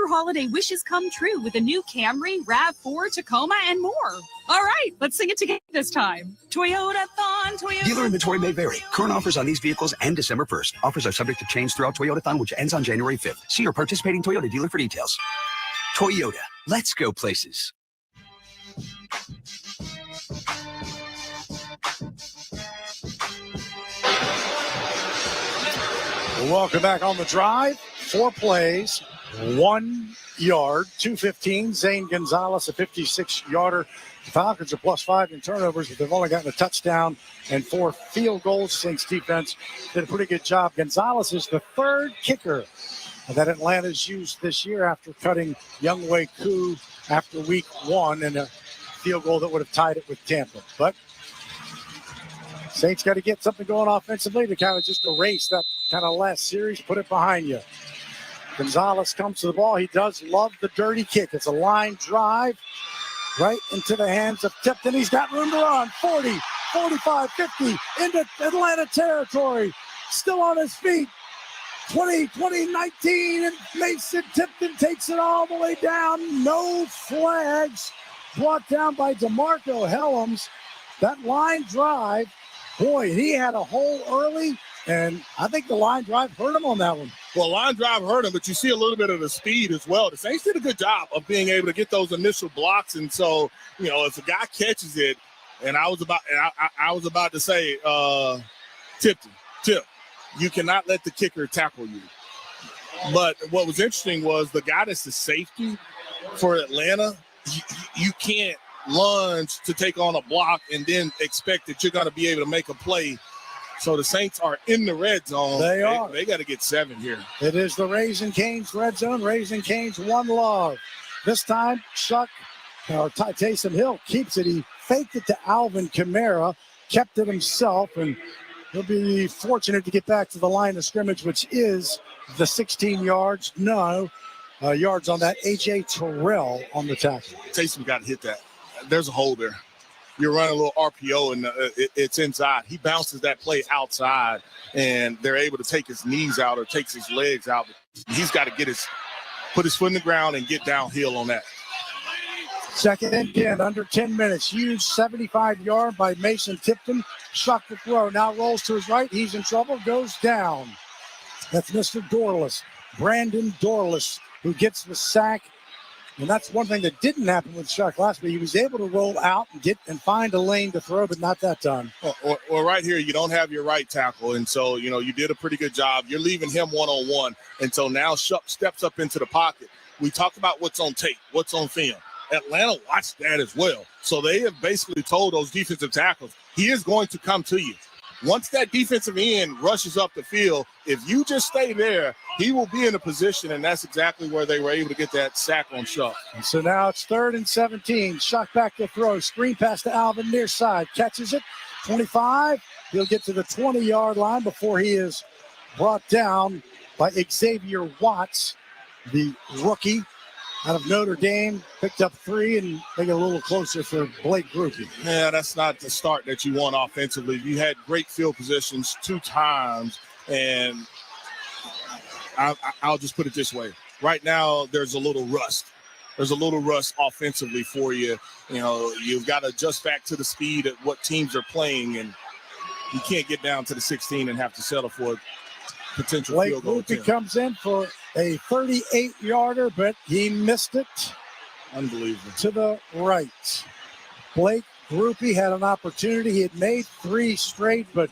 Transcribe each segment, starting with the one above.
holiday wishes come true with a new Camry, RAV4, Tacoma, and more. All right, let's sing it together this time. Toyota-thon, Toyota. Dealer inventory may vary. Current offers on these vehicles end December 1st. Offers are subject to change throughout Toyota-thon, which ends on January 5th. See your participating Toyota dealer for details. Toyota, let's go places. Welcome back on the drive. 4 plays, 1 yard, 215. Zane Gonzalez, a 56-yarder. The Falcons are +5 in turnovers, but they've only gotten a touchdown and 4 field goals. Saints defense did a pretty good job. Gonzalez is the 3rd kicker that Atlanta's used this year after cutting Younghoe Koo after week 1 and a field goal that would have tied it with Tampa. But Saints got to get something going offensively to kind of just erase that kind of last series, put it behind you. Gonzalez comes to the ball. He does love the dirty kick. It's a line drive right into the hands of Tipton. He's got room to run. 40, 45, 50 into Atlanta territory. Still on his feet. 20, 19, and Mason Tipton takes it all the way down. No flags. Brought down by DeMarco Helms. That line drive, boy, he had a hole early, and I think the line drive hurt him on that one. Well, line drive hurt him, but you see a little bit of the speed as well. The Saints did a good job of being able to get those initial blocks, and so, you know, if a guy catches it, and I was about to say, Tip, you cannot let the kicker tackle you. But what was interesting was the guy that's the safety for Atlanta, you can't lunge to take on a block and then expect that you're going to be able to make a play. So the Saints are in the red zone. They are. They got to get 7 here. It is the Raising Cane's red zone. Raising Cane's one love. This time, Taysom Hill keeps it. He faked it to Alvin Kamara, kept it himself, and he'll be fortunate to get back to the line of scrimmage, which is the 16 yards. Yards on that. A.J. Terrell on the tackle. Taysom got to hit that. There's a hole there. You're running a little RPO, and it's inside. He bounces that play outside, and they're able to take his knees out or takes his legs out. He's got to put his foot in the ground and get downhill on that. Second and 10, under 10 minutes. Huge 75-yard by Mason Tipton. Shough the throw. Now rolls to his right. He's in trouble. Goes down. That's Mr. Dorless. Brandon Dorless, who gets the sack. And that's one thing that didn't happen with Shough last week. He was able to roll out and find a lane to throw, but not that time. Well, right here, you don't have your right tackle. And so, you know, you did a pretty good job. You're leaving him one-on-one. And so now Shough steps up into the pocket. We talked about what's on tape, what's on film. Atlanta watched that as well. So they have basically told those defensive tackles, he is going to come to you. Once that defensive end rushes up the field, if you just stay there, he will be in a position, and that's exactly where they were able to get that sack on Shough. And so now it's 3rd and 17. Shough back to throw. Screen pass to Alvin near side. Catches it. 25. He'll get to the 20-yard line before he is brought down by Xavier Watts, the rookie out of Notre Dame. Picked up 3 and make it a little closer for Blake Grupe. Yeah, that's not the start that you want offensively. You had great field positions 2 times, and I'll just put it this way. Right now, there's a little rust. There's a little rust offensively for you. You know, you've got to adjust back to the speed at what teams are playing, and you can't get down to the 16 and have to settle for a potential Blake field goal. Grupe comes in for a 38-yarder, but he missed it. Unbelievable. To the right. Blake Grupe had an opportunity. He had made 3 straight, but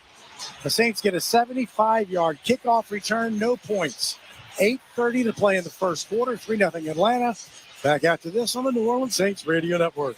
the Saints get a 75-yard kickoff return, no points. 8:30 to play in the first quarter, 3-0 Atlanta. Back after this on the New Orleans Saints Radio Network.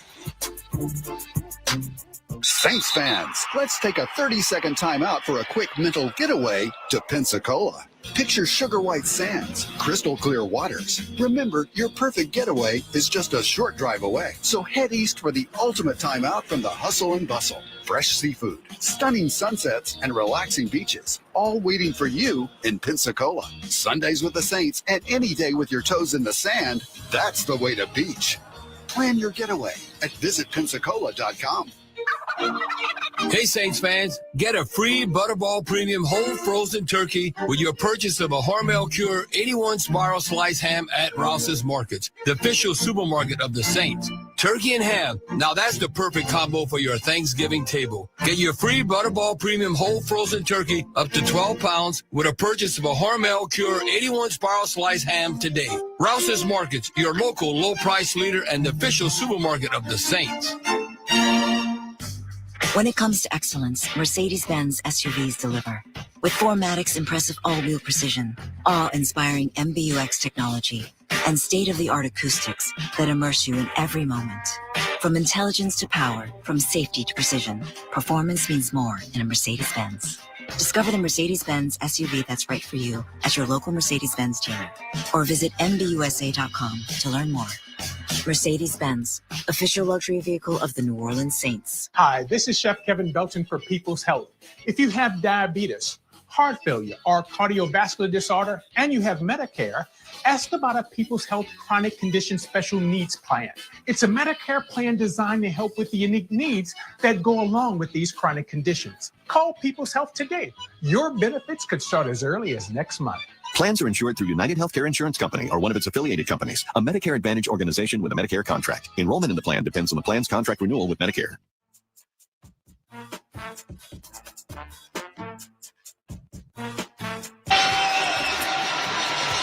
Saints fans, let's take a 30-second timeout for a quick mental getaway to Pensacola. Picture sugar white sands, crystal clear waters. Remember, your perfect getaway is just a short drive away. So head east for the ultimate timeout from the hustle and bustle. Fresh seafood, stunning sunsets, and relaxing beaches, all waiting for you in Pensacola. Sundays with the Saints and any day with your toes in the sand, that's the way to beach. Plan your getaway at visitpensacola.com. Hey, Saints fans, get a free Butterball Premium whole frozen turkey with your purchase of a Hormel Cure 81 spiral slice ham at Rouse's Markets, the official supermarket of the Saints. Turkey and ham. Now that's the perfect combo for your Thanksgiving table. Get your free Butterball Premium whole frozen turkey up to 12 pounds with a purchase of a Hormel Cure 81 spiral slice ham today. Rouse's Markets, your local low price leader and the official supermarket of the Saints. When it comes to excellence, Mercedes-Benz SUVs deliver. With 4MATIC's impressive all-wheel precision, awe-inspiring MBUX technology, and state-of-the-art acoustics that immerse you in every moment. From intelligence to power, from safety to precision, performance means more in a Mercedes-Benz. Discover the Mercedes-Benz SUV that's right for you at your local Mercedes-Benz dealer, or visit MBUSA.com to learn more. Mercedes-Benz, official luxury vehicle of the New Orleans Saints. Hi, this is Chef Kevin Belton for People's Health. If you have diabetes, heart failure, or cardiovascular disorder, and you have Medicare, ask about a People's Health Chronic Condition Special Needs Plan. It's a Medicare plan designed to help with the unique needs that go along with these chronic conditions. Call People's Health today. Your benefits could start as early as next month. Plans are insured through United Healthcare Insurance Company or one of its affiliated companies, a Medicare Advantage organization with a Medicare contract. Enrollment in the plan depends on the plan's contract renewal with Medicare.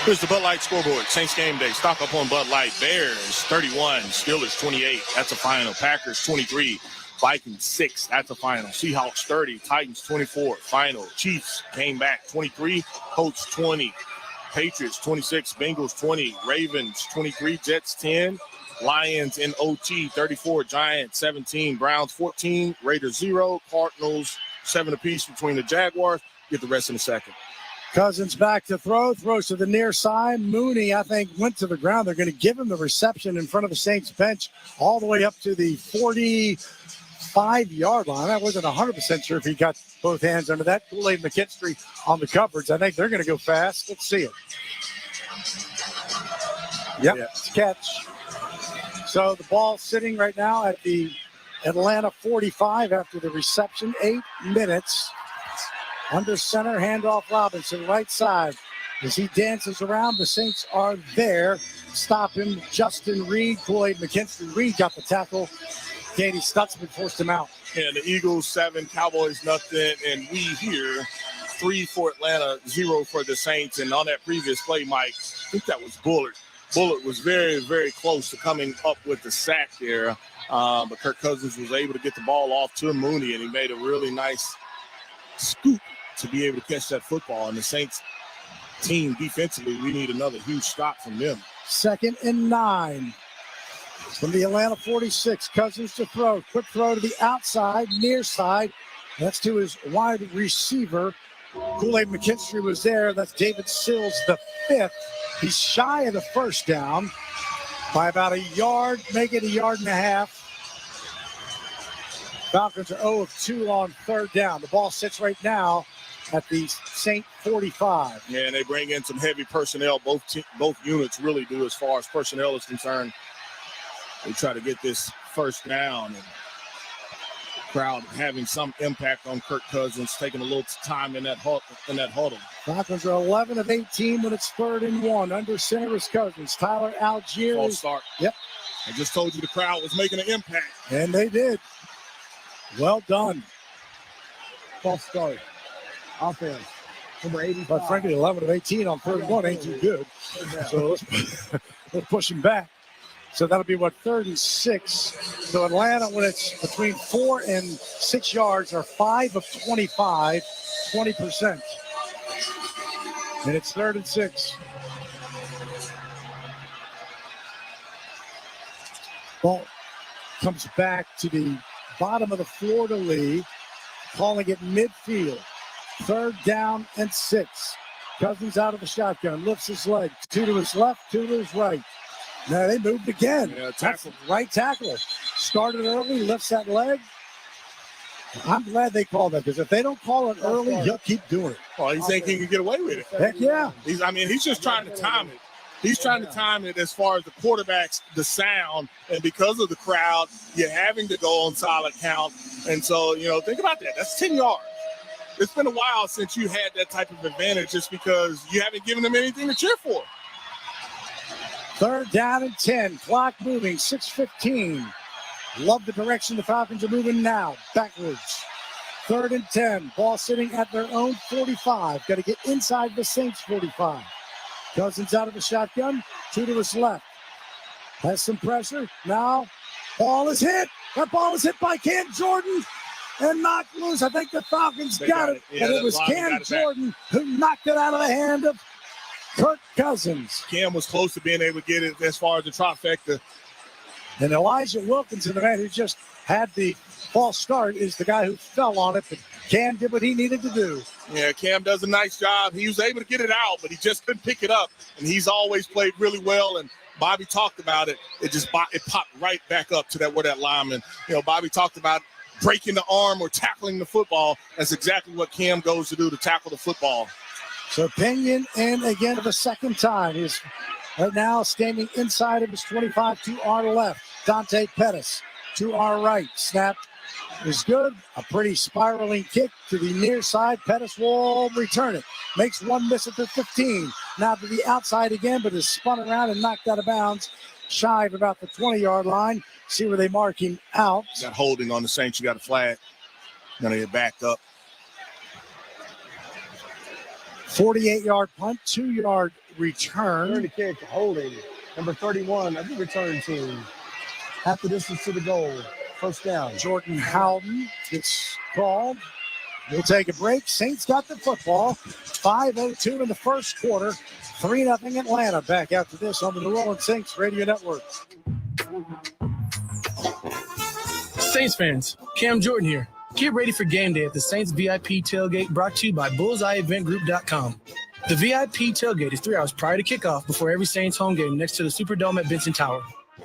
Here's the Bud Light scoreboard. Saints game day. Stock up on Bud Light. Bears 31, Steelers 28. That's a final. Packers 23, Vikings 6. That's a final. Seahawks 30, Titans 24. Final. Chiefs came back 23, Colts 20. Patriots 26, Bengals 20, Ravens 23, Jets 10. Lions in OT 34, Giants 17, Browns 14, Raiders 0, Cardinals 7 apiece between the Jaguars. Get the rest in a second. Cousins back to throw, throws to the near side. Mooney, I think, went to the ground. They're going to give him the reception in front of the Saints bench all the way up to the 45-yard line. I wasn't 100% sure if he got both hands under that. Kool-Aid McKinstry on the coverage. I think they're going to go fast. Let's see it. Yep, it's a catch. So the ball sitting right now at the Atlanta 45 after the reception. 8 minutes. Under center, handoff Robinson, right side. As he dances around, the Saints are there. Stop him, Justin Reed, Kool-Aid McKinstry. Reed got the tackle. Katie Stutzman forced him out. And the Eagles 7, Cowboys nothing, and we here 3 for Atlanta, 0 for the Saints. And on that previous play, Mike, I think that was Bullard. Bullard was very, very close to coming up with the sack there. But Kirk Cousins was able to get the ball off to Mooney, and he made a really nice scoop to be able to catch that football. And the Saints team defensively, we need another huge stop from them. 2nd and 9 from the Atlanta 46. Cousins to throw. Quick throw to the outside, near side. That's to his wide receiver. Kool-Aid McKinstry was there. That's David Sills, the 5th. He's shy of the first down by about a yard, make it a yard and a half. Falcons are 0 of 2 on 3rd down. The ball sits right now at the Saint 45. Yeah, and they bring in some heavy personnel. Both units really do as far as personnel is concerned. They try to get this first down, and crowd having some impact on Kirk Cousins, taking a little time in that huddle. Falcons are 11 of 18 when it's 3rd and 1. Under center is Cousins. Tyler Algier. False start. Yep. I just told you the crowd was making an impact. And they did. Well done. False start. Offense. Number 85. But frankly, 11 of 18 on 3rd and 1 ain't too good. So let's push him back. So that'll be 3rd and 6. So Atlanta, when it's between 4 and 6 yards, are 5 of 25, 20%. And it's 3rd and 6. Ball comes back to the bottom of the Florida League, calling it midfield. 3rd down and 6. Cousins out of the shotgun, lifts his leg. 2 to his left, 2 to his right. Now they moved again. Yeah, tackle. Right tackler. Started early, lifts that leg. I'm glad they called that, because if they don't call it early, he'll keep doing it. Well, he's thinking he can get away with it. Heck yeah. He's just trying to time it. He's trying to time it as far as the quarterback's, the sound, and because of the crowd, you're having to go on solid count. And so, think about that. That's 10 yards. It's been a while since you had that type of advantage just because you haven't given them anything to cheer for. 3rd down and 10. Clock moving. 6:15. Love the direction the Falcons are moving now. Backwards. 3rd and 10. Ball sitting at their own 45. Got to get inside the Saints 45. Cousins out of the shotgun. 2 to his left. Has some pressure. Now, ball is hit. That ball is hit by Cam Jordan and knocked loose. I think the Falcons got it. Yeah, and it was Cam Jordan who knocked it out of the hand of Kirk Cousins. Cam was close to being able to get it as far as the trifecta. And Elijah Wilkinson, the man who just had the false start, is the guy who fell on it. But Cam did what he needed to do. Yeah, Cam does a nice job. He was able to get it out, but he just couldn't pick it up. And he's always played really well. And Bobby talked about it. It popped right back up to where that lineman. Bobby talked about breaking the arm or tackling the football. That's exactly what Cam goes to do, to tackle the football. So Pinion in again for the second time. He's right now standing inside of his 25 to our left. Dante Pettis to our right. Snap is good. A pretty spiraling kick to the near side. Pettis will return it. Makes one miss at the 15. Now to the outside again, but is spun around and knocked out of bounds. Shy of about the 20-yard line. See where they mark him out. Got holding on the Saints. You got a flag. Going to get backed up. 48-yard punt, 2-yard return. 30 kick, holding. Number 31 of the return team. Half the distance to the goal. First down. Jordan Howden gets called. We'll take a break. Saints got the football. 5:02 in the first quarter. 3-0 Atlanta. Back after this on the New Orleans Saints Radio Network. Saints fans, Cam Jordan here. Get ready for game day at the Saints VIP tailgate, brought to you by BullseyeEventGroup.com. The VIP tailgate is 3 hours prior to kickoff before every Saints home game next to the Superdome at Benson Tower.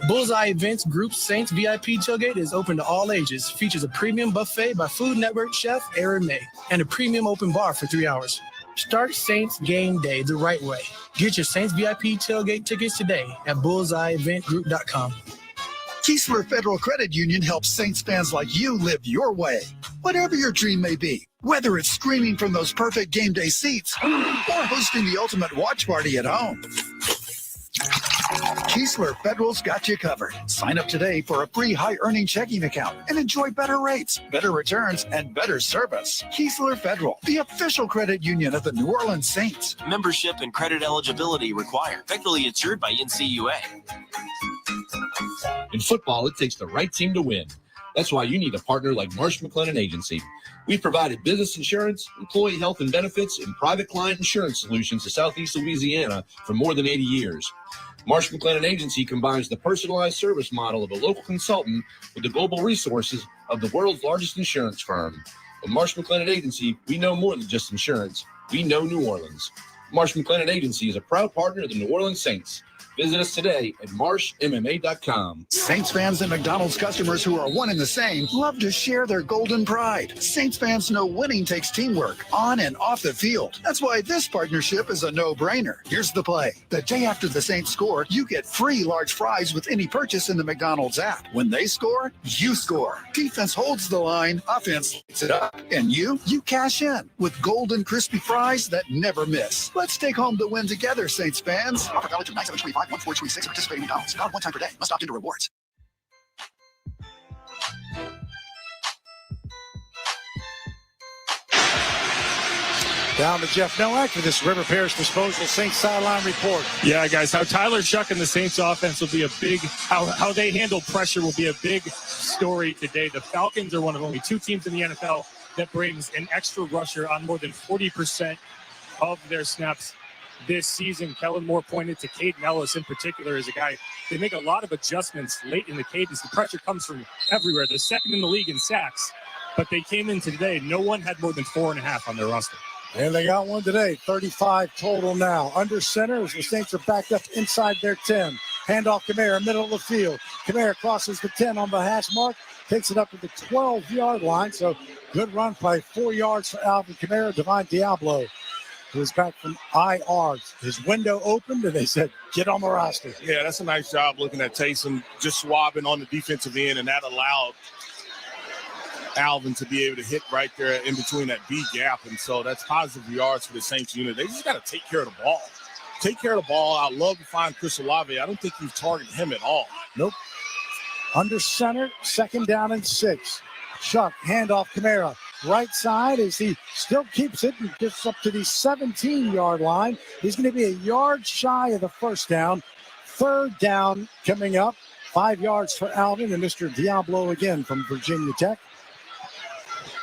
Bullseye Events Group's Saints VIP tailgate is open to all ages, features a premium buffet by Food Network chef Aaron May, and a premium open bar for 3 hours. Start Saints game day the right way. Get your Saints VIP tailgate tickets today at BullseyeEventGroup.com. Keesler Federal Credit Union helps Saints fans like you live your way. Whatever your dream may be, whether it's streaming from those perfect game day seats or hosting the ultimate watch party at home. Keesler Federal's got you covered. Sign up today for a free high-earning checking account and enjoy better rates, better returns, and better service. Keesler Federal, the official credit union of the New Orleans Saints. Membership and credit eligibility required. Federally insured by NCUA. In football, it takes the right team to win. That's why you need a partner like Marsh McLennan Agency. We've provided business insurance, employee health and benefits, and private client insurance solutions to Southeast Louisiana for more than 80 years. Marsh McLennan Agency combines the personalized service model of a local consultant with the global resources of the world's largest insurance firm. At Marsh McLennan Agency, we know more than just insurance. We know New Orleans. Marsh McLennan Agency is a proud partner of the New Orleans Saints. Visit us today at marshmma.com. Saints fans and McDonald's customers who are one and the same love to share their golden pride. Saints fans know winning takes teamwork on and off the field. That's why this partnership is a no-brainer. Here's the play. The day after the Saints score, you get free large fries with any purchase in the McDonald's app. When they score, you score. Defense holds the line, offense lights it up. And you cash in with golden crispy fries that never miss. Let's take home the win together, Saints fans. Offer valid through 9/7/25. 1/4/26 participating McDonald's. Valid one time per day. Must opt into rewards. Down to Jeff Nowak for this River Parish Disposal Saints sideline report. Yeah, guys, how Tyler Shough and the Saints offense will be a big, how they handle pressure will be a big story today. The Falcons are one of only 2 teams in the NFL that brings an extra rusher on more than 40% of their snaps this season. Kellen Moore pointed to Caden Ellis in particular as a guy. They make a lot of adjustments late in the cadence. The pressure comes from everywhere. They're second in the league in sacks, but they came in today. No one had more than 4.5 on their roster. And they got one today, 35 total now. Under center as the Saints are backed up inside their 10. Handoff Kamara, middle of the field. Kamara crosses the 10 on the hash mark, takes it up to the 12-yard line. So good run play, 4 yards for Alvin Kamara. Divine Diablo who was back from IR. His window opened, and they said, get on the roster. Yeah, that's a nice job looking at Taysom just swabbing on the defensive end, and that allowed Alvin to be able to hit right there in between that B gap. And so that's positive yards for the Saints unit. They just got to take care of the ball. Take care of the ball. I'd love to find Chris Olave. I don't think you've targeted him at all. Nope. Under center, 2nd down and 6. Shough, handoff Kamara. Right side as he still keeps it and gets up to the 17-yard line. He's going to be a yard shy of the first down. 3rd down coming up. 5 yards for Alvin and Mr. Diablo again from Virginia Tech.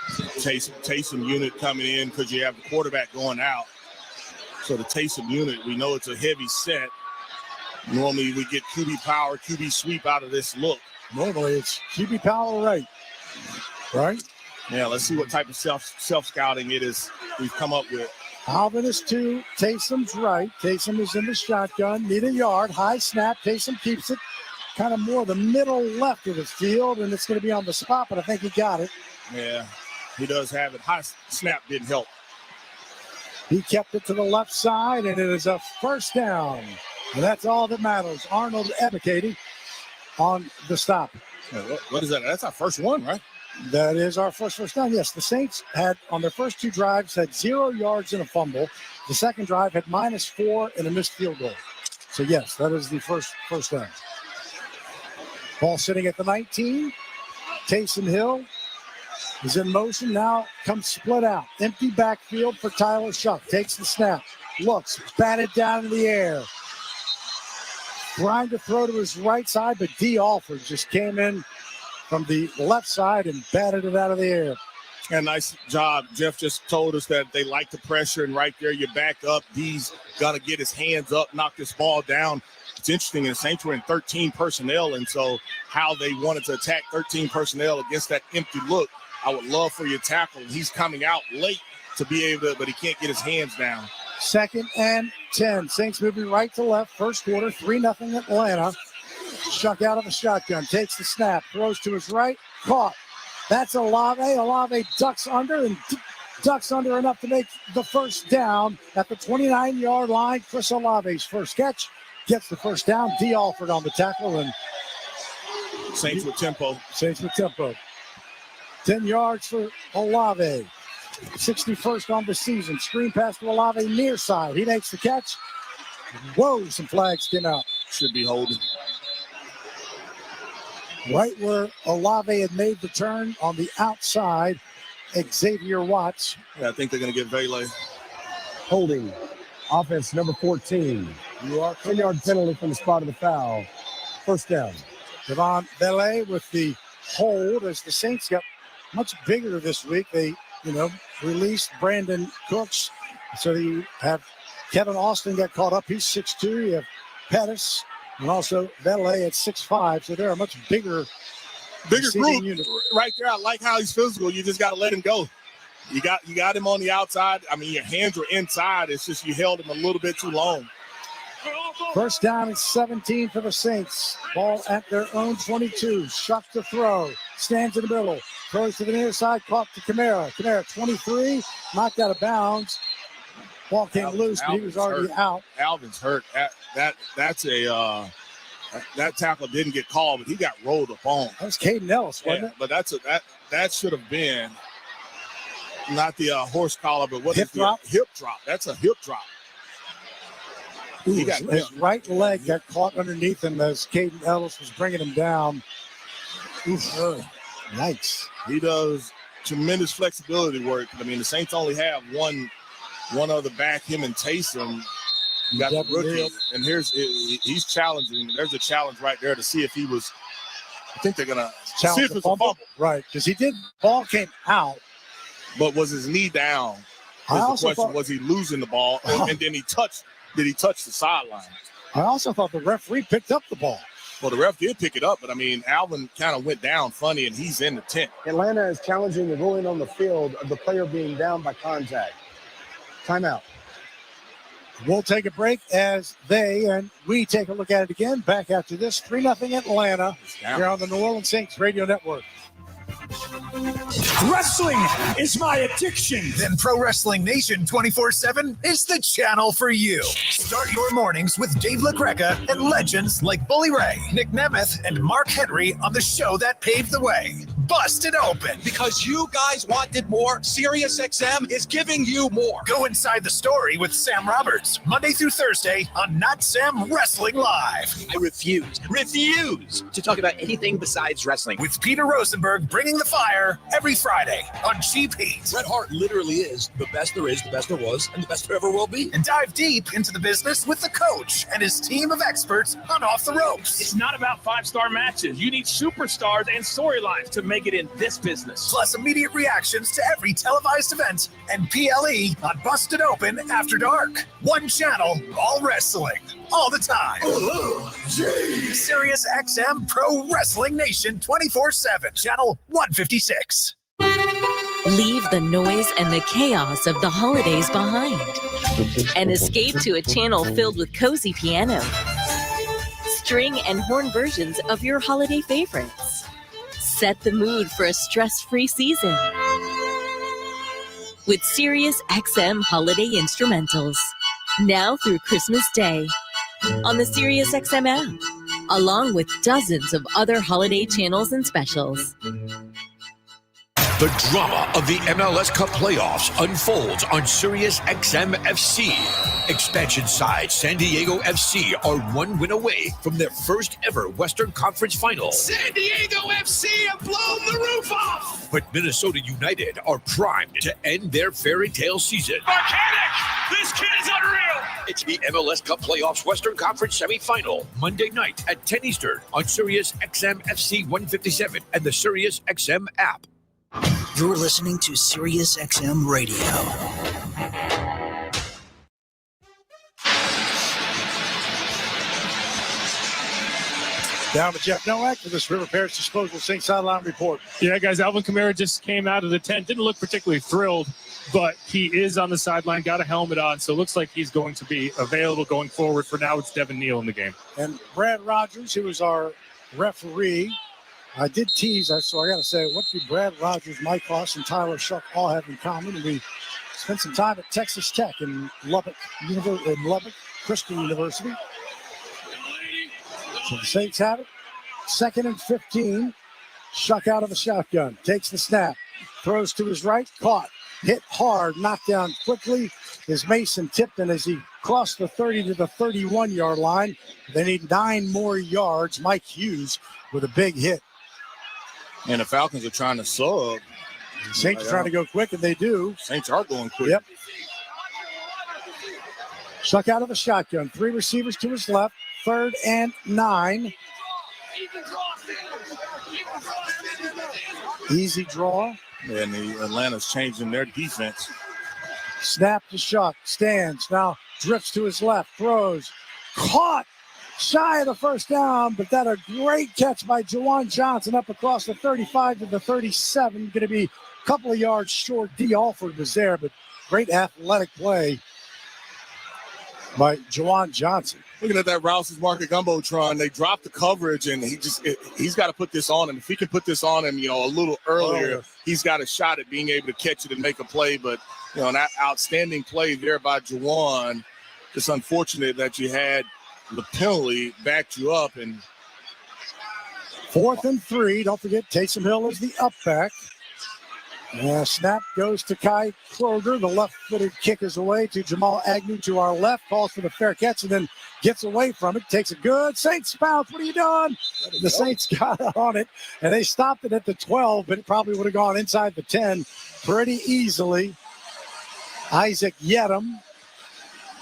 Taysom unit coming in because you have the quarterback going out. So the Taysom unit, we know it's a heavy set. Normally we get QB power, QB sweep out of this look. Normally it's QB power right? Yeah, let's see what type of self-scouting it is we've come up with. Alvin is 2, Taysom's right. Taysom is in the shotgun, need a yard, high snap. Taysom keeps it kind of more the middle left of the field, and it's going to be on the spot, but I think he got it. Yeah, he does have it. High snap didn't help. He kept it to the left side, and it is a first down. And that's all that matters. Arnold advocating on the stop. What is that? That's our first one, right? That is our first down. Yes, the Saints had, on their first 2 drives, had 0 yards and a fumble. The second drive had -4 and a missed field goal. So, yes, that is the first down. Ball sitting at the 19. Taysom Hill is in motion. Now comes split out. Empty backfield for Tyler Shough. Takes the snap. Looks. Batted down in the air. Trying to throw to his right side, but D. Alford just came in from the left side and batted it out of the air. And nice job. Jeff just told us that they like the pressure, and right there you back up. D's got to get his hands up, knock this ball down. It's interesting, the Saints were in 13 personnel, and so how they wanted to attack 13 personnel against that empty look, I would love for your tackle. He's coming out late to be able to, but he can't get his hands down. 2nd and 10. Saints moving right to left. First quarter, 3-0 Atlanta. Shough out of the shotgun, takes the snap, throws to his right, caught. That's Olave. Olave ducks under enough to make the first down at the 29-yard line. Chris Olave's first catch gets the first down. D. Alford on the tackle, and Saints with tempo. 10 yards for Olave. 61st on the season. Screen pass to Olave near side. He makes the catch. Whoa, some flags came out. Should be holding. Right where Olave had made the turn on the outside, Xavier Watts. Yeah, I think they're going to get Vele. Holding. Offense number 14. 10-yard penalty from the spot of the foul. First down. Devon Vele with the hold as the Saints got much bigger this week. They, released Brandon Cooks. So you have Kevin Austin got caught up. He's 6'2". You have Pettis and also Vele at 6'5". So they're a much bigger group unit. Right there. I like how he's physical. You just got to let him go. You got him on the outside. I mean, your hands were inside. It's just you held him a little bit too long. First down and 17 for the Saints. Ball at their own 22. Shough to throw. Stands in the middle. Throws to the near side. Caught to Kamara. Kamara 23. Knocked out of bounds. Ball came loose, but he was already out. Alvin's hurt. That tackle didn't get called, but he got rolled up on. That was Caden Ellis, wasn't it? But that should have been not the horse collar, but what hip drop? Hip drop. That's a hip drop. Ooh, his right leg got caught underneath him as Caden Ellis was bringing him down. Yikes. He does tremendous flexibility work. I mean, the Saints only have one other back, him and Taysom. You got the rookie, and he's challenging. There's a challenge right there to see if he was. I think they're gonna see if it's a fumble, right? Because ball came out, but was his knee down? Was the question, was he losing the ball, and then did he touch the sideline? I also thought the referee picked up the ball. Well, the ref did pick it up, but I mean, Alvin kind of went down funny, and he's in the tent. Atlanta is challenging the ruling on the field of the player being down by contact. Timeout. We'll take a break as we take a look at it again. Back after this, 3-0 Atlanta here on the New Orleans Saints Radio Network. Wrestling is my addiction. Then Pro Wrestling Nation 24/7 is the channel for you. Start your mornings with Dave LaGreca and legends like Bully Ray, Nick Nemeth, and Mark Henry on the show that paved the way. Busted Open. Because you guys wanted more, SiriusXM is giving you more. Go inside the story with Sam Roberts, Monday through Thursday on Not Sam Wrestling Live. I refuse to talk about anything besides wrestling. With Peter Rosenberg bringing the fire every Friday on Cheap Heat. Bret Hart literally is the best there is, the best there was, and the best there ever will be. And dive deep into the business with the coach and his team of experts on Off the Ropes. It's not about 5-star matches. You need superstars and storylines to make it in this business. Plus immediate reactions to every televised event and PLE on Busted Open After Dark. One channel, all wrestling, all the time. Sirius XM Pro Wrestling Nation 24/7, channel 156. Leave the noise and the chaos of the holidays behind and escape to a channel filled with cozy piano, string and horn versions of your holiday favorites. Set the mood for a stress-free season with Sirius XM Holiday Instrumentals. Now through Christmas Day on the Sirius XM app, along with dozens of other holiday channels and specials. The drama of the MLS Cup playoffs unfolds on Sirius XM FC. Expansion side San Diego FC are one win away from their first ever Western Conference final. San Diego FC have blown the roof off. But Minnesota United are primed to end their fairy tale season. Mechanic, this kid is unreal. It's the MLS Cup playoffs Western Conference semifinal, Monday night at 10 Eastern on Sirius XM FC 157 and the Sirius XM app. You're listening to Sirius XM Radio. Down to Jeff Nowak for this River Parish Disposal St. Sideline report. Yeah, guys, Alvin Kamara just came out of the tent. Didn't look particularly thrilled, but he is on the sideline, got a helmet on, so it looks like he's going to be available going forward. For now, it's Devin Neal in the game. And Brad Rogers, who was our referee, I did tease, so I got to say, what do Brad Rogers, Mike Hoss, and Tyler Shough all have in common? And we spent some time at Texas Tech in Lubbock Christian University. So the Saints have it. 2nd and 15. Shough out of the shotgun. Takes the snap. Throws to his right. Caught. Hit hard. Knocked down quickly. Is Mason Tipton as he crossed the 30 to the 31-yard line. They need 9 more yards. Mike Hughes with a big hit. And the Falcons are trying to sub. The Saints are trying to go quick, and they do. Saints are going quick. Yep. Shough out of the shotgun. 3 receivers to his left. 3rd and 9. Easy draw. And the Atlanta's changing their defense. Snap to Shough. Stands. Now drifts to his left. Throws. Caught. Shy of the first down, but that a great catch by Juwan Johnson up across the 35 to the 37. Going to be a couple of yards short. D. Alford was there, but great athletic play by Juwan Johnson. Looking at that Rouse's Market Gumbotron, they dropped the coverage, and he's got to put this on him. If he can put this on him, a little earlier, he's got a shot at being able to catch it and make a play. But, that outstanding play there by Juwan, it's unfortunate that you had the penalty backed you up. And 4th and 3. Don't forget, Taysom Hill is the up back. Snap goes to Kai Kroger. The left-footed kick is away to Jamal Agnew to our left. Calls for the fair catch and then gets away from it. Takes a good Saints bounce. What are you doing? The Saints got on it, and they stopped it at the 12, but it probably would have gone inside the 10 pretty easily. Isaac Yedem.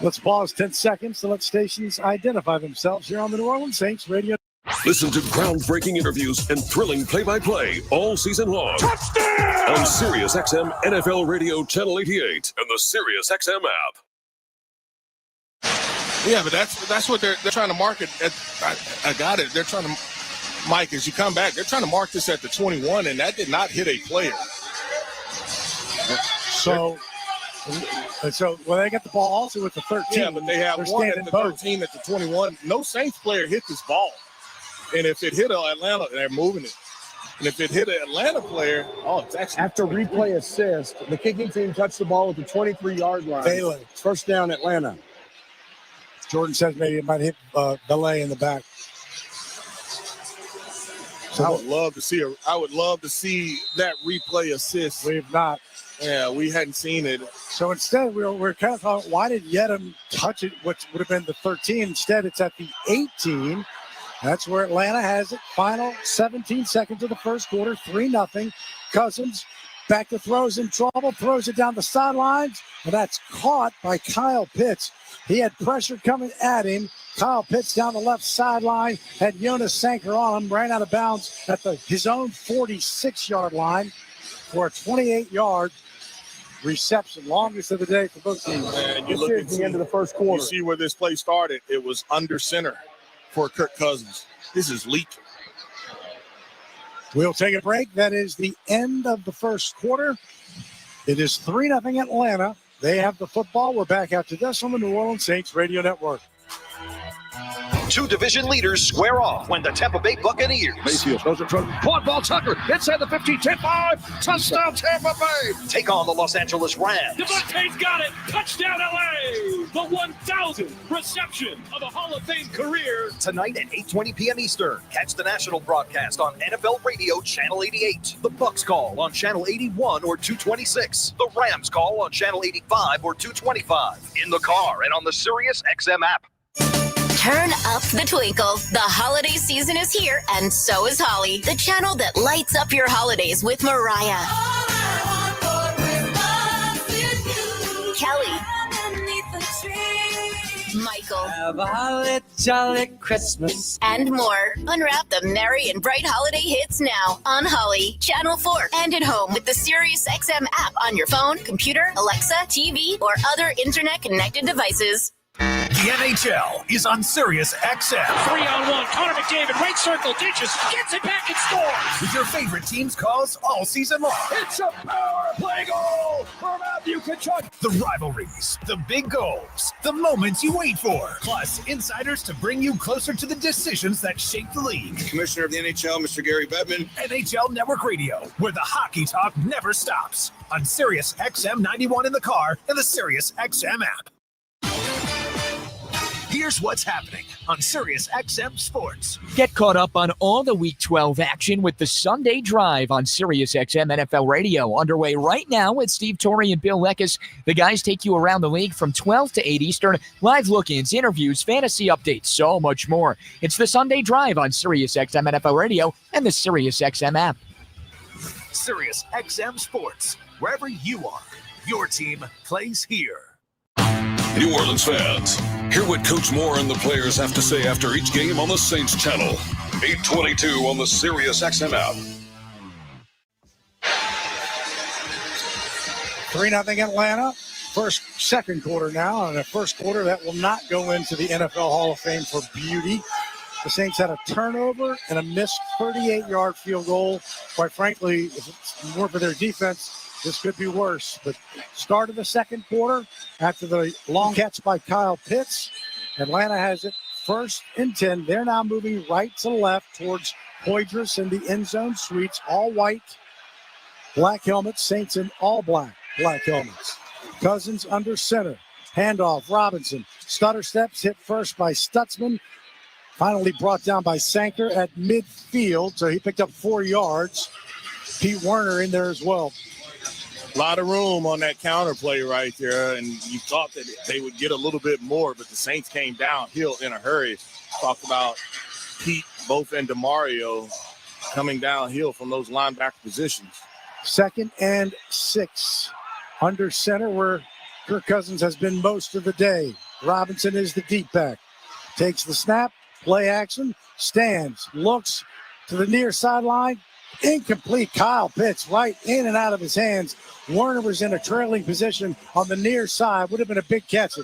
Let's pause 10 seconds to let stations identify themselves here on the New Orleans Saints Radio. Listen to groundbreaking interviews and thrilling play-by-play all season long. Touchdown! On Sirius XM NFL Radio Channel 88 and the Sirius XM app. Yeah, but that's what they're trying to market. I got it. They're trying to, Mike, as you come back, they're trying to mark this at the 21, and that did not hit a player. So they get the ball also with the 13. Yeah, but they have one at the 13, at the 21. No Saints player hit this ball. And if it hit Atlanta, they're moving it. And if it hit an Atlanta player, it's actually after replay assist, the kicking team touched the ball at the 23-yard line. Bailey. First down, Atlanta. Jordan says maybe it might hit Belay in the back. So I would love to see that replay assist. We have not. Yeah, we hadn't seen it. So instead, we're kind of thought, why did Yedem touch it, which would have been the 13? Instead, it's at the 18. That's where Atlanta has it. Final 17 seconds of the first quarter, 3-0. Cousins back to throws in trouble, throws it down the sidelines, and that's caught by Kyle Pitts. He had pressure coming at him. Kyle Pitts down the left sideline, had Jonas Sanker on him, ran out of bounds at his own 46-yard line for a 28-yard reception, longest of the day for both teams. And you look at the end of the first quarter. You see where this play started. It was under center for Kirk Cousins. This is leaking. We'll take a break. That is the end of the first quarter. It is 3-0 Atlanta. They have the football. We're back after this on the New Orleans Saints Radio Network. Two division leaders square off when the Tampa Bay Buccaneers. Mayfield goes in front. Quad ball Tucker. Inside the 15, 10-5. Touchdown Tampa Bay. Take on the Los Angeles Rams. Devontae's got it. Touchdown LA. The 1,000th reception of a Hall of Fame career. Tonight at 8:20 p.m. Eastern. Catch the national broadcast on NFL Radio Channel 88. The Bucs call on Channel 81 or 226. The Rams call on Channel 85 or 225. In the car and on the Sirius XM app. Turn up the twinkle. The holiday season is here, and so is Holly, the channel that lights up your holidays with Mariah, Kelly, Michael, have a holly jolly Christmas, and more. Unwrap the merry and bright holiday hits now on Holly, Channel 4, and at home with the Sirius XM app on your phone, computer, Alexa, TV, or other internet-connected devices. The NHL is on Sirius XM. 3-on-1. Connor McDavid, right circle, ditches, gets it back and scores. With your favorite team's calls all season long. It's a power play goal for Matthew Tkachuk. The rivalries, the big goals, the moments you wait for. Plus, insiders to bring you closer to the decisions that shape the league. Commissioner of the NHL, Mr. Gary Bettman. NHL Network Radio, where the hockey talk never stops. On Sirius XM 91 in the car and the Sirius XM app. Here's what's happening on Sirius XM Sports. Get caught up on all the Week 12 action with the Sunday Drive on Sirius XM NFL Radio. Underway right now with Steve Torrey and Bill Leckis. The guys take you around the league from 12 to 8 Eastern. Live look-ins, interviews, fantasy updates, so much more. It's the Sunday Drive on Sirius XM NFL Radio and the Sirius XM app. Sirius XM Sports. Wherever you are, your team plays here. New Orleans fans, hear what Coach Moore and the players have to say after each game on the Saints channel. 8:22 on the Sirius XM app. 3-0 Atlanta. Second quarter now, and a first quarter that will not go into the NFL Hall of Fame for beauty. The Saints had a turnover and a missed 38-yard field goal. Quite frankly, if it's more for their defense, this could be worse. But start of the second quarter, after the long catch by Kyle Pitts, Atlanta has it first and 10. They're now moving right to left towards Poydras in the end zone suites, all white, black helmets, Saints in all black helmets. Cousins under center. Handoff, Robinson. Stutter steps, hit first by Stutzman. Finally brought down by Sanker at midfield, so he picked up 4 yards. Pete Werner in there as well. A lot of room on that counter play right there, and you thought that they would get a little bit more, but the Saints came downhill in a hurry. Talked about Pete, both and DeMario coming downhill from those linebacker positions. 2nd and 6. Under center where Kirk Cousins has been most of the day. Robinson is the deep back. Takes the snap, play action, stands, looks to the near sideline. Incomplete. Kyle Pitts right in and out of his hands. Werner was in a trailing position on the near side. Would have been a big catch.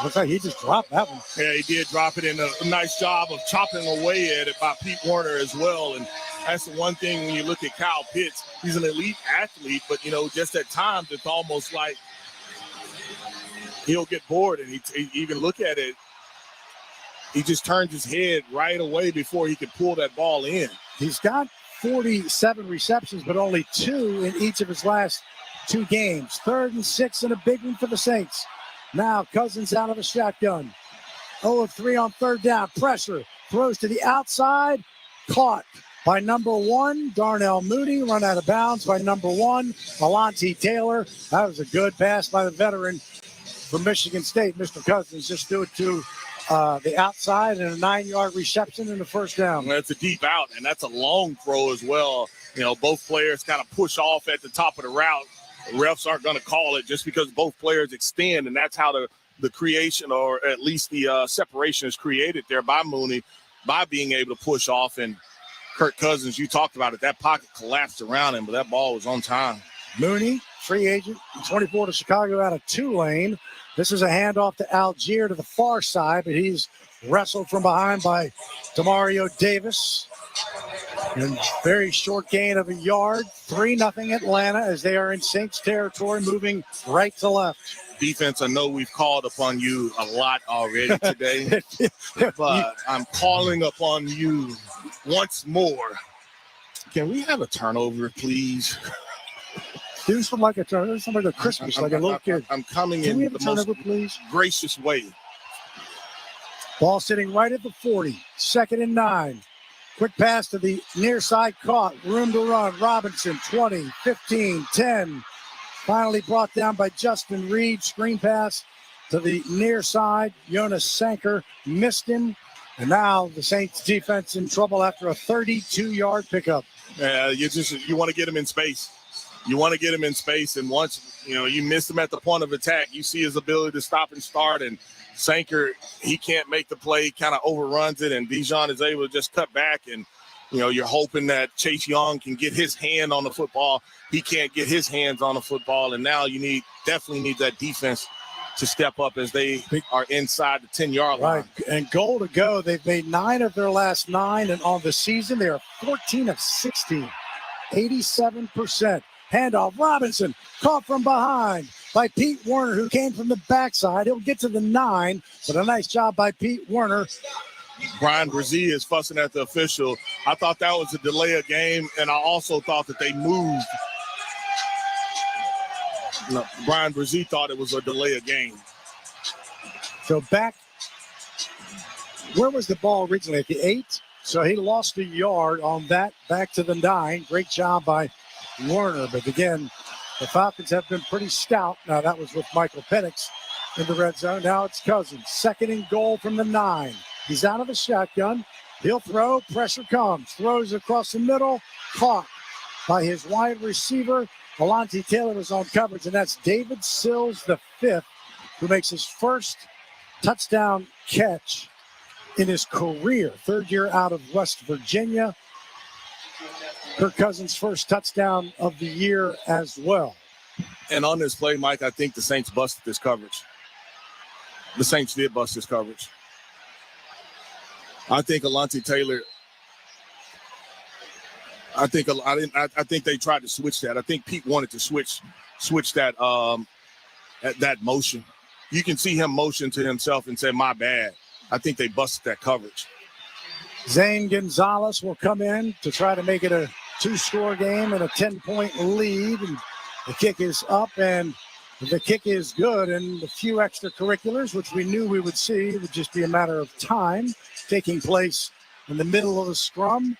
Looks like he just dropped that one. Yeah, he did drop it, and a nice job of chopping away at it by Pete Werner as well. And that's the one thing when you look at Kyle Pitts, he's an elite athlete, but, just at times it's almost like he'll get bored, and he even look at it, he just turns his head right away before he could pull that ball in. He's got 47 receptions, but only 2 in each of his last 2 games. 3rd and 6 and a big one for the Saints. Now Cousins out of the shotgun. 0 of 3 on 3rd down. Pressure. Throws to the outside. Caught by number 1, Darnell Mooney. Run out of bounds by number 1, Alontae Taylor. That was a good pass by the veteran from Michigan State. Mr. Cousins just threw it to the outside and a 9-yard reception in the 1st down. That's a deep out, and that's a long throw as well. You know, both players kind of push off at the top of the route. The refs aren't going to call it just because both players extend, and that's how the creation, or at least the separation, is created there by Mooney by being able to push off. And Kirk Cousins, you talked about it, that pocket collapsed around him, but that ball was on time. Mooney, free agent, 24 to Chicago out of Tulane. This is a handoff to Algier to the far side, but he's wrestled from behind by Demario Davis. And very short gain of a yard. 3-0 Atlanta as they are in Saints territory, moving right to left. Defense, I know we've called upon you a lot already today, but I'm calling upon you once more. Can we have a turnover, please? Do something like a turnover, something like a Christmas, like a little kid. I'm coming Can we in have the a turnover, most please? gracious way. Ball sitting right at the 40. 2nd and 9. Quick pass to the near side, caught. Room to run. Robinson, 20, 15, 10. Finally brought down by Justin Reed. Screen pass to the near side. Jonas Sanker missed him. And now the Saints defense in trouble after a 32-yard pickup. You want to get him in space. You want to get him in space, and once you miss him at the point of attack, you see his ability to stop and start. And Sanker, he can't make the play, kind of overruns it, and Dijon is able to just cut back. And you're hoping that Chase Young can get his hand on the football. He can't get his hands on the football, and now you definitely need that defense to step up as they are inside the 10-yard line. Right, and goal to go. They've made 9 of their last 9, and on the season, they are 14 of 16, 87%. Handoff, Robinson, caught from behind by Pete Werner, who came from the backside. He'll get to the 9, but a nice job by Pete Werner. Brian Brzee is fussing at the official. I thought that was a delay of game, and I also thought that they moved. No, Brian Brzee thought it was a delay of game. So back, where was the ball originally? At the 8? So he lost a yard on that, back to the 9. Great job by Werner. But again, the Falcons have been pretty stout. Now that was with Michael Penix in the red zone. Now it's Cousins. 2nd and goal from the 9. He's out of the shotgun. He'll throw. Pressure comes. Throws across the middle. Caught by his wide receiver. Alontae Taylor was on coverage, and that's David Sills, the 5th, who makes his first touchdown catch in his career. 3rd year out of West Virginia. Kirk Cousins' first touchdown of the year as well. And on this play, Mike, I think the Saints busted this coverage. The Saints did bust this coverage. I think Alontae Taylor, I think they tried to switch that. I think Pete wanted to switch that that motion. You can see him motion to himself and say, my bad. I think they busted that coverage. Zane Gonzalez will come in to try to make it a 2-score game and a 10-point lead. And the kick is up, and the kick is good. And a few extracurriculars, which we knew we would see. It would just be a matter of time, taking place in the middle of the scrum.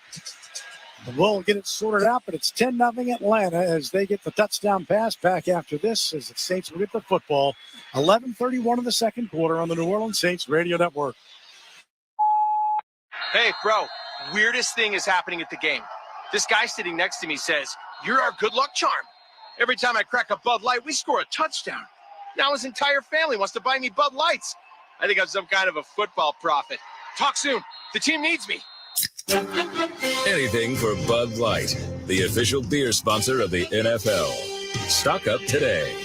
And we'll get it sorted out, but it's 10-0 Atlanta as they get the touchdown pass back after this, as the Saints will get the football. 11:31 of the second quarter on the New Orleans Saints Radio Network. Hey, bro, weirdest thing is happening at the game. This guy sitting next to me says, "You're our good luck charm. Every time I crack a Bud Light, we score a touchdown." Now his entire family wants to buy me Bud Lights. I think I'm some kind of a football prophet. Talk soon. The team needs me. Anything for Bud Light, the official beer sponsor of the NFL. Stock up today.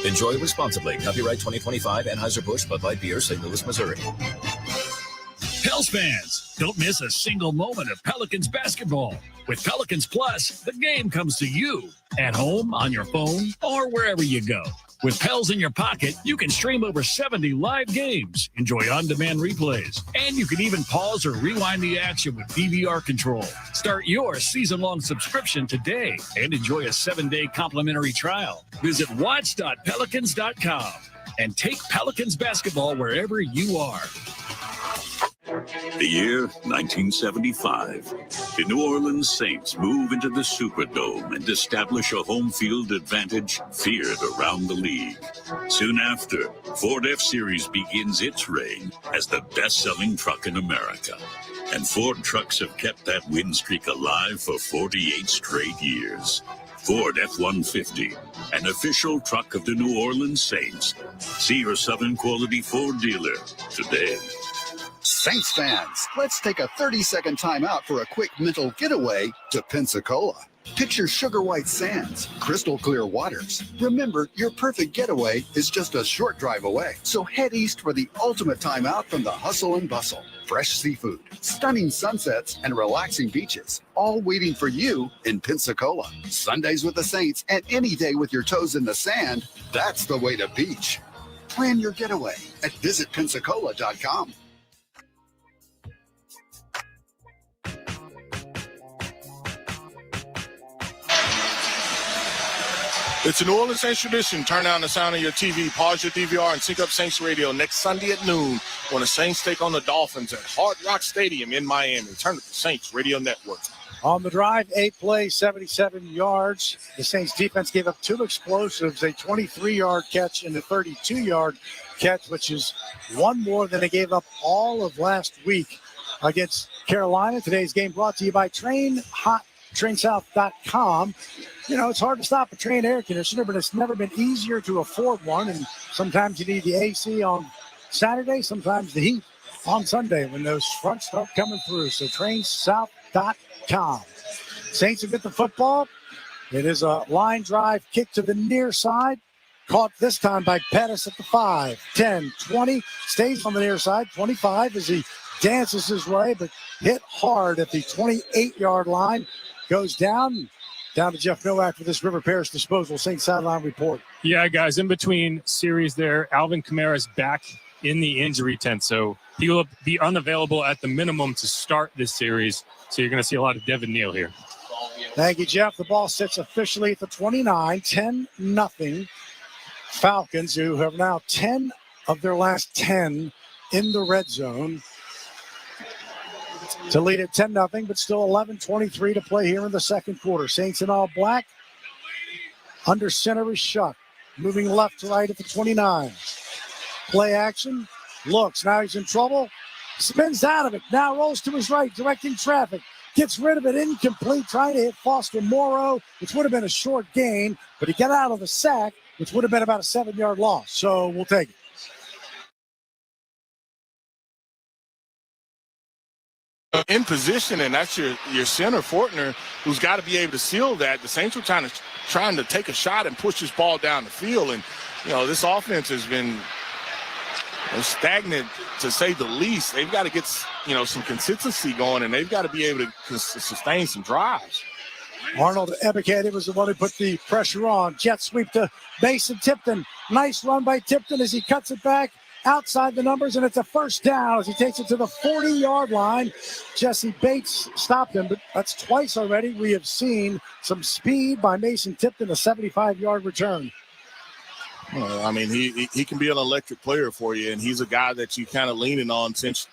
Enjoy responsibly. Copyright 2025 Anheuser-Busch Bud Light Beer, St. Louis, Missouri. Pels fans, don't miss a single moment of Pelicans basketball. With Pelicans Plus, the game comes to you at home, on your phone, or wherever you go. With Pels in your pocket, you can stream over 70 live games, enjoy on-demand replays, and you can even pause or rewind the action with DVR control. Start your season-long subscription today and enjoy a 7-day complimentary trial. Visit watch.pelicans.com and take Pelicans basketball wherever you are. The year 1975. The New Orleans Saints move into the Superdome and establish a home field advantage feared around the league. Soon after, Ford F-Series begins its reign as the best-selling truck in America. And Ford trucks have kept that win streak alive for 48 straight years. Ford F-150, an official truck of the New Orleans Saints. See your Southern Quality Ford dealer today. Saints fans, let's take a 30-second timeout for a quick mental getaway to Pensacola. Picture sugar white sands, crystal clear waters. Remember, your perfect getaway is just a short drive away. So head east for the ultimate timeout from the hustle and bustle. Fresh seafood, stunning sunsets, and relaxing beaches, all waiting for you in Pensacola. Sundays with the Saints and any day with your toes in the sand, that's the way to beach. Plan your getaway at visitpensacola.com. It's a New Orleans Saints tradition. Turn down the sound of your TV, pause your DVR, and sync up Saints Radio next Sunday at noon when the Saints take on the Dolphins at Hard Rock Stadium in Miami. Turn to the Saints Radio Network. On the drive, 8 plays, 77 yards. The Saints defense gave up 2 explosives, a 23-yard catch and a 32-yard catch, which is one more than they gave up all of last week against Carolina. Today's game brought to you by TrainSouth.com. You know, it's hard to stop a train air conditioner, but it's never been easier to afford one. And sometimes you need the AC on Saturday, sometimes the heat on Sunday when those fronts start coming through. So TrainSouth.com. Saints have got the football. It is a line drive kick to the near side. Caught this time by Pettis at the 5, 10, 20. Stays on the near side, 25 as he dances his way, but hit hard at the 28-yard line. Goes down to Jeff Nowak for this River Parish Disposal Saints sideline report. Yeah, guys, in between series there, Alvin Kamara is back in the injury tent, so he will be unavailable at the minimum to start this series. So you're going to see a lot of Devin Neal here. Thank you, Jeff. The ball sits officially at the 29, 10-0. Falcons, who have now 10 of their last 10 in the red zone, to lead at 10-0, but still 11:23 to play here in the second quarter. Saints in all black. Under center is Shough, moving left to right at the 29. Play action. Looks. Now he's in trouble. Spins out of it. Now rolls to his right, directing traffic. Gets rid of it. Incomplete. Trying to hit Foster Morrow, which would have been a short gain, but he got out of the sack, which would have been about a 7-yard loss. So we'll take it. In position, and that's your center, Fortner, who's got to be able to seal that. The Saints were trying to take a shot and push this ball down the field, and this offense has been stagnant to say the least. They've got to get some consistency going, and they've got to be able to sustain some drives. Arnold Ebiketie was the one who put the pressure on. Jet sweep to Mason Tipton. Nice run by Tipton as he cuts it back outside the numbers, and it's a first down as he takes it to the 40-yard line. Jesse Bates stopped him, but that's twice already. We have seen some speed by Mason Tipton, a 75-yard return. Well, I mean, he can be an electric player for you, and he's a guy that you kind of leaning on since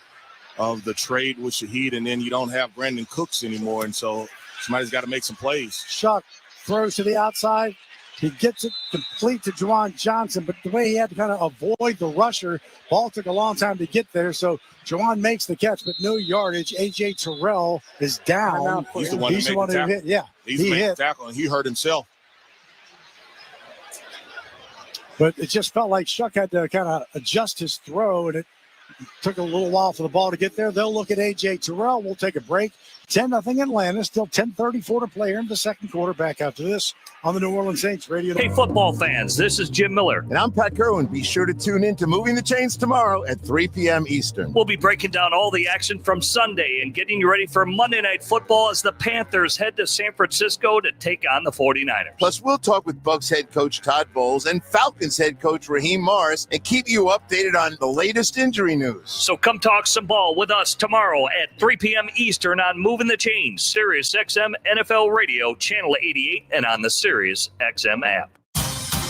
of the trade with Shaheed, and then you don't have Brandon Cooks anymore, and so somebody's got to make some plays. Shough throws to the outside. He gets it complete to Juwan Johnson, but the way he had to kind of avoid the rusher, ball took a long time to get there, so Juwan makes the catch, but no yardage. A.J. Terrell is down. He's the one who hit. Yeah, he hit the tackle, and he hurt himself. But it just felt like Shough had to kind of adjust his throw, and it took a little while for the ball to get there. They'll look at A.J. Terrell. We'll take a break. 10-0 Atlanta. Still 10:34 to play here in the second quarter. Back after this on the New Orleans Saints radio. Hey, football fans, this is Jim Miller. And I'm Pat Kerwin. Be sure to tune in to Moving the Chains tomorrow at 3 p.m. Eastern. We'll be breaking down all the action from Sunday and getting you ready for Monday Night Football as the Panthers head to San Francisco to take on the 49ers. Plus, we'll talk with Bucs head coach Todd Bowles and Falcons head coach Raheem Morris and keep you updated on the latest injury news. So come talk some ball with us tomorrow at 3 p.m. Eastern on Moving the Chains, Sirius XM NFL Radio, Channel 88, and on the Sirius XM app.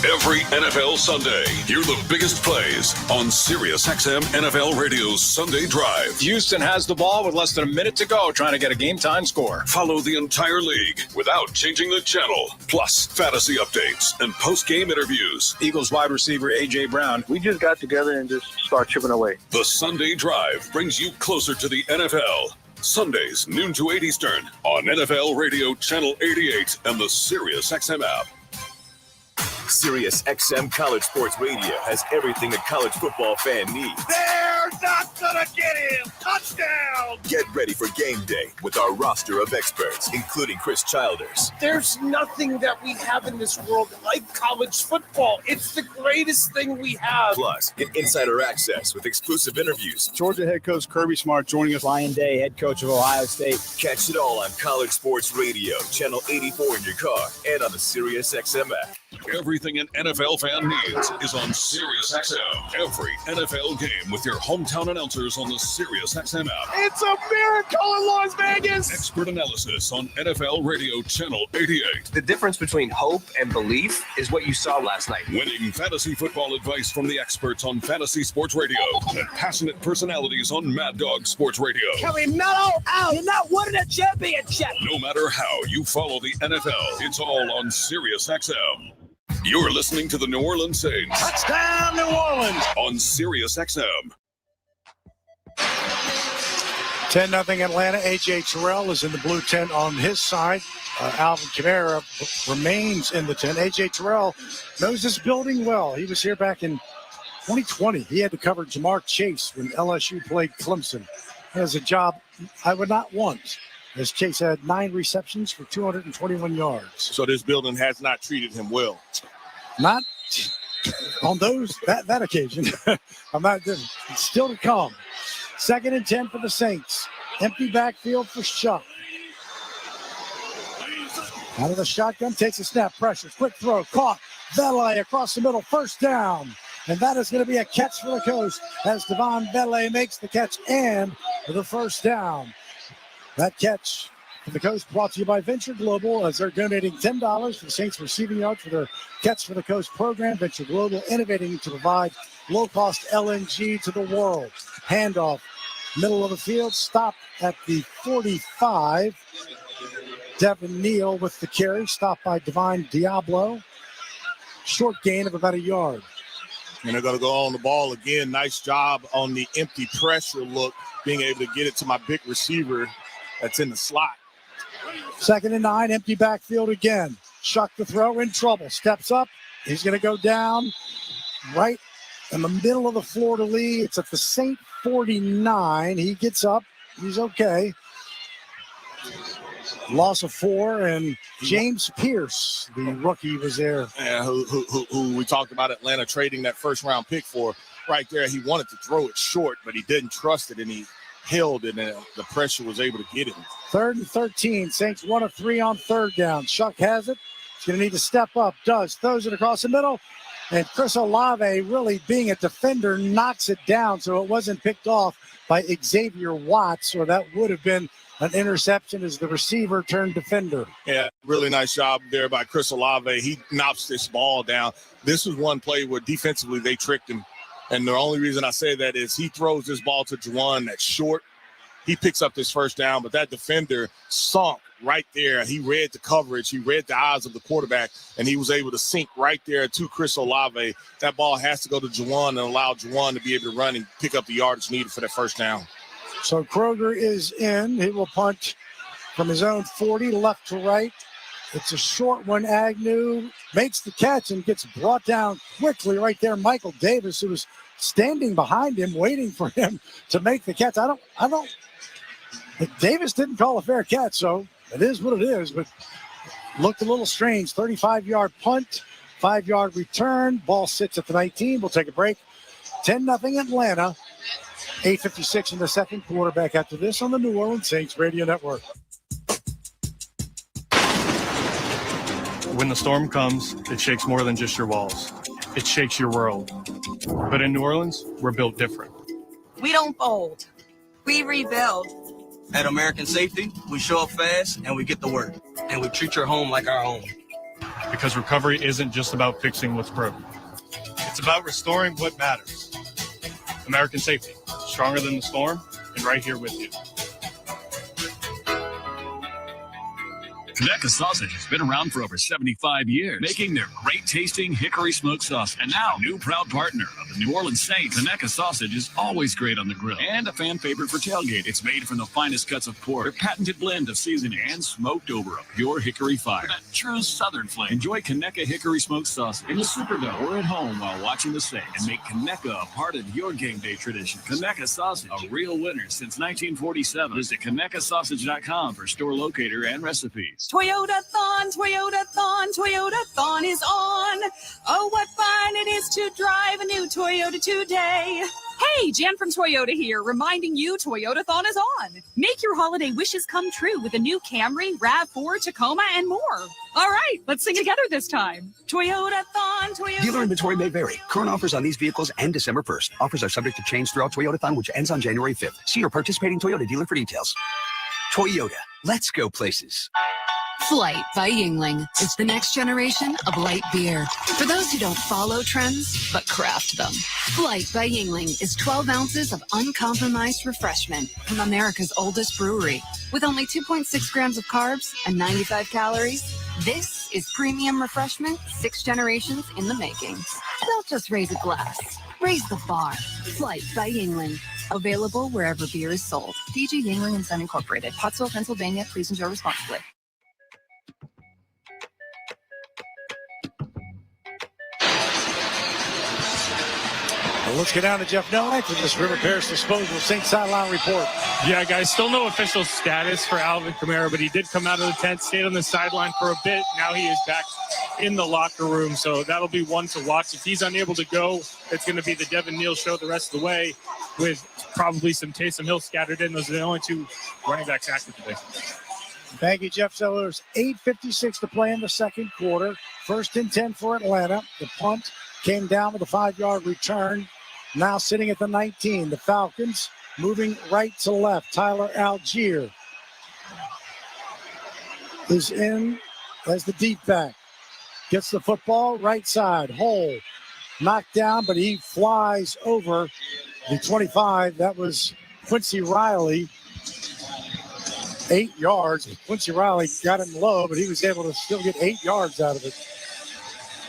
Every NFL Sunday, hear the biggest plays on Sirius XM NFL Radio's Sunday Drive. Houston has the ball with less than a minute to go, trying to get a game-time score. Follow the entire league without changing the channel. Plus, fantasy updates and post-game interviews. Eagles wide receiver A.J. Brown. We just got together and just start chipping away. The Sunday Drive brings you closer to the NFL. Sundays, noon to 8 Eastern on NFL Radio Channel 88 and the Sirius XM app. Sirius XM College Sports Radio has everything a college football fan needs. They're not gonna get him! Touchdown! Get ready for game day with our roster of experts, including Chris Childers. There's nothing that we have in this world like college football. It's the greatest thing we have. Plus, get insider access with exclusive interviews. Georgia head coach Kirby Smart joining us. Ryan Day, head coach of Ohio State. Catch it all on College Sports Radio, Channel 84 in your car, and on the Sirius XM app. Everything an NFL fan needs is on Sirius XM. Every NFL game with your hometown announcers on the Sirius XM app. It's a miracle in Las Vegas! Expert analysis on NFL Radio Channel 88. The difference between hope and belief is what you saw last night. Winning fantasy football advice from the experts on Fantasy Sports Radio and passionate personalities on Mad Dog Sports Radio. Kelly Mello out! You're not winning a championship! No matter how you follow the NFL, it's all on Sirius XM. You're listening to the New Orleans Saints. Touchdown, New Orleans! On Sirius XM. 10-0 Atlanta. A.J. Terrell is in the blue tent on his side. Alvin Kamara remains in the tent. A.J. Terrell knows this building well. He was here back in 2020. He had to cover Jamar Chase when LSU played Clemson. He has a job I would not want, as Chase had 9 receptions for 221 yards. So this building has not treated him well. Not on that occasion. I'm not good. It's still to come. 2nd and 10 for the Saints. Empty backfield for Shough. Out of the shotgun, takes a snap, pressure, quick throw, caught. Vele across the middle, first down. And that is going to be a catch for the coast as Devon Vele makes the catch and the first down. That catch for the coast brought to you by Venture Global, as they're donating $10 for the Saints receiving yards for their Catch for the Coast program. Venture Global innovating to provide low-cost LNG to the world. Handoff, middle of the field, stop at the 45. Devin Neal with the carry, stopped by Divine Diablo. Short gain of about a yard. And they're going to go on the ball again. Nice job on the empty pressure look, being able to get it to my big receiver that's in the slot. 2nd and 9, empty backfield again. Shough the throw, in trouble. Steps up. He's going to go down right in the middle of the fleur-de-lis. It's at the Saint 49. He gets up. He's okay. Loss of 4, and James Pierce, the rookie, was there. Yeah, who we talked about Atlanta trading that first-round pick for. Right there, he wanted to throw it short, but he didn't trust it, and he held it, and the pressure was able to get him. 3rd and 13. Saints 1 of 3 on 3rd down. Shough has it. He's going to need to step up. Does. Throws it across the middle. And Chris Olave, really being a defender, knocks it down so it wasn't picked off by Xavier Watts, or that would have been an interception as the receiver turned defender. Yeah, really nice job there by Chris Olave. He knocks this ball down. This was one play where defensively they tricked him. And the only reason I say that is he throws this ball to Juwan that's short. He picks up this first down, but that defender sunk right there. He read the coverage. He read the eyes of the quarterback, and he was able to sink right there to Chris Olave. That ball has to go to Juwan and allow Juwan to be able to run and pick up the yardage needed for that first down. So Kroger is in. He will punt from his own 40, left to right. It's a short one. Agnew makes the catch and gets brought down quickly right there. Michael Davis, who was standing behind him, waiting for him to make the catch. I don't Davis didn't call a fair catch, so it is what it is, but looked a little strange. 35-yard punt, 5-yard return. Ball sits at the 19. We'll take a break. 10-0 Atlanta. 8:56 in the second quarter. Back after this on the New Orleans Saints Radio Network. When the storm comes, it shakes more than just your walls. It shakes your world. But in New Orleans, we're built different. We don't fold. We rebuild. At American Safety, we show up fast and we get to work. And we treat your home like our home. Because recovery isn't just about fixing what's broken. It's about restoring what matters. American Safety, stronger than the storm, and right here with you. Conecuh Sausage has been around for over 75 years, making their great-tasting hickory smoked sausage. And now, new proud partner of the New Orleans Saints, Conecuh Sausage is always great on the grill and a fan favorite for tailgate. It's made from the finest cuts of pork, their patented blend of seasoning, and smoked over a pure hickory fire. That true Southern flavor. Enjoy Conecuh hickory smoked sausage in the Superdome or at home while watching the Saints, and make Conecuh a part of your game day tradition. Conecuh Sausage, a real winner since 1947. Visit ConecuhSausage.com for store locator and recipes. Toyota-thon is on. Oh, what fun it is to drive a new Toyota today. Hey, Jan from Toyota here, reminding you Toyota-thon is on. Make your holiday wishes come true with a new Camry, RAV4, Tacoma, and more. All right, let's sing together this time. Toyota-thon, Toyota. Dealer inventory may vary. Current offers on these vehicles end December 1st. Offers are subject to change throughout Toyota-thon, which ends on January 5th. See your participating Toyota dealer for details. Toyota, let's go places. Flight by Yuengling is the next generation of light beer. For those who don't follow trends, but craft them. Flight by Yuengling is 12 ounces of uncompromised refreshment from America's oldest brewery. With only 2.6 grams of carbs and 95 calories, this is premium refreshment 6 generations in the making. Don't just raise a glass. Raise the bar. Flight by Yuengling. Available wherever beer is sold. DG Yuengling and Son Incorporated. Pottsville, Pennsylvania. Please enjoy responsibly. Well, let's get down to Jeff Noack for this River Paris Disposal St. Sideline report. Yeah, guys, still no official status for Alvin Kamara, but he did come out of the tent, stayed on the sideline for a bit. Now he is back in the locker room, so that'll be one to watch. If he's unable to go, it's going to be the Devin Neal show the rest of the way, with probably some Taysom Hill scattered in. Those are the only two running backs active today. Thank you, Jeff. So there's 8:56 to play in the second quarter. 1st and 10 for Atlanta. The punt came down with a 5-yard return. Now sitting at the 19. The Falcons moving right to left. Tyler Algier is in as the deep back. Gets the football right side. Hole knocked down, but he flies over the 25. That was Quincy Riley. 8 yards. Quincy Riley got him low, but he was able to still get 8 yards out of it.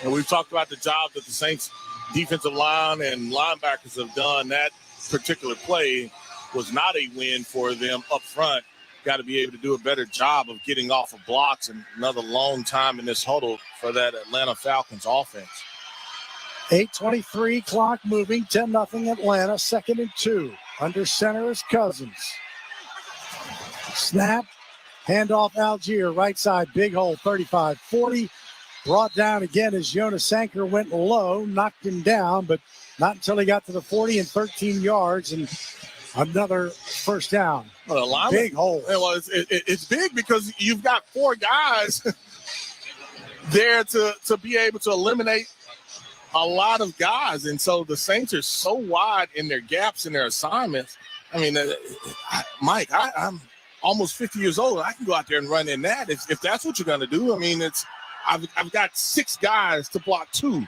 And we've talked about the job that the Saints defensive line and linebackers have done. That particular play was not a win for them up front. Got to be able to do a better job of getting off of blocks, and another long time in this huddle for that Atlanta Falcons offense. 8:23, clock moving, 10-0 Atlanta, 2nd and 2. Under center is Cousins. Snap, handoff Algier, right side, big hole, 35-40. Brought down again as Jonas Sanker went low, knocked him down, but not until he got to the 40 and 13 yards, and another first down. Well, big hole. Well, it's big because you've got 4 guys there to be able to eliminate a lot of guys, and so the Saints are so wide in their gaps in their assignments. I mean, Mike, I'm almost 50 years old. I can go out there and run in that if that's what you're going to do. I mean, I've got 6 guys to block 2.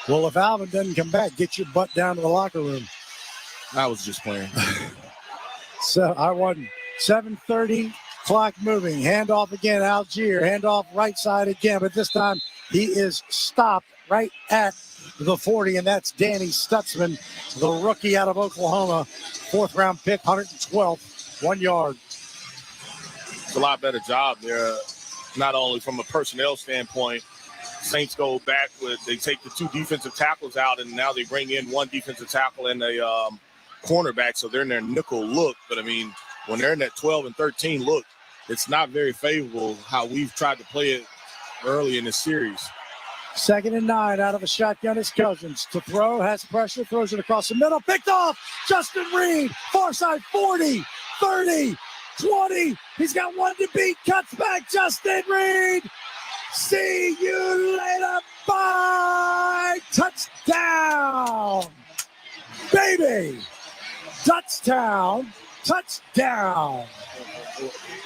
Well, if Alvin doesn't come back, get your butt down to the locker room. I was just playing. So I won. 7:30, clock moving. Handoff again, Algier. Handoff right side again, but this time he is stopped right at the 40, and that's Danny Stutzman, the rookie out of Oklahoma. 4th-round pick, 112, 1 yard. It's a lot better job there. Not only from a personnel standpoint, Saints go back they take the 2 defensive tackles out, and now they bring in 1 defensive tackle and a cornerback, so they're in their nickel look. But, I mean, when they're in that 12 and 13 look, it's not very favorable how we've tried to play it early in the series. 2nd and 9 out of a shotgun is Cousins. To throw, has pressure, throws it across the middle, picked off. Justin Reed, far side 40, 30, 20. He's got one to beat, cuts back, Justin Reed. See you later, bye. Touchdown, baby. Touchdown.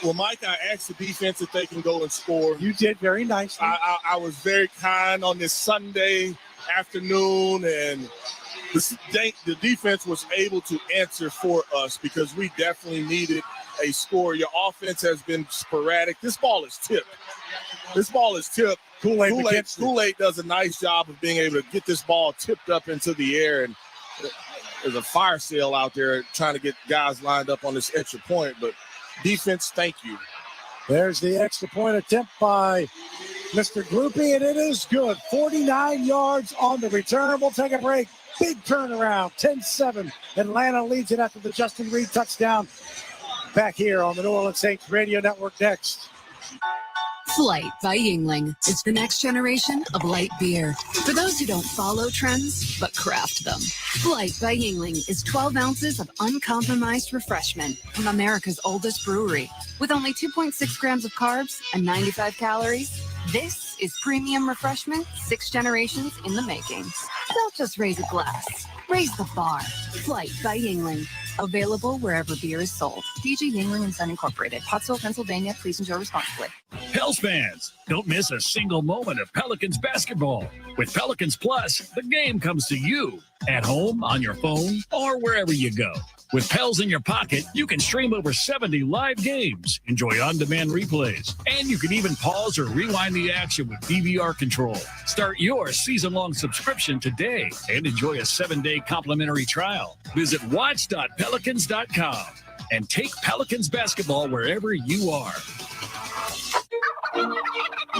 Well, Mike, I asked the defense if they can go and score. You did very nicely. I was very kind on this Sunday afternoon, and the defense was able to answer for us because we definitely needed a score. Your offense has been sporadic. This ball is tipped. Kool-Aid does a nice job of being able to get this ball tipped up into the air, and there's a fire sale out there trying to get guys lined up on this extra point. But defense, thank you. There's the extra point attempt by Mr. Groupie, and it is good. 49 yards on the return. We'll take a break. Big turnaround. 10-7. Atlanta leads it after the Justin Reed touchdown. Back here on the New Orleans Saints Radio Network next. Flight by Yingling is the next generation of light beer. For those who don't follow trends, but craft them. Flight by Yingling is 12 ounces of uncompromised refreshment from America's oldest brewery. With only 2.6 grams of carbs and 95 calories, this is premium refreshment 6 generations in the making. Don't just raise a glass. Raise the bar. Flight by Yingling. Available wherever beer is sold. DG Yingling & Son Incorporated. Pottsville, Pennsylvania. Please enjoy responsibly. Pels fans, don't miss a single moment of Pelicans basketball. With Pelicans Plus, the game comes to you. At home, on your phone, or wherever you go. With Pels in your pocket, you can stream over 70 live games, enjoy on-demand replays, and you can even pause or rewind the action with DVR control. Start your season-long subscription today and enjoy a 7-day complimentary trial. Visit watch.pelicans.com and take Pelicans basketball wherever you are.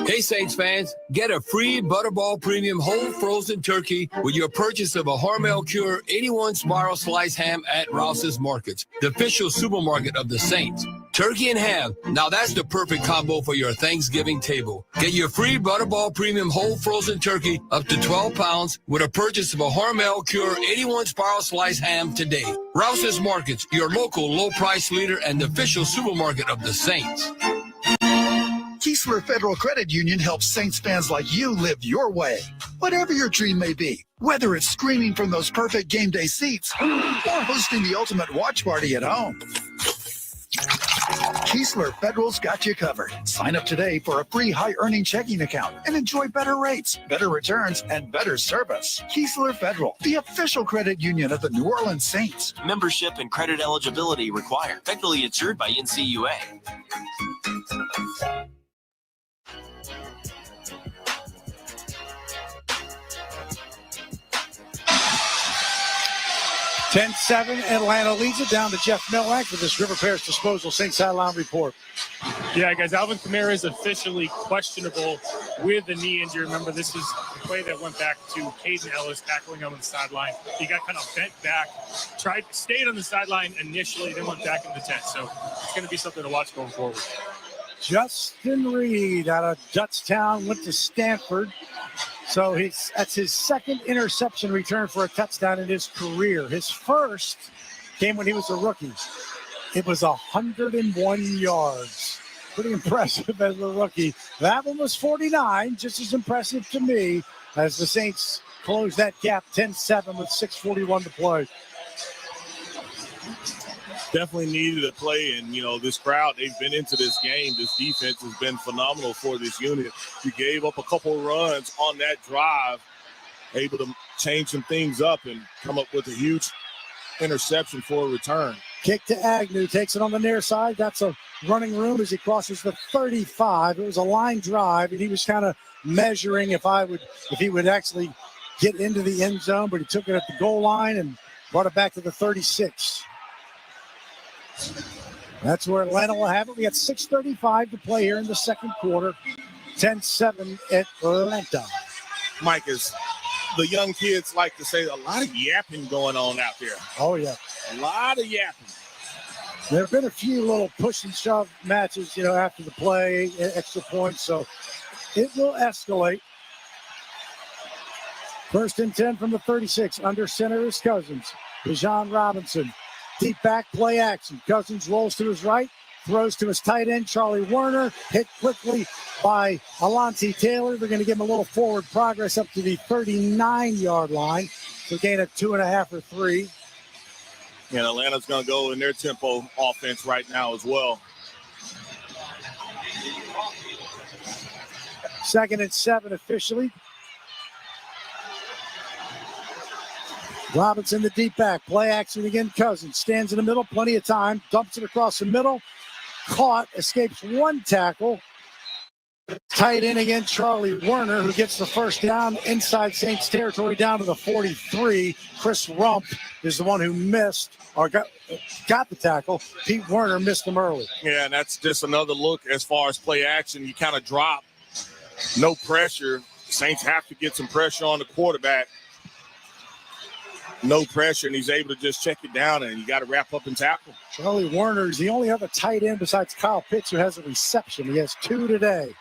Hey, Saints fans, get a free Butterball Premium whole frozen turkey with your purchase of a Hormel Cure 81 spiral slice ham at Rouse's Markets, the official supermarket of the Saints. Turkey and ham, now that's the perfect combo for your Thanksgiving table. Get your free Butterball Premium whole frozen turkey up to 12 pounds with a purchase of a Hormel Cure 81 spiral slice ham today. Rouse's Markets, your local low price leader and the official supermarket of the Saints. Keesler Federal Credit Union helps Saints fans like you live your way. Whatever your dream may be, whether it's screaming from those perfect game day seats or hosting the ultimate watch party at home. Keesler Federal's got you covered. Sign up today for a free high-earning checking account and enjoy better rates, better returns, and better service. Keesler Federal, the official credit union of the New Orleans Saints. Membership and credit eligibility required. Federally insured by NCUA. 10-7, Atlanta leads it down to Jeff Nowak with this River Paris Disposal Saints Sideline Report. Yeah, guys, Alvin Kamara is officially questionable with a knee injury. Remember, this is the play that went back to Caden Ellis tackling him on the sideline. He got kind of bent back, stayed on the sideline initially, then went back in the tent. So it's going to be something to watch going forward. Justin Reed out of Dutchtown went to Stanford. So that's his second interception return for a touchdown in his career. His first came when he was a rookie. It was 101 yards. Pretty impressive as a rookie. That one was 49, just as impressive to me as the Saints close that gap 10-7 with 6:41 to play. Definitely needed a play, and this crowd, they've been into this game. This defense has been phenomenal for this unit. We gave up a couple runs on that drive, able to change some things up and come up with a huge interception for a return. Kick to Agnew, takes it on the near side. That's a running room as he crosses the 35. It was a line drive, and he was kind of measuring if he would actually get into the end zone, but he took it at the goal line and brought it back to the 36. That's where Atlanta will have it. We got 6:35 to play here in the second quarter. 10-7 Atlanta. Mike, as the young kids like to say, a lot of yapping going on out there. Oh, yeah. A lot of yapping. There have been a few little push and shove matches, after the play, extra points, so it will escalate. 1st and 10 from the 36. Under center is Cousins. Bijan Robinson. Deep back play action. Cousins rolls to his right. Throws to his tight end, Charlie Werner. Hit quickly by Alontae Taylor. They're going to give him a little forward progress up to the 39-yard line. So gain of 2.5 or 3. And Atlanta's going to go in their tempo offense right now as well. 2nd and 7 officially. Robinson, the deep back. Play action again. Cousins stands in the middle. Plenty of time. Dumps it across the middle. Caught. Escapes one tackle. Tight end again, Charlie Werner, who gets the first down inside Saints territory down to the 43. Chris Rump is the one who missed or got the tackle. Pete Werner missed him early. Yeah, and that's just another look as far as play action. You kind of drop. No pressure. Saints have to get some pressure on the quarterback. No pressure, and he's able to just check it down, and you got to wrap up and tackle. Charlie Werner is the only other tight end besides Kyle Pitts who has a reception. He has 2 today.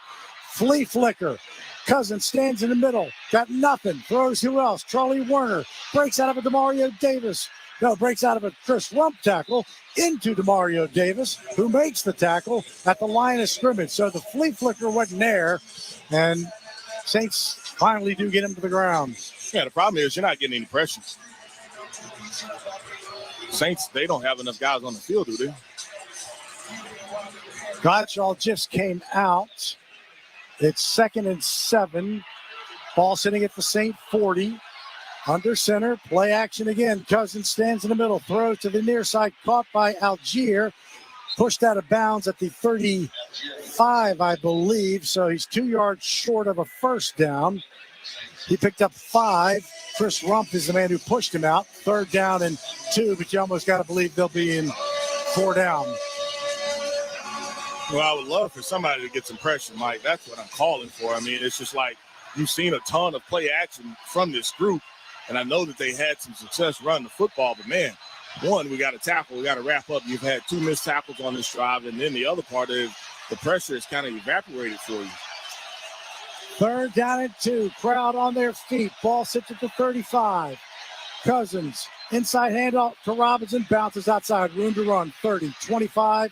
Flea flicker. Cousins stands in the middle. Got nothing. Throws who else? Charlie Werner. Breaks out of a Demario Davis. No, breaks out of a Chris Rump tackle into Demario Davis, who makes the tackle at the line of scrimmage. So the flea flicker wasn't there, and Saints finally do get him to the ground. Yeah, the problem is you're not getting any pressure. Saints, they don't have enough guys on the field, do they? Gottschall just came out. It's 2nd and 7. Ball sitting at the Saint 40. Under center. Play action again. Cousins stands in the middle. Throws to the near side. Caught by Algier. Pushed out of bounds at the 35, I believe. So he's 2 yards short of a first down. He picked up 5. Chris Rump is the man who pushed him out. 3rd down and 2, but you almost got to believe they'll be in 4 down. Well, I would love for somebody to get some pressure, Mike. That's what I'm calling for. I mean, it's just like you've seen a ton of play action from this group, and I know that they had some success running the football, but, man, one, we got to tackle. We got to wrap up. You've had 2 missed tackles on this drive, and then the other part is the pressure has kind of evaporated for you. 3rd down and 2. Crowd on their feet. Ball sits at the 35. Cousins, inside handoff to Robinson. Bounces outside. Room to run. 30, 25.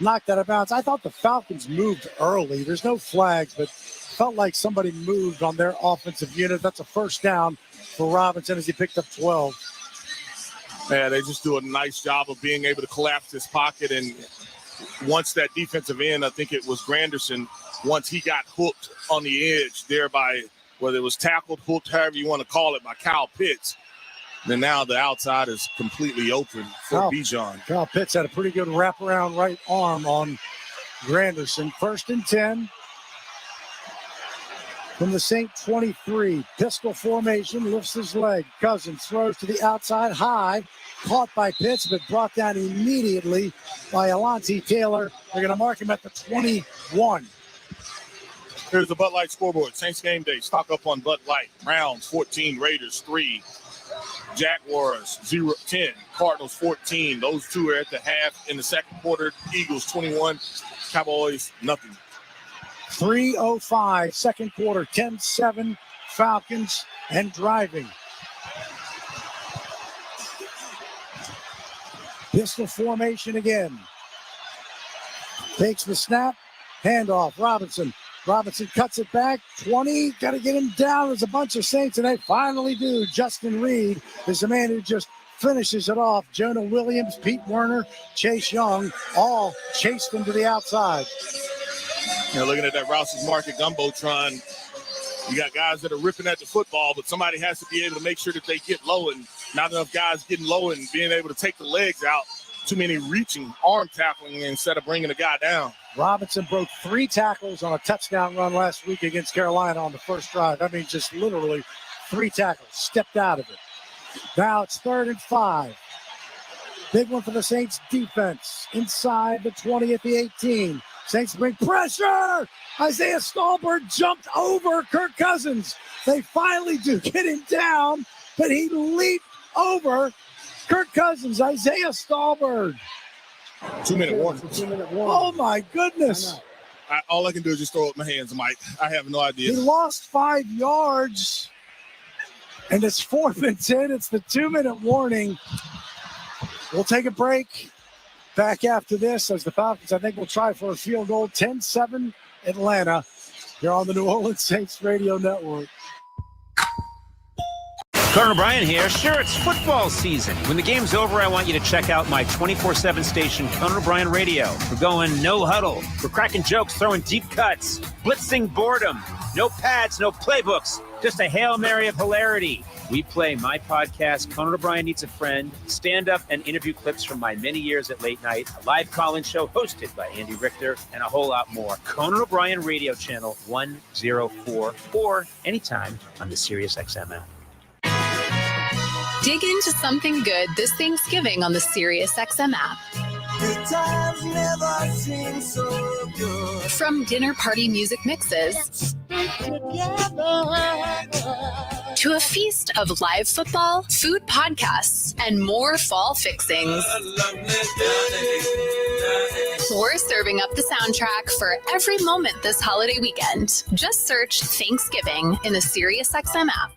Knocked out of bounds. I thought the Falcons moved early. There's no flags, but felt like somebody moved on their offensive unit. That's a first down for Robinson as he picked up 12. Yeah, they just do a nice job of being able to collapse this pocket. And once that defensive end, I think it was Granderson, once he got hooked on the edge there by, whether it was tackled, hooked, however you want to call it, by Kyle Pitts, then now the outside is completely open for Bijan. Kyle Pitts had a pretty good wraparound right arm on Granderson. 1st and 10 from the Saint 23. Pistol formation, lifts his leg. Cousins throws to the outside, high. Caught by Pitts, but brought down immediately by Alontae Taylor. They're going to mark him at the 21. Here's the Bud Light scoreboard. Saints game day. Stock up on Bud Light. Browns 14, Raiders 3. Jaguars 0-10, Cardinals 14. Those two are at the half in the second quarter. Eagles 21, Cowboys nothing. 3:05, second quarter, 10-7, Falcons and driving. Pistol formation again. Takes the snap, handoff, Robinson. Robinson cuts it back, 20, got to get him down. There's a bunch of Saints, and they finally do. Justin Reed is the man who just finishes it off. Jonah Williams, Pete Werner, Chase Young, all chased him to the outside. You're looking at that Rouse's Market Gumbotron. You got guys that are ripping at the football, but somebody has to be able to make sure that they get low, and not enough guys getting low and being able to take the legs out. Too many reaching, arm tackling instead of bringing the guy down. Robinson broke 3 tackles on a touchdown run last week against Carolina on the first drive. I mean, just literally 3 tackles, stepped out of it. Now it's 3rd and 5. Big one for the Saints defense. Inside the 20 at the 18. Saints bring pressure. Isaiah Stallbird jumped over Kirk Cousins. They finally do get him down, but he leaped over Kirk Cousins, Isaiah Stallbird. 2-minute warning. 2-minute warning. Oh, my goodness. All I can do is just throw up my hands, Mike. I have no idea. He lost 5 yards, and it's 4th and 10. It's the 2-minute warning. We'll take a break. Back after this, as the Falcons, I think, will try for a field goal. 10-7 Atlanta. Here on the New Orleans Saints Radio Network. Colonel Brian here. Sure, it's football season. When the game's over, I want you to check out my 24/7 station, Colonel Brian Radio. We're going no huddle. We're cracking jokes, throwing deep cuts, blitzing boredom. No pads, no playbooks. Just a Hail Mary of hilarity. We play my podcast, Conan O'Brien Needs a Friend, stand-up and interview clips from my many years at late night, a live call-in show hosted by Andy Richter, and a whole lot more. Conan O'Brien Radio Channel 104, or anytime on the SiriusXM app. Dig into something good this Thanksgiving on the SiriusXM app. Good times never seem so good. From dinner party music mixes to a feast of live football, food podcasts, and more fall fixings. We're serving up the soundtrack for every moment this holiday weekend. Just search Thanksgiving in the SiriusXM app.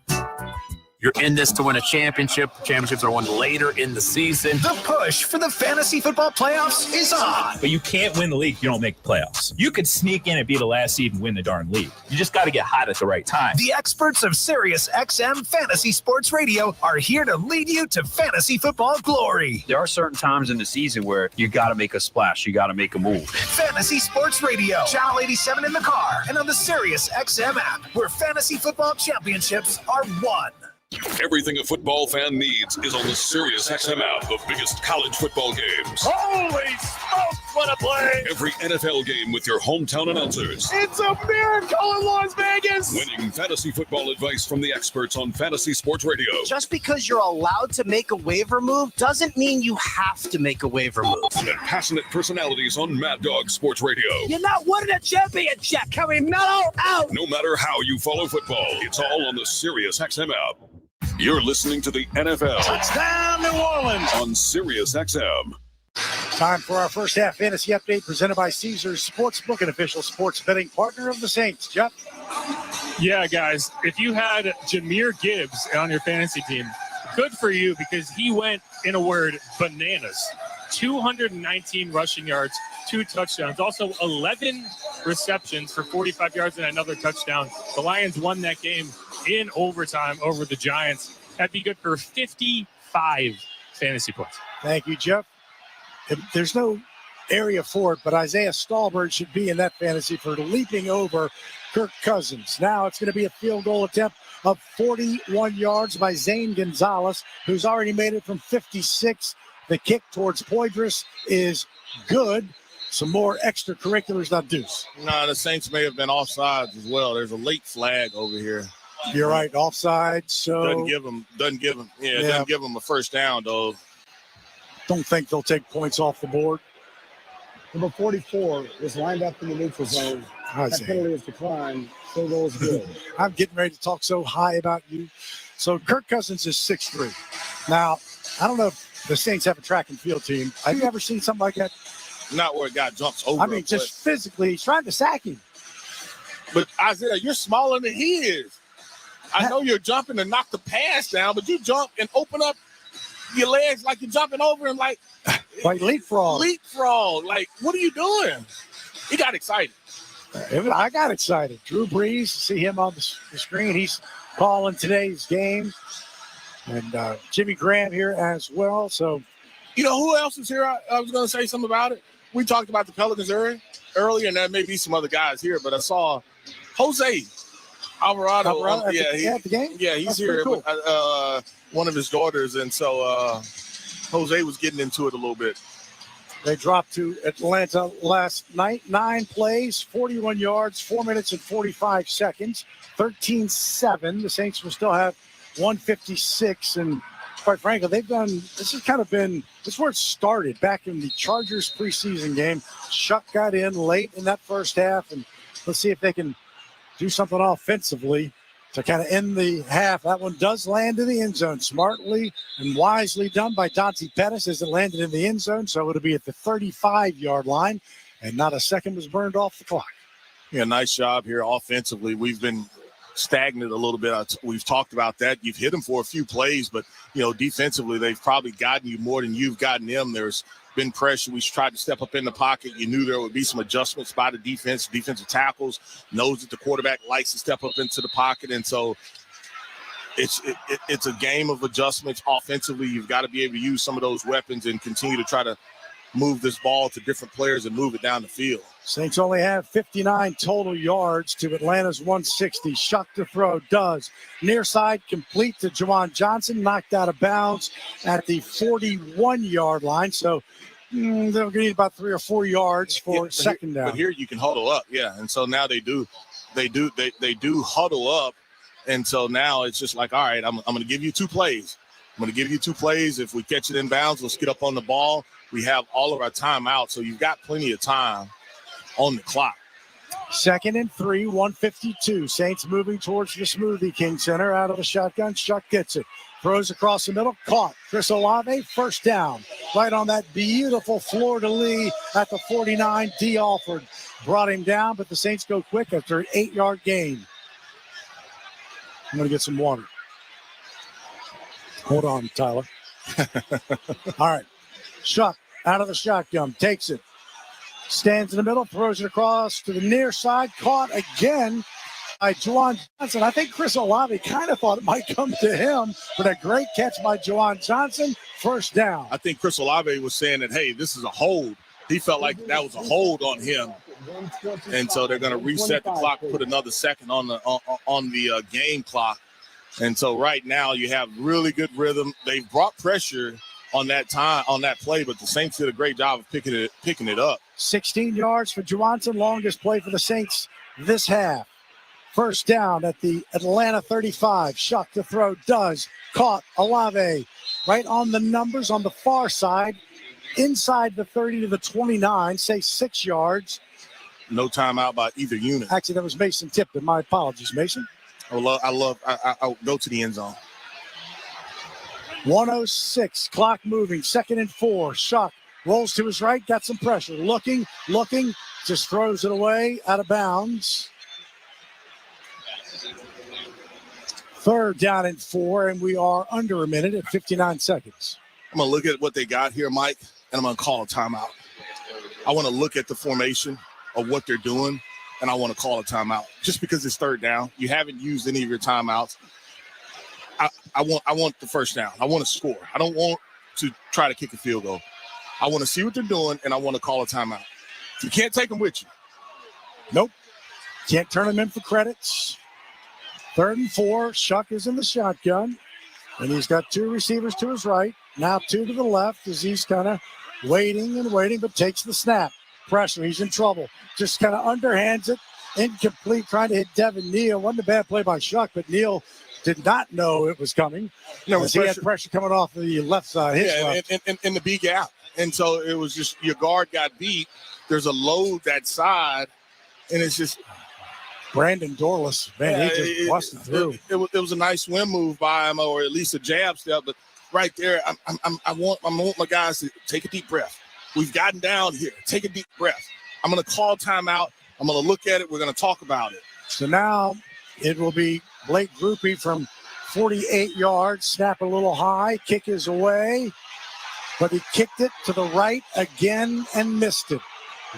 You're in this to win a championship. Championships are won later in the season. The push for the fantasy football playoffs is on. But you can't win the league if you don't make the playoffs. You could sneak in and be the last seed and win the darn league. You just got to get hot at the right time. The experts of SiriusXM Fantasy Sports Radio are here to lead you to fantasy football glory. There are certain times in the season where you got to make a splash. You got to make a move. Fantasy Sports Radio, Channel 87 in the car, and on the SiriusXM app, where fantasy football championships are won. Everything a football fan needs is on the SiriusXM app. The biggest college football games. Holy smokes, what a play! Every NFL game with your hometown announcers. It's a miracle in Las Vegas! Winning fantasy football advice from the experts on Fantasy Sports Radio. Just because you're allowed to make a waiver move doesn't mean you have to make a waiver move. And passionate personalities on Mad Dog Sports Radio. You're not winning a championship. Can we mellow out? No matter how you follow football, it's all on the SiriusXM app. You're listening to the NFL. Touchdown, New Orleans. On SiriusXM. Time for our first half fantasy update presented by Caesars Sportsbook, an official sports betting partner of the Saints. Jeff? Yeah, guys, if you had Jahmyr Gibbs on your fantasy team, good for you because he went, in a word, bananas. 219 rushing yards, 2 touchdowns, also 11 receptions for 45 yards and another touchdown. The Lions won that game in overtime over the Giants. That'd be good for 55 fantasy points. Thank you, Jeff. There's no area for it, but Isaiah Stallbird should be in that fantasy for leaping over Kirk Cousins. Now it's going to be a field goal attempt of 41 yards by Zane Gonzalez, who's already made it from 56. The kick towards Poydras is good. Some more extracurriculars, not Deuce. No, the Saints may have been offsides as well. There's a late flag over here. You're right, offside. So doesn't give them a first down though. Don't think they'll take points off the board. Number 44 is lined up in the neutral zone. That penalty is declined. So goes good. I'm getting ready to talk so high about you. So Kirk Cousins is 6'3". Now, I don't know if the Saints have a track and field team. Have you ever seen something like that? Not where a guy jumps over. I mean, just physically, he's trying to sack him. But Isaiah, you're smaller than he is. I know you're jumping to knock the pass down, but you jump and open up your legs like you're jumping over him like leapfrog. Leapfrog. Like, what are you doing? He got excited. I got excited. Drew Brees, see him on the screen. He's calling today's game. And Jimmy Graham here as well. So, you know who else is here? I was going to say something about it. We talked about the Pelicans earlier, and there may be some other guys here, but I saw Jose Alvarado. At the game? Yeah, he's That's here cool. with one of his daughters, and so Jose was getting into it a little bit. They dropped to Atlanta last night. 9 plays, 41 yards, 4 minutes and 45 seconds, 13-7. The Saints will still have 156, and quite frankly, this is where it started back in the Chargers preseason game. Shough got in late in that first half, and let's see if they can do something offensively. to kind of end the half. That one does land in the end zone. Smartly and wisely done by Dante Pettis as it landed in the end zone. So it'll be at the 35-yard line, and not a second was burned off the clock. Yeah, nice job here offensively. We've been stagnant a little bit. We've talked about that. You've hit them for a few plays, but, defensively, they've probably gotten you more than you've gotten them. There's been pressure. We tried to step up in the pocket. You knew there would be some adjustments by the defensive tackles, knows that the quarterback likes to step up into the pocket. And so it's a game of adjustments offensively. You've got to be able to use some of those weapons and continue to try to move this ball to different players and move it down the field. Saints only have 59 total yards to Atlanta's 160. Shough to throw, does. Near side complete to Juwan Johnson, knocked out of bounds at the 41-yard line. So they'll need about 3 or 4 yards for second down. But here you can huddle up, and so now they do huddle up, and so now it's just like, all right, I'm going to give you 2 plays. I'm going to give you 2 plays. If we catch it in bounds, let's get up on the ball. We have all of our timeouts, so you've got plenty of time on the clock. 2nd and 3, 152. Saints moving towards the Smoothie King Center out of the shotgun. Shough gets it. Throws across the middle. Caught. Chris Olave, first down. Right on that beautiful fleur-de-lis at the 49. D. Alford brought him down, but the Saints go quick after an 8-yard gain. I'm going to get some water. Hold on, Tyler. All right. Shough out of the shotgun. Takes it. Stands in the middle, throws it across to the near side, caught again by Juwan Johnson. I think Chris Olave kind of thought it might come to him, but a great catch by Juwan Johnson. First down. I think Chris Olave was saying that, hey, this is a hold. He felt like that was a hold on him. And so they're going to reset the clock, put another second on the game clock. And so right now you have really good rhythm. They've brought pressure on that play, but the Saints did a great job of picking it up. 16 yards for Johnson, longest play for the Saints this half. First down at the Atlanta 35. Shough to throw, does. Caught. Olave right on the numbers on the far side, inside the 30 to the 29, say 6 yards. No timeout by either unit. Actually, that was Mason Tipton. My apologies, Mason. I'll go to the end zone. 106, clock moving, 2nd and 4. Shough rolls to his right, got some pressure. Looking, just throws it away, out of bounds. 3rd down and 4, and we are under a minute at 59 seconds. I'm going to look at what they got here, Mike, and I'm going to call a timeout. I want to look at the formation of what they're doing, and I want to call a timeout. Just because it's 3rd down, you haven't used any of your timeouts. I want the first down. I want to score. I don't want to try to kick a field goal. I want to see what they're doing, and I want to call a timeout. You can't take them with you. Nope. Can't turn them in for credits. 3rd and 4. Shough is in the shotgun, and he's got 2 receivers to his right. Now 2 to the left as he's kind of waiting, but takes the snap. Pressure. He's in trouble. Just kind of underhands it. Incomplete, trying to hit Devin Neal. Wasn't a bad play by Shough, but Neal did not know it was coming. He had pressure coming off the left side. In the B gap. And so it was just your guard got beat. There's a load that side, and it's just Brandon Dorless. Man, he just busted through. It was a nice swim move by him, or at least a jab step. But right there, I want my guys to take a deep breath. We've gotten down here. Take a deep breath. I'm going to call timeout. I'm going to look at it. We're going to talk about it. So now it will be Blake Grupe from 48 yards. Snap a little high. Kick is away. But he kicked it to the right again and missed it.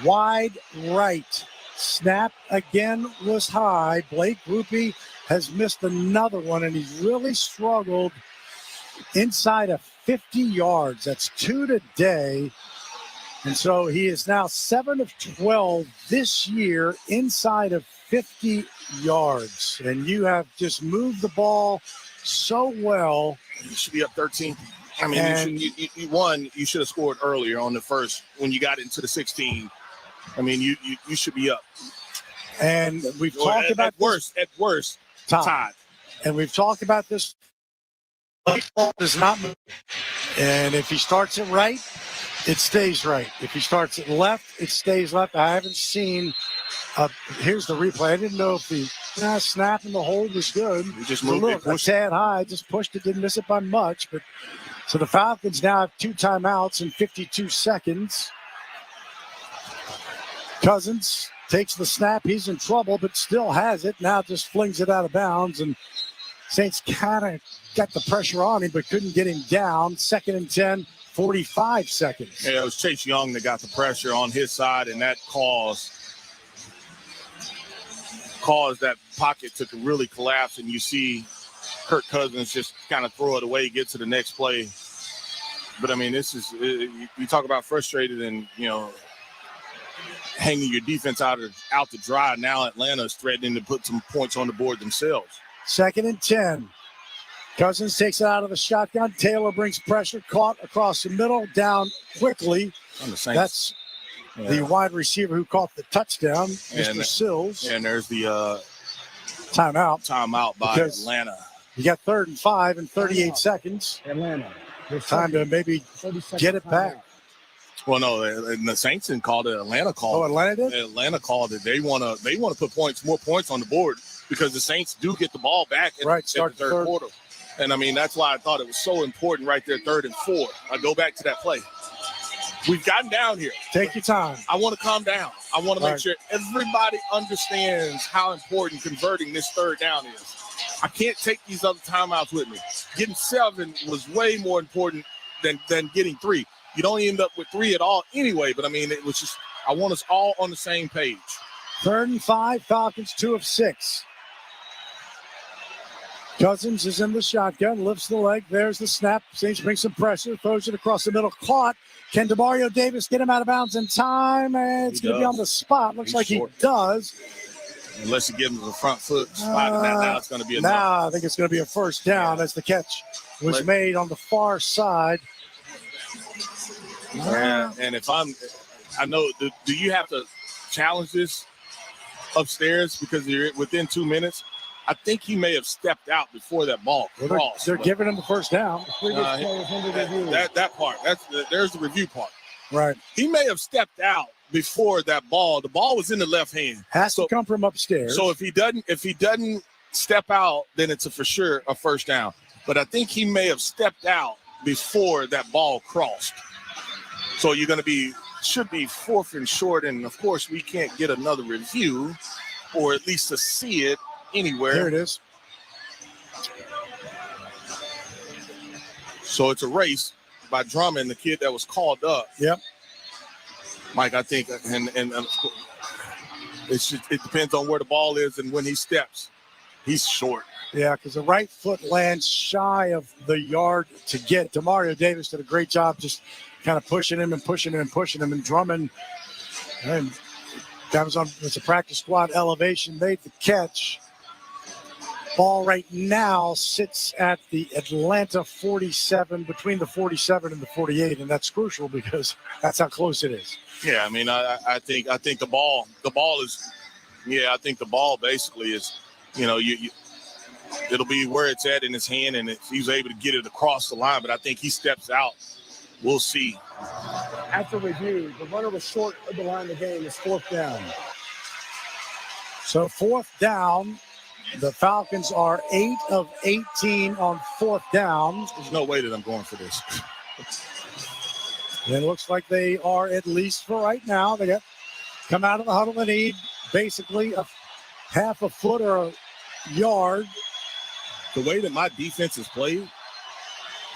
Wide right. Snap again was high. Blake Grupe has missed another one, and he's really struggled inside of 50 yards. That's 2 today. And so he is now 7 of 12 this year inside of 50 yards. And you have just moved the ball so well. You should be up 13. I mean, you should have scored earlier on the first when you got into the 16. I mean, you should be up. And we've talked about at worst, tied. And we've talked about this. Ball does not move. And if he starts it right, it stays right. If he starts it left, it stays left. I haven't seen here's the replay. I didn't know if the Snap and the hold was good. He just moved a tad high, just pushed it, didn't miss it by much. But so the Falcons now have 2 timeouts in 52 seconds. Cousins takes the snap. He's in trouble, but still has it. Now just flings it out of bounds. And Saints kind of got the pressure on him, but couldn't get him down. 2nd and 10, 45 seconds. Yeah, it was Chase Young that got the pressure on his side, and that caused that pocket to really collapse. And you see Kirk Cousins just kind of throw it away, get to the next play. But, I mean, this is – you talk about frustrated and, hanging your defense out to dry. Now Atlanta is threatening to put some points on the board themselves. 2nd and 10. Cousins takes it out of the shotgun. Taylor brings pressure, caught across the middle, down quickly. On the Saints. That's the wide receiver who caught the touchdown, Mr. Sills. And there's the timeout. Timeout by Atlanta. You got 3rd and 5 and 38 seconds. Atlanta. Time to maybe get it back. Well, no, and the Saints didn't call it. Atlanta called it. Oh, Atlanta did? Atlanta called it. They want to put more points on the board because the Saints do get the ball back at the third quarter. And, I mean, that's why I thought it was so important right there, 3rd and 4. I go back to that play. We've gotten down here. Take your time. I want to calm down. I want to make sure everybody understands how important converting this 3rd down is. I can't take these other timeouts with me. Getting 7 was way more important than getting 3. You don't end up with 3 at all anyway, but, I mean, it was just I want us all on the same page. 3rd and 5, Falcons 2 of 6. Cousins is in the shotgun, lifts the leg. There's the snap. Saints bring some pressure, throws it across the middle. Caught. Can Demario Davis get him out of bounds in time? And it's going to be on the spot. Looks like he does. Unless you give him the front foot spot, and now it's going to be enough. Now I think it's going to be a first down as the catch was made on the far side. And if I know, do you have to challenge this upstairs because you're within 2 minutes? I think he may have stepped out before that ball crossed. They're giving him the first down. That part. There's the review part. Right. He may have stepped out before that ball. The ball was in the left hand. Has to come from upstairs. So if he doesn't step out, then it's for sure a first down. But I think he may have stepped out before that ball crossed. So you're going to should be 4th and short. And of course we can't get another review or at least to see it anywhere. Here it is. So it's a race by Drummond, the kid that was called up. Yep. Mike, I think, and it depends on where the ball is and when he steps. He's short. Yeah, because the right foot lands shy of the yard to get. Demario Davis did a great job just kind of pushing him. And Drummond, and that was it's a practice squad elevation, made the catch. Ball right now sits at the Atlanta 47, between the 47 and the 48, and that's crucial because that's how close it is. Yeah, I mean, I think the ball is, I think the ball basically is, it'll be where it's at in his hand, and he's able to get it across the line. But I think he steps out. We'll see. After review, the runner was short of the line of the game. It's 4th down. So 4th down. The Falcons are 8 of 18 on 4th down. There's no way that I'm going for this. It looks like they are, at least for right now. They come out of the huddle and need basically a half a foot or a yard. The way that my defense is played,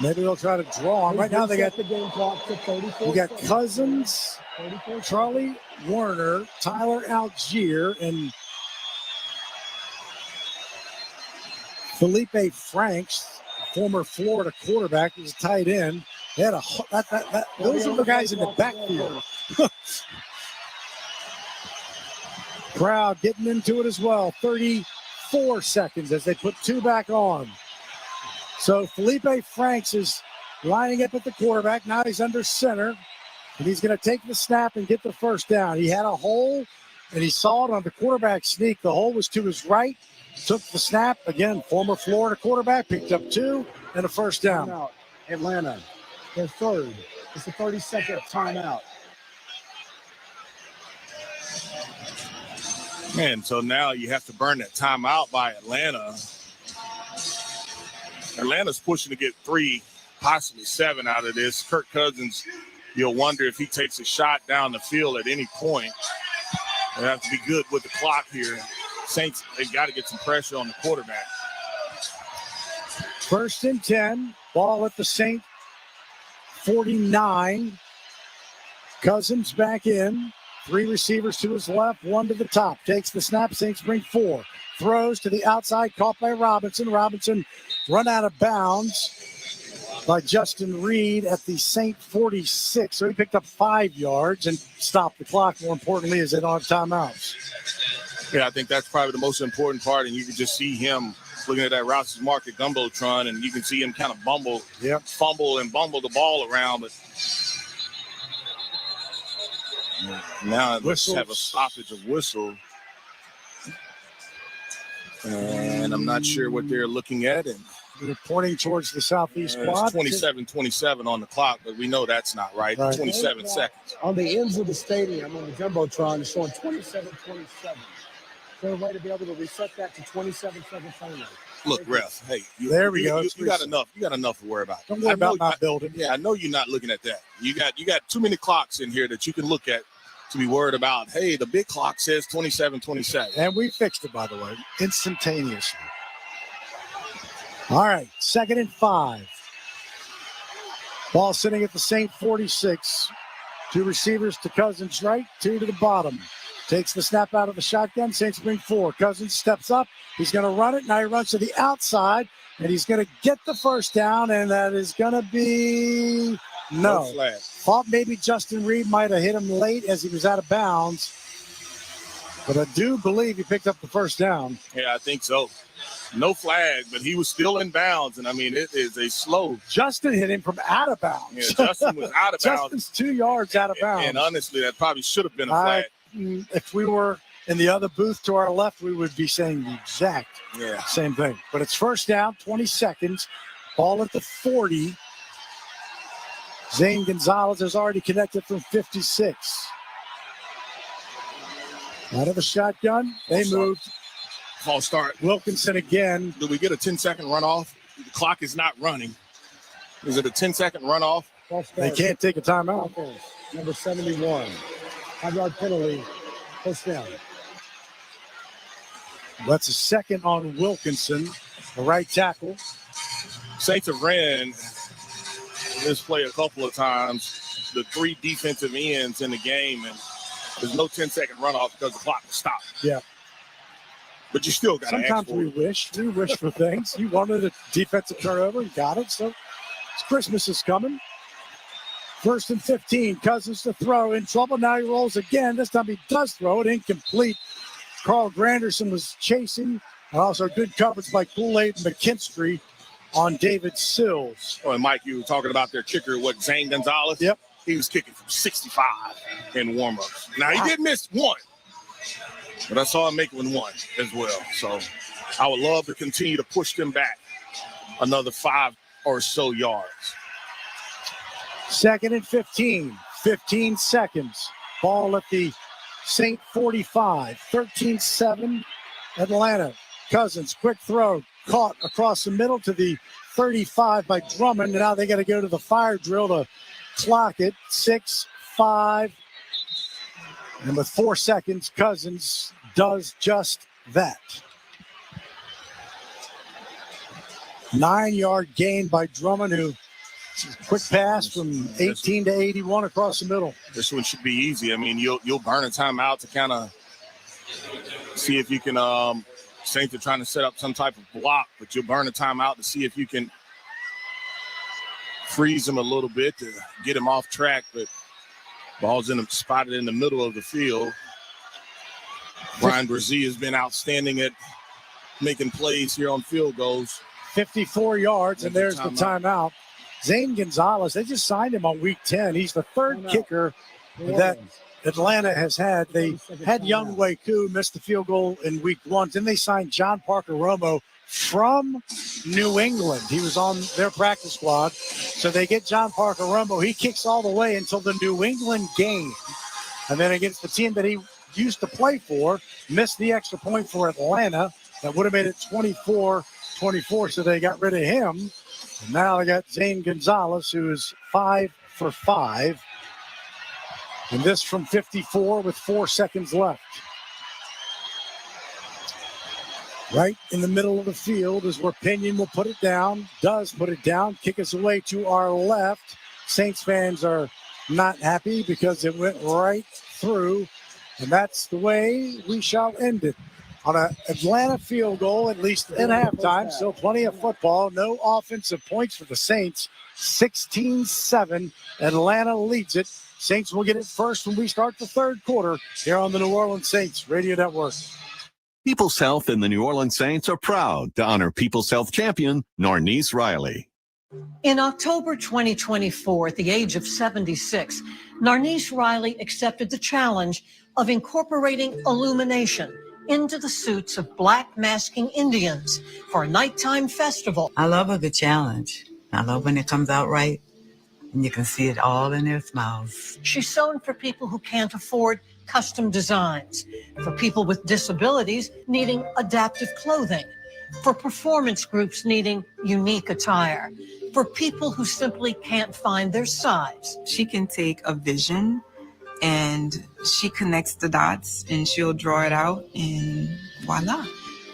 maybe they'll try to draw on. Right now they got the game clock to 34. We got Cousins, Charlie Werner, Tyler Algier, and Felipe Franks, former Florida quarterback, was a tight end. They had those are the guys in the backfield. Crowd getting into it as well. 34 seconds as they put 2 back on. So Felipe Franks is lining up at the quarterback. Now he's under center, and he's going to take the snap and get the first down. He had a hole, and he saw it on the quarterback sneak. The hole was to his right. Took the snap. Again, former Florida quarterback, picked up 2 and a first down. Atlanta, their 3rd. It's the 32nd timeout. And so now you have to burn that timeout by Atlanta. Atlanta's pushing to get 3, possibly 7 out of this. Kirk Cousins, you'll wonder if he takes a shot down the field at any point. They have to be good with the clock here. Saints, they got to get some pressure on the quarterback. 1st and 10. Ball at the Saint 49. Cousins back in. 3 receivers to his left, 1 to the top. Takes the snap. Saints bring 4. Throws to the outside, caught by Robinson. Robinson run out of bounds by Justin Reed at the Saint 46. So he picked up 5 yards and stopped the clock. More importantly, is they don't have timeouts. Yeah, I think that's probably the most important part. And you can just see him looking at that Rouse's Market Gumbotron, and you can see him kind of fumble and bumble the ball around. But now let's have a stoppage of whistle. And I'm not sure what they're looking at. And they're pointing towards the southeast quad. 27 on the clock, but we know that's not right. 27 seconds. On the ends of the stadium, on the Jumbotron, it's showing 27-27. Is there a way to be able to reset that to 27-7 finally? Look, ref, hey, there we go. You got enough. You got enough to worry about. Don't worry about my building. Yeah, I know you're not looking at that. You got too many clocks in here that you can look at to be worried about. Hey, the big clock says 27-27. And we fixed it, by the way, instantaneously. All right, 2nd and 5. Ball sitting at the Saint 46. 2 receivers to Cousins right, 2 to the bottom. Takes the snap out of the shotgun. Saints bring 4. Cousins steps up. He's going to run it. Now he runs to the outside, and he's going to get the first down, and that is going to be no. Thought maybe Justin Reed might have hit him late as he was out of bounds, but I do believe he picked up the first down. Yeah, I think so. No flag, but he was still in bounds, and I mean, it is a slow. Justin hit him from out of bounds. Yeah, Justin was out of bounds. Justin's 2 yards out of bounds. And honestly, that probably should have been a flag. If we were in the other booth to our left, we would be saying the exact same thing. But it's first down, 20 seconds. Ball at the 40. Zane Gonzalez has already connected from 56. Out of the shotgun, they moved. False start. Wilkinson again. Do we get a 10-second runoff? The clock is not running. Is it a 10-second runoff? They can't take a timeout. Number 71. 5-yard penalty. First down. That's a second on Wilkinson, the right tackle. Saints have ran this play a couple of times. The 3 defensive ends in the game, and there's no 10-second runoff because the clock was stopped. Yeah. But you still got to ask for it. Sometimes we wish for things. You wanted a defensive turnover and got it, so Christmas is coming. 1st and 15. Cousins to throw. In trouble. Now he rolls again. This time he does throw it. Incomplete. Carl Granderson was chasing. And also good coverage by Kool-Aid McKinstry on David Sills. Oh, and Mike, you were talking about their kicker, Zane Gonzalez? Yep. He was kicking from 65 in warm-ups. Now, he did miss 1. But I saw him make 1 as well. So I would love to continue to push them back another 5 or so yards. 2nd and 15. 15 seconds. Ball at the Saint 45. 13-7 Atlanta. Cousins, quick throw. Caught across the middle to the 35 by Drummond. And now they got to go to the fire drill to clock it. 6-5. And with 4 seconds, Cousins does just that. 9-yard gain by Drummond, who quick pass from 18 to 81 across the middle. This one should be easy. I mean, you'll burn a timeout to kind of see if you can. Saints are trying to set up some type of block, but you'll burn a timeout to see if you can freeze him a little bit to get him off track. But ball's spotted in the middle of the field. Brian Brzee has been outstanding at making plays here on field goals. 54 yards, and there's the timeout. Zane Gonzalez, they just signed him on week 10. He's the 3rd kicker that Atlanta has had. They had Young Wei Koo miss the field goal in week 1. Then they signed John Parker Romo from New England. He was on their practice squad. So they get John Parker Romo. He kicks all the way until the New England game. And then against the team that he used to play for, missed the extra point for Atlanta. That would have made it 24-24, so they got rid of him. And now they got Zane Gonzalez, who is 5 for 5. And this from 54 with 4 seconds left. Right in the middle of the field is where Pinion will put it down. Does put it down. Kick us away to our left. Saints fans are not happy because it went right through. And that's the way we shall end it. On an Atlanta field goal, at least at halftime. Still plenty of football. No offensive points for the Saints. 16-7. Atlanta leads it. Saints will get it first when we start the third quarter here on the New Orleans Saints Radio Network. People's Health and the New Orleans Saints are proud to honor People's Health champion Narnese Riley. In October 2024, at the age of 76, Narnese Riley accepted the challenge of incorporating illumination into the suits of black masking Indians for a nighttime festival. I love a good challenge. I love when it comes out right and you can see it all in their smiles. She's sewn for people who can't afford custom designs, for people with disabilities needing adaptive clothing, for performance groups needing unique attire, for people who simply can't find their size. She can take a vision and she connects the dots and she'll draw it out and voila.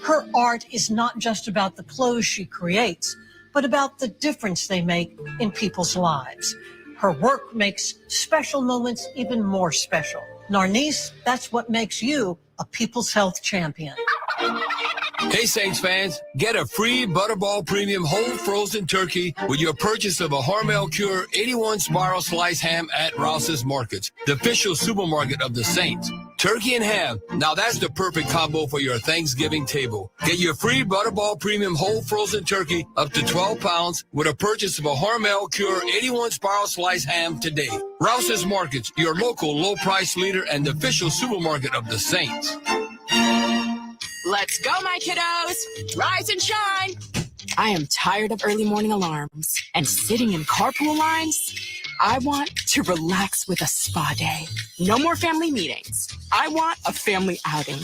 Her art is not just about the clothes she creates, but about the difference they make in people's lives. Her work makes special moments even more special. Narnese, that's what makes you a People's Health champion. Hey, Saints fans, get a free Butterball Premium whole frozen turkey with your purchase of a Hormel Cure 81 spiral slice ham at Rouse's Markets, the official supermarket of the Saints. Turkey and ham, now that's the perfect combo for your Thanksgiving table. Get your free Butterball Premium whole frozen turkey up to 12 pounds with a purchase of a Hormel Cure 81 spiral slice ham today. Rouse's Markets, your local low price leader and the official supermarket of the Saints. Let's go, my kiddos. Rise and shine. I am tired of early morning alarms and sitting in carpool lines. I want to relax with a spa day. No more family meetings. I want a family outing.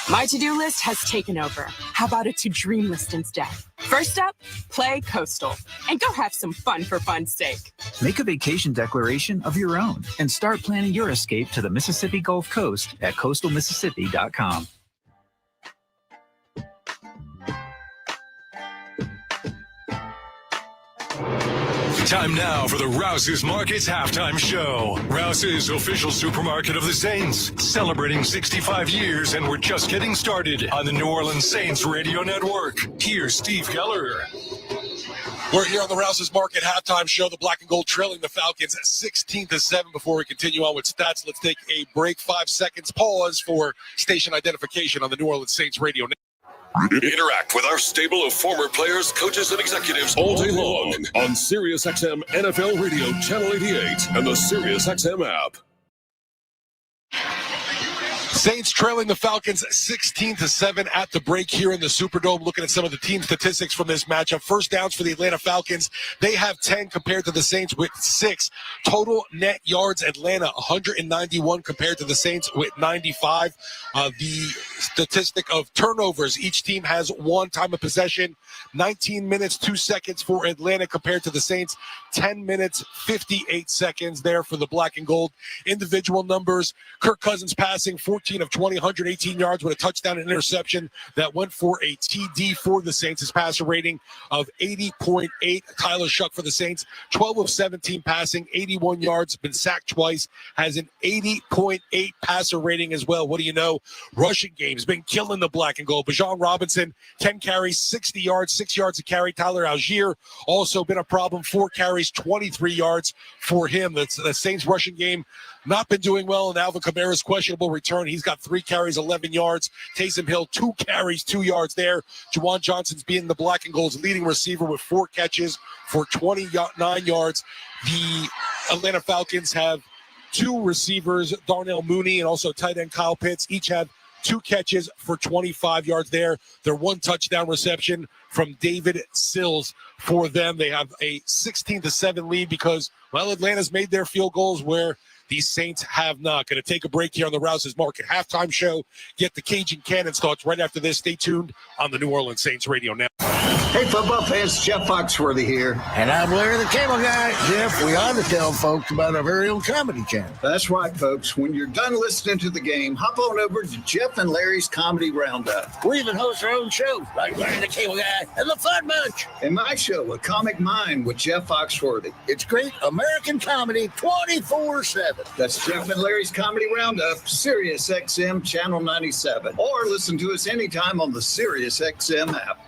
My to-do list has taken over. How about a to-dream list instead? First up, play Coastal and go have some fun for fun's sake. Make a vacation declaration of your own and start planning your escape to the Mississippi Gulf Coast at coastalmississippi.com. Time now for the Rouse's Markets halftime show. Rouse's official supermarket of the Saints, celebrating 65 years, and we're just getting started on the New Orleans Saints Radio Network. Here's Steve Keller. We're here on the Rouse's Market halftime show. The black and gold trailing the Falcons 16-7. Before we continue on with stats, let's take a break. 5 seconds pause for station identification on the New Orleans Saints Radio Network. Interact with our stable of former players, coaches, and executives all day long on SiriusXM NFL Radio Channel 88 and the SiriusXM app. Saints trailing the Falcons 16-7 at the break here in the Superdome. Looking at some of the team statistics from this matchup. First downs for the Atlanta Falcons. They have 10 compared to the Saints with 6. Total net yards, Atlanta 191 compared to the Saints with 95. The statistic of turnovers, each team has 1 time of possession. 19 minutes, 2 seconds for Atlanta compared to the Saints. 10 minutes, 58 seconds there for the black and gold. Individual numbers, Kirk Cousins passing 14 of 20, 118 yards with a touchdown and interception that went for a TD for the Saints. His passer rating of 80.8. Tyler Shough for the Saints, 12 of 17 passing, 81 yards, been sacked twice, has an 80.8 passer rating as well. What do you know? Rushing game's been killing the black and gold. Bijan Robinson, 10 carries, 60 yards, 6 yards a carry. Tyler Algier also been a problem, 4 carries, 23 yards for him. That's the Saints rushing game not been doing well, and Alvin Kamara's questionable return. He's got 3 carries, 11 yards. Taysom Hill, 2 carries, 2 yards there. Juwan Johnson's being the black and gold's leading receiver with 4 catches for 29 yards. The Atlanta Falcons have 2 receivers, Darnell Mooney and also tight end Kyle Pitts. Each have 2 catches for 25 yards there. Their 1 touchdown reception from David Sills for them. They have a 16-7 lead because, well, Atlanta's made their field goals where The Saints have not. Going to take a break here on the Rouse's Market Halftime Show. Get the Cajun Cannon's thoughts right after this. Stay tuned on the New Orleans Saints Radio Network. Hey, football fans, Jeff Foxworthy here. And I'm Larry the Cable Guy. Jeff, we ought to tell folks about our very own comedy channel. That's right, folks. When you're done listening to the game, hop on over to Jeff and Larry's Comedy Roundup. We even host our own shows, like Larry the Cable Guy and the Fun Bunch. And my show, A Comic Mind with Jeff Foxworthy. It's great American comedy 24/7. That's Jeff and Larry's Comedy Roundup, Sirius XM Channel 97. Or listen to us anytime on the Sirius XM app.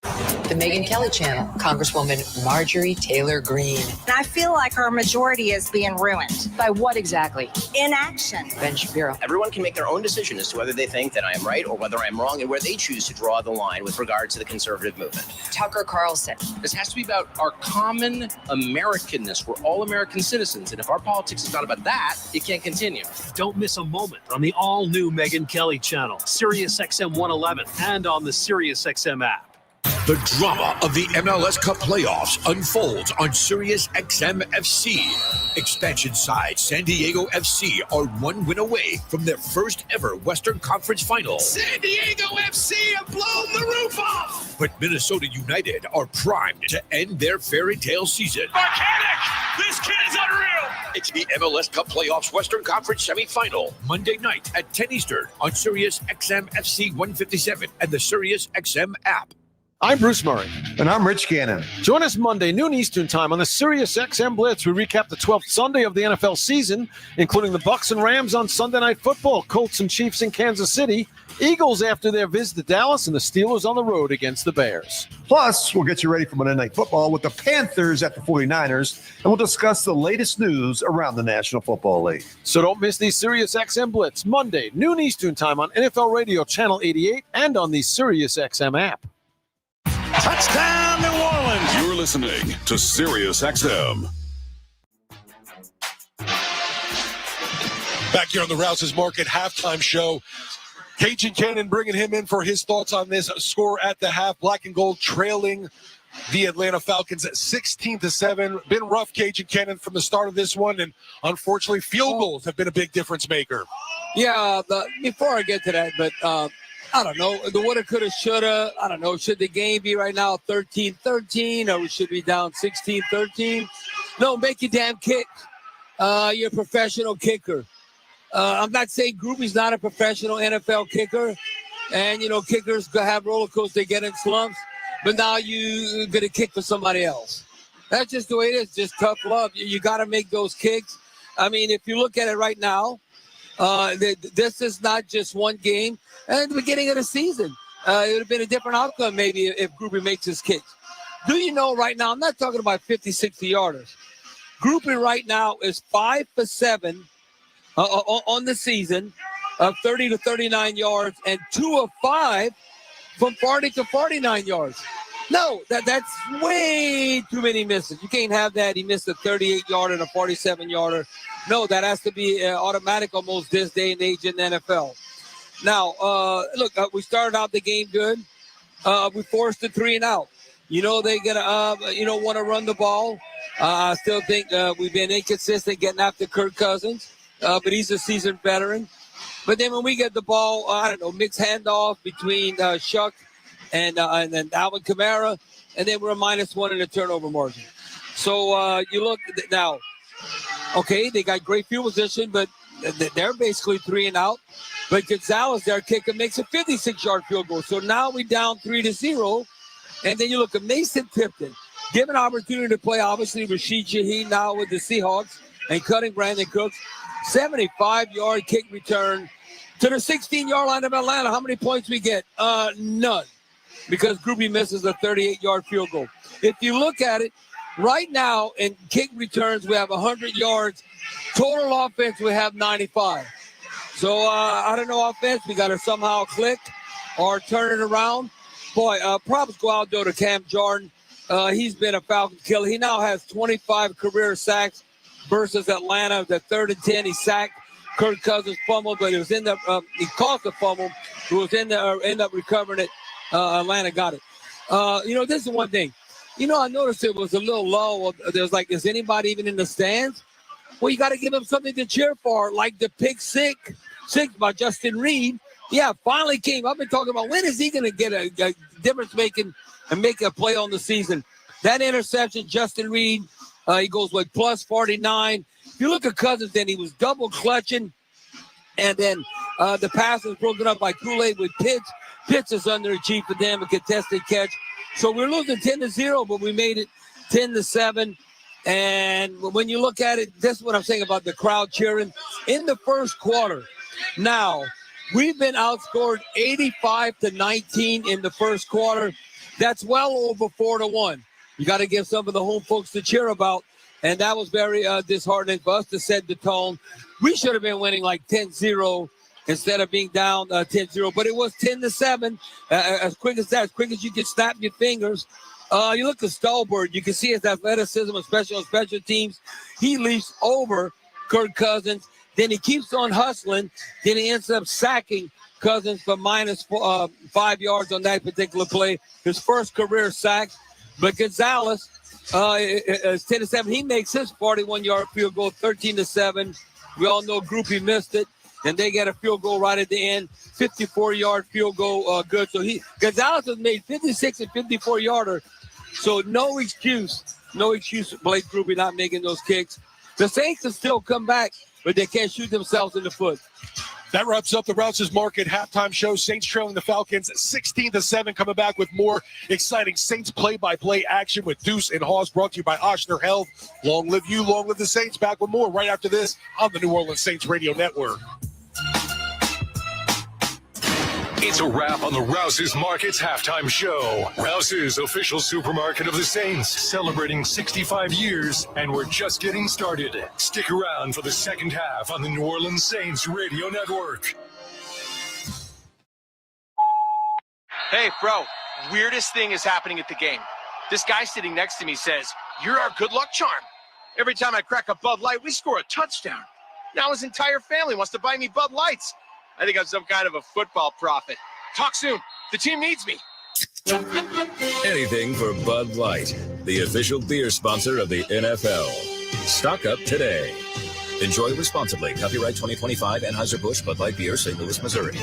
The Megyn Kelly Channel, Congresswoman Marjorie Taylor Greene. I feel like our majority is being ruined. By what exactly? Inaction. Ben Shapiro. Everyone can make their own decision as to whether they think that I am right or whether I'm wrong and where they choose to draw the line with regard to the conservative movement. Tucker Carlson. This has to be about our common Americanness. We're all American citizens, and if our politics is not about that, it can't continue. Don't miss a moment on the all-new Megyn Kelly Channel, Sirius XM 111, and on the Sirius XM app. The drama of the MLS Cup playoffs unfolds on Sirius XM FC. Expansion side San Diego FC are one win away from their first ever Western Conference final. San Diego FC have blown the roof off! But Minnesota United are primed to end their fairy tale season. Mechanic! This kid is unreal! It's the MLS Cup playoffs Western Conference semifinal, Monday night at 10 Eastern on Sirius XM FC 157 and the Sirius XM app. I'm Bruce Murray. And I'm Rich Gannon. Join us Monday, noon Eastern time on the Sirius XM Blitz. We recap the 12th Sunday of the NFL season, including the Bucs and Rams on Sunday Night Football, Colts and Chiefs in Kansas City, Eagles after their visit to Dallas, and the Steelers on the road against the Bears. Plus, we'll get you ready for Monday Night Football with the Panthers at the 49ers, and we'll discuss the latest news around the National Football League. So don't miss the Sirius XM Blitz, Monday, noon Eastern time on NFL Radio Channel 88 and on the Sirius XM app. Touchdown, New Orleans! You're listening to Sirius XM. Back here on the Rouse's Market Halftime Show. Cajun Cannon bringing him in for his thoughts on this score at the half. Black and gold trailing the Atlanta Falcons at 16-7. Been rough, Cajun Cannon, from the start of this one, and unfortunately, field goals have been a big difference maker. Yeah, before I get to that, but I don't know. The woulda, coulda, shoulda. I don't know. Should the game be right now 13-13 or we should be down 16-13? No, make your damn kick. You're a professional kicker. I'm not saying Groupie's not a professional NFL kicker. And, you know, kickers have roller coasters. They get in slumps. But now you're going to kick for somebody else. That's just the way it is. Just tough love. You got to make those kicks. I mean, if you look at it right now, this is not just one game. At the beginning of the season, it would have been a different outcome maybe if Groupie makes his kicks. Do you know right now, I'm not talking about 50, 60 yarders. Groupie right now is 5 for 7 on the season of 30 to 39 yards and 2 of 5 from 40 to 49 yards. No, that's way too many misses. You can't have that. He missed a 38-yarder and a 47-yarder. No, that has to be automatic almost this day and age in the NFL. Now, look, we started out the game good. We forced a 3 and out. You know, they're going to, want to run the ball. I still think we've been inconsistent getting after Kirk Cousins, but he's a seasoned veteran. But then when we get the ball, mixed handoff between Shough and then Alvin Kamara, and then we're a -1 in the turnover margin. So you look now, okay, they got great field position, but they're basically 3 and out. But Gonzalez, their kicker, makes a 56-yard field goal. So now we're down 3-0. And then you look at Mason Tipton, given opportunity to play, obviously, Rashid Shaheed now with the Seahawks and cutting Brandon Cooks. 75-yard kick return to the 16-yard line of Atlanta. How many points we get? None, because Groupie misses a 38-yard field goal. If you look at it, right now in kick returns, we have 100 yards. Total offense, we have 95. So I don't know offense. We got to somehow click or turn it around. Boy, props go out there to Cam Jordan. He's been a Falcon killer. He now has 25 career sacks versus Atlanta. The 3rd and 10, he sacked Kirk Cousins, fumbled, but it was in the he caused the fumble. It was in the end up recovering it. Atlanta got it. This is one thing. I noticed it was a little low. There's like, is anybody even in the stands? well, you got to give them something to cheer for, like the pick six by Justin Reed. Yeah, finally came. I've been talking about when is he going to get a difference-making and make a play on the season. That interception, Justin Reed, he goes with plus 49. If you look at Cousins, then he was double clutching, and then the pass was broken up by Kool-Aid with Pitts. Pitts is underachieved for them, a contested catch. So we're losing 10-0, but we made it 10-7. And when you look at it, this is what I'm saying about the crowd cheering in the first quarter. Now, we've been outscored 85-19 in the first quarter. That's well over 4-1. You got to give some of the home folks to cheer about. And that was very disheartening for us to set the tone. We should have been winning like 10-0 instead of being down 10-0. But it was 10-7. As quick as that, as quick as you can snap your fingers. You look at Stolberg, you can see his athleticism, especially on special teams. He leaps over Kirk Cousins. Then he keeps on hustling. Then he ends up sacking Cousins for minus 5 yards on that particular play. His first career sack. But Gonzalez is 10-7. He makes his 41-yard field goal, 13-7. We all know Groupie missed it, and they get a field goal right at the end. 54-yard field goal, good. So Gonzalez has made 56 and 54-yarder. So no excuse, Blake Groupie not making those kicks. The Saints can still come back, but they can't shoot themselves in the foot. That wraps up the Rouse's Market halftime show. Saints trailing the Falcons 16-7. Coming back with more exciting Saints play-by-play action with Deuce and Hawes, brought to you by Ochsner Health. Long live you, long live the Saints. Back with more right after this on the New Orleans Saints Radio Network. It's a wrap on the Rouse's Markets halftime show. Rouse's, official supermarket of the Saints, celebrating 65 years, and we're just getting started. Stick around for the second half on the New Orleans Saints Radio Network. Hey, bro, weirdest thing is happening at the game. This guy sitting next to me says, "You're our good luck charm. Every time I crack a Bud Light, we score a touchdown." Now his entire family wants to buy me Bud Lights. I think I'm some kind of a football prophet. Talk soon. The team needs me. Anything for Bud Light, the official beer sponsor of the NFL. Stock up today. Enjoy responsibly. Copyright 2025 Anheuser-Busch Bud Light Beer, St. Louis, Missouri.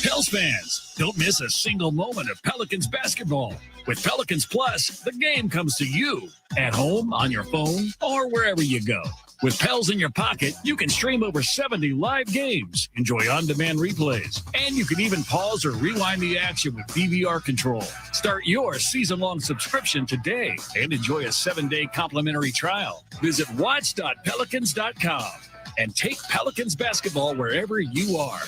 Pels fans, don't miss a single moment of Pelicans basketball. With Pelicans Plus, the game comes to you at home, on your phone, or wherever you go. With Pels in your pocket, you can stream over 70 live games, enjoy on-demand replays, and you can even pause or rewind the action with DVR control. Start your season-long subscription today and enjoy a 7-day complimentary trial. Visit watch.pelicans.com and take Pelicans basketball wherever you are.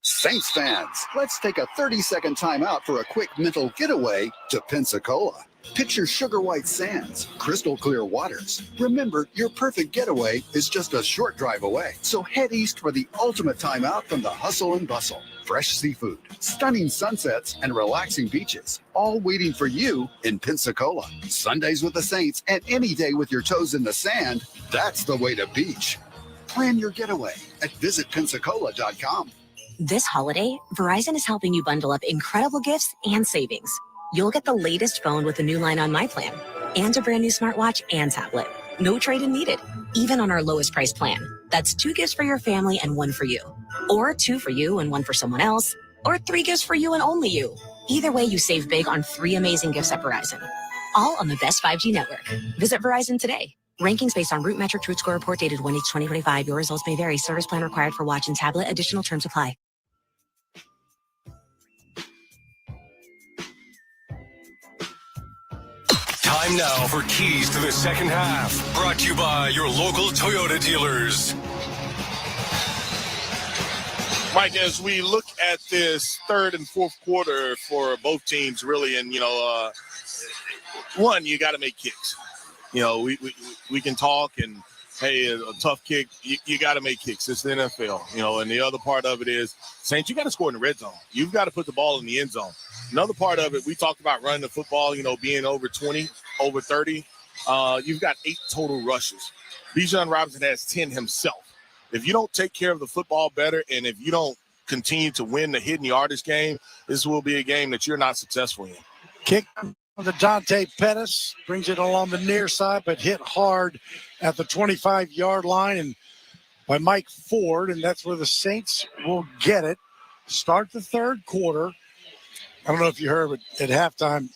Saints fans, let's take a 30-second timeout for a quick mental getaway to Pensacola. Picture sugar white sands, crystal clear waters. Remember, your perfect getaway is just a short drive away. So head east for the ultimate timeout from the hustle and bustle. Fresh seafood, stunning sunsets, and relaxing beaches, all waiting for you in Pensacola. Sundays with the Saints and any day with your toes in the sand, that's the way to beach. Plan your getaway at visitpensacola.com. This holiday, Verizon is helping you bundle up incredible gifts and savings. You'll get the latest phone with a new line on My Plan and a brand new smartwatch and tablet. No trade-in needed, even on our lowest price plan. That's 2 gifts for your family and 1 for you. Or 2 for you and 1 for someone else. Or 3 gifts for you and only you. Either way, you save big on 3 amazing gifts at Verizon. All on the best 5G network. Visit Verizon today. Rankings based on Root Metric Root Score report dated 1/8/2025. Your results may vary. Service plan required for watch and tablet. Additional terms apply. Time now for Keys to the Second Half, brought to you by your local Toyota dealers. Mike, as we look at this third and fourth quarter for both teams, really, and, one, you got to make kicks. We can talk and, hey, a tough kick, you got to make kicks. It's the NFL, and the other part of it is, Saints, you got to score in the red zone. You've got to put the ball in the end zone. Another part of it, we talked about running the football, being over 20, over 30. You've got 8 total rushes. Bijan Robinson has 10 himself. If you don't take care of the football better, and if you don't continue to win the hidden yardage game, this will be a game that you're not successful in. Kick The Dante Pettis brings it along the near side, but hit hard at the 25-yard line and by Mike Ford, and that's where the Saints will get it. Start the third quarter. I don't know if you heard, but at halftime,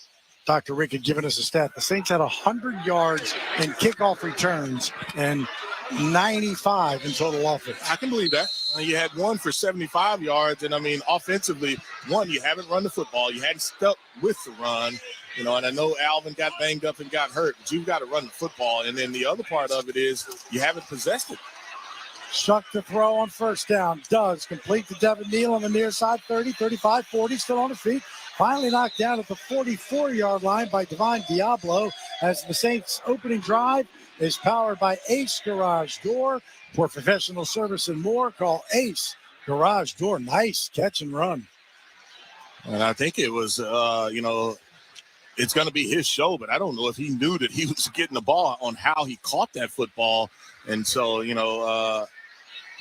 Dr. Rick had given us a stat. The Saints had 100 yards in kickoff returns and 95 in total offense. I can believe that. You had one for 75 yards, and I mean, offensively, one, you haven't run the football. You hadn't stuck with the run, and I know Alvin got banged up and got hurt, but you've got to run the football. And then the other part of it is you haven't possessed it. Shough to throw on first down. Does complete to Devin Neal on the near side, 30, 35, 40, still on the feet. Finally knocked down at the 44-yard line by Divine Diablo as the Saints' opening drive is powered by Ace Garage Door. For professional service and more, call Ace Garage Door. Nice catch and run. And I think it was, it's going to be his show, but I don't know if he knew that he was getting the ball on how he caught that football. And so,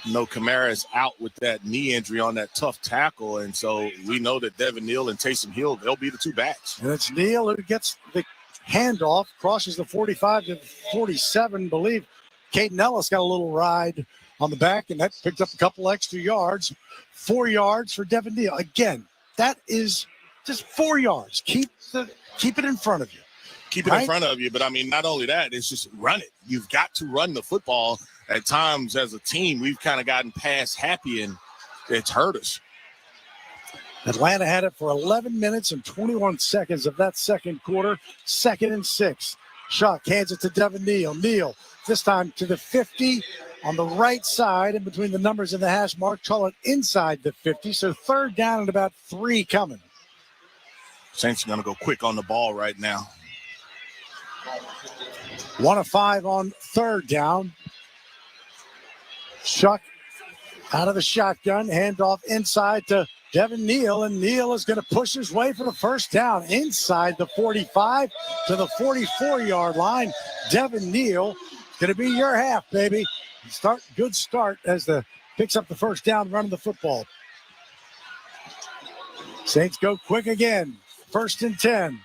Kamara is out with that knee injury on that tough tackle. And so we know that Devin Neal and Taysom Hill, they'll be the two backs. And it's Neal who gets the handoff, crosses the 45 to 47, believe. Caden Ellis got a little ride on the back, and that picked up a couple extra yards. 4 yards for Devin Neal. Again, that is just 4 yards. Keep it in front of you. Keep it in front of you. But, I mean, not only that, it's just run it. You've got to run the football. At times as a team, we've kind of gotten past happy, and it's hurt us. Atlanta had it for 11 minutes and 21 seconds of that second quarter. 2nd and 6. Shough hands it to Devin Neal. Neal, this time to the 50 on the right side in between the numbers and the hash mark. Call it inside the 50. So third down and about 3 coming. Saints are going to go quick on the ball right now. 1 of 5 on third down. Shough out of the shotgun, handoff inside to Devin Neal, and Neal is going to push his way for the first down inside the 45 to the 44-yard line. Devin Neal going to be your half, baby. Good start as picks up the first down running the football. Saints go quick again. 1st and 10.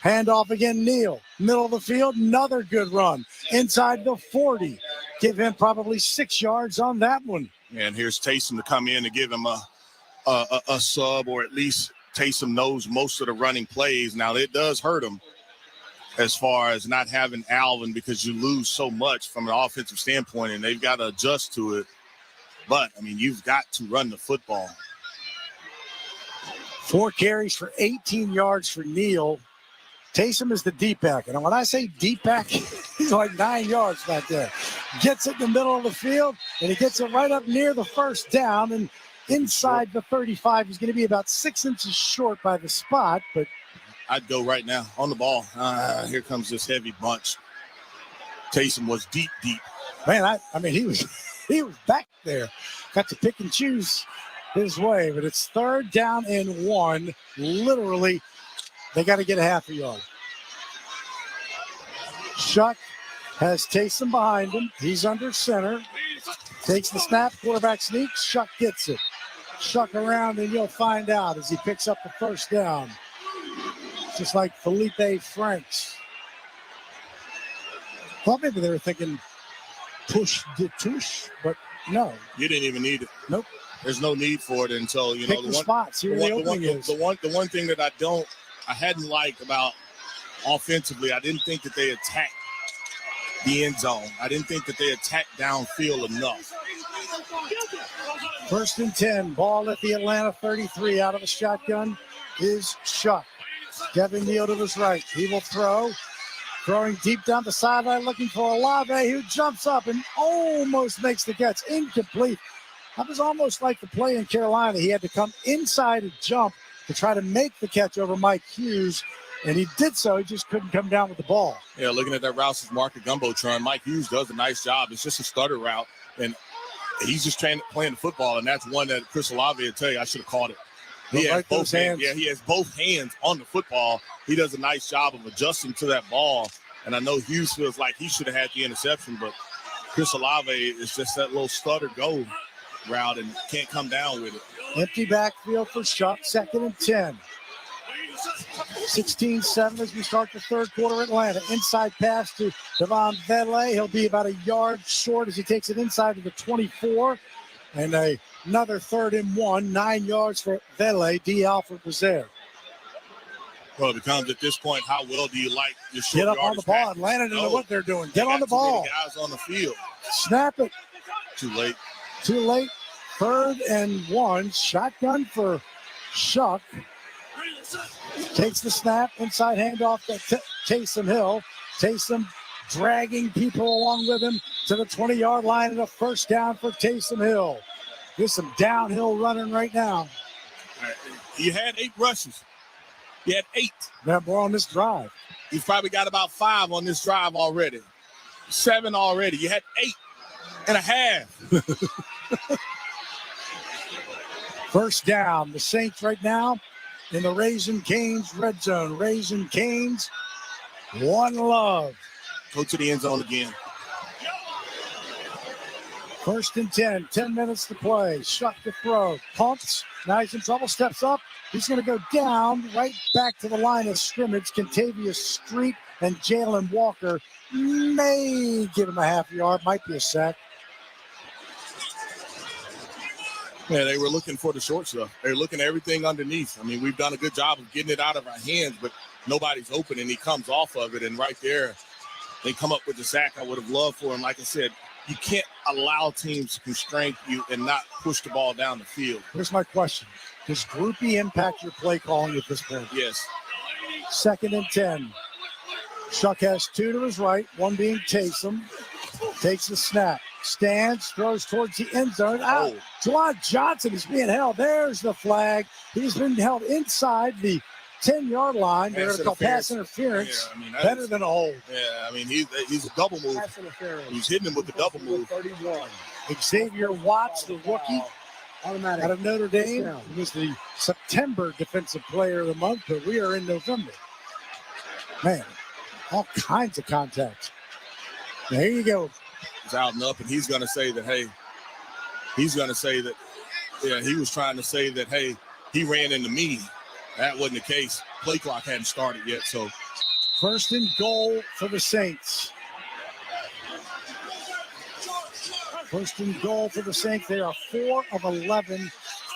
Handoff again, Neal. Middle of the field, another good run. Inside the 40. Give him probably 6 yards on that one. And here's Taysom to come in and give him a sub, or at least Taysom knows most of the running plays. Now, it does hurt him as far as not having Alvin, because you lose so much from an offensive standpoint, and they've got to adjust to it. But, I mean, you've got to run the football. 4 carries for 18 yards for Neal. Taysom is the deep back. And when I say deep back, he's like 9 yards back there. Gets it in the middle of the field, and he gets it right up near the first down. And inside the 35, he's going to be about 6 inches short by the spot. But I'd go right now on the ball. Here comes this heavy bunch. Taysom was deep. Man, I mean, he was back there. Got to pick and choose his way. But it's 3rd down and 1. Literally, they got to get a half a yard. Shough has Taysom behind him. He's under center. Takes the snap. Quarterback sneaks. Shough gets it. Shough around, and you'll find out as he picks up the first down. Just like Felipe Franks. Well, maybe they were thinking push de touche, but no. You didn't even need it. Nope. There's no need for it until, Pick the spots. Here the opening is. The one thing that I hadn't liked about offensively, I didn't think that they attacked the end zone. I didn't think that they attacked downfield enough. 1st and 10. Ball at the Atlanta 33. Out of the shotgun is Shough. Devin Neal to his right. He will throw. Throwing deep down the sideline, looking for Olave, who jumps up and almost makes the catch. Incomplete. That was almost like the play in Carolina. He had to come inside and jump to try to make the catch over Mike Hughes, and he did so. He just couldn't come down with the ball. Yeah, looking at that Rouse's Market Gumbotron, Mike Hughes does a nice job. It's just a stutter route, and he's just playing the football, and that's one that Chris Olave will tell you I should have caught it. He has both hands. Yeah, he has both hands on the football. He does a nice job of adjusting to that ball, and I know Hughes feels like he should have had the interception, but Chris Olave is just that little stutter go route and can't come down with it. Empty backfield for Shough, 2nd and 10. 16-7 as we start the third quarter. Atlanta inside pass to Devon Vele. He'll be about a yard short as he takes it inside to the 24. And another 3rd and 1, 9 yards for Vele. D. Alford was there. Well, it becomes at this point, how well do you like your short Get up on the ball. Atlanta doesn't know what they're doing. Get on the ball. Guys on the field. Snap it. Too late. Too late. 3rd and 1. Shotgun for Shough. Takes the snap. Inside handoff to Taysom Hill. Taysom dragging people along with him to the 20-yard line, and a first down for Taysom Hill. There's some downhill running right now. You had 8 rushes. You had 8. Yeah, more on this drive. You've probably got about 5 on this drive already. 7 already. You had 8 and a half. First down. The Saints right now in the Raising Cane's red zone. Raising Cane's, one love. Go to the end zone again. 1st and 10. 10 minutes to play. Shough to throw. Pumps. Now he's in trouble. Steps up. He's going to go down right back to the line of scrimmage. Contavious Street and Jalen Walker may give him a half yard. Might be a sack. Yeah, they were looking for the short stuff. They were looking at everything underneath. I mean, we've done a good job of getting it out of our hands, but nobody's open, and he comes off of it. And right there, they come up with the sack I would have loved for him. Like I said, you can't allow teams to constrain you and not push the ball down the field. Here's my question. Does groupie impact your play calling at this point? Yes. 2nd and 10. Shough has 2 to his right, one being Taysom. Takes the snap. Stands, throws towards the end zone. Out. Juwan Johnson is being held. There's the flag. He's been held inside the 10-yard line. They're going to call pass interference. Yeah, I mean, better than a hold. Yeah, I mean, he's a double move. He's hitting him with the double move. 31. Xavier Watts, the rookie, out of Notre Dame. He was the September Defensive Player of the Month, but we are in November. Man, all kinds of contacts. Now, here you go. He's out and up, and he's going to say that, hey, he was trying to say that, hey, he ran into me. That wasn't the case. Play clock hadn't started yet, so. 1st and goal for the Saints. 1st and goal for the Saints. They are 4 of 11.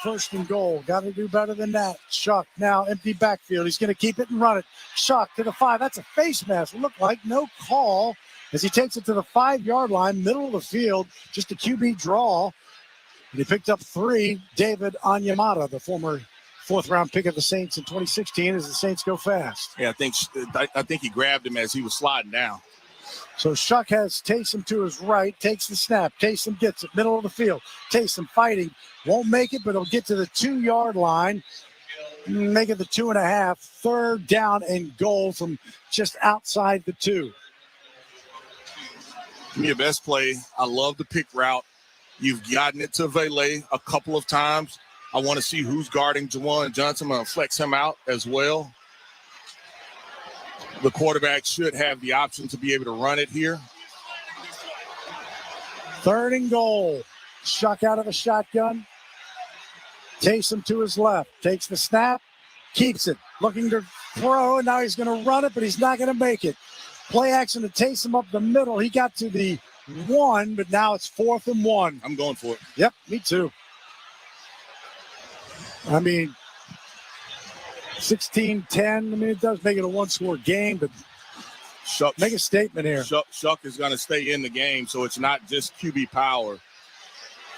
1st and goal. Got to do better than that. Shough now empty backfield. He's going to keep it and run it. Shough to the 5. That's a face mask. It looked like no call as he takes it to the 5-yard line, middle of the field. Just a QB draw. And he picked up 3. David Onyemata, the former 4th-round pick of the Saints in 2016, as the Saints go fast. Yeah, I think he grabbed him as he was sliding down. So Shough has Taysom to his right, takes the snap. Taysom gets it, middle of the field. Taysom fighting, won't make it, but he'll get to the 2-yard line. Make it the 2.5. 3rd down and goal from just outside the 2. Give me your best play. I love the pick route. You've gotten it to Vele a couple of times. I want to see who's guarding Juwan Johnson. I'm going to flex him out as well. The quarterback should have the option to be able to run it here. 3rd and goal. Shough out of a shotgun. Taysom to his left. Takes the snap. Keeps it. Looking to throw. And now he's going to run it, but he's not going to make it. Play action to Taysom up the middle. He got to the 1, but now it's 4th and 1. I'm going for it. Yep, me too. I mean, 16-10. I mean, it does make it a 1-score game, but Shough, make a statement here. Shough is going to stay in the game, so it's not just QB power.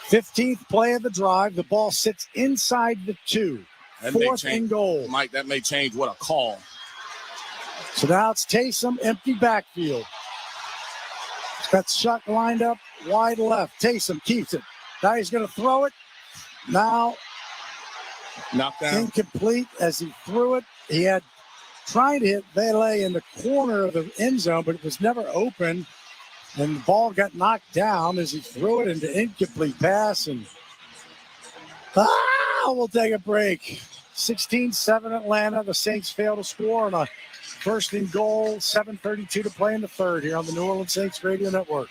15th play of the drive. The ball sits inside the 2. 4th and goal. Mike, that may change what a call. So now it's Taysom, empty backfield. Got Shough lined up wide left. Taysom keeps it. Now he's going to throw it. Now knocked down. Incomplete as he threw it. He had trying to hit Vele in the corner of the end zone, but it was never open. And the ball got knocked down as he threw it into incomplete pass. And we'll take a break. 16-7 Atlanta. The Saints fail to score on a 1st and goal. 7:32 to play in the 3rd here on the New Orleans Saints Radio Network.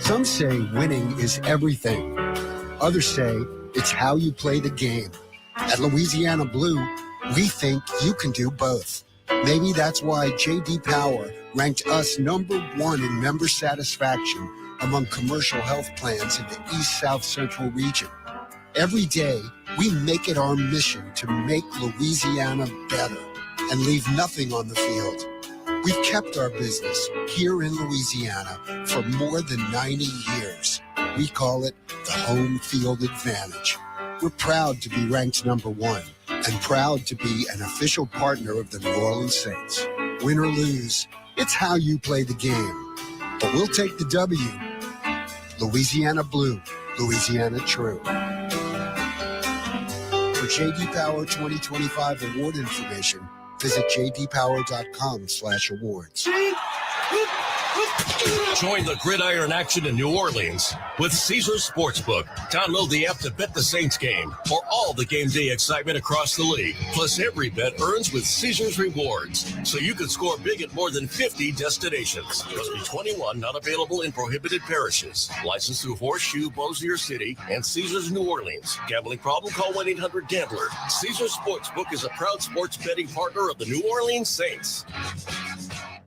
Some say winning is everything. Others say It's how you play the game. At Louisiana Blue, we think you can do both. Maybe that's why J.D. Power ranked us #1 in member satisfaction among commercial health plans in the East South Central region. Every day, we make it our mission to make Louisiana better and leave nothing on the field. We've kept our business here in Louisiana for more than 90 years. We call it the home field advantage. We're proud to be ranked #1 and proud to be an official partner of the New Orleans Saints. Win or lose, it's how you play the game. But we'll take the W. Louisiana Blue, Louisiana True. For J.D. Power 2025 award information, visit jdpower.com/awards. Join the gridiron action in New Orleans with Caesars Sportsbook. Download the app to bet the Saints game or all the game day excitement across the league. Plus, every bet earns with Caesars Rewards, so you can score big at more than 50 destinations. Must be 21, not available in prohibited parishes. Licensed through Horseshoe, Bossier City, and Caesars New Orleans. Gambling problem? Call 1-800-GAMBLER. Caesars Sportsbook is a proud sports betting partner of the New Orleans Saints.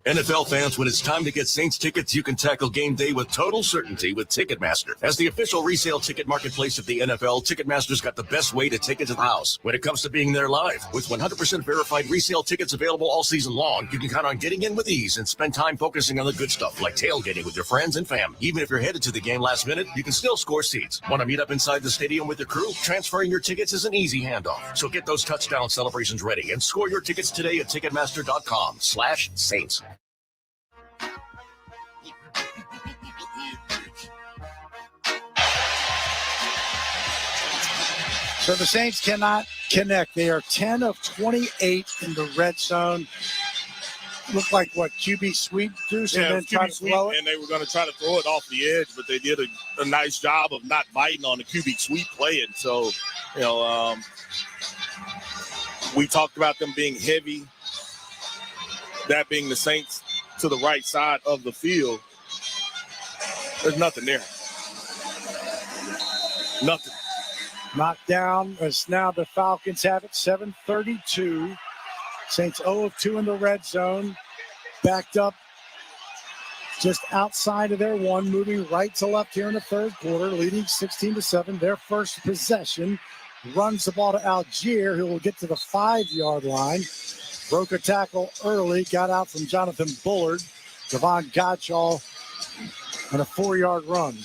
NFL fans, when it's time to get Saints tickets, you can tackle game day with total certainty with Ticketmaster. As the official resale ticket marketplace of the NFL, Ticketmaster's got the best way to take it to the house when it comes to being there live. With 100% verified resale tickets available all season long, you can count on getting in with ease and spend time focusing on the good stuff like tailgating with your friends and fam. Even if you're headed to the game last minute, you can still score seats. Want to meet up inside the stadium with your crew? Transferring your tickets is an easy handoff. So get those touchdown celebrations ready and score your tickets today at Ticketmaster.com/Saints. So the Saints cannot connect. They are 10 of 28 in the red zone. Looked like what, QB sweep, Deuce, and then try to throw it? And they were going to try to throw it off the edge, but they did a nice job of not biting on the QB sweep play. And so, we talked about them being heavy, that being the Saints to the right side of the field. There's nothing there. Nothing. Knocked down as now the Falcons have it, 7:32. Saints 0 of 2 in the red zone. Backed up just outside of their one, moving right to left here in the third quarter, leading 16-7. Their first possession runs the ball to Algier, who will get to the 5-yard line. Broke a tackle early, got out from Jonathan Bullard. Devon Gottschall on a 4-yard run.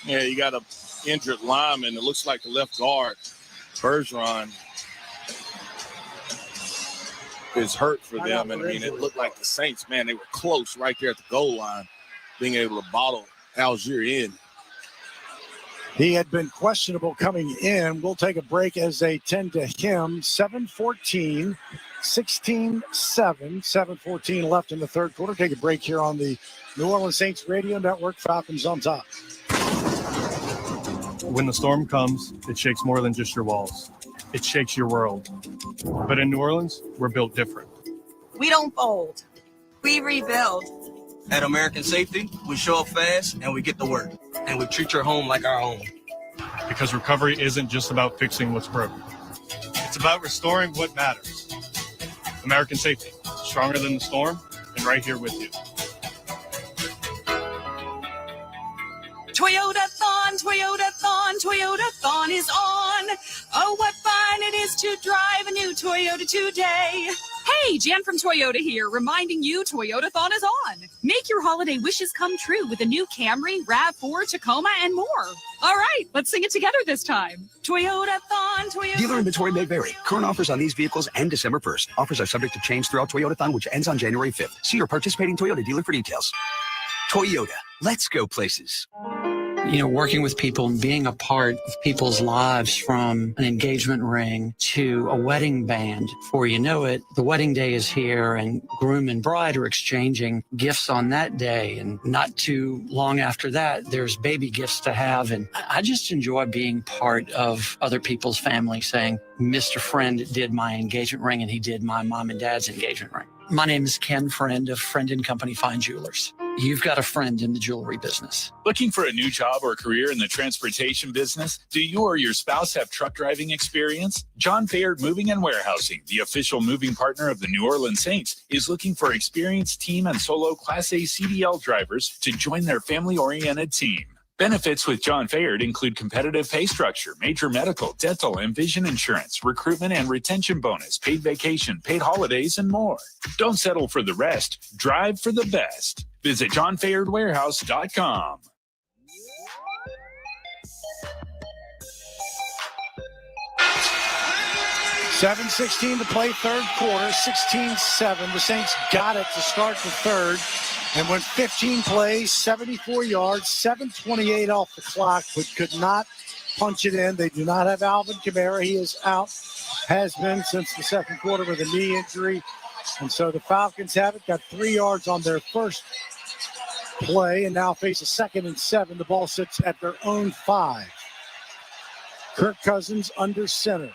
Yeah, you got a injured lineman. It looks like the left guard, Bergeron, is hurt for them. And it looked like the Saints, man, they were close right there at the goal line, being able to bottle Algier in. He had been questionable coming in. We'll take a break as they tend to him. 7:14, 16-7, 7:14 left in the third quarter. Take a break here on the New Orleans Saints Radio Network. Falcons on top. When the storm comes, it shakes more than just your walls. It shakes your world. But in New Orleans, we're built different. We don't fold. We rebuild. At American Safety, we show up fast and we get to work. And we treat your home like our own. Because recovery isn't just about fixing what's broken. It's about restoring what matters. American Safety, stronger than the storm and right here with you. Toyota-thon, Toyota-thon, Toyota-thon is on. Oh, what fun it is to drive a new Toyota today. Hey, Jan from Toyota here, reminding you Toyota-thon is on. Make your holiday wishes come true with a new Camry, RAV4, Tacoma, and more. All right, let's sing it together this time. Toyota-thon, Toyota. Dealer inventory may vary. Current offers on these vehicles end December 1st. Offers are subject to change throughout Toyota-thon, which ends on January 5th. See your participating Toyota dealer for details. Toyota, let's go places. You know, working with people and being a part of people's lives, from an engagement ring to a wedding band. Before you know it, the wedding day is here and groom and bride are exchanging gifts on that day. And not too long after that, there's baby gifts to have. And I just enjoy being part of other people's family, saying, Mr. Friend did my engagement ring and he did my mom and dad's engagement ring. My name is Ken Friend of Friend & Company Fine Jewelers. you've got a friend in the jewelry business. Looking for a new job or career in the transportation business? Do you or your spouse have truck driving experience? John Fayard Moving and Warehousing, the official moving partner of the New Orleans Saints, is looking for experienced team and solo Class A CDL drivers to join their family-oriented team. Benefits with John Fayard include competitive pay structure, major medical, dental, and vision insurance, recruitment and retention bonus, paid vacation, paid holidays, and more. Don't settle for the rest. Drive for the best. Visit johnfayardwarehouse.com. $7:16 to play, third quarter, 16-7. The Saints got it to start the third and went 15 plays, 74 yards, 7:28 off the clock, but could not punch it in. They do not have Alvin Kamara. He is out, has been since the second quarter with a knee injury. And so the Falcons have it, got 3 yards on their first play, and now face a 2nd and 7. The ball sits at their own 5. Kirk Cousins under center.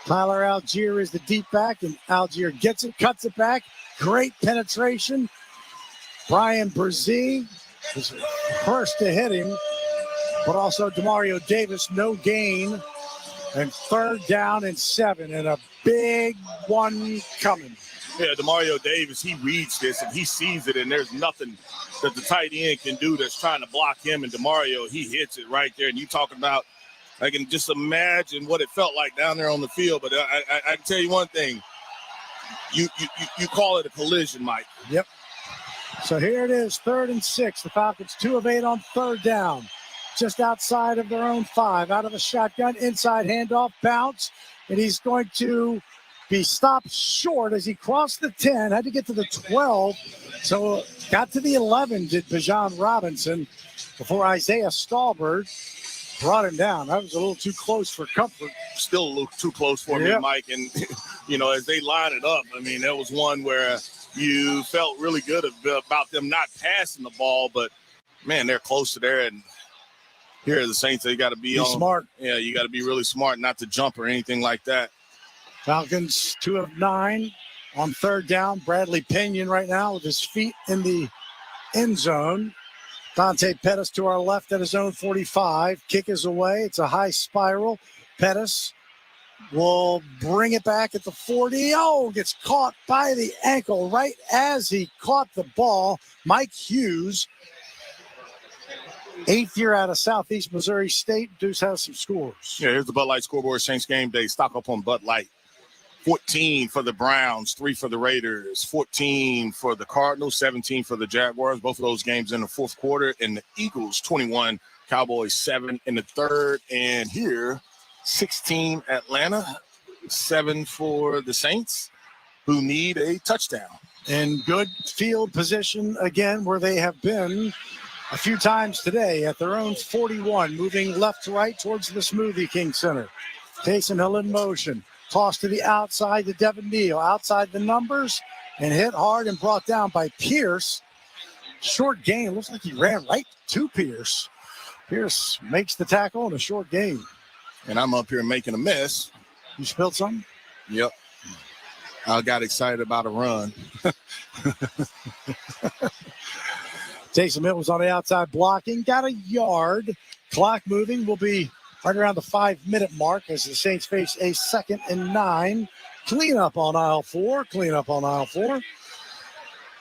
Tyler Algier is the deep back, and Algier gets it, cuts it back. Great penetration. Brian Brzee is first to hit him, but also Demario Davis, no gain. And 3rd down and 7, and a big one coming. Yeah, Demario Davis, he reads this and he sees it, and there's nothing that the tight end can do that's trying to block him. And Demario, he hits it right there. And you talking about, I can just imagine what it felt like down there on the field. But I can tell you one thing. You call it a collision, Mike. Yep. So here it is, 3rd and 6. The Falcons 2 of 8 on 3rd down. Just outside of their own 5. Out of the shotgun, inside handoff, bounce. And he's going to be stopped short as he crossed the 10. Had to get to the 12. So got to the 11, did Bijan Robinson, before Isaiah Stallbird brought him down. That was a little too close for comfort. Still a little too close for me, Mike. And, as they line it up, there was one where you felt really good about them not passing the ball. But, man, they're close to there. And here are the Saints. They got to be smart. Yeah, you got to be really smart not to jump or anything like that. Falcons 2 of 9 on 3rd down. Bradley Pinion right now with his feet in the end zone. Dante Pettis to our left at his own 45. Kick is away. It's a high spiral. Pettis will bring it back at the 40. Oh, gets caught by the ankle right as he caught the ball. Mike Hughes, 8th year out of Southeast Missouri State. Deuce has some scores. Yeah, here's the Bud Light scoreboard. Saints game day. Stock up on Bud Light. 14 for the Browns, 3 for the Raiders, 14 for the Cardinals, 17 for the Jaguars. Both of those games in the fourth quarter. And the Eagles, 21, Cowboys, 7 in the third. And here, 16 Atlanta, 7 for the Saints, who need a touchdown. In good field position again, where they have been a few times today at their own 41, moving left to right towards the Smoothie King Center. Taysom Hill in motion. Toss to the outside to Devin Neal. Outside the numbers and hit hard and brought down by Pierce. Short gain. Looks like he ran right to Pierce. Pierce makes the tackle in a short gain. And I'm up here making a mess. You spilled something? Yep. I got excited about a run. Taysom Hill was on the outside blocking. Got a yard. Clock moving. Will be right around the 5-minute mark as the Saints face a 2nd and 9. Clean up on aisle 4.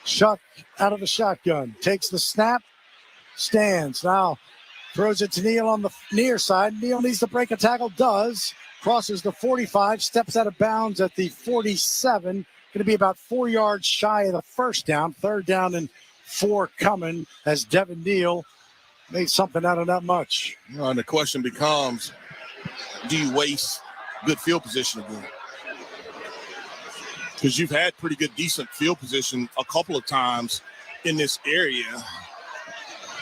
Shough out of the shotgun. Takes the snap. Stands. Now throws it to Neal on the near side. Neal needs to break a tackle. Does. Crosses the 45. Steps out of bounds at the 47. Going to be about 4 yards shy of the first down. 3rd down and 4 coming as Devin Neal made something out of that much. And the question becomes, do you waste good field position again? Because you've had pretty good, decent field position a couple of times in this area,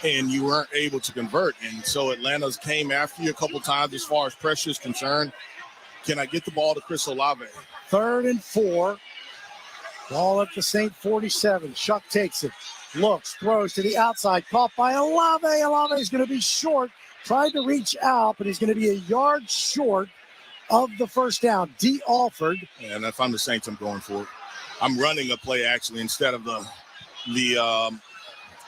and you weren't able to convert. And so Atlanta's came after you a couple of times as far as pressure is concerned. Can I get the ball to Chris Olave? 3rd and 4. Ball at the Saint 47. Shough takes it. Looks, throws to the outside, caught by Olave. Olave is going to be short. Tried to reach out, but he's going to be a yard short of the first down. D. Alford. And if I'm the Saints, I'm going for it. I'm running a play actually instead of the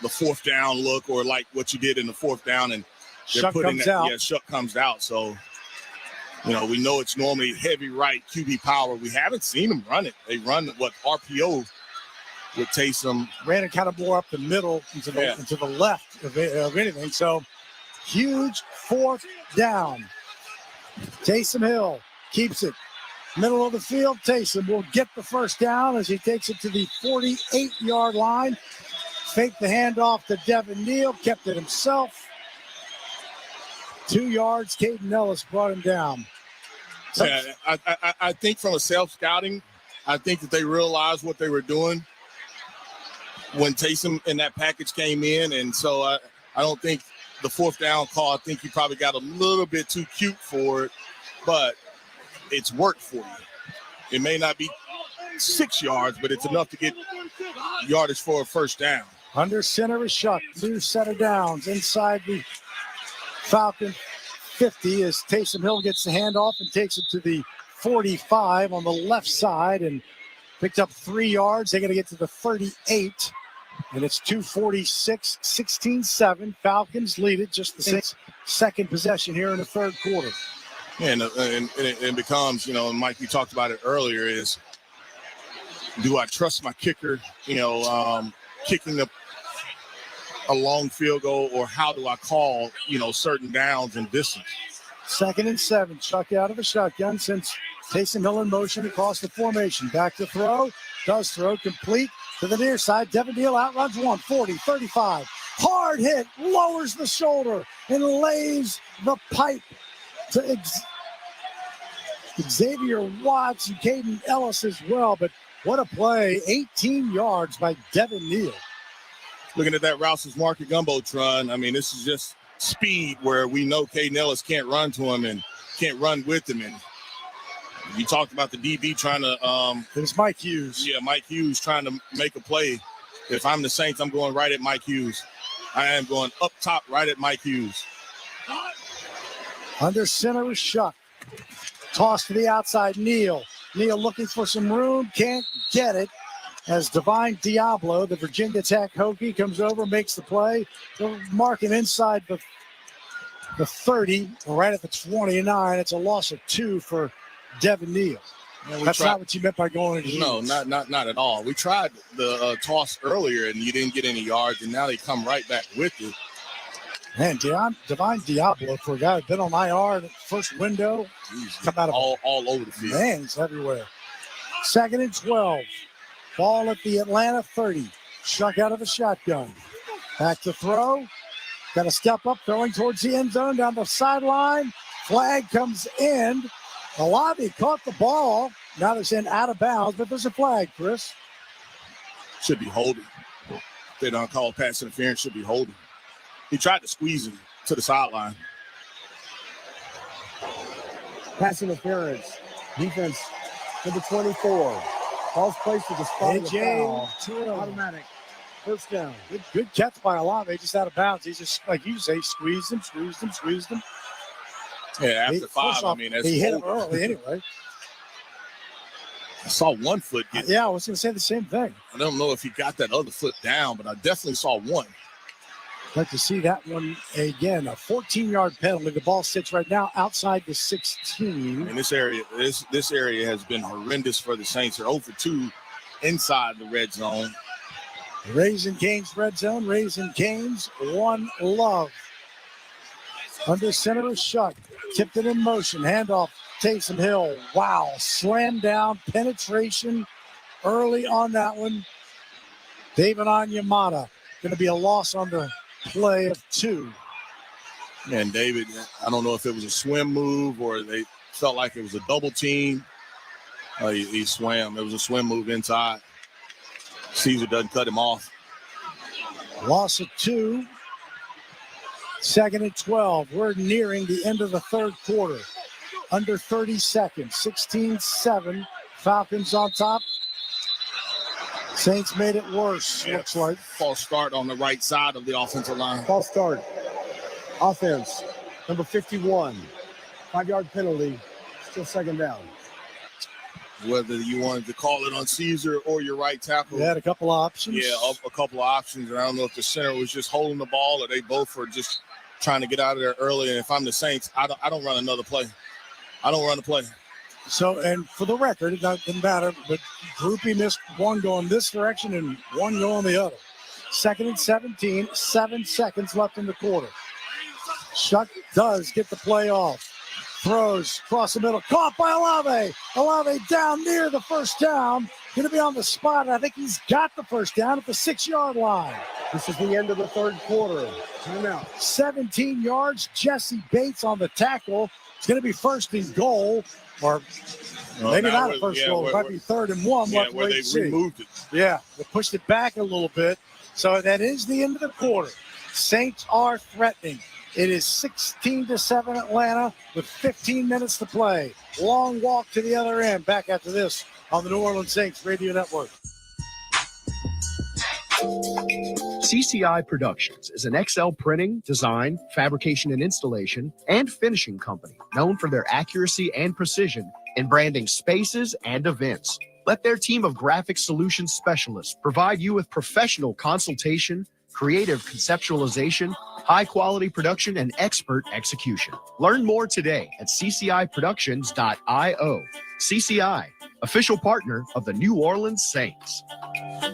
the fourth down look or like what you did in the fourth down, and they're Shough putting comes that. out. Yeah, Shough comes out. So, we know it's normally heavy right QB power. We haven't seen them run it. They run what RPO with Taysom. Ran it kind of more up the middle into the left of anything. So huge fourth down. Taysom Hill keeps it. Middle of the field, Taysom will get the first down as he takes it to the 48-yard line. Faked the handoff to Devin Neal, kept it himself. 2 yards, Caden Ellis brought him down. Yeah, I think from a self-scouting, I think that they realized what they were doing when Taysom and that package came in. And so I don't think the fourth down call, I think he probably got a little bit too cute for it, but it's worked for you. It may not be 6 yards, but it's enough to get yardage for a first down. Under center is Shough. 2 set of downs inside the Falcon 50 as Taysom Hill gets the handoff and takes it to the 45 on the left side and picked up 3 yards. They're going to get to the 38, and it's 2:46, 16-7. Falcons lead it, just the second possession here in the third quarter. And it becomes, Mike, you talked about it earlier, is do I trust my kicker, kicking a long field goal, or how do I call, certain downs and distance? 2nd and 7. Shough out of the shotgun since Taysom Hill in motion across the formation. Back to throw. Does throw complete to the near side. Devin Neal outruns 40, 35. Hard hit. Lowers the shoulder and lays the pipe to Xavier Watts and Caden Ellis as well. But what a play. 18 yards by Devin Neal. Looking at that Rouse's Market Gumbotron, I mean, this is just speed where we know Caden Ellis can't run to him and can't run with him. And you talked about the DB trying to it was Mike Hughes. Yeah, Mike Hughes trying to make a play. If I'm the Saints, I'm going right at Mike Hughes. I am going up top right at Mike Hughes. Under center is Shough. Toss to the outside, Neal. Neal looking for some room, can't get it. As Divine Diablo, the Virginia Tech Hokie, comes over, makes the play. They'll mark him inside the 30, right at the 29. It's a loss of 2 for Devin Neal. That's not what you meant by going into No, not at all. We tried the toss earlier, and you didn't get any yards, and now they come right back with it. Man, Divine Diablo, for a guy who's been on IR in the first window, come out of all over the field. Man, he's everywhere. 2nd and 12. Ball at the Atlanta 30. Shough out of the shotgun. Back to throw. Got to step up, throwing towards the end zone down the sideline. Flag comes in. Olave caught the ball. Now they're saying out of bounds, but there's a flag, Chris. Should be holding. If they don't call pass interference, should be holding. He tried to squeeze him to the sideline. Pass interference. Defense number 24. Ball's placed at the spot of the foul. Automatic. First down. Good catch by Olave, just out of bounds. He just, like you say, squeezed him. Yeah, after 5, I mean, that's he hit him early anyway. I saw one foot get. Yeah, I was going to say the same thing. I don't know if he got that other foot down, but I definitely saw one. Like to see that one again. A 14-yard penalty. The ball sits right now outside the 16. And this area has been horrendous for the Saints. They're 0 for 2 inside the red zone. Raising Cane's red zone. Raising Cane's one love. Under center is Shough. Tipped it in motion. Handoff. Taysom Hill. Wow. Slam down. Penetration early on that one. David Onyemata. Going to be a loss on the play of 2. And David, I don't know if it was a swim move or they felt like it was a double team. He swam. It was a swim move inside. Caesar doesn't cut him off. Loss of 2. 2nd and 12. We're nearing the end of the third quarter. Under 30 seconds. 16-7. Falcons on top. Saints made it worse, looks like. False start on the right side of the offensive line. False start. Offense, number 51. 5-yard penalty. Still second down. whether you wanted to call it on Caesar or your right tackle. They had a couple options. Yeah, a couple of options. And I don't know if the center was just holding the ball or they both were just trying to get out of there early. And if I'm the Saints, I don't run another play. I don't run the play. So, and for the record, it doesn't matter, but Groupie missed one going this direction and one going the other. 2nd and 17, 7 seconds left in the quarter. Shough does get the play off. Throws across the middle, caught by Olave. Olave down near the first down. Going to be on the spot. I think he's got the first down at the 6-yard line. This is the end of the third quarter. Timeout. 17 yards. Jesse Bates on the tackle. It's going to be 1st and goal, or maybe not a first goal. It might be 3rd and 1. Yeah, where they removed it. Yeah, they pushed it back a little bit. So that is the end of the quarter. Saints are threatening. It is 16-7 Atlanta with 15 minutes to play. Long walk to the other end. Back after this on the New Orleans Saints Radio Network. CCI Productions is an XL printing, design, fabrication and installation, and finishing company known for their accuracy and precision in branding spaces and events. Let their team of graphic solutions specialists provide you with professional consultation, creative conceptualization, high-quality production, and expert execution. Learn more today at ccIproductions.io. CCI, official partner of the New Orleans Saints.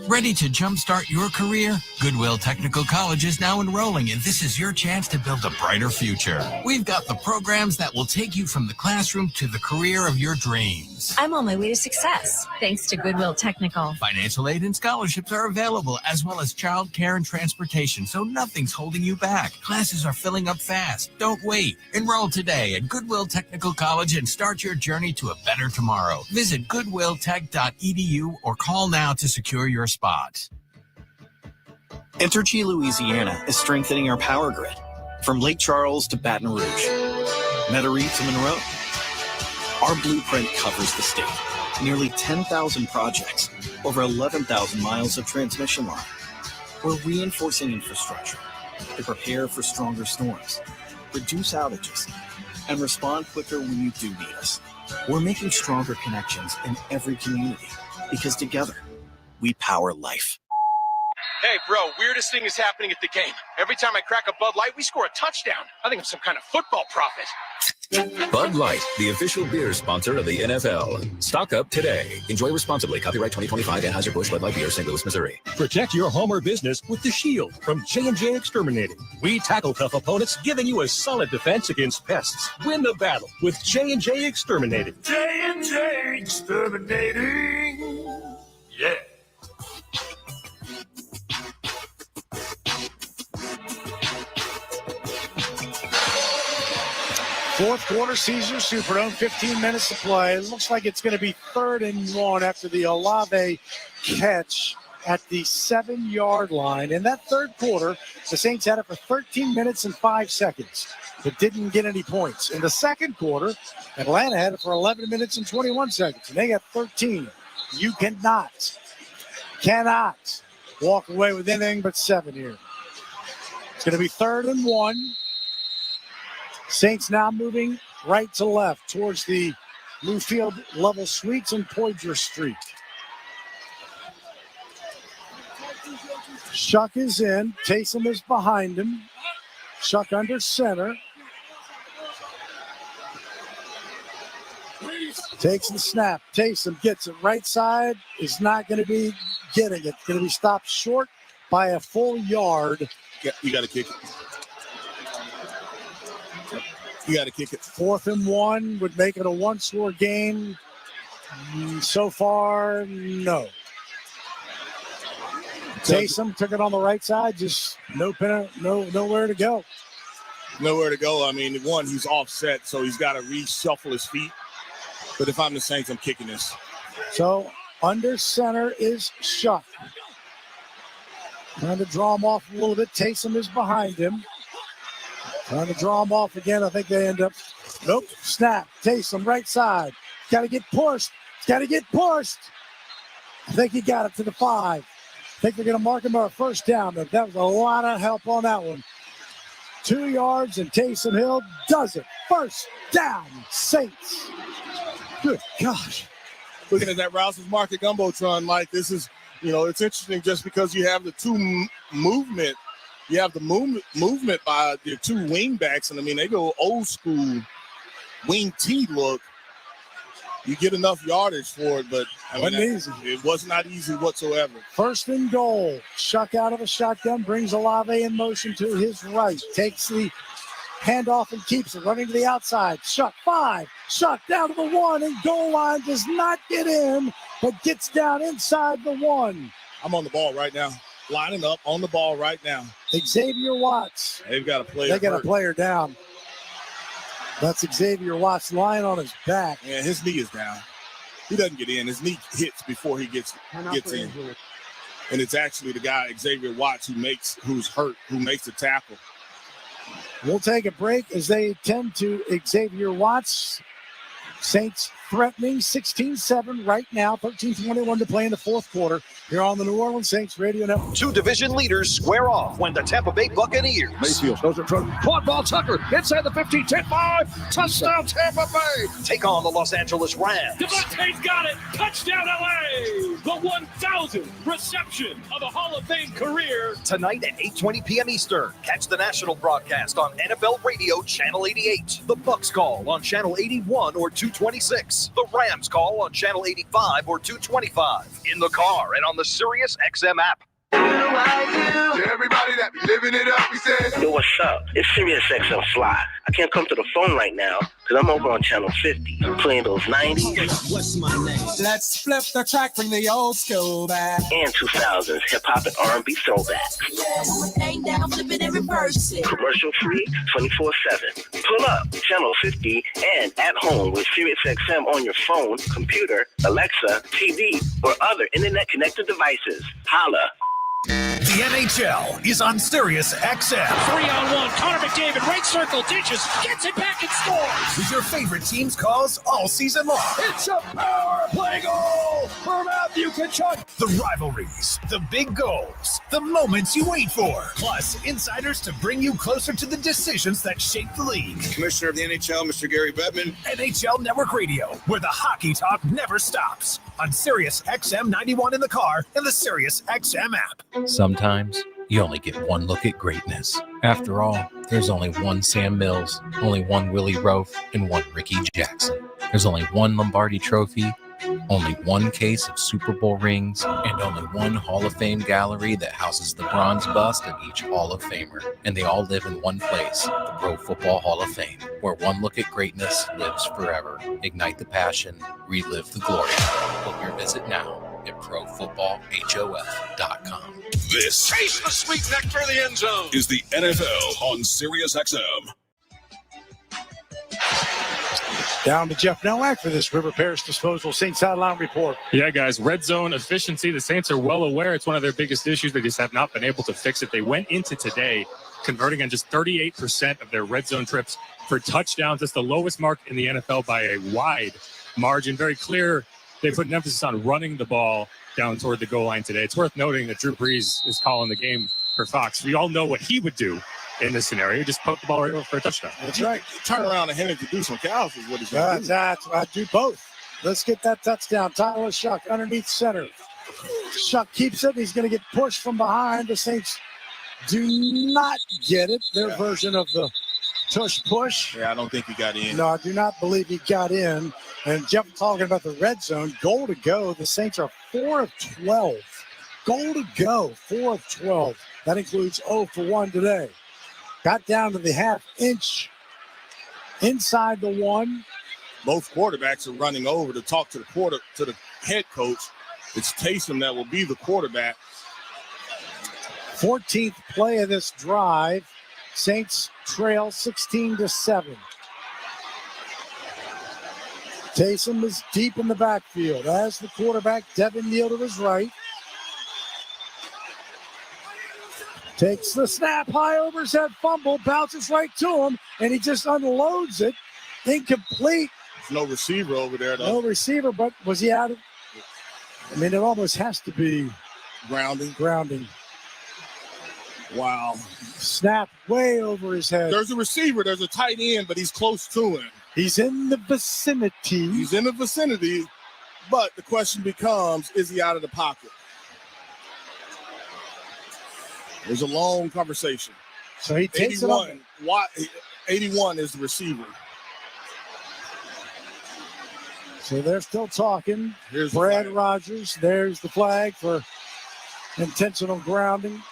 Ready to jumpstart your career? Goodwill Technical College is now enrolling, and this is your chance to build a brighter future. We've got the programs that will take you from the classroom to the career of your dreams. I'm on my way to success, thanks to Goodwill Technical. Financial aid and scholarships are available, as well as child care and transportation, so nothing's holding you back. Classes are filling up fast. Don't wait. Enroll today at Goodwill Technical College and start your journey to a better tomorrow. Visit goodwilltech.edu or call now to secure your spot. Entergy Louisiana is strengthening our power grid from Lake Charles to Baton Rouge, Metairie to Monroe. Our blueprint covers the state. Nearly 10,000 projects, over 11,000 miles of transmission line. We're reinforcing infrastructure to prepare for stronger storms, reduce outages, and respond quicker when you do need us. We're making stronger connections in every community because together, we power life. Hey, bro, weirdest thing is happening at the game. Every time I crack a Bud Light, we score a touchdown. I think I'm some kind of football prophet. Bud Light, the official beer sponsor of the NFL. Stock up today. Enjoy responsibly. Copyright 2025 Anheuser-Busch Bud Light Beer, St. Louis, Missouri. Protect your home or business with the Shield from J&J Exterminating. We tackle tough opponents, giving you a solid defense against pests. Win the battle with J&J Exterminating. J&J Exterminating. Yeah. Fourth quarter, Caesar Superdome, 15 minutes to play. It looks like it's going to be 3rd and 1 after the Olave catch at the 7-yard line. In that third quarter, the Saints had it for 13 minutes and 5 seconds, but didn't get any points. In the second quarter, Atlanta had it for 11 minutes and 21 seconds, and they got 13. You cannot walk away with anything but 7 here. It's going to be 3rd and 1. Saints now moving right to left towards the Bluefield level suites and Poydras Street. Shough is in. Taysom is behind him. Shough under center. Takes the snap. Taysom gets it right side. Is not going to be getting it. Going to be stopped short by a full yard. Yeah, you got to kick it. You got to kick it. 4th and 1 would make it a one-score game. So far, no. Taysom took it on the right side. Just nowhere to go. Nowhere to go. I mean, one, he's offset, so he's got to reshuffle his feet. But if I'm the Saints, I'm kicking this. So under center is Shough. Trying to draw him off a little bit. Taysom is behind him. Trying to draw him off again. I think they end up. Nope. Snap. Taysom right side. Got to get pushed. Got to get pushed. I think he got it to the 5. I think they're going to mark him for a first down. But that was a lot of help on that one. 2 yards and Taysom Hill does it. First down, Saints. Good gosh. looking at that Rouse's Market Gumbotron, Mike, this is, it's interesting just because you have the two movement. You have the movement by the two wing backs, and they go old school wing T look. You get enough yardage for it, but it was not easy whatsoever. First and goal. Shough out of a shotgun, brings Olave in motion to his right. Takes the handoff and keeps it. Running to the outside. Shough 5. Shough down to the 1, and goal line does not get in, but gets down inside the 1. I'm on the ball right now. Lining up on the ball right now. Xavier Watts. They've got a player. They got a player down. That's Xavier Watts lying on his back. Yeah, his knee is down. He doesn't get in. His knee hits before he gets in. And it's actually the guy, Xavier Watts, who's hurt, who makes the tackle. We'll take a break as they tend to Xavier Watts. Saints threatening 16-7 right now, 13:21 to play in the fourth quarter. Here on the New Orleans Saints Radio Network. Two division leaders square off when the Tampa Bay Buccaneers. Mayfield goes in front. Quad ball Tucker inside the 15, 10-5. Touchdown Tampa Bay. Take on the Los Angeles Rams. Devontae's got it. Touchdown LA. The 1,000th reception of a Hall of Fame career. Tonight at 8:20 p.m. Eastern. Catch the national broadcast on NFL Radio Channel 88. The Bucs call on Channel 81 or 226. The Rams call on Channel 85 or 225. In the car and on the Sirius XM app. To everybody that be living it up, we said. Yo, what's up? It's Sirius XM Fly. I can't come to the phone right now because I'm over on Channel 50 playing those 90s. What's my name? Let's flip the track, bring the old school back. And 2000s hip-hop and R&B throwbacks. Down, flip it and reverse it. Commercial free, 24/7. Pull up, Channel 50, and at home with Sirius XM on your phone, computer, Alexa, TV, or other internet-connected devices. Holla. The NHL is on Sirius XM. 3-on-1. Connor McDavid, right circle, ditches, gets it back and scores. With your favorite team's calls all season long. It's a power play goal for Matthew Tkachuk. The rivalries, the big goals, the moments you wait for. Plus, insiders to bring you closer to the decisions that shape the league. Commissioner of the NHL, Mr. Gary Bettman. NHL Network Radio, where the hockey talk never stops. On Sirius XM 91 in the car and the Sirius XM app. Sometimes you only get one look at greatness. After all, there's only one Sam Mills, only one Willie Roaf, and one Ricky Jackson. There's only one Lombardi Trophy, only one case of Super Bowl rings, and only one Hall of Fame gallery that houses the bronze bust of each Hall of Famer. And they all live in one place, the Pro Football Hall of Fame, where one look at greatness lives forever. Ignite the passion, relive the glory. Book your visit now at ProFootballHOF.com. This Chase the sweep nectar in the end zone. is the NFL on Sirius XM. Down to Jeff Nowak for this River Parish Disposal Saints Sideline Report. Yeah, guys, red zone efficiency. The Saints are well aware it's one of their biggest issues. They just have not been able to fix it. They went into today converting on just 38% of their red zone trips for touchdowns. That's the lowest mark in the NFL by a wide margin. Very clear. They put an emphasis on running the ball down toward the goal line today. It's worth noting that Drew Brees is calling the game for Fox. We all know what he would do in this scenario. Just poke the ball right over for a touchdown. That's right. Turn around and hand it to Deuce McAllister is what he's going to do. That's I do both. Let's get that touchdown. Tyler Shough underneath center. Shough keeps it. He's going to get pushed from behind. The Saints do not get it. Their version of the tush push. Yeah, I don't think he got in. No, I do not believe he got in. And Jeff talking about the red zone. Goal to go. The Saints are 4 of 12. Goal to go. 4 of 12. That includes 0 for 1 today. Got down to the half-inch inside the 1. Both quarterbacks are running over to talk to the head coach. It's Taysom that will be the quarterback. 14th play of this drive. Saints trail 16-7. Taysom is deep in the backfield. As the quarterback, Devin Neal to his right. Takes the snap, high over his head, fumble, bounces right to him, and he just unloads it. Incomplete. There's no receiver over there, though. No receiver, but was he out of? I mean, it almost has to be grounding. Wow. Snap way over his head. There's a receiver. There's a tight end, but he's close to him. He's in the vicinity. But the question becomes, is he out of the pocket? There's a long conversation. So he takes 81, 81 is the receiver. So they're still talking. Here's Brad Rogers. There's the flag for intentional grounding.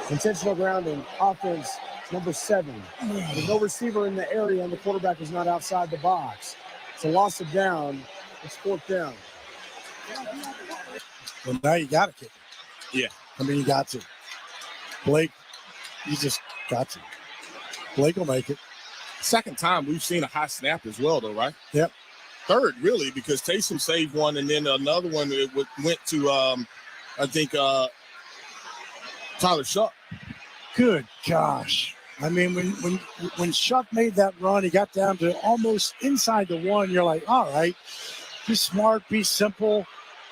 Intentional grounding, offense number 7. There's no receiver in the area, and the quarterback is not outside the box. It's a loss of down. It's 4th down. Well, now you got to kick it. Yeah. I mean, you got to. Blake, you just got to. Blake will make it. Second time we've seen a high snap as well, though, right? Yep. Third, really, because Taysom saved one, and then another one went to, I think, Tyler Shough. Good gosh. I mean, when Shough made that run, he got down to almost inside the 1. You're like, all right, be smart, be simple.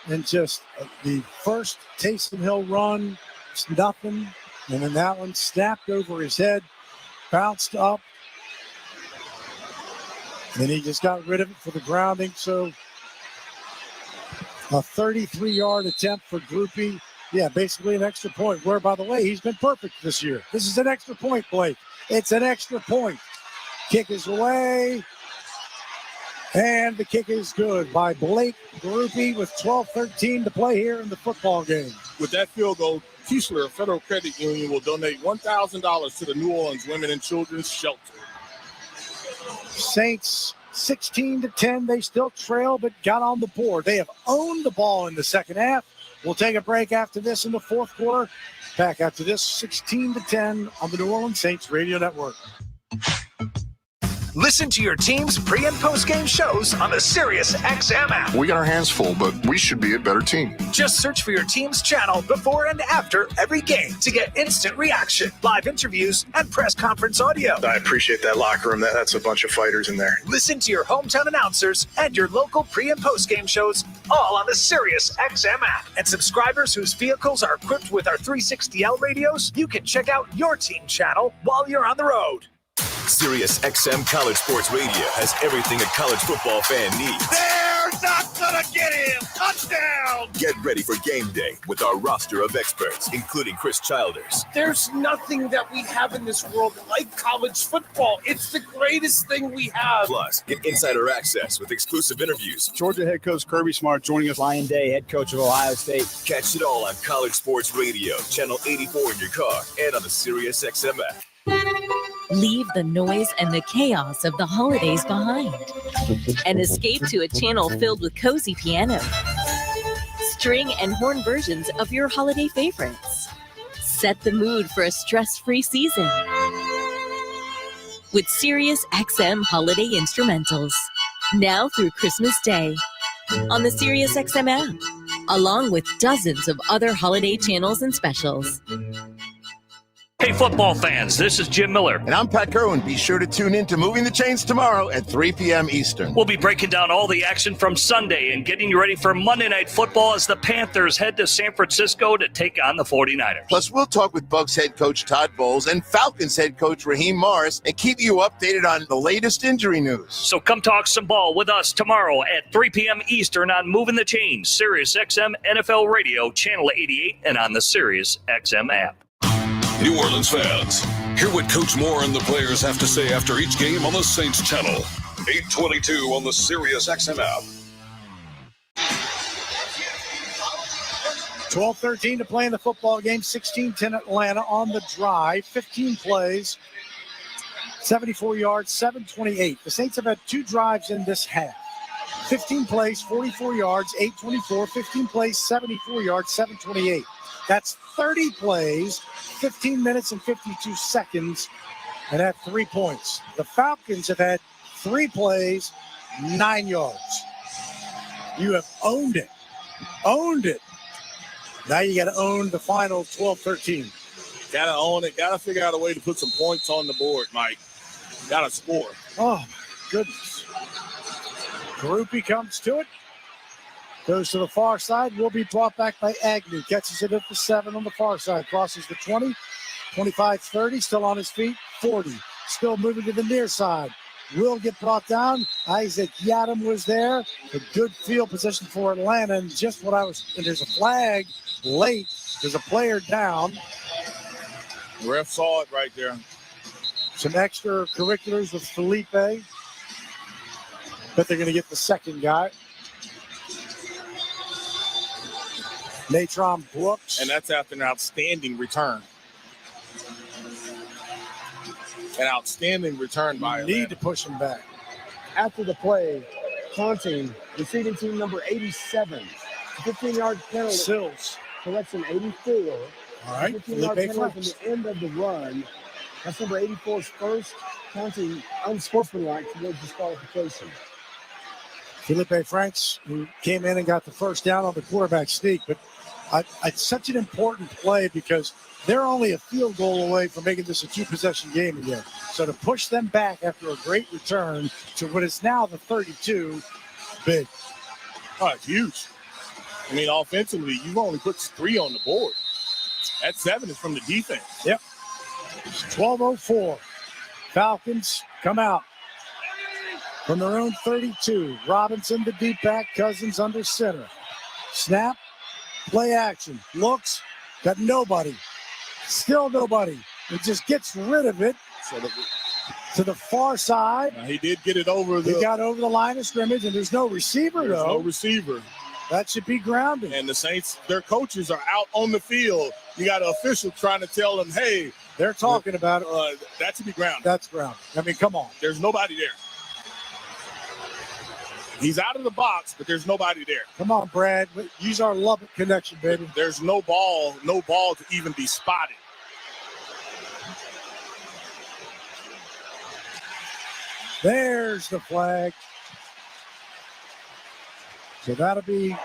And just the first Taysom Hill run, it's nothing. And then that one snapped over his head, bounced up. And he just got rid of it for the grounding. So a 33-yard attempt for Groupie. Yeah, basically an extra point. Where, by the way, he's been perfect this year. This is an extra point, Blake. It's an extra point. Kick is away. And the kick is good by Blake Groupie with 12:13 to play here in the football game. With that field goal, Keesler Federal Credit Union will donate $1,000 to the New Orleans Women and Children's Shelter. Saints 16-10. They still trail, but got on the board. They have owned the ball in the second half. We'll take a break after this in the fourth quarter. Back after this, 16-10 on the New Orleans Saints Radio Network. Listen to your team's pre- and post-game shows on the SiriusXM app. We got our hands full, but we should be a better team. Just search for your team's channel before and after every game to get instant reaction, live interviews, and press conference audio. I appreciate that locker room. That's a bunch of fighters in there. Listen to your hometown announcers and your local pre- and post-game shows all on the SiriusXM app. And subscribers whose vehicles are equipped with our 360L radios, you can check out your team channel while you're on the road. SiriusXM College Sports Radio has everything a college football fan needs. They're not gonna get him! Touchdown! Get ready for game day with our roster of experts, including Chris Childers. There's nothing that we have in this world like college football. It's the greatest thing we have. Plus, get insider access with exclusive interviews. Georgia head coach Kirby Smart joining us. Ryan Day, head coach of Ohio State. Catch it all on College Sports Radio, channel 84 in your car, and on the SiriusXM app. Leave the noise and the chaos of the holidays behind and escape to a channel filled with cozy piano, string and horn versions of your holiday favorites. Set the mood for a stress-free season with SiriusXM Holiday Instrumentals. Now through Christmas Day on the SiriusXM app, along with dozens of other holiday channels and specials. Hey, football fans, this is Jim Miller. And I'm Pat Kerwin. Be sure to tune in to Moving the Chains tomorrow at 3 p.m. Eastern. We'll be breaking down all the action from Sunday and getting you ready for Monday Night Football as the Panthers head to San Francisco to take on the 49ers. Plus, we'll talk with Bucs head coach Todd Bowles and Falcons head coach Raheem Morris and keep you updated on the latest injury news. So come talk some ball with us tomorrow at 3 p.m. Eastern on Moving the Chains, SiriusXM NFL Radio, Channel 88, and on the SiriusXM app. New Orleans fans, hear what Coach Moore and the players have to say after each game on the Saints channel. 822 on the SiriusXM app. 12:13 to play in the football game. 16-10 Atlanta on the drive. 15 plays, 74 yards, 728. The Saints have had 2 drives in this half. 15 plays, 44 yards, 824. 15 plays, 74 yards, 728. That's 30 plays, 15 minutes and 52 seconds, and had 3 points. The Falcons have had 3 plays, 9 yards. You have owned it. Owned it. Now you got to own the final 12-13. Got to own it. Got to figure out a way to put some points on the board, Mike. Got to score. Oh, my goodness. Groupie comes to it. Goes to the far side, will be brought back by Agnew. Catches it at the 7 on the far side. Crosses the 20, 25, 30, still on his feet, 40. Still moving to the near side. will get brought down. Isaac Yadam was there. A good field position for Atlanta. And just what and there's a flag late. There's a player down. The ref saw it right there. Some extracurriculars with Felipe. But they're going to get the second guy. Natron Brooks. And that's after an outstanding return. An outstanding return by Atlanta. Need to push him back. After the play, taunting, receiving team number 87. 15-yard penalty. Sills. Correction, 84. All right. 15-yard penalty from the end of the run. That's number 84's first taunting unsportsmanlike towards disqualification. Felipe Franks, who came in and got the first down on the quarterback sneak. But it's such an important play because they're only a field goal away from making this a two-possession game again. So to push them back after a great return to what is now the 32, big. Oh, it's huge. I mean, offensively, you've only put 3 on the board. That 7 is from the defense. Yep. It's 12:04. Falcons come out from their own 32. Robinson, the deep back. Cousins under center. Snap. Play action. Looks. Got nobody. Still nobody. He just gets rid of it to the far side. He did get it over. He got over the line of scrimmage, and there's no receiver, There's though. no receiver. That should be grounding. And the Saints, their coaches are out on the field. You got an official trying to tell them, hey. They're talking about it. That should be grounded. That's grounded. I mean, come on. There's nobody there. He's out of the box, but there's nobody there. Come on, Brad. Use our Lubbock connection, baby. There's no ball to even be spotted. There's the flag. So that'll be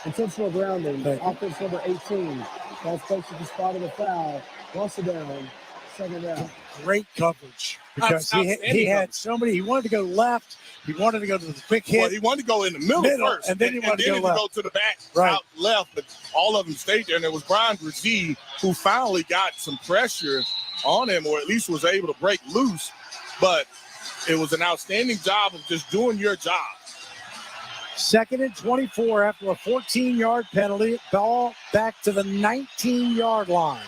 intentional grounding. Offense number 18. That's close to the spot of the foul. Lost it down. Second down. Great coverage because he had so many. He wanted to go left. He wanted to go to the quick hit. Well, he wanted to go in the middle first. And then he wanted to go left. Go to the back, out left. But all of them stayed there. And it was Brian Brzee who finally got some pressure on him, or at least was able to break loose. But it was an outstanding job of just doing your job. 2nd and 24 after a 14-yard penalty. Ball back to the 19-yard line.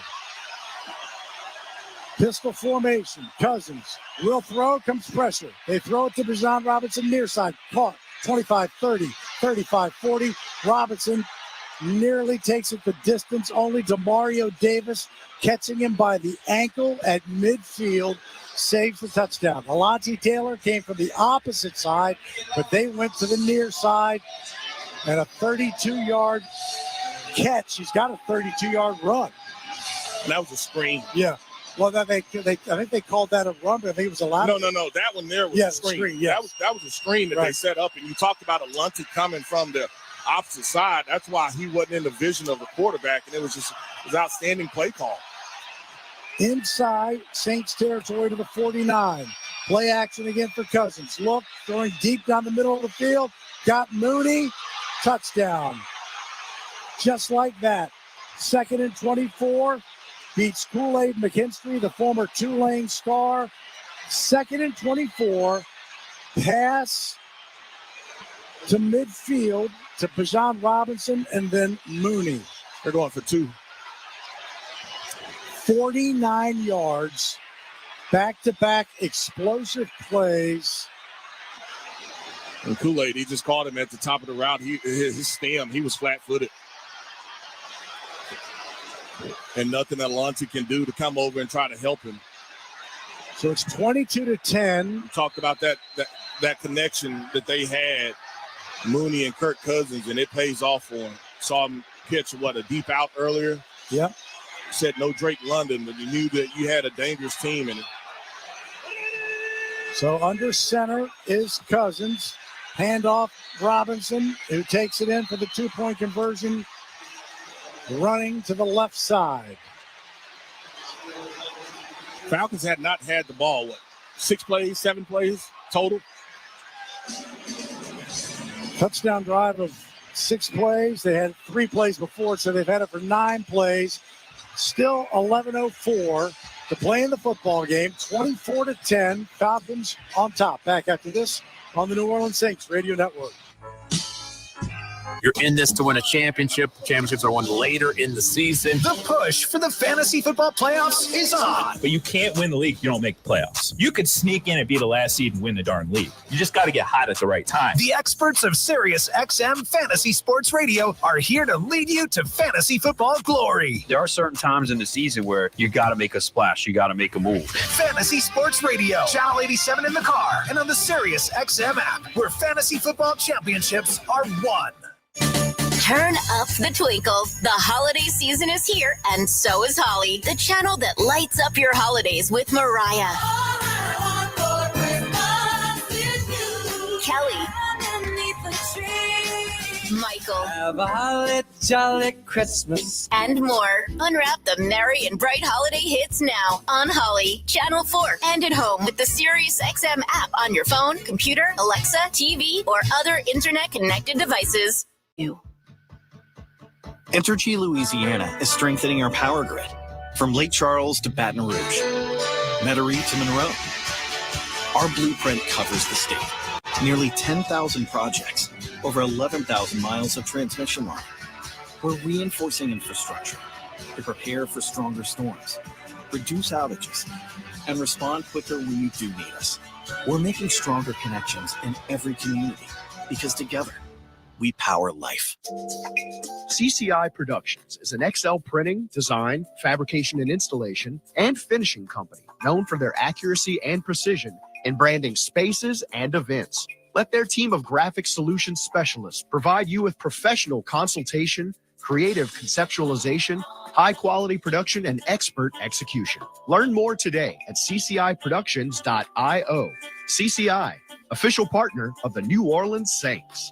Pistol formation. Cousins will throw. Comes pressure. They throw it to Bijan Robinson near side. Caught. 25-30, 35-40. Robinson nearly takes it the distance. Only DeMario Davis catching him by the ankle at midfield. Saves the touchdown. Alontae Taylor came from the opposite side, but they went to the near side. And a 32-yard catch. He's got a 32-yard run. And that was a screen. Yeah. Well, I think they called that a run, but I think it was allowed. No. That one there was a screen. Yeah, that was a screen that they set up. And you talked about Alontae coming from the opposite side. That's why he wasn't in the vision of the quarterback, and it was outstanding play call. Inside Saints territory to the 49. Play action again for Cousins. Look, throwing deep down the middle of the field. Got Mooney. Touchdown. Just like that. 2nd and 24. Beats Kool-Aid McKinstry, the former Tulane star. 2nd and 24. Pass to midfield to Bijan Robinson and then Mooney. They're going for 2. 49 yards. Back-to-back explosive plays. And Kool-Aid, he just caught him at the top of the route. His stem, he was flat-footed. And nothing that Alontae can do to come over and try to help him. So it's 22-10. We talked about that connection that they had, Mooney and Kirk Cousins, and it pays off for him. Saw him catch, a deep out earlier. Yep. Said no Drake London, but you knew that you had a dangerous team in it. So under center is Cousins. Handoff Robinson, who takes it in for the 2-point conversion. Running to the left side. Falcons had not had the ball, 6 plays, 7 plays total? Touchdown drive of 6 plays. They had 3 plays before, so they've had it for 9 plays. Still 11:04 to play in the football game. 24-10, Falcons on top. Back after this on the New Orleans Saints Radio Network. You're in this to win a championship. Championships are won later in the season. The push for the fantasy football playoffs is on. But you can't win the league if you don't make the playoffs. You could sneak in and be the last seed and win the darn league. You just got to get hot at the right time. The experts of Sirius XM Fantasy Sports Radio are here to lead you to fantasy football glory. There are certain times in the season where you got to make a splash. You got to make a move. Fantasy Sports Radio, Channel 87 in the car, and on the Sirius XM app, where fantasy football championships are won. Turn up the twinkle. The holiday season is here, and so is Holly, the channel that lights up your holidays with Mariah, Kelly, Michael, have a holly jolly Christmas, and more. Unwrap the merry and bright holiday hits now on Holly, Channel 4, and at home with the Sirius XM app on your phone, computer, Alexa, TV, or other internet-connected devices. Entergy Louisiana is strengthening our power grid from Lake Charles to Baton Rouge, Metairie to Monroe. Our blueprint covers the state. Nearly 10,000 projects, over 11,000 miles of transmission line. We're reinforcing infrastructure to prepare for stronger storms, reduce outages, and respond quicker when you do need us. We're making stronger connections in every community because together, we power life. CCI Productions is an XL printing, design, fabrication and installation, and finishing company known for their accuracy and precision in branding spaces and events. Let their team of graphic solutions specialists provide you with professional consultation, creative conceptualization, high-quality production, and expert execution. Learn more today at cciproductions.io. CCI, official partner of the New Orleans Saints.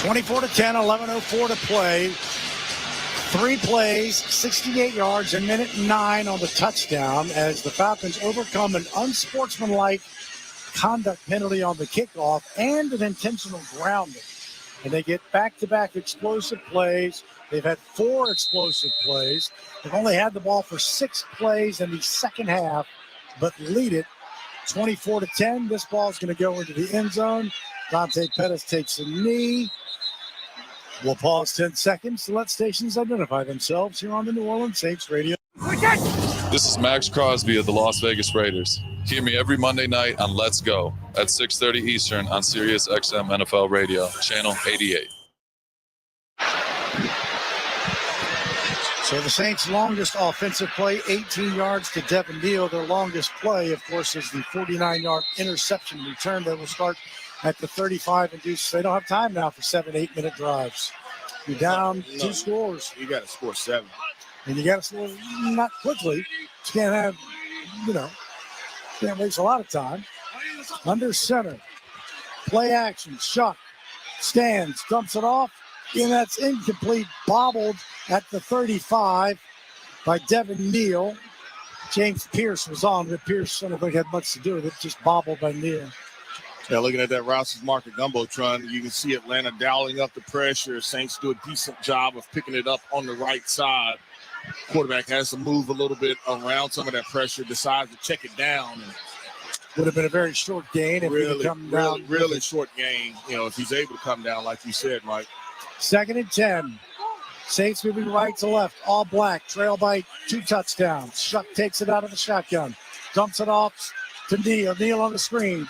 (24-10), 11:04 to play. 3 plays, 68 yards, a minute 9 on the touchdown as the Falcons overcome an unsportsmanlike conduct penalty on the kickoff and an intentional grounding. And they get back-to-back explosive plays. They've had 4 explosive plays. They've only had the ball for 6 plays in the second half, but lead it 24-10. This ball is going to go into the end zone. Dante Pettis takes a knee. We'll pause 10 seconds to let stations identify themselves here on the New Orleans Saints Radio. This is Max Crosby of the Las Vegas Raiders. Hear me every Monday night on Let's Go at 6:30 Eastern on Sirius XM NFL Radio, Channel 88. So the Saints' longest offensive play, 18 yards to Devin Neal. Their longest play, of course, is the 49-yard interception return that will start at the 35 and deuce. They don't have time now for 7-8-minute drives. You're down 2 scores. You got to score 7. And you got to score not quickly. You can't have, can't waste a lot of time. Under center. Play action. Shough stands, dumps it off. And that's incomplete. Bobbled at the 35 by Devin Neal. James Pierce was on, but Pierce, I don't think had much to do with it. Just bobbled by Neal. Yeah, looking at that Rouse's Market Gumbotron, you can see Atlanta dialing up the pressure. Saints do a decent job of picking it up on the right side. Quarterback has to move a little bit around some of that pressure, decides to check it down. Would have been a very short gain if he could come down. Really short gain, if he's able to come down like you said, Mike. 2nd and 10. Saints moving right to left, all black, trail by 2 touchdowns. Shough takes it out of the shotgun, dumps it off to Neal. Neal on the screen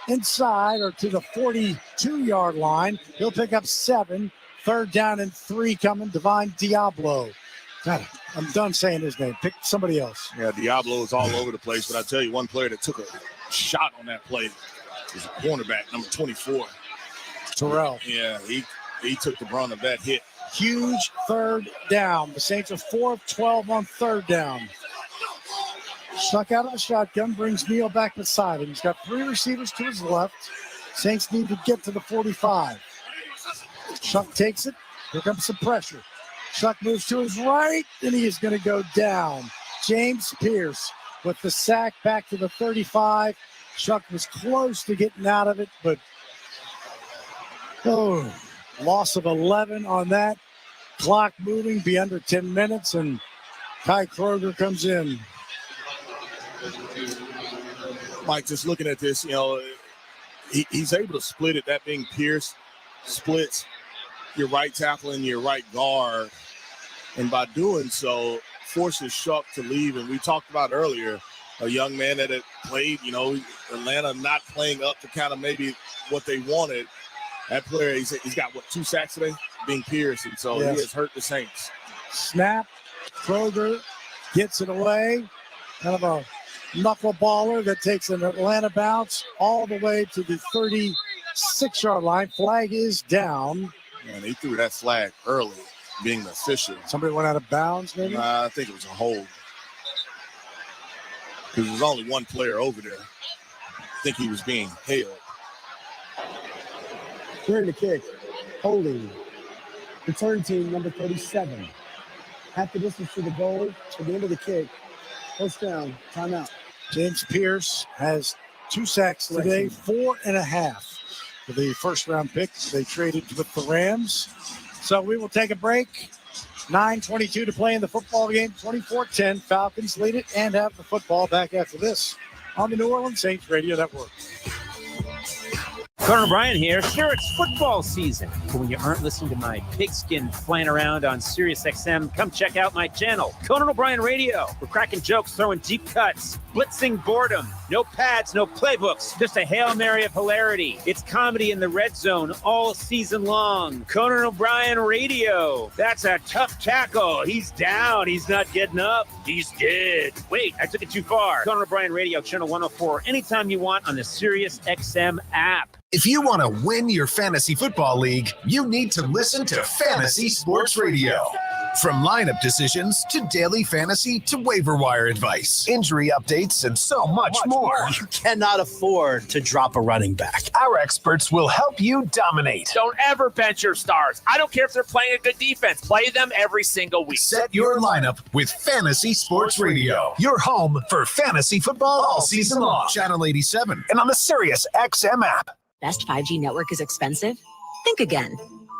inside or to the 42-yard line. He'll pick up 7. 3rd down and 3 coming. Divine Diablo. God, I'm done saying his name. Pick somebody else. Yeah, Diablo is all over the place, but I tell you, one player that took a shot on that play is a cornerback, number 24. Terrell. Yeah, he took the brunt of that hit. Huge 3rd down. The Saints are 4 of 12 on 3rd down. Shough out of the shotgun, brings Neal back beside him. He's got 3 receivers to his left. Saints need to get to the 45. Shough takes it. Here comes some pressure. Shough moves to his right, and he is going to go down. James Pierce with the sack back to the 35. Shough was close to getting out of it, but Oh, loss of 11 on that. Clock moving, be under 10 minutes, and Kai Kroger comes in. Mike, just looking at this, he's able to split it. That being Pierce splits your right tackle and your right guard. And by doing so, forces Shough to leave. And we talked about earlier, a young man that had played, Atlanta not playing up to kind of maybe what they wanted. That player, he's got, 2 sacks today? Being Pierce. And so Yes. he has hurt the Saints. Snap. Kroger gets it away. Kind of a knuckleballer that takes an Atlanta bounce all the way to the 36-yard line. Flag is down. And he threw that flag early, being the official. Somebody went out of bounds, maybe? I think it was a hold. Because there's only one player over there. I think he was being held. During the kick, holding. Return team number 37. Half the distance to the goal. To the end of the kick. First down. Timeout. James Pierce has 2 sacks today, 4.5 for the first-round pick. They traded with the Rams. So we will take a break. 9:22 to play in the football game. 24-10. Falcons lead it and have the football back after this on the New Orleans Saints Radio Network. Conan O'Brien here. Sure, it's football season, but when you aren't listening to my pigskin flying around on SiriusXM, come check out my channel, Conan O'Brien Radio. We're cracking jokes, throwing deep cuts, blitzing boredom. No pads, no playbooks, just a Hail Mary of hilarity. It's comedy in the red zone all season long. Conan O'Brien Radio. That's a tough tackle. He's down. He's not getting up. He's dead. Wait, I took it too far. Conan O'Brien Radio, channel 104, anytime you want on the SiriusXM app. If you want to win your fantasy football league, you need to listen to Fantasy Sports Radio. From lineup decisions to daily fantasy to waiver wire advice, injury updates, and so much more. You cannot afford to drop a running back. Our experts will help you dominate. Don't ever bench your stars. I don't care if they're playing a good defense. Play them every single week. Set your lineup with Fantasy Sports Radio. Your home for fantasy football all season long. Channel 87 and on the SiriusXM app. Best 5G network is expensive? Think again.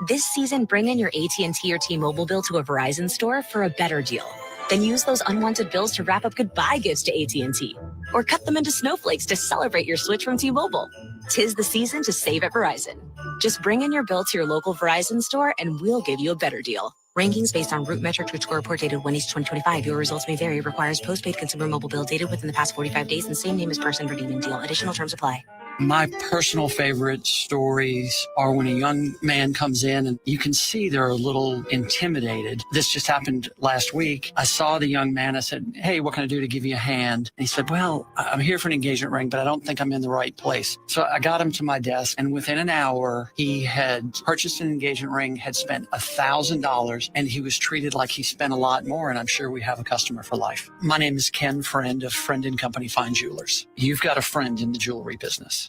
This season, bring in your AT&T or T-Mobile bill to a Verizon store for a better deal. Then use those unwanted bills to wrap up goodbye gifts to AT&T. Or cut them into snowflakes to celebrate your switch from T-Mobile. 'Tis the season to save at Verizon. Just bring in your bill to your local Verizon store and we'll give you a better deal. Rankings based on root metrics which score report dated 1/8/2025. Your results may vary. Requires postpaid consumer mobile bill dated within the past 45 days and same name as person redeeming deal. Additional terms apply. My personal favorite stories are when a young man comes in and you can see they're a little intimidated. This just happened last week. I saw the young man. I said, "Hey, what can I do to give you a hand?" And he said, "Well, I'm here for an engagement ring, but I don't think I'm in the right place." So I got him to my desk, and within an hour, he had purchased an engagement ring, had spent $1,000, and he was treated like he spent a lot more, and I'm sure we have a customer for life. My name is Ken Friend of Friend & Company Fine Jewelers. You've got a friend in the jewelry business.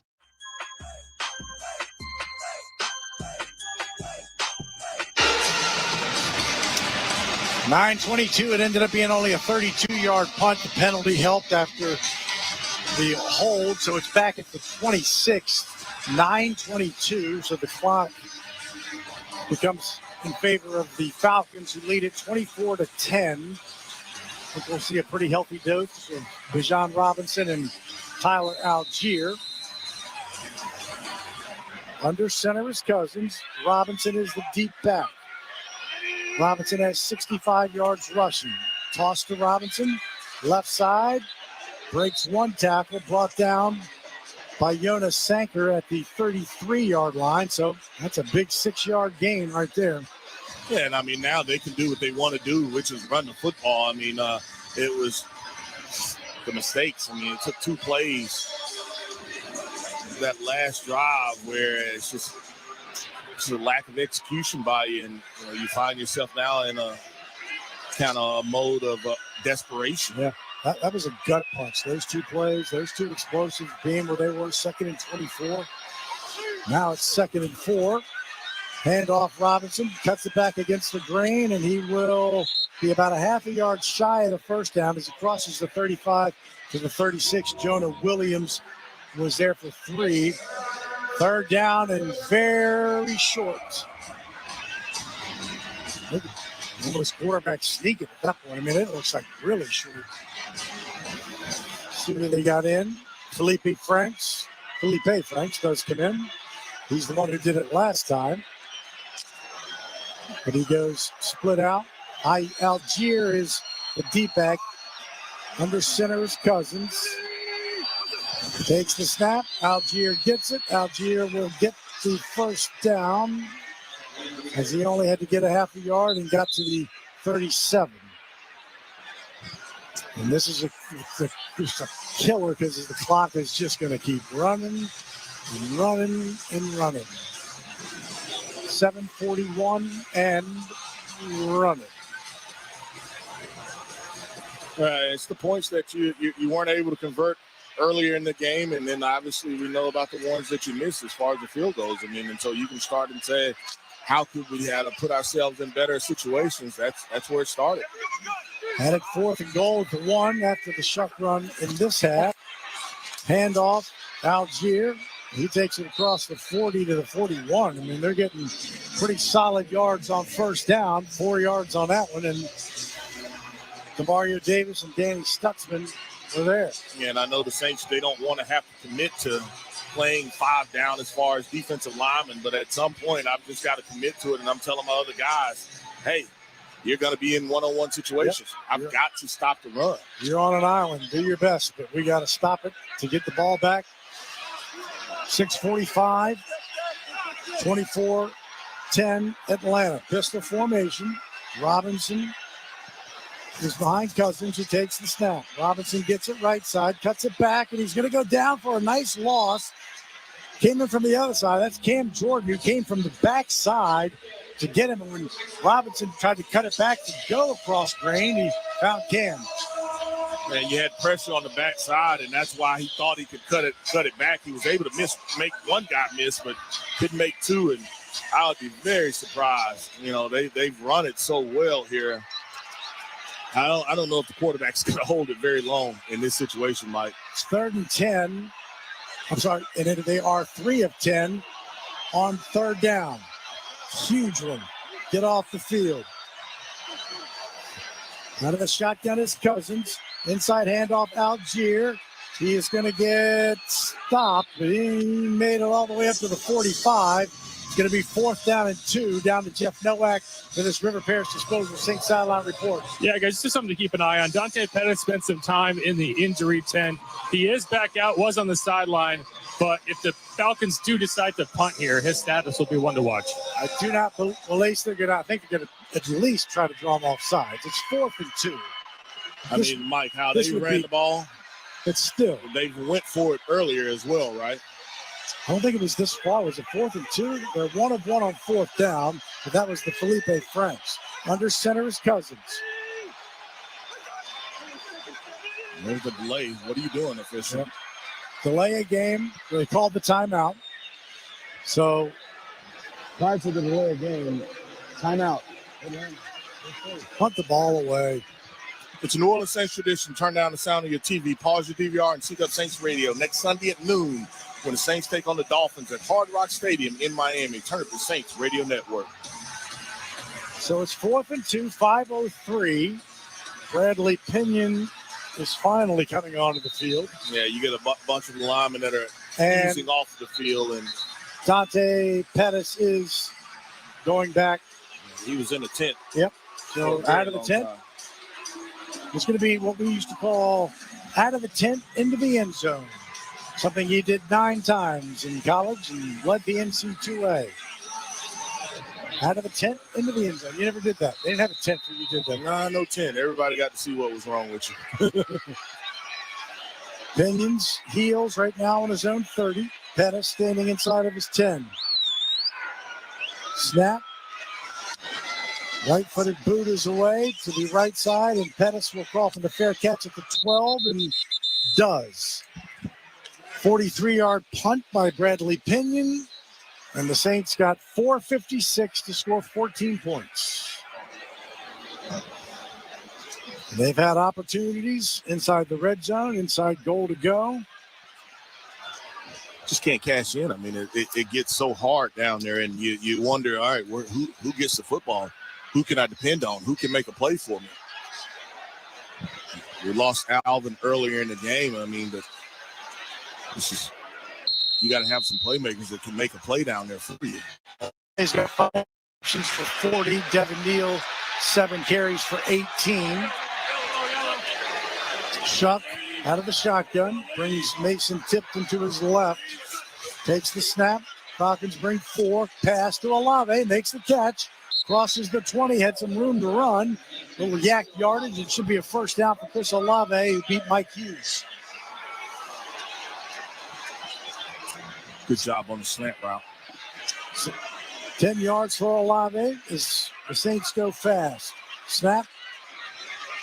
9:22. It ended up being only a 32-yard punt. The penalty helped after the hold, so it's back at the 26th. 9:22, so the clock becomes in favor of the Falcons, who lead it 24-10. I think we'll see a pretty healthy dose of Bijan Robinson and Tyler Algier. Under center is Cousins. Robinson is the deep back. Robinson has 65 yards rushing. Toss to Robinson. Left side. Breaks one tackle. Brought down by Jonas Sanker at the 33-yard line. So that's a big 6-yard gain right there. Yeah, and I mean, now they can do what they want to do, which is run the football. I mean, it was the mistakes. I mean, it took 2 plays that last drive where it's just a lack of execution by you, and you find yourself now in a kind of mode of desperation. Yeah, that was a gut punch. Those 2 plays, those 2 explosives being where they were, 2nd and 24. Now it's 2nd and 4. Hand off Robinson, cuts it back against the grain, and he will be about a half a yard shy of the first down as he crosses the 35 to the 36. Jonah Williams was there for 3. Third down and very short. Look at those quarterbacks sneaking at that point. I mean, it looks like really short. See who they got in. Felipe Franks does come in. He's the one who did it last time. But he goes split out. Algier is the deep back. Under center is Cousins. Takes the snap. Algier gets it. Algier will get the first down, as he only had to get a half a yard and got to the 37. And this is just a killer because the clock is just going to keep running and running and running. 7:41 and running. It's the points that you weren't able to convert earlier in the game, and then obviously we know about the ones that you missed as far as the field goes. I mean, and so you can start and say, how could we have to put ourselves in better situations? That's where it started. Had it 4th and goal at the 1 after the Shough run in this half. Handoff, Algier. He takes it across the 40 to the 41. I mean, they're getting pretty solid yards on first down, 4 yards on that one. And DeMario Davis and Danny Stutzman were there. Yeah, and I know the Saints, they don't want to have to commit to playing 5 down as far as defensive linemen, but at some point I've just got to commit to it, and I'm telling my other guys, hey, you're going to be in one-on-one situations. Yep. I've got to stop the run. You're on an island. Do your best, but we got to stop it to get the ball back. 6:45, 24-10 Atlanta. Pistol formation. Robinson is behind Cousins, who takes the snap. Robinson gets it right side, cuts it back, and he's going to go down for a nice loss. Came in from the other side. That's Cam Jordan, who came from the backside to get him. And when Robinson tried to cut it back to go across grain, he found Cam. Man, you had pressure on the backside, and that's why he thought he could cut it back. He was able to make one guy miss, but couldn't make 2. And I would be very surprised. You know, they've run it so well here. I don't know if the quarterback's going to hold it very long in this situation, Mike. It's 3rd and 10. I'm sorry, and they are 3 of 10 on 3rd down. Huge one. Get off the field. Out of the shotgun is Cousins. Inside handoff, Algier. He is going to get stopped, but he made it all the way up to the 45. It's going to be 4th down and 2, down to Jeff Nowak for this River Parish Disposal St. Sideline report. Yeah, guys, just something to keep an eye on. Dante Pettis spent some time in the injury tent. He is back out, was on the sideline, but if the Falcons do decide to punt here, his status will be one to watch. I do not believe I think they're going to at least try to draw him off sides. It's 4th and 2. I mean, Mike, how they ran the ball. It's still. They went for it earlier as well, right? I don't think it was this far. Was it 4th and 2? They're 1 of 1 on 4th down, but that was the Felipe Franks. Under center is Cousins. There's the delay. What are you doing, official? Yep. Delay a game. They called the timeout. So, prior to the delay of game, timeout. Punt the ball away. It's a New Orleans Saints tradition. Turn down the sound of your TV, pause your DVR, and seek up Saints Radio next Sunday at noon when the Saints take on the Dolphins at Hard Rock Stadium in Miami. Turn up the Saints Radio Network. So it's 4th and 2, 5:03. Bradley Pinion is finally coming onto the field. Yeah, you get a bunch of linemen that are easing off the field. And Dante Pettis is going back. He was in the tent. Yep. So out of the tent. It's going to be what we used to call out of the tent into the end zone. Something he did 9 times in college and led the NC2A. Out of the tent into the end zone. You never did that. They didn't have a tent for you did that. Nah, no tent. Everybody got to see what was wrong with you. Pinion's heels right now on his own 30. Pettis standing inside of his 10. Snap. Right-footed boot is away to the right side, and Pettis will call for the fair catch at the 12, and does. 43-yard punt by Bradley Pinion, and the Saints got 4:56 to score 14 points. They've had opportunities inside the red zone, inside goal to go. just can't cash in. I mean, it gets so hard down there, and you wonder, all right, who gets the football? Who can I depend on? Who can make a play for me? We lost Alvin earlier in the game. I mean, but you got to have some playmakers that can make a play down there for you. He's got 5 options for 40. Devin Neal, 7 carries for 18. Shough out of the shotgun, brings Mason Tipton to his left, takes the snap. Falcons bring 4, pass to Olave, makes the catch, crosses the 20, had some room to run. Little yak yardage. It should be a first down for Chris Olave, who beat Mike Hughes. Good job on the slant route. 10 yards for Olave as the Saints go fast. Snap.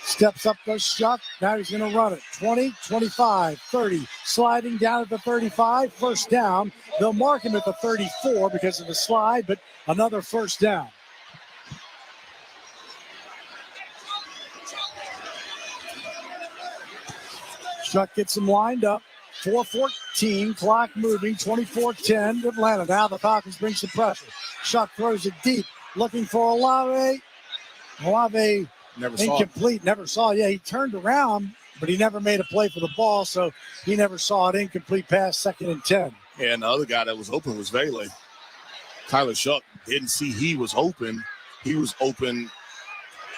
Steps up, goes Shough. Now he's going to run it. 20, 25, 30. Sliding down at the 35. First down. They'll mark him at the 34 because of the slide, but another first down. Shough gets him lined up. 4:14, clock moving, 24-10 Atlanta. Now the Falcons bring some pressure. Shough throws it deep, looking for Olave. Olave incomplete, never saw it. Yeah, he turned around, but he never made a play for the ball, so he never saw it. Incomplete pass, 2nd and 10. And the other guy that was open was Vele. Tyler Shough didn't see he was open. He was open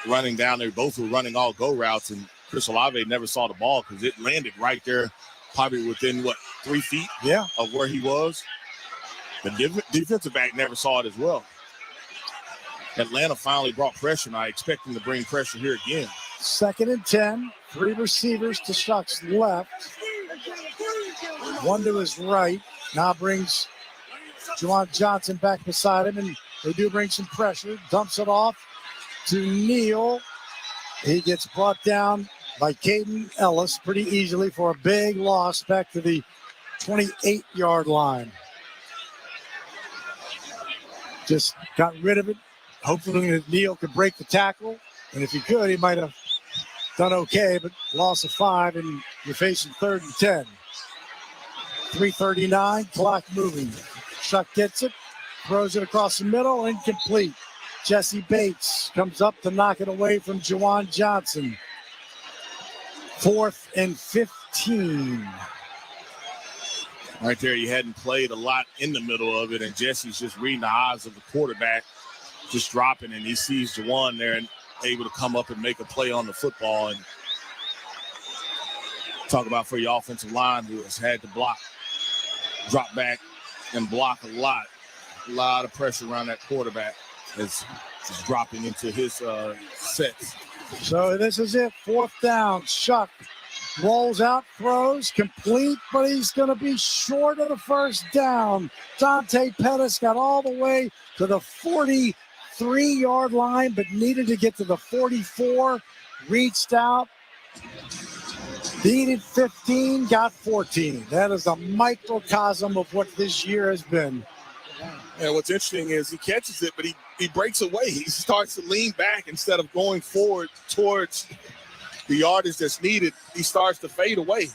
running down there. Both were running all go routes, and Chris Olave never saw the ball because it landed right there, probably within, 3 feet of where he was. The defensive back never saw it as well. Atlanta finally brought pressure, and I expect them to bring pressure here again. 2nd and 10, 3 receivers to Shough's left, 1 to his right. Now brings Juwan Johnson back beside him, and they do bring some pressure. Dumps it off to Neal. He gets brought down by Caden Ellis pretty easily for a big loss back to the 28-yard line. Just got rid of it. Hopefully Neal could break the tackle. And if he could, he might have done okay, but loss of 5, and you're facing 3rd and 10. 3:39, clock moving. Shough gets it, throws it across the middle, incomplete. Jesse Bates comes up to knock it away from Juwan Johnson. 4th and 15. Right there, you hadn't played a lot in the middle of it, and Jesse's just reading the eyes of the quarterback, just dropping, and he sees Juwan there and able to come up and make a play on the football. And talk about for your offensive line who has had to block, drop back, and block a lot of pressure around that quarterback as he's dropping into his sets. So this is it, 4th down. Shough rolls out, throws, complete, but he's going to be short of the first down. Dante Pettis got all the way to the 43-yard line, but needed to get to the 44, reached out, needed 15, got 14. That is a microcosm of what this year has been. And what's interesting is he catches it, but he breaks away. He starts to lean back instead of going forward towards the yardage that's needed. He starts to fade away.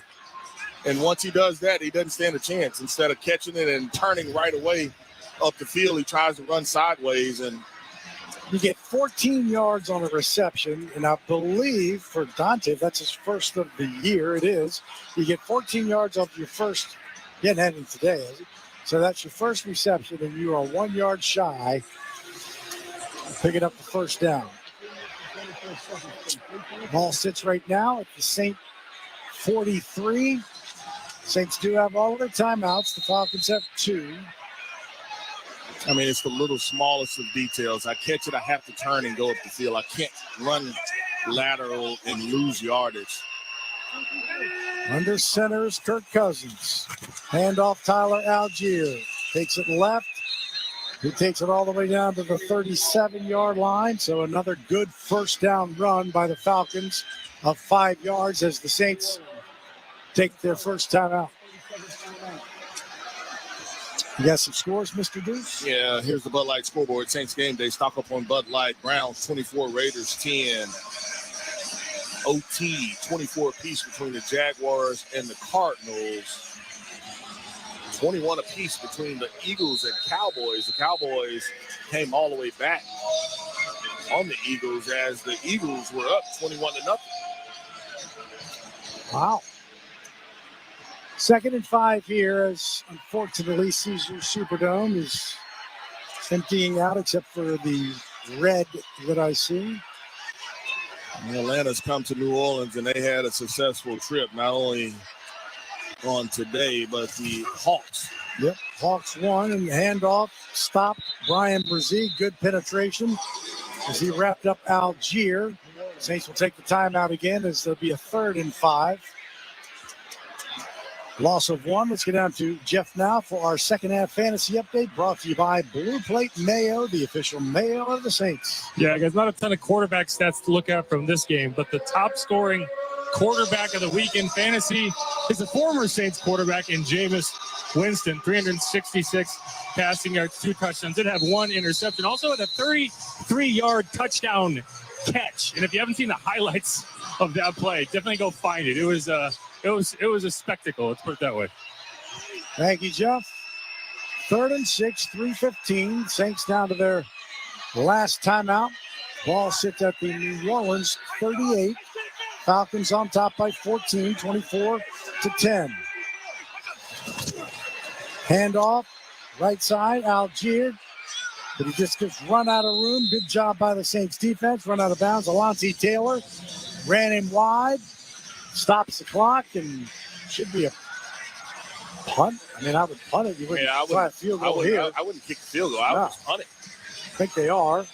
And once he does that, he doesn't stand a chance. Instead of catching it and turning right away up the field, he tries to run sideways. And you get 14 yards on a reception, and I believe for Dante, that's his first of the year. It is. You get 14 yards off your first. He hadn't had it today, has he? So that's your first reception, and you are 1 yard shy of picking up the first down. Ball sits right now at the Saint 43. Saints do have all of their timeouts. The Falcons have 2. I mean, it's the little smallest of details. I catch it, I have to turn and go up the field. I can't run lateral and lose yardage. Under center is Kirk Cousins. Handoff Tyler Algier. Takes it left. He takes it all the way down to the 37-yard line. So another good first down run by the Falcons of 5 yards as the Saints take their first time out. You got some scores, Mr. Deuce? Yeah, here's the Bud Light scoreboard. Saints game day. Stock up on Bud Light. Browns 24, Raiders 10. OT 24 apiece between the Jaguars and the Cardinals. 21 apiece between the Eagles and Cowboys. The Cowboys came all the way back on the Eagles as the Eagles were up 21-0. Wow. 2nd and 5 here, as unfortunately Caesar Superdome is emptying out except for the red that I see. Atlanta's come to New Orleans and they had a successful trip, not only on today, but the Hawks. Yep, Hawks won, and the handoff stopped Brian Brzee. Good penetration as he wrapped up Algier. Saints will take the timeout again as there'll be a 3rd and 5. Loss of 1. Let's get down to Jeff now for our second half fantasy update, brought to you by Blue Plate Mayo, the official mayo of the Saints. Yeah, guys, not a ton of quarterback stats to look at from this game, but the top scoring quarterback of the week in fantasy is a former Saints quarterback in Jameis Winston. 366 passing yards, 2 touchdowns. Did have 1 interception. Also had a 33-yard touchdown catch. And if you haven't seen the highlights of that play, definitely go find it. It was a spectacle. Let's put it that way. Thank you, Jeff. 3rd and 6, 3:15. Saints down to their last timeout. Ball sits at the New Orleans 38. Falcons on top by 14, 24-10. Handoff, right side, Algier. But he just gets run out of room. Good job by the Saints defense. Run out of bounds. Alontae Taylor ran him wide. Stops the clock and should be a punt. I mean, I would punt it. You wouldn't try a field goal here. I wouldn't kick the field goal. I would just punt it. I think they are.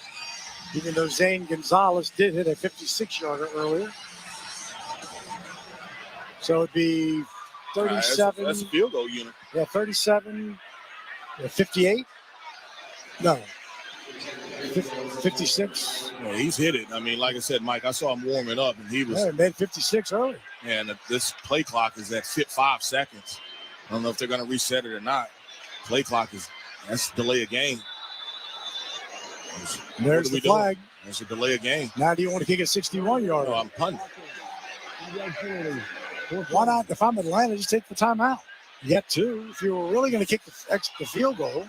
Even though Zane Gonzalez did hit a 56-yarder earlier. So it'd be 37. That's a field goal unit. Yeah, 37. 58. No. 56. Yeah, he's hit it. I mean, like I said, Mike, I saw him warming up, and he was. Yeah, he made 56 early. And this play clock is at 5 seconds. I don't know if they're going to reset it or not. Play clock that's delay a game. There's the flag. There's a delay of game. Now, do you want to kick a 61-yarder? No, I'm punting. Why not? If I'm Atlanta, just take the timeout. You get 2. If you were really going to kick the field goal.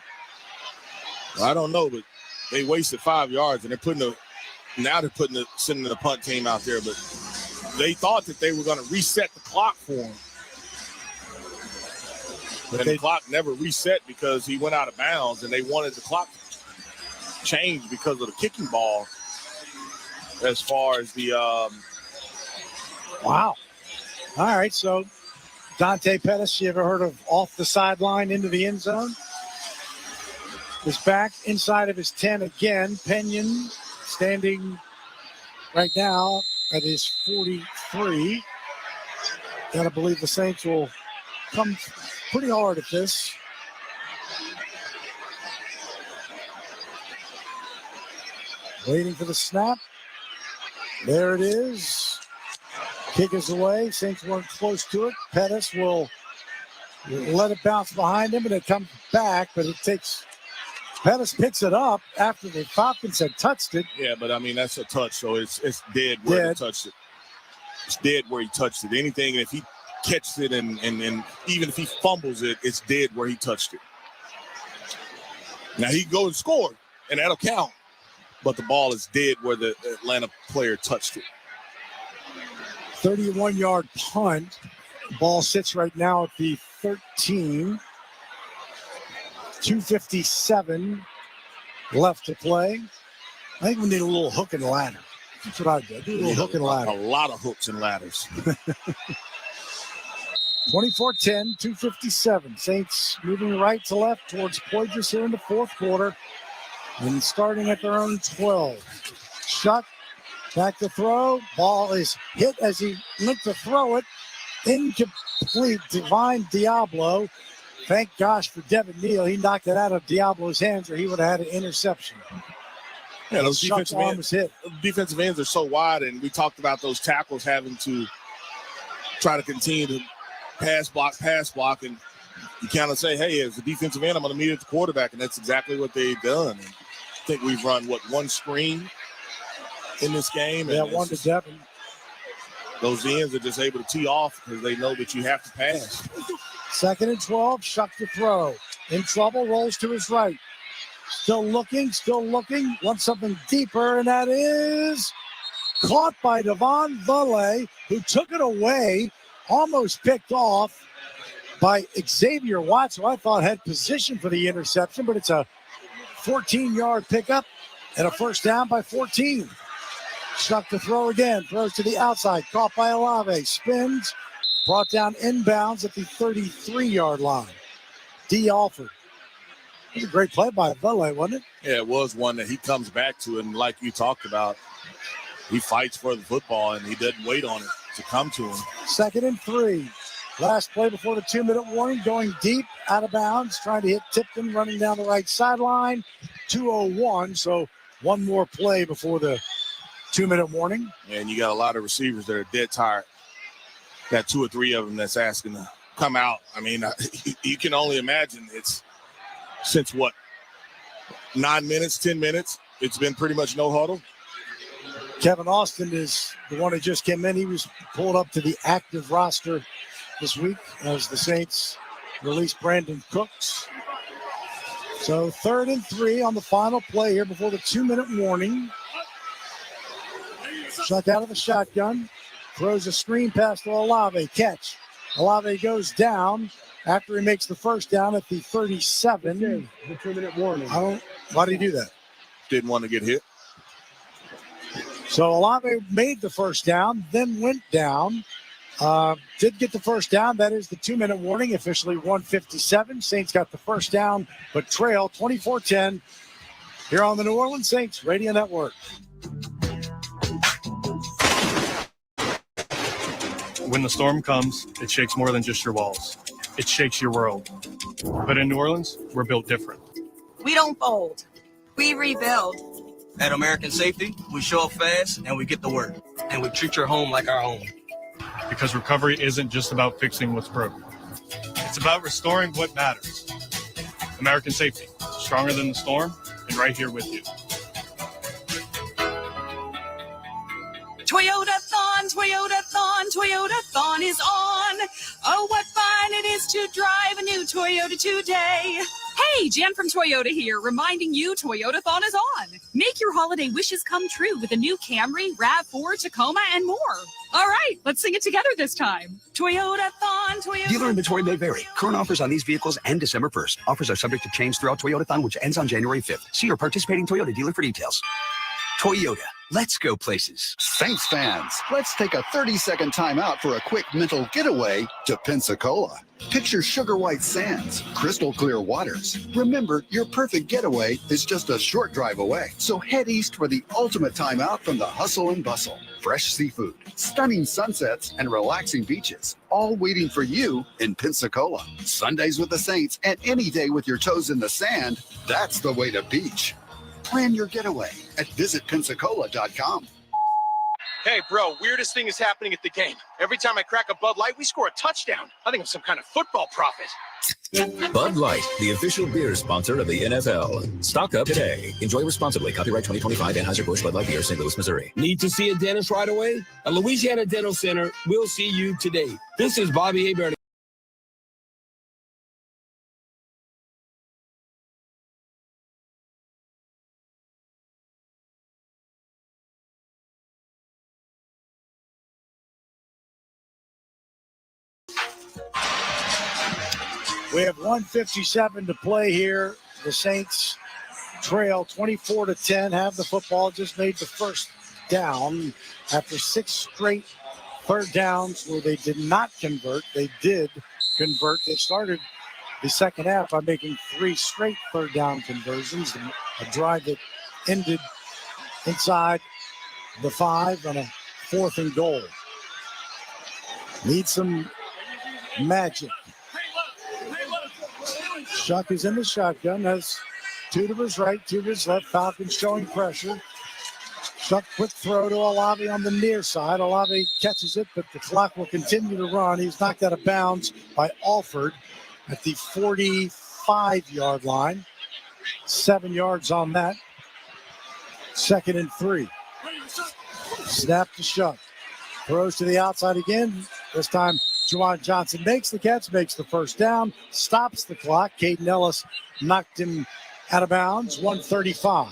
Well, I don't know, but they wasted 5 yards, and they're sending the punt team out there. But they thought that they were going to reset the clock for him. But the clock never reset because he went out of bounds, and they wanted the clock to change because of the kicking ball. As far as the wow. All right, so Dante Pettis, you ever heard of off the sideline into the end zone? Is back inside of his 10 again. Pinion standing right now at his 43. Gotta believe the Saints will come pretty hard at this. Waiting for the snap. There it is. Kick is away. Saints weren't close to it. Pettis will let it bounce behind him, and it comes back, but it takes. Pettis picks it up after the Falcons had touched it. Yeah, but I mean, that's a touch, so it's dead where he touched it. It's dead where he touched it. Anything, if he catches it and even if he fumbles it, it's dead where he touched it. Now he can go and score, and that'll count. But the ball is dead where the Atlanta player touched it. 31-yard punt. Ball sits right now at the 13. 2:57 left to play. I think we need a little hook and ladder. That's what I do. Do a little hook and ladder. A lot of hooks and ladders. 24-10, 2:57. Saints moving right to left towards Poydras here in the fourth quarter. And starting at their own 12. Shough back to throw. Ball is hit as he went to throw it. Incomplete. Divine Diablo. Thank gosh for Devin Neal. He knocked it out of Diablo's hands, or he would have had an interception. Yeah, those defensive ends are so wide, and we talked about those tackles having to try to continue to pass block, and you kind of say, hey, as a defensive end, I'm going to meet at the quarterback, and that's exactly what they've done. And I think we've run, one screen in this game? Yeah, 1 to Devin. Those ends are just able to tee off because they know that you have to pass. 2nd and 12. Shough to throw. In trouble, rolls to his right. Still looking. Wants something deeper, and that is caught by Devon Vulay, who took it away, almost picked off by Xavier Watts, who I thought had position for the interception, but it's a 14-yard pickup and a first down by 14. Shough to throw again, throws to the outside, caught by Olave, spins, brought down inbounds at the 33-yard line. D. Alford. It was a great play by Vulay, wasn't it? Yeah, it was one that he comes back to, and like you talked about, he fights for the football, and he doesn't wait on it to come to him. 2nd and 3. Last play before the 2-minute warning, going deep, out of bounds, trying to hit Tipton, running down the right sideline. 2:01, so one more play before the 2-minute warning. And you got a lot of receivers that are dead tired. Got 2 or 3 of them that's asking to come out. I mean, you can only imagine it's since 9 minutes, 10 minutes. It's been pretty much no huddle. Kevin Austin is the one who just came in. He was pulled up to the active roster this week as the Saints released Brandon Cooks. So 3rd and 3 on the final play here before the 2-minute warning. Shough out of the shotgun. Throws a screen pass to Olave. Catch. Olave goes down after he makes the first down at the 37. The 2-minute warning. Why did he do that? Didn't want to get hit. So Olave made the first down, then went down. Did get the first down. That is the 2-minute warning, officially 1:57. Saints got the first down, but trail 24-10 here on the New Orleans Saints Radio Network. When the storm comes, it shakes more than just your walls. It shakes your world. But in New Orleans, we're built different. We don't fold. We rebuild. At American Safety, we show up fast and we get to work. And we treat your home like our home. Because recovery isn't just about fixing what's broken. It's about restoring what matters. American Safety, stronger than the storm and right here with you. Toyota-thon, Toyota-thon, Toyota-thon is on. Oh, what fun it is to drive a new Toyota today. Hey, Jan from Toyota here, reminding you Toyota-thon is on. Make your holiday wishes come true with a new Camry, RAV4, Tacoma, and more. All right, let's sing it together this time. Toyota-thon, Toyota. Dealer inventory may vary. Current offers on these vehicles end December 1st. Offers are subject to change throughout Toyota-thon, which ends on January 5th. See your participating Toyota dealer for details. Toyota. Let's go places. Saints fans, let's take a 30-second timeout for a quick mental getaway to Pensacola. Picture sugar white sands, crystal clear waters. Remember, your perfect getaway is just a short drive away. So head east for the ultimate timeout from the hustle and bustle. Fresh seafood, stunning sunsets, and relaxing beaches, all waiting for you in Pensacola. Sundays with the Saints and any day with your toes in the sand, that's the way to beach. Plan your getaway at visitpensacola.com. Hey, bro, weirdest thing is happening at the game. Every time I crack a Bud Light, we score a touchdown. I think I'm some kind of football prophet. Bud Light, the official beer sponsor of the NFL. Stock up today. Enjoy responsibly. Copyright 2025 Anheuser-Busch Bud Light Beer, St. Louis, Missouri. Need to see a dentist right away? At Louisiana Dental Center, we'll see you today. This is Bobby Hebert. We have 1:57 to play here. The Saints trail 24-10, have the football, just made the first down after 6 straight third downs where they did not convert. They did convert. They started the second half by making 3 straight third down conversions, a drive that ended inside the 5 on a 4th and goal. Need some magic. Shough is in the shotgun, has 2 to his right, 2 to his left. Falcons showing pressure. Shough, quick throw to Olave on the near side. Olave catches it, but the clock will continue to run. He's knocked out of bounds by Alford at the 45-yard line. 7 yards on that. 2nd and 3. Snap to Shough. Throws to the outside again. This time Juwan Johnson makes the catch, makes the first down, stops the clock. Caden Ellis knocked him out of bounds, 135.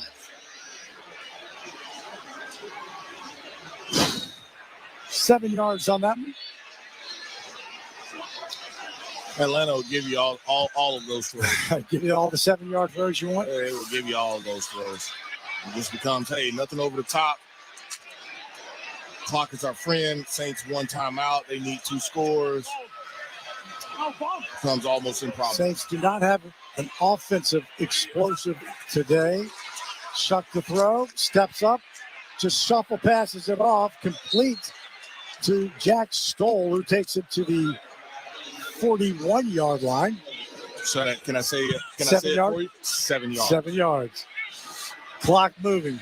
Seven yards on that one. Atlanta will give you all of those throws. Give you all the 7-yard throws you want? They will give you all of those throws. It just becomes, hey, nothing over the top. Clock is our friend. Saints 1 timeout. They need 2 scores. Becomes almost improbable. Saints do not have an offensive explosive today. Shough the throw, steps up, just shuffle passes it off, complete to Jack Stoll, who takes it to the 41-yard line. So can I say it? Can 7 I say it yards? for you? 7 yards. 7 yards. Clock moving.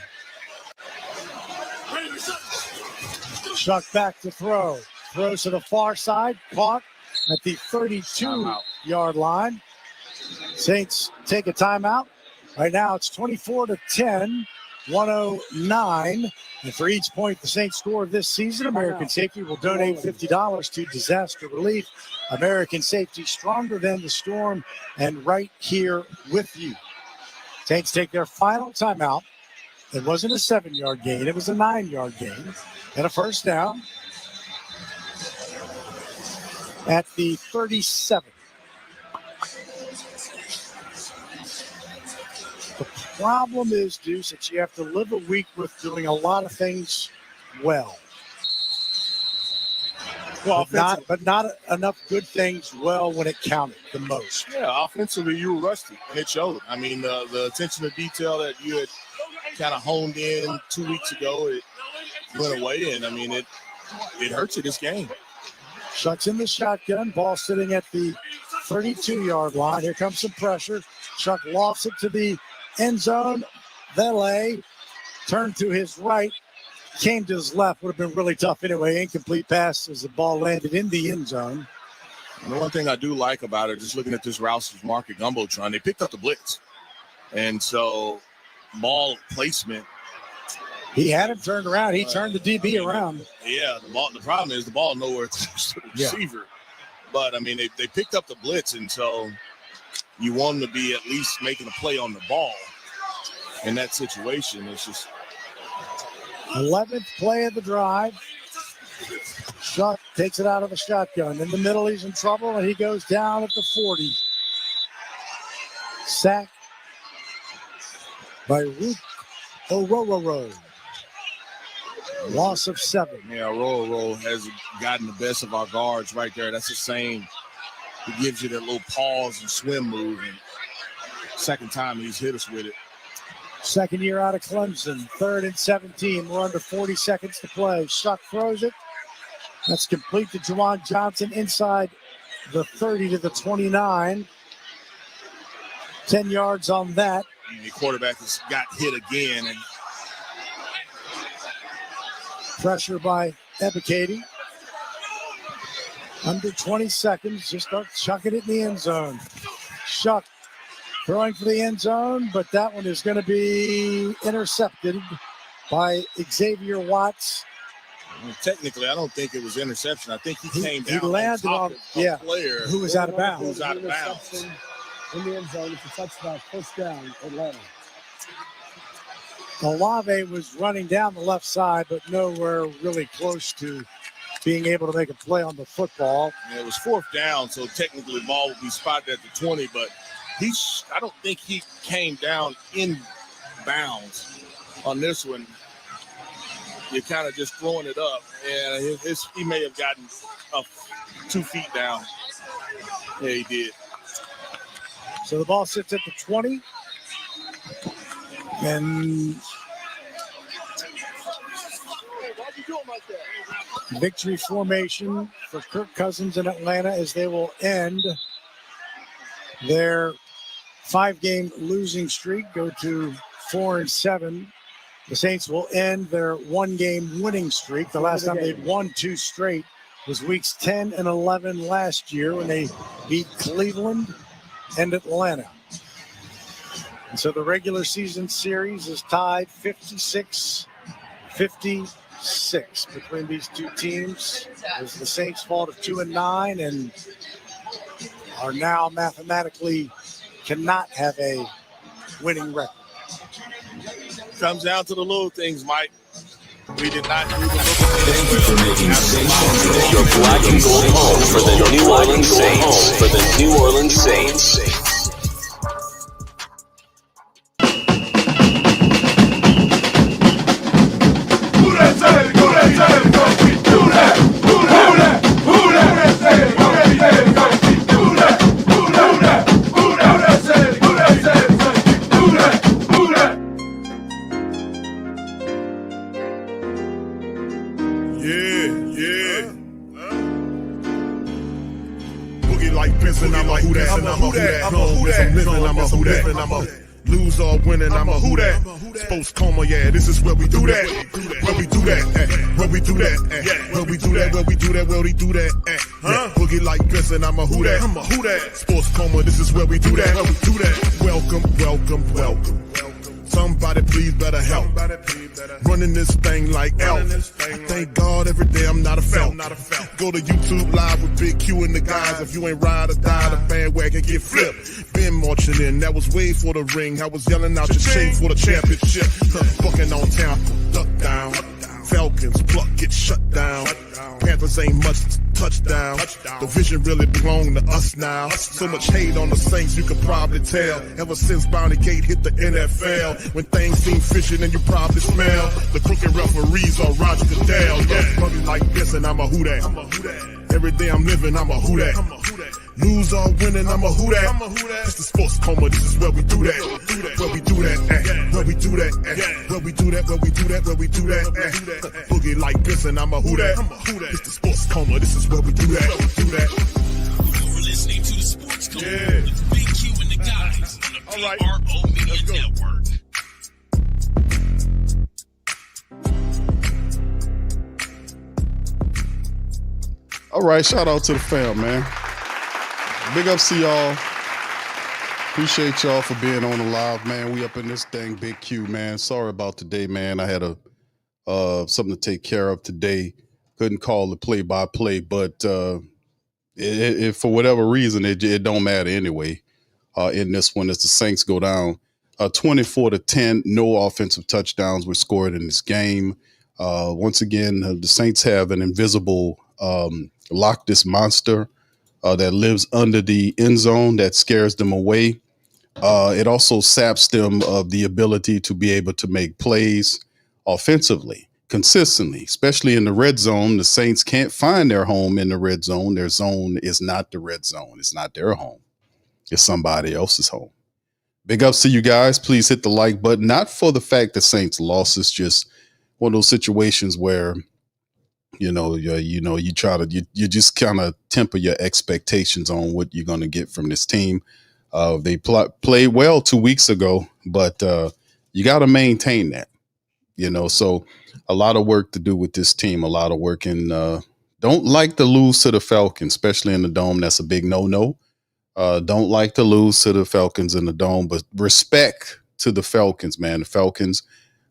Shough back to throw. Throws to the far side. Caught at the 32-yard line. Saints take a timeout. Right now it's 24-10, 109. And for each point the Saints score this season, American Safety will donate $50 to disaster relief. American Safety, stronger than the storm, and right here with you. Saints take their final timeout. It wasn't a 7-yard gain. It was a 9-yard gain and a first down at the 37. The problem is, Deuce, that you have to live a week with doing a lot of things well. But not enough good things well when it counted the most. Yeah, offensively, you were rusty, and it showed. I mean, the attention to detail that you had kind of honed in 2 weeks ago, it went away, and, I mean, it hurts you this game. Shough's in the shotgun, ball sitting at the 32-yard line. Here comes some pressure. Shough lofts it to the end zone. Valet turned to his right, came to his left. Would have been really tough anyway. Incomplete pass as the ball landed in the end zone. And the one thing I do like about it, just looking at this Rouse's Market Gumbotron, they picked up the blitz. And so ball placement. He had him turned around. He turned the DB around. Yeah, the problem is the ball nowhere close to the receiver. But, I mean, they picked up the blitz, and so you want them to be at least making a play on the ball. In that situation, it's just 11th play of the drive. Shough takes it out of the shotgun. In the middle, he's in trouble, and he goes down at the 40. Sack by Rook Orororo. Loss of 7. Yeah, Orororo has gotten the best of our guards right there. That's the same. He gives you that little pause and swim move. And second time he's hit us with it. Second year out of Clemson, 3rd and 17. We're under 40 seconds to play. Shough throws it. That's complete to Juwan Johnson inside the 30 to the 29. 10 yards on that. The quarterback has got hit again. And pressure by Ebiketie. Under 20 seconds. Just start chucking it in the end zone. Shough throwing for the end zone, but that one is going to be intercepted by Xavier Watts. Well, technically, I don't think it was interception. I think he came down. He landed on a player who was out of bounds. Who was out of bounds. In the end zone, it's a touchdown, first down, Atlanta. Olave was running down the left side, but nowhere really close to being able to make a play on the football. Yeah, it was 4th down, so technically the ball would be spotted at the 20, but I don't think he came down in bounds on this one. You're kind of just throwing it up, and he may have gotten 2 feet down. Yeah, he did. So the ball sits at the 20. And victory formation for Kirk Cousins in Atlanta as they will end their 5-game losing streak, go to 4-7. The Saints will end their 1-game winning streak. The last time they'd won 2 straight was weeks 10 and 11 last year when they beat Cleveland and Atlanta. And so the regular season series is tied 56-50 6 between these two teams. It was the Saints' fault of 2-9 and are now mathematically cannot have a winning record. Comes down to the little things, Mike. We did not do the little Thank you for making Saints your black and gold home for the New Orleans Saints. For the New Orleans Saints. I'm a who that, I'm a who that, I'm a who that, I'm a who that, I'm a lose or winning, I'm a who that. Sports Coma, yeah, this is where we do that. Where we do that, where we do that, where we do that, where we do that, where we do that. Boogie like Benson, I'm a who that, I'm a who that. Sports Coma, this is where we do that, where we do that. Welcome, welcome, welcome. Somebody please better help. Running this thing like Elf. I thank God every day I'm not a Falcon. Go to YouTube Live with Big Q and the guys. If you ain't ride or die, the bandwagon get flipped. Been marching in, that was way for the ring. I was yelling out your chain for the championship. Bucking on town, duck down. Falcons pluck, get shut down. Panthers ain't much touchdown. The vision really belong to us now. So much hate on the Saints, you could probably tell. Ever since Bounty Gate hit the NFL, when things seem fishy and you probably smell the crooked referees on Roger Goodell. Yeah, money like this and I'm a who that. Every day I'm living, I'm a who that. Lose or winning, I'm a who that. It's the Sports Coma, this is where we do that. Where we do that, where we do that, where we do that, where we do that, where we do that. Boogie like this and I'm a who that. It's the Sports Coma, this is where we do that. You're listening to the Sports Coma with Big Q and the guys on the PRO Media Network. All right, shout out to the fam, man. Big ups to y'all. Appreciate y'all for being on the live, man. We up in this thing, Big Q, man. Sorry about today, man. I had something to take care of today. Couldn't call the play-by-play, but it for whatever reason, it don't matter anyway. In this one, as the Saints go down 24-10, no offensive touchdowns were scored in this game. Once again, the Saints have an invisible Loch Ness monster that lives under the end zone that scares them away. It also saps them of the ability to be able to make plays offensively, consistently, especially in the red zone. The Saints can't find their home in the red zone. Their zone is not the red zone. It's not their home. It's somebody else's home. Big ups to you guys. Please hit the like button. Not for the fact that Saints lost. It's just one of those situations where you just kind of temper your expectations on what you're going to get from this team. They played well 2 weeks ago, but you got to maintain that, so a lot of work to do with this team, a lot of work, and don't like to lose to the Falcons, especially in the Dome. That's a big no-no. Don't like to lose to the Falcons in the Dome, but respect to the Falcons, man. The Falcons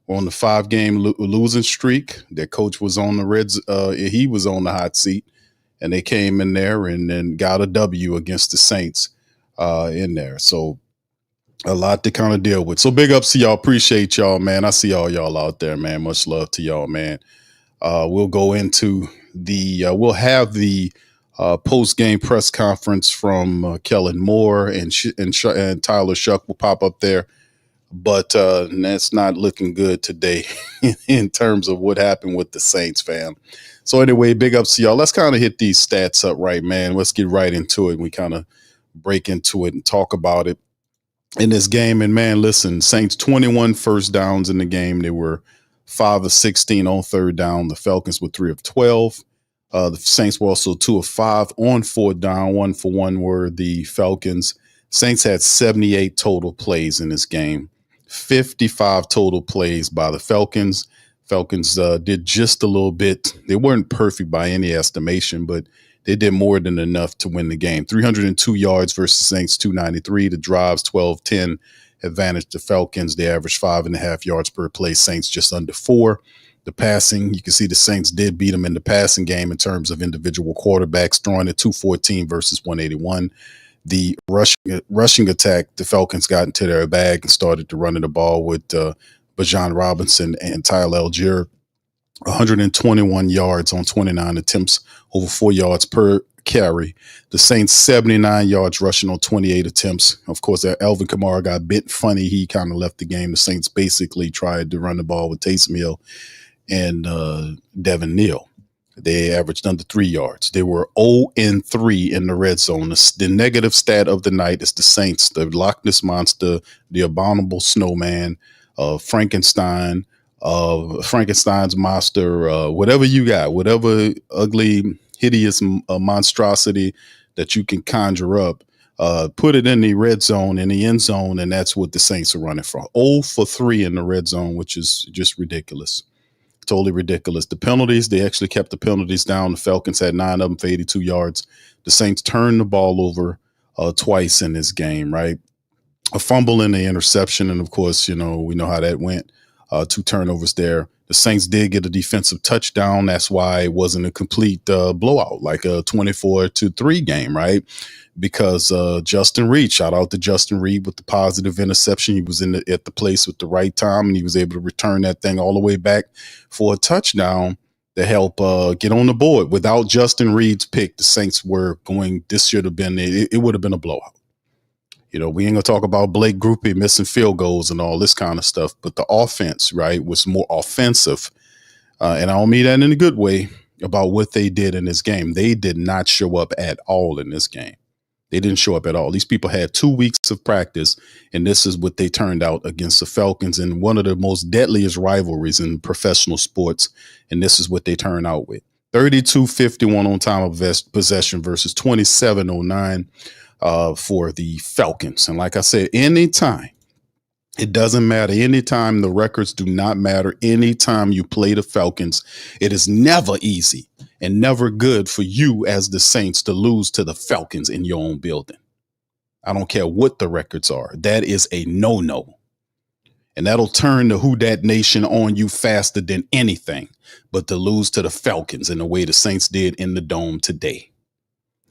were on the 5-game losing streak. Their coach was on the Reds. He was on the hot seat, and they came in there and then got a W against the Saints in there. So a lot to kind of deal with. So big ups to y'all. Appreciate y'all, man. I see all y'all out there, man. Much love to y'all, man. We'll go into we'll have the post-game press conference from Kellen Moore and Tyler Shough will pop up there. But that's not looking good today in terms of what happened with the Saints, fam. So anyway, big ups to y'all. Let's kind of hit these stats up right, man. Let's get right into it. We kind of break into it and talk about it in this game. And, man, listen, Saints 21 first downs in the game. They were 5 of 16 on third down. The Falcons were 3 of 12. The Saints were also 2 of 5 on fourth down. 1 for 1 were the Falcons. Saints had 78 total plays in this game. 55 total plays by the Falcons. Falcons did just a little bit. They weren't perfect by any estimation, but they did more than enough to win the game. 302 yards versus Saints 293. The drives 12-10 advantage the Falcons. They averaged 5.5 yards per play. Saints just under 4. The passing, you can see the Saints did beat them in the passing game in terms of individual quarterbacks, throwing at 214 versus 181. The rushing attack, the Falcons got into their bag and started to run the ball with Bijan Robinson and Tyler Algier. 121 yards on 29 attempts, over 4 yards per carry. The Saints 79 yards rushing on 28 attempts. Of course, Alvin Kamara got a bit funny. He kind of left the game. The Saints basically tried to run the ball with Taysom Hill and Devin Neal. They averaged under 3 yards. They were 0-3 in the red zone. The negative stat of the night is the Saints, the Loch Ness Monster, the abominable snowman, Frankenstein, Frankenstein's monster, whatever you got, whatever ugly, hideous monstrosity that you can conjure up, put it in the red zone, in the end zone, and that's what the Saints are running from. 0 for 3 in the red zone, which is just ridiculous. Totally ridiculous. The penalties, they actually kept the penalties down. The Falcons had 9 of them for 82 yards. The Saints turned the ball over twice in this game, right? A fumble and an interception, and of course, we know how that went. 2 turnovers there. The Saints did get a defensive touchdown. That's why it wasn't a complete blowout, like a 24-3 game, right? Because Justin Reed, shout out to Justin Reed with the positive interception. He was at the place at the right time, and he was able to return that thing all the way back for a touchdown to help get on the board. Without Justin Reed's pick, the Saints were going, this should have been, it would have been a blowout. We ain't going to talk about Blake Grupe missing field goals and all this kind of stuff, but the offense, right, was more offensive. And I don't mean that in a good way about what they did in this game. They did not show up at all in this game. They didn't show up at all. These people had 2 weeks of practice, and this is what they turned out against the Falcons in one of the most deadliest rivalries in professional sports. And this is what they turned out with. 32-51 on time of possession versus 27-09. For the Falcons. And like I said, anytime, it doesn't matter. Anytime, the records do not matter. Anytime you play the Falcons, it is never easy and never good for you as the Saints to lose to the Falcons in your own building. I don't care what the records are. That is a no-no. And that'll turn the Who Dat Nation on you faster than anything, but to lose to the Falcons in the way the Saints did in the Dome today.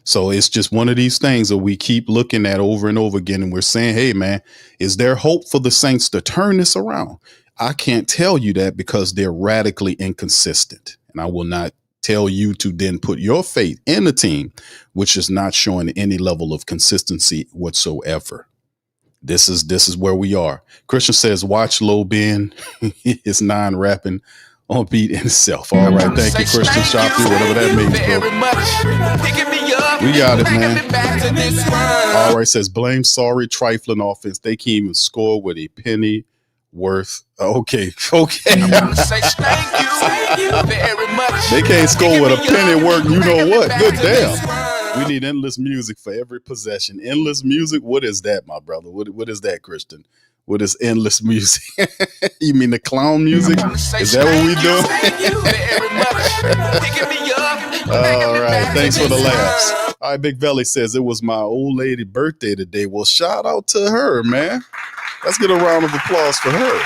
So it's just one of these things that we keep looking at over and over again. And we're saying, hey, man, is there hope for the Saints to turn this around? I can't tell you that because they're radically inconsistent. And I will not tell you to then put your faith in the team, which is not showing any level of consistency whatsoever. This is where we are. Christian says, watch Low Ben. It's non-rapping on beat in itself. All right. Thank you, Christian Shough, whatever that means, bro. We got it, man. All right, says blame sorry trifling offense. They can't even score with a penny worth. Okay. They can't score with a penny worth. You know what? Good damn. We need endless music for every possession. Endless music. What is that, my brother? What is that, Christian? What is endless music? You mean the clown music? Is that what we do? All right. Thanks for the laughs. All right. Big Belly says it was my old lady birthday today. Well, shout out to her, man. Let's get a round of applause for her.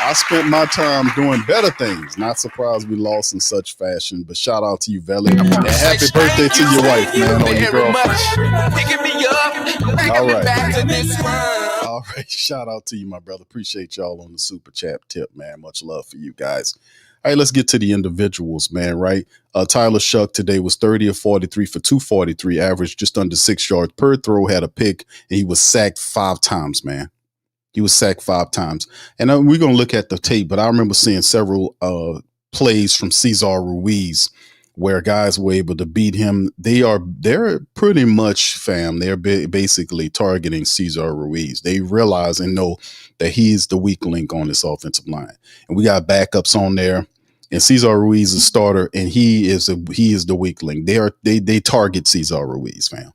I spent my time doing better things. Not surprised we lost in such fashion, but shout out to you, Belly. And happy birthday to your wife, man, or your girlfriend. All right. Shout out to you, my brother. Appreciate y'all on the super chat tip, man. Much love for you guys. All right, let's get to the individuals, man, right? Tyler Shough today was 30 of 43 for 243, averaged just under 6 yards per throw, had a pick, and he was sacked 5 times, man. He was sacked 5 times. And we're going to look at the tape, but I remember seeing several plays from Cesar Ruiz where guys were able to beat him. They're pretty much, fam, they're basically targeting Cesar Ruiz. They realize and know that he's the weak link on this offensive line. And we got backups on there. And Cesar Ruiz is a starter, and he is the weak link. They target Cesar Ruiz, fam.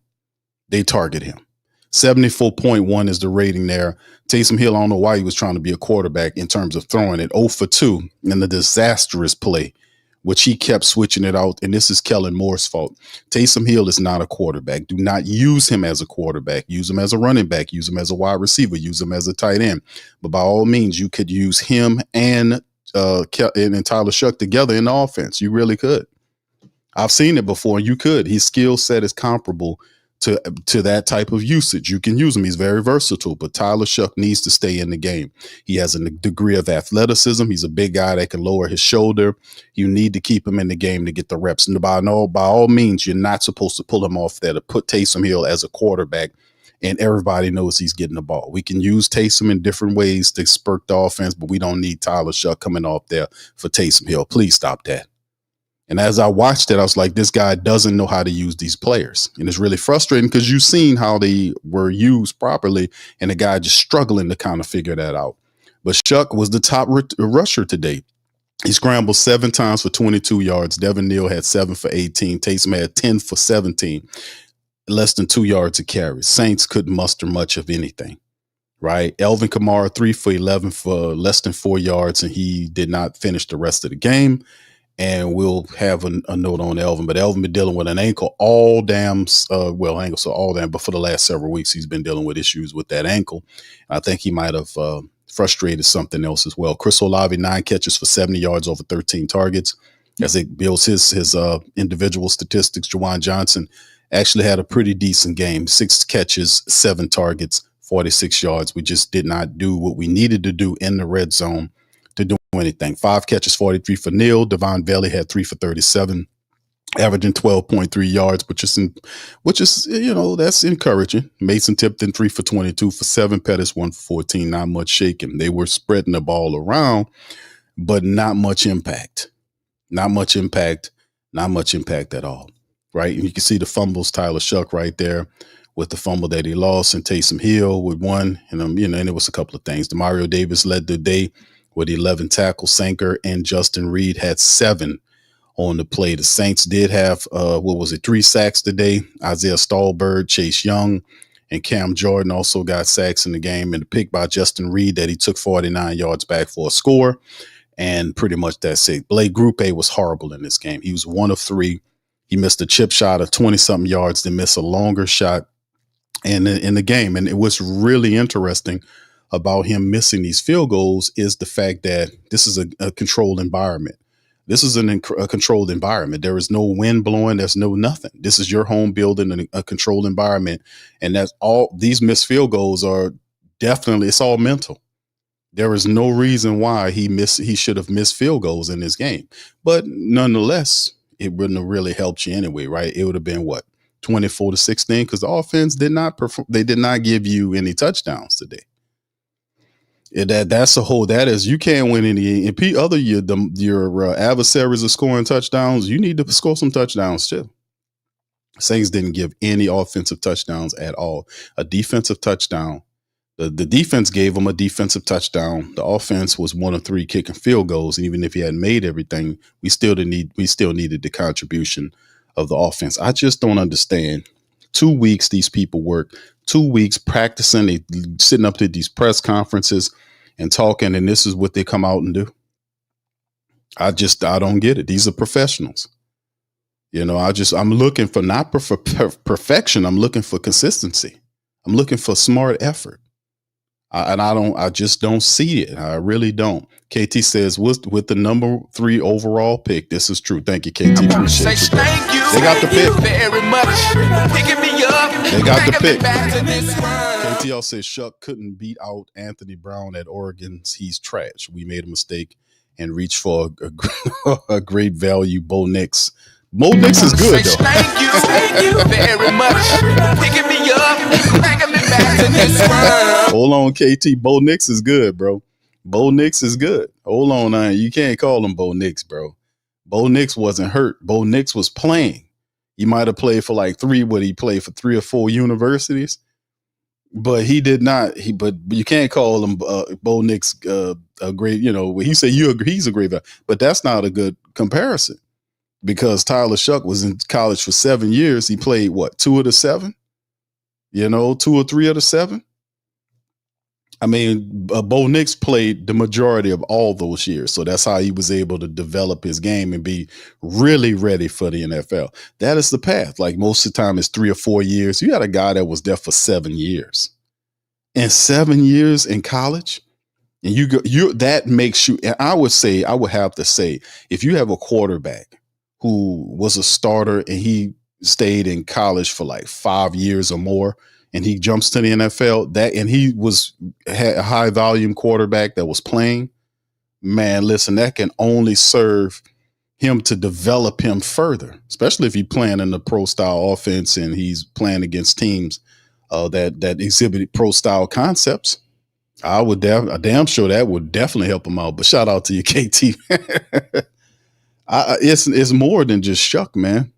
They target him. 74.1 is the rating there. Taysom Hill, I don't know why he was trying to be a quarterback in terms of throwing it. 0 for 2 in the disastrous play, which he kept switching it out. And this is Kellen Moore's fault. Taysom Hill is not a quarterback. Do not use him as a quarterback. Use him as a running back. Use him as a wide receiver. Use him as a tight end. But by all means, you could use him and and Tyler Shough together in the offense. You really could. I've seen it before. You could. His skill set is comparable to that type of usage. You can use him. He's very versatile, but Tyler Shough needs to stay in the game. He has a degree of athleticism. He's a big guy that can lower his shoulder. You need to keep him in the game to get the reps. And by all means, you're not supposed to pull him off there to put Taysom Hill as a quarterback, and everybody knows he's getting the ball. We can use Taysom in different ways to spurt the offense, but we don't need Tyler Shough coming off there for Taysom Hill. Please stop that. And as I watched it, I was like, this guy doesn't know how to use these players. And it's really frustrating because you've seen how they were used properly, and the guy just struggling to kind of figure that out. But Shough was the top rusher today. He scrambled 7 times for 22 yards. Devin Neal had 7 for 18. Taysom had 10 for 17. Less than 2 yards a carry. Saints couldn't muster much of anything, right? Alvin Kamara, 3 for 11 for less than 4 yards, and he did not finish the rest of the game. And we'll have a note on Alvin, but Alvin been dealing with an ankle all damn, but for the last several weeks, he's been dealing with issues with that ankle. I think he might have frustrated something else as well. Chris Olave, 9 catches for 70 yards over 13 targets. As it builds his individual statistics, Juwan Johnson actually had a pretty decent game. 6 catches, 7 targets, 46 yards. We just did not do what we needed to do in the red zone to do anything. 5 catches, 43 for Neal. Devon Valley had 3 for 37, averaging 12.3 yards, which is that's encouraging. Mason Tipton, 3 for 22 for 7. Pettis, 1 for 14. Not much shaking. They were spreading the ball around, but not much impact. Not much impact at all. Right. And you can see the fumbles, Tyler Shough right there with the fumble that he lost, and Taysom Hill with 1. And and it was a couple of things. Demario Davis led the day with 11 tackles. Sanker and Justin Reed had 7 on the play. The Saints did have 3 sacks today. Isaiah Stallbird, Chase Young, and Cam Jordan also got sacks in the game, and a pick by Justin Reed that he took 49 yards back for a score. And pretty much that's it. Blake Grupe was horrible in this game. He was 1 of 3. He missed a chip shot of 20-something yards, then missed a longer shot in the game. And it was really interesting about him missing these field goals is the fact that this is a controlled environment. This is a controlled environment. There is no wind blowing. There's no nothing. This is your home building, a controlled environment. And that's all. These missed field goals are definitely, it's all mental. There is no reason why he should have missed field goals in this game. But nonetheless, it wouldn't have really helped you anyway, right? It would have been 24-16, because the offense did not perform. They did not give you any touchdowns today. That is, you can't win any. If your adversaries are scoring touchdowns, you need to score some touchdowns too. Saints didn't give any offensive touchdowns at all. A defensive touchdown. The defense gave them a defensive touchdown. The offense was 1 of 3 kicking field goals. And even if he hadn't made everything, we still needed the contribution of the offense. I just don't understand. 2 weeks these people work. 2 weeks practicing. They sitting up at these press conferences and talking, and this is what they come out and do. I don't get it. These are professionals. I'm looking for not perfection. I'm looking for consistency. I'm looking for smart effort. I just don't see it. I really don't. KT says with the number 3 overall pick, this is true. Thank you, KT. Appreciate you. They got the pick. Very much. Picking me up. They got the pick. KTL says Shough couldn't beat out Anthony Brown at Oregon. He's trash. We made a mistake and reached for a great value. Bo Nix. Bo Nix is good though. Thank you very much. Picking me up. Bringing me back to this world. Hold on, KT. Bo Nix is good, bro. Bo Nix is good. Hold on, you can't call him Bo Nix, bro. Bo Nix wasn't hurt. Bo Nix was playing. He might have played for he played for 3 or 4 universities, but he did not. But you can't call him Bo Nix a great. He said he's a great guy, but that's not a good comparison because Tyler Shough was in college for 7 years. He played 2 of the 7, 2 or 3 of the 7. I mean, Bo Nix played the majority of all those years. So that's how he was able to develop his game and be really ready for the NFL. That is the path. Like most of the time it's 3 or 4 years. You had a guy that was there for 7 years. And 7 years in college, And that makes you, and I would have to say, if you have a quarterback who was a starter and he stayed in college for like 5 years or more, and he jumps to the NFL, and he had a high volume quarterback that was playing, man, listen, that can only serve him to develop him further, especially if he's playing in the pro style offense and he's playing against teams that exhibit pro style concepts. I would damn sure that would definitely help him out. But shout out to you, KT. It's more than just Shough, man.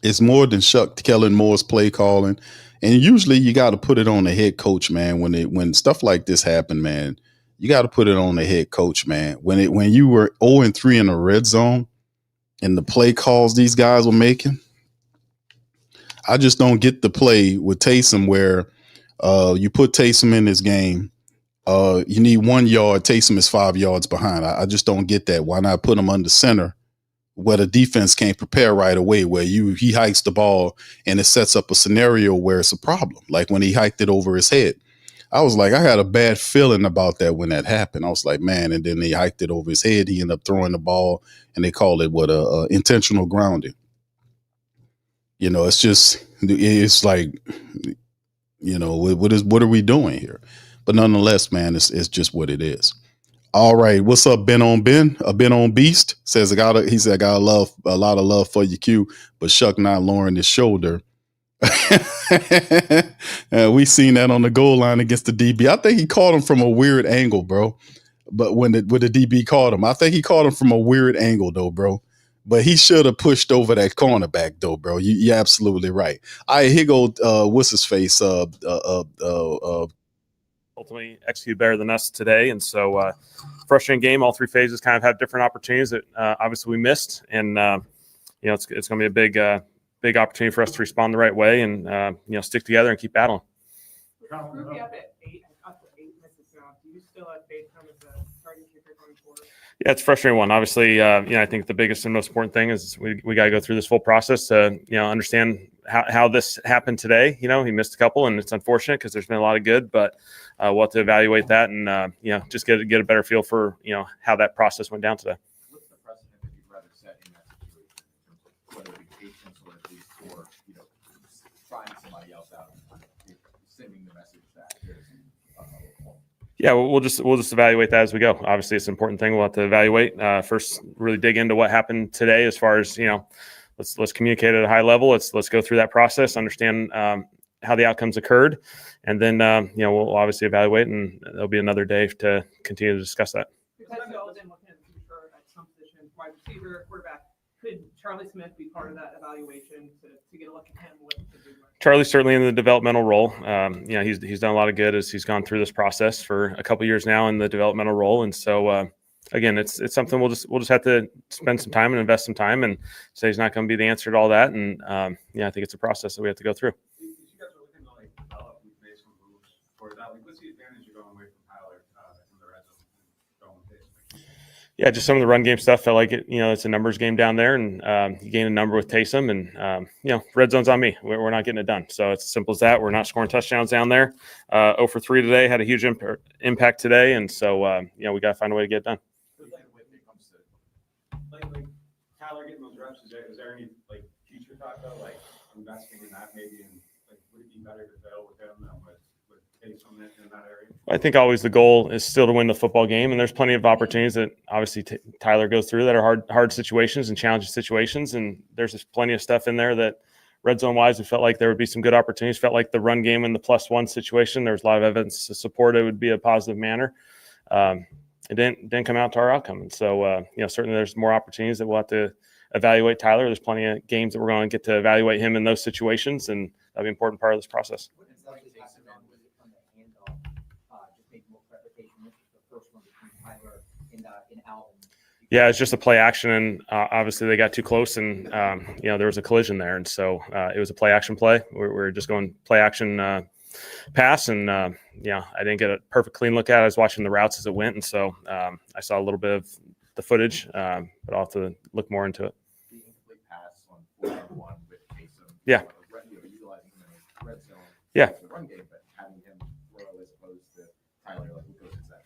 It's more than Shough. Kellen Moore's play calling, and usually you got to put it on the head coach, man. When stuff like this happen, man, you got to put it on the head coach, man. When you were 0-3 in the red zone, and the play calls these guys were making, I just don't get the play with Taysom where you put Taysom in this game. You need 1 yard. Taysom is 5 yards behind. I just don't get that. Why not put him under center where the defense can't prepare right away, where he hikes the ball and it sets up a scenario where it's a problem. Like when he hiked it over his head. I was like, I had a bad feeling about that when that happened. I was like, man, and then they hiked it over his head. He ended up throwing the ball and they call it intentional grounding. You know, it's like, you know, what are we doing here? But nonetheless, man, it's just what it is. All right. What's up, Ben on Ben? Ben on Beast says, I got a lot of love for you, Q, but Shough not lowering his shoulder. We seen that on the goal line against the DB. I think he caught him from a weird angle, bro. But when the DB caught him, I think he caught him from a weird angle, though, bro. But he should have pushed over that cornerback, though, bro. You're absolutely right. Here go, what's his face? Ultimately execute better than us today. And so frustrating game, all three phases kind of have different opportunities that obviously we missed. And, it's going to be a big opportunity for us to respond the right way and, stick together and keep battling. Up at 8 misses now. Do you still have faith him as a starting kicker going forward? Yeah, it's a frustrating one. Obviously, I think the biggest and most important thing is we got to go through this full process to, understand how this happened today. He missed a couple, and it's unfortunate because there's been a lot of good, but we'll have to evaluate that and, just get a better feel for, how that process went down today. What's the precedent that you'd rather set in that situation, whether it be patience or at least for, trying somebody else out and sending the message that there's Yeah, we'll just evaluate that as we go. Obviously, it's an important thing. We'll have to evaluate first. Really dig into what happened today, as far as let's communicate at a high level. Let's go through that process, understand how the outcomes occurred, and then we'll obviously evaluate, and there'll be another day to continue to discuss that. Because you all been looking at the future at some position, wide receiver, quarterback. Could Charlie Smith be part of that evaluation to get a look at him? Charlie's certainly in the developmental role. He's done a lot of good as he's gone through this process for a couple years now in the developmental role, and so again, it's something we'll just have to spend some time and invest some time. And say he's not going to be the answer to all that, and I think it's a process that we have to go through. You guys are looking to develop and make some moves for that. What's the advantage of going away from Tyler from the red zone and going with this? Yeah, just some of the run game stuff. Felt like it. It's a numbers game down there, and you gain a number with Taysom, and red zone's on me. We're not getting it done. So it's as simple as that. We're not scoring touchdowns down there. 0 for 3 today, had a huge impact today, and so we got to find a way to get it done. Like Tyler getting those reps, is there any future thought though, investing in that maybe, and would it be better to fail with him than with Taysom in that area? I think always the goal is still to win the football game, and there's plenty of opportunities that obviously Tyler goes through that are hard situations and challenging situations, and there's just plenty of stuff in there that red zone wise, we felt like there would be some good opportunities. Felt like the run game in the +1 situation, there was a lot of evidence to support it would be a positive manner. It didn't come out to our outcome, and so certainly there's more opportunities that we'll have to evaluate Tyler. There's plenty of games that we're going to get to evaluate him in those situations, and that'll be an important part of this process. Yeah, it's just a play action, and obviously they got too close, and there was a collision there, and so it was a play action play. We're just going play action pass, and I didn't get a perfect clean look at it. I was watching the routes as it went, and so I saw a little bit of the footage, but I'll have to look more into it. The incomplete pass on 4-1 with Taysom. Yeah. Utilizing him in the red zone. Yeah. Run game, but having him throw as opposed to Tyler, who goes into that?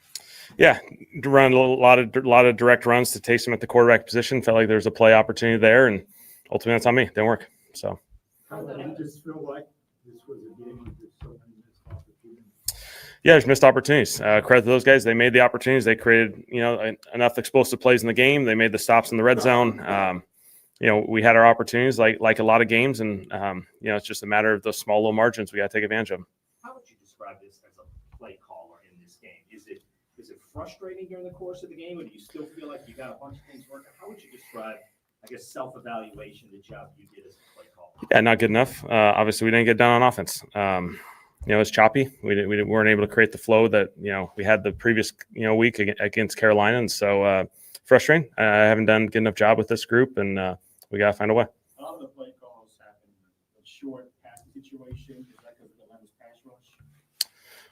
Yeah, run a lot of direct runs to Taysom at the quarterback position. Felt like there was a play opportunity there, and ultimately that's on me. Didn't work. So. Did you just feel like this was a game with so many missed opportunities? Yeah, there's missed opportunities. Credit to those guys. They made the opportunities. They created, enough explosive plays in the game. They made the stops in the red zone. We had our opportunities like a lot of games, and it's just a matter of those small little margins we got to take advantage of them. How would you describe this as a play caller in this game? Is it frustrating during the course of the game, or do you still feel like you got a bunch of things working? How would you describe, I guess, self-evaluation, the job you did as a play caller? Yeah, not good enough. Obviously, we didn't get done on offense. It's choppy. We weren't able to create the flow that we had the previous week against Carolina, and so frustrating. I haven't done a good enough job with this group, and we got to find a way. A lot of the play calls happen in a short passing situation. Is that because of Atlanta's pass rush?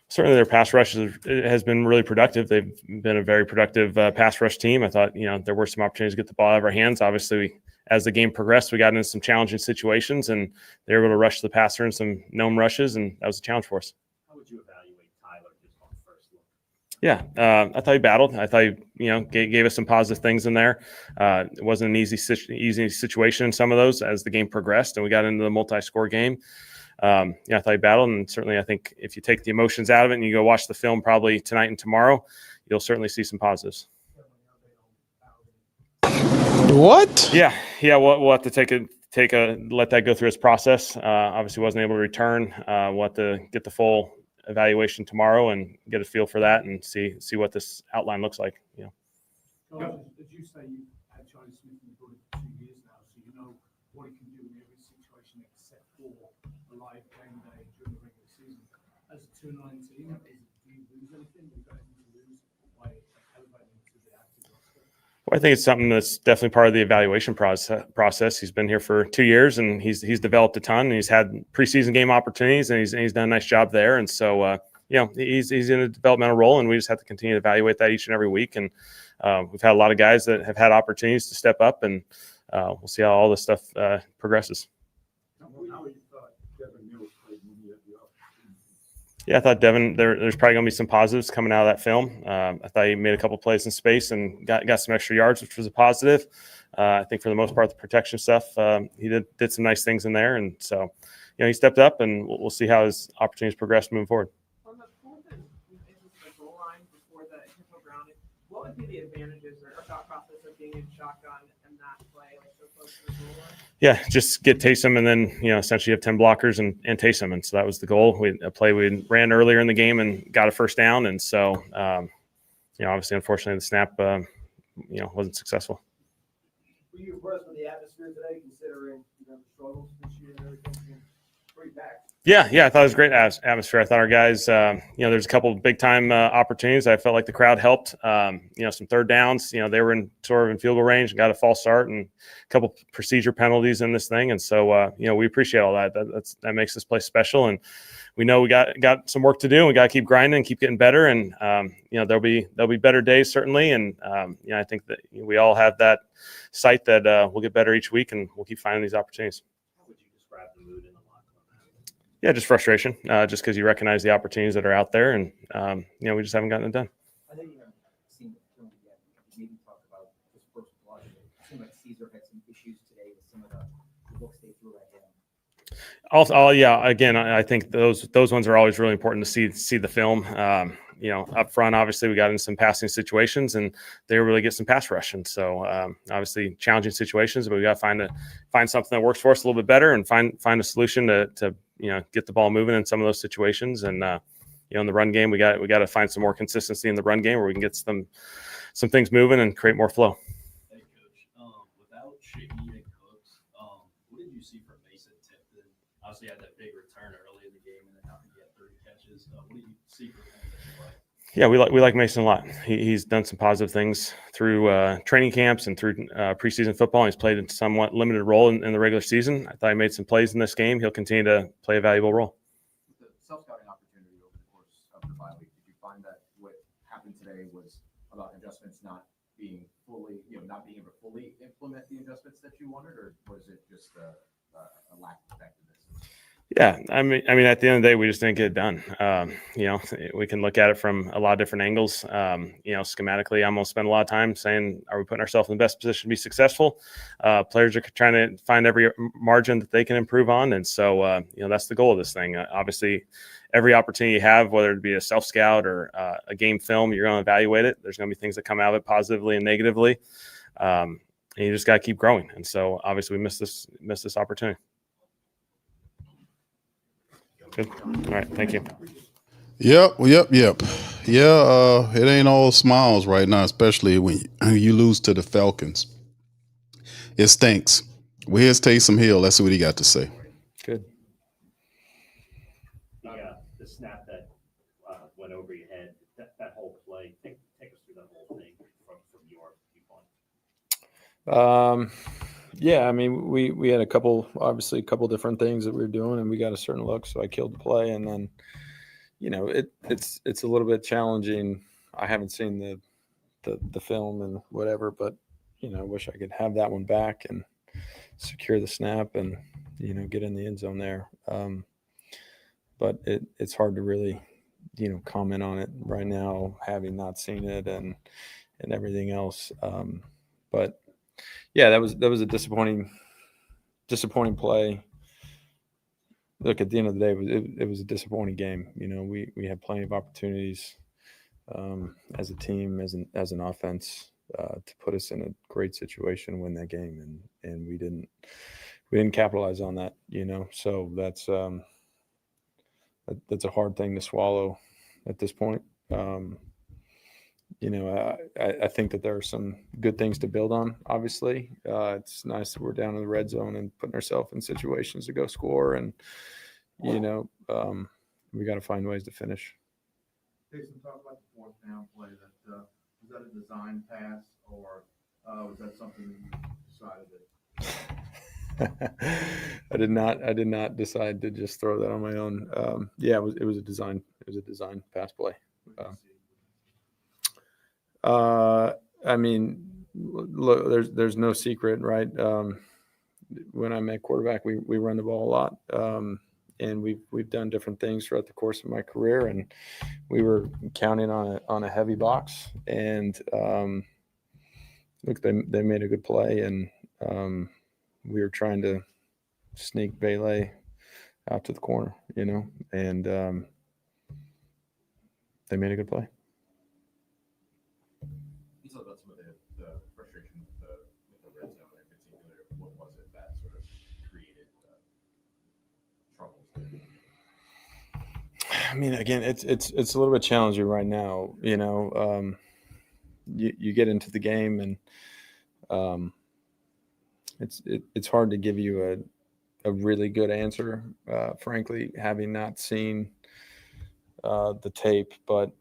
Certainly, their pass rush has been really productive. They've been a very productive pass rush team. I thought there were some opportunities to get the ball out of our hands. Obviously, as the game progressed, we got into some challenging situations, and they were able to rush the passer in some gnome rushes, and that was a challenge for us. How would you evaluate Tyler just on first look? Yeah, I thought he battled. I thought he, gave us some positive things in there. It wasn't an easy situation in some of those as the game progressed, and we got into the multi-score game. I thought he battled, and certainly I think if you take the emotions out of it and you go watch the film probably tonight and tomorrow, you'll certainly see some positives. What? Yeah. We'll have to let that go through its process. Obviously, wasn't able to return. We'll have to get the full evaluation tomorrow and get a feel for that and see what this outline looks like. As you say, you've had Charlie Smith in the board for 2 years now, so you know what he can do in every situation except for a live game day during the regular season. As a 2-9 team, do you lose anything? We've got anything to lose by elevating to the active roster? Well, I think it's something that's definitely part of the evaluation process. He's been here for 2 years, and he's developed a ton. And he's had preseason game opportunities, and he's done a nice job there. And so, he's in a developmental role, and we just have to continue to evaluate that each and every week. And we've had a lot of guys that have had opportunities to step up, and we'll see how all this stuff progresses. Yeah, I thought Devin, there's probably going to be some positives coming out of that film. I thought he made a couple plays in space and got some extra yards, which was a positive. I think for the most part, the protection stuff, he did some nice things in there. And so, he stepped up, and we'll see how his opportunities progress moving forward. On the fourth and the goal line before the intentional grounding, what would be the advantages or thought process of being in shotgun and that play, like so close to the goal line? Yeah, just get Taysom, and then essentially you have 10 blockers and Taysom, and so that was the goal. A play we ran earlier in the game and got a first down, and so obviously, unfortunately, the snap wasn't successful. Were you impressed with the atmosphere today, considering the struggles this year and everything? Pretty back. Yeah, I thought it was a great atmosphere. I thought our guys, there's a couple of big time opportunities. I felt like the crowd helped. Some third downs. They were in field goal range and got a false start, and a couple procedure penalties in this thing. And so, we appreciate all that. That makes this place special. And we know we got some work to do, and we got to keep grinding and keep getting better. And there'll be better days certainly. And I think that we all have that sight that we'll get better each week, and we'll keep finding these opportunities. How would you describe the mood in the locker room? Yeah, just frustration, just because you recognize the opportunities that are out there, and we just haven't gotten it done. I know you haven't seen the film yet. Maybe talk about just first watch. It seemed like Caesar had some issues today with some of the looks they threw at him. Yeah. Again, I think those ones are always really important to see the film. Up front, obviously, we got in some passing situations, and they really get some pass rush. And so, obviously, challenging situations, but we got to find something that works for us a little bit better, and find a solution to get the ball moving in some of those situations. And in the run game, we got to find some more consistency in the run game where we can get some things moving and create more flow. Hey, Coach. Without Shough and Cooks, what did you see from Mason Tipton? Obviously, had that big return early in the game, and then now he had 30 catches. What did you see from him? Yeah, we like Mason a lot. He's done some positive things through training camps and through preseason football. He's played a somewhat limited role in the regular season. I thought he made some plays in this game. He'll continue to play a valuable role. The self-scouting opportunity over the course of the bye week, did you find that what happened today was about adjustments not being fully, not being able to fully implement the adjustments that you wanted, or was it just a lack of effectiveness? Yeah, I mean, at the end of the day, we just didn't get it done. We can look at it from a lot of different angles. Schematically, I'm going to spend a lot of time saying, are we putting ourselves in the best position to be successful? Players are trying to find every margin that they can improve on. And so, that's the goal of this thing. Obviously, every opportunity you have, whether it be a self-scout or a game film, you're going to evaluate it. There's going to be things that come out of it positively and negatively. And you just got to keep growing. And so, obviously, we missed this opportunity. Good. All right. Thank you. Yep. Yeah. It ain't all smiles right now, especially when you lose to the Falcons. It stinks. Well, here's Taysom Hill. Let's see what he got to say. Good. The snap that went over your head, that whole play. Take us through that whole thing from your viewpoint. Yeah, I mean, we had a couple different things that we were doing, and we got a certain look, so I killed the play, and then, it's a little bit challenging. I haven't seen the film and whatever, but I wish I could have that one back and secure the snap and get in the end zone there. But it's hard to really comment on it right now, having not seen it and everything else. But yeah, that was a disappointing play. Look, at the end of the day, it was a disappointing game. We had plenty of opportunities as a team, as an offense, to put us in a great situation, win that game, and we didn't capitalize on that. So that's a hard thing to swallow at this point. I think that there are some good things to build on. Obviously, it's nice that we're down in the red zone and putting ourselves in situations to go score, and we got to find ways to finish. Jason, talk about the fourth down play. Was that a design pass, or was that something you decided that? I did not decide to just throw that on my own. It was a design pass play. I mean, look, there's no secret, right? When I'm at quarterback, we run the ball a lot, and we've done different things throughout the course of my career, and we were counting on a heavy box, and look, they made a good play, and we were trying to sneak Bailey out to the corner, and they made a good play. Talk about some of the frustration with the red zone in particular. What was it that sort of created troubles? I mean, again, it's a little bit challenging right now. You get into the game, and it's hard to give you a really good answer, frankly, having not seen the tape, but.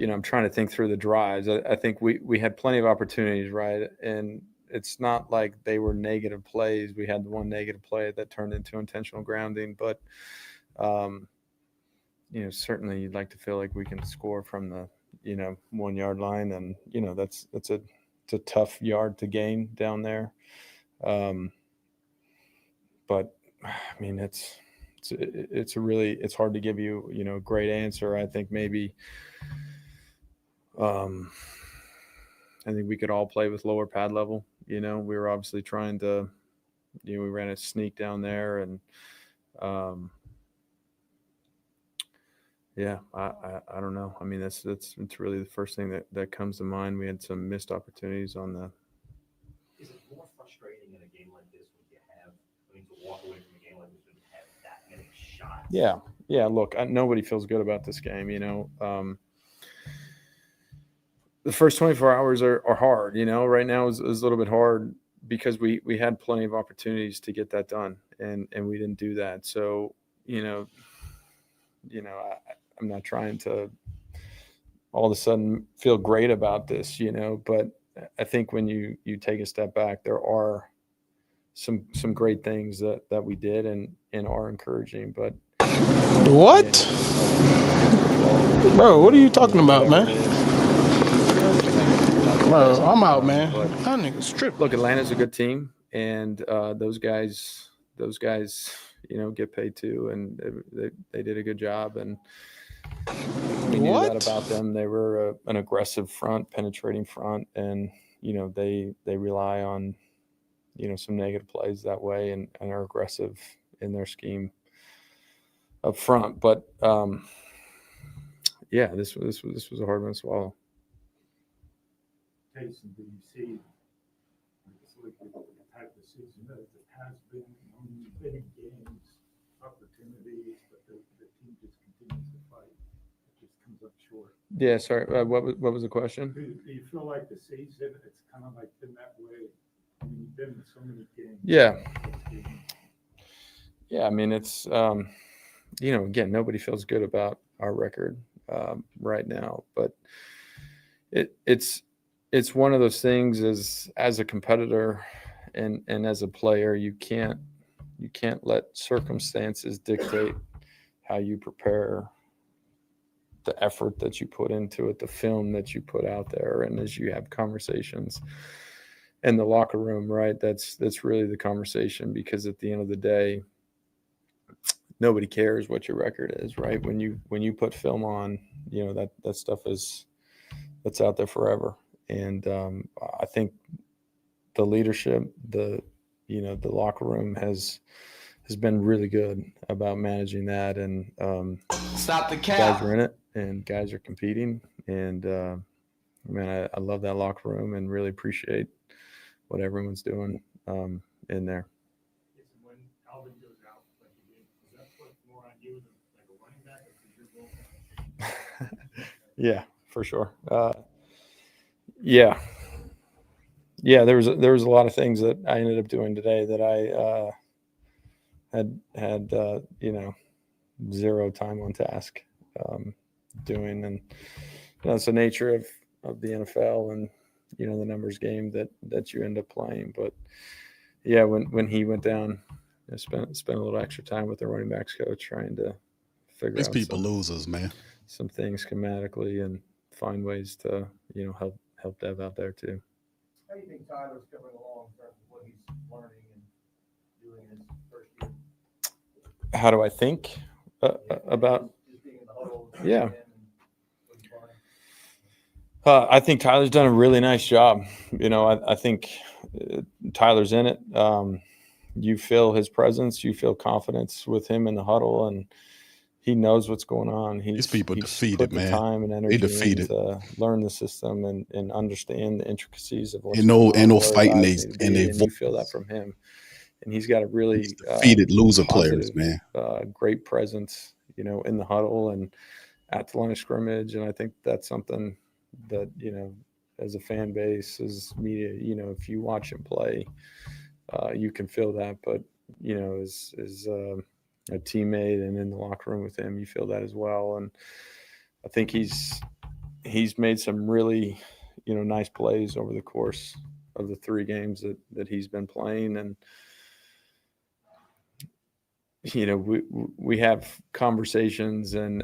I'm trying to think through the drives. I think we had plenty of opportunities, right? And it's not like they were negative plays. We had the one negative play that turned into intentional grounding, but certainly you'd like to feel like we can score from the 1 yard line, and it's a tough yard to gain down there. But I mean, it's hard to give you a great answer. I think maybe. I think we could all play with lower pad level. We were obviously trying to, we ran a sneak down there, and I don't know. I mean, it's really the first thing that comes to mind. We had some missed opportunities on the. Is it more frustrating in a game like this when to walk away from a game like this when you have that many shots? Yeah. Look, nobody feels good about this game. The first 24 hours are hard, right now is a little bit hard because we had plenty of opportunities to get that done, and we didn't do that. So, I'm not trying to all of a sudden feel great about this, but I think when you take a step back, there are some great things that we did and are encouraging, but what? Bro, what are you talking about, man? Bro, I'm out, man. That nigga's tripping. Look, Atlanta's a good team, and those guys, those guys, get paid too, and they did a good job, and we knew that about them. They were an aggressive front, penetrating front, and they rely on some negative plays that way, and are aggressive in their scheme up front. But this was a hard one to swallow. Jason, do you see the type of season that it has been? Big games, opportunities, but the team just continues to fight. It just comes up short. Yeah, sorry. What was the question? Do you feel like the season, it's kind of like been that way? I mean, you've been in so many games. Yeah. Yeah, I mean, it's, again, nobody feels good about our record right now, but it's one of those things as a competitor and as a player, you can't let circumstances dictate how you prepare, the effort that you put into it, the film that you put out there, and as you have conversations in the locker room, right? That's really the conversation, because at the end of the day, nobody cares what your record is, right? When you put film on, that stuff that's out there forever. And I think the leadership, the locker room has been really good about managing that, and stop the cap. Guys are in it, and guys are competing, and I love that locker room and really appreciate what everyone's doing in there. When Alvin goes out, does that put more on you than like a running back, or your role? Yeah, for sure. Yeah, there was a lot of things that I ended up doing today that I had zero time on task doing, and that's the nature of the NFL and the numbers game that you end up playing. But yeah, when he went down, I spent a little extra time with the running backs coach trying to figure These out people losers, man. some things schematically and find ways to help Dev out there too. How do you think Tyler's coming along in terms of what he's learning and doing in his first year? How do I think about? Just being in the huddle. Yeah. I think Tyler's done a really nice job. I think Tyler's in it. You feel his presence. You feel confidence with him in the huddle, and he knows what's going on. These people defeated, put the man. time and energy They defeated. to learn the system and understand the intricacies of what's And no going on, fighting. where guys need to be, and you feel that from him. And he's got a really defeated loser players, positive, man. Great presence, in the huddle and at the line of scrimmage. And I think that's something that, as a fan base, as media, if you watch him play, you can feel that. But, as a teammate and in the locker room with him, you feel that as well. And I think he's made some really, nice plays over the course of the 3 games that he's been playing. And, we have conversations, and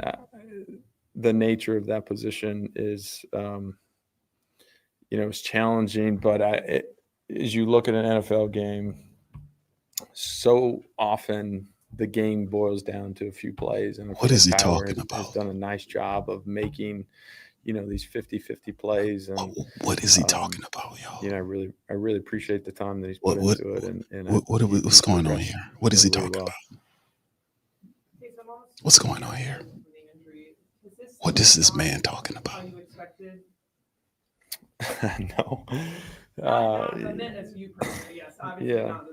the nature of that position is, it's challenging. But as you look at an NFL game, so often the game boils down to a few plays. And What is he Tyler talking about? has done a nice job of making, these 50-50 plays. And What is he talking about, y'all? I really appreciate the time that he's put into it. And What's going on here? What is he really talking well. about? What's going on here? What is this man talking about? No. Not meant as you personally, yes. Obviously Yeah. not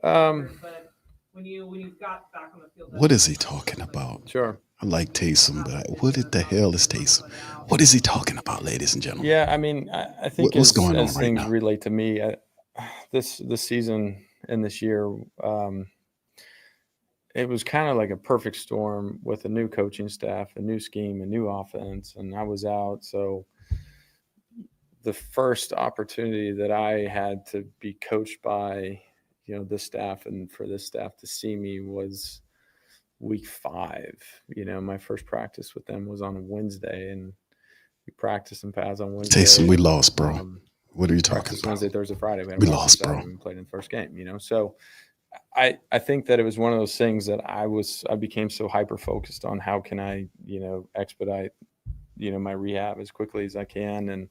the but when you got back on the field. What is he talking about? Sure. I like Taysom, but what the hell is Taysom? What is he talking about, ladies and gentlemen? Yeah, I mean, I think What's as, going on as right things now? relate to me, this season and this year, it was kind of like a perfect storm with a new coaching staff, a new scheme, a new offense, and I was out. So the first opportunity that I had to be coached by, this staff, and for this staff to see me, was week 5. My first practice with them was on a Wednesday, and we practiced and pads on Wednesday. Taysom, we lost, bro. What are you talking about? Wednesday, Thursday, Friday. We lost, bro. We played in the first game, So I think that it was one of those things that I became so hyper focused on how can I, expedite, my rehab as quickly as I can. And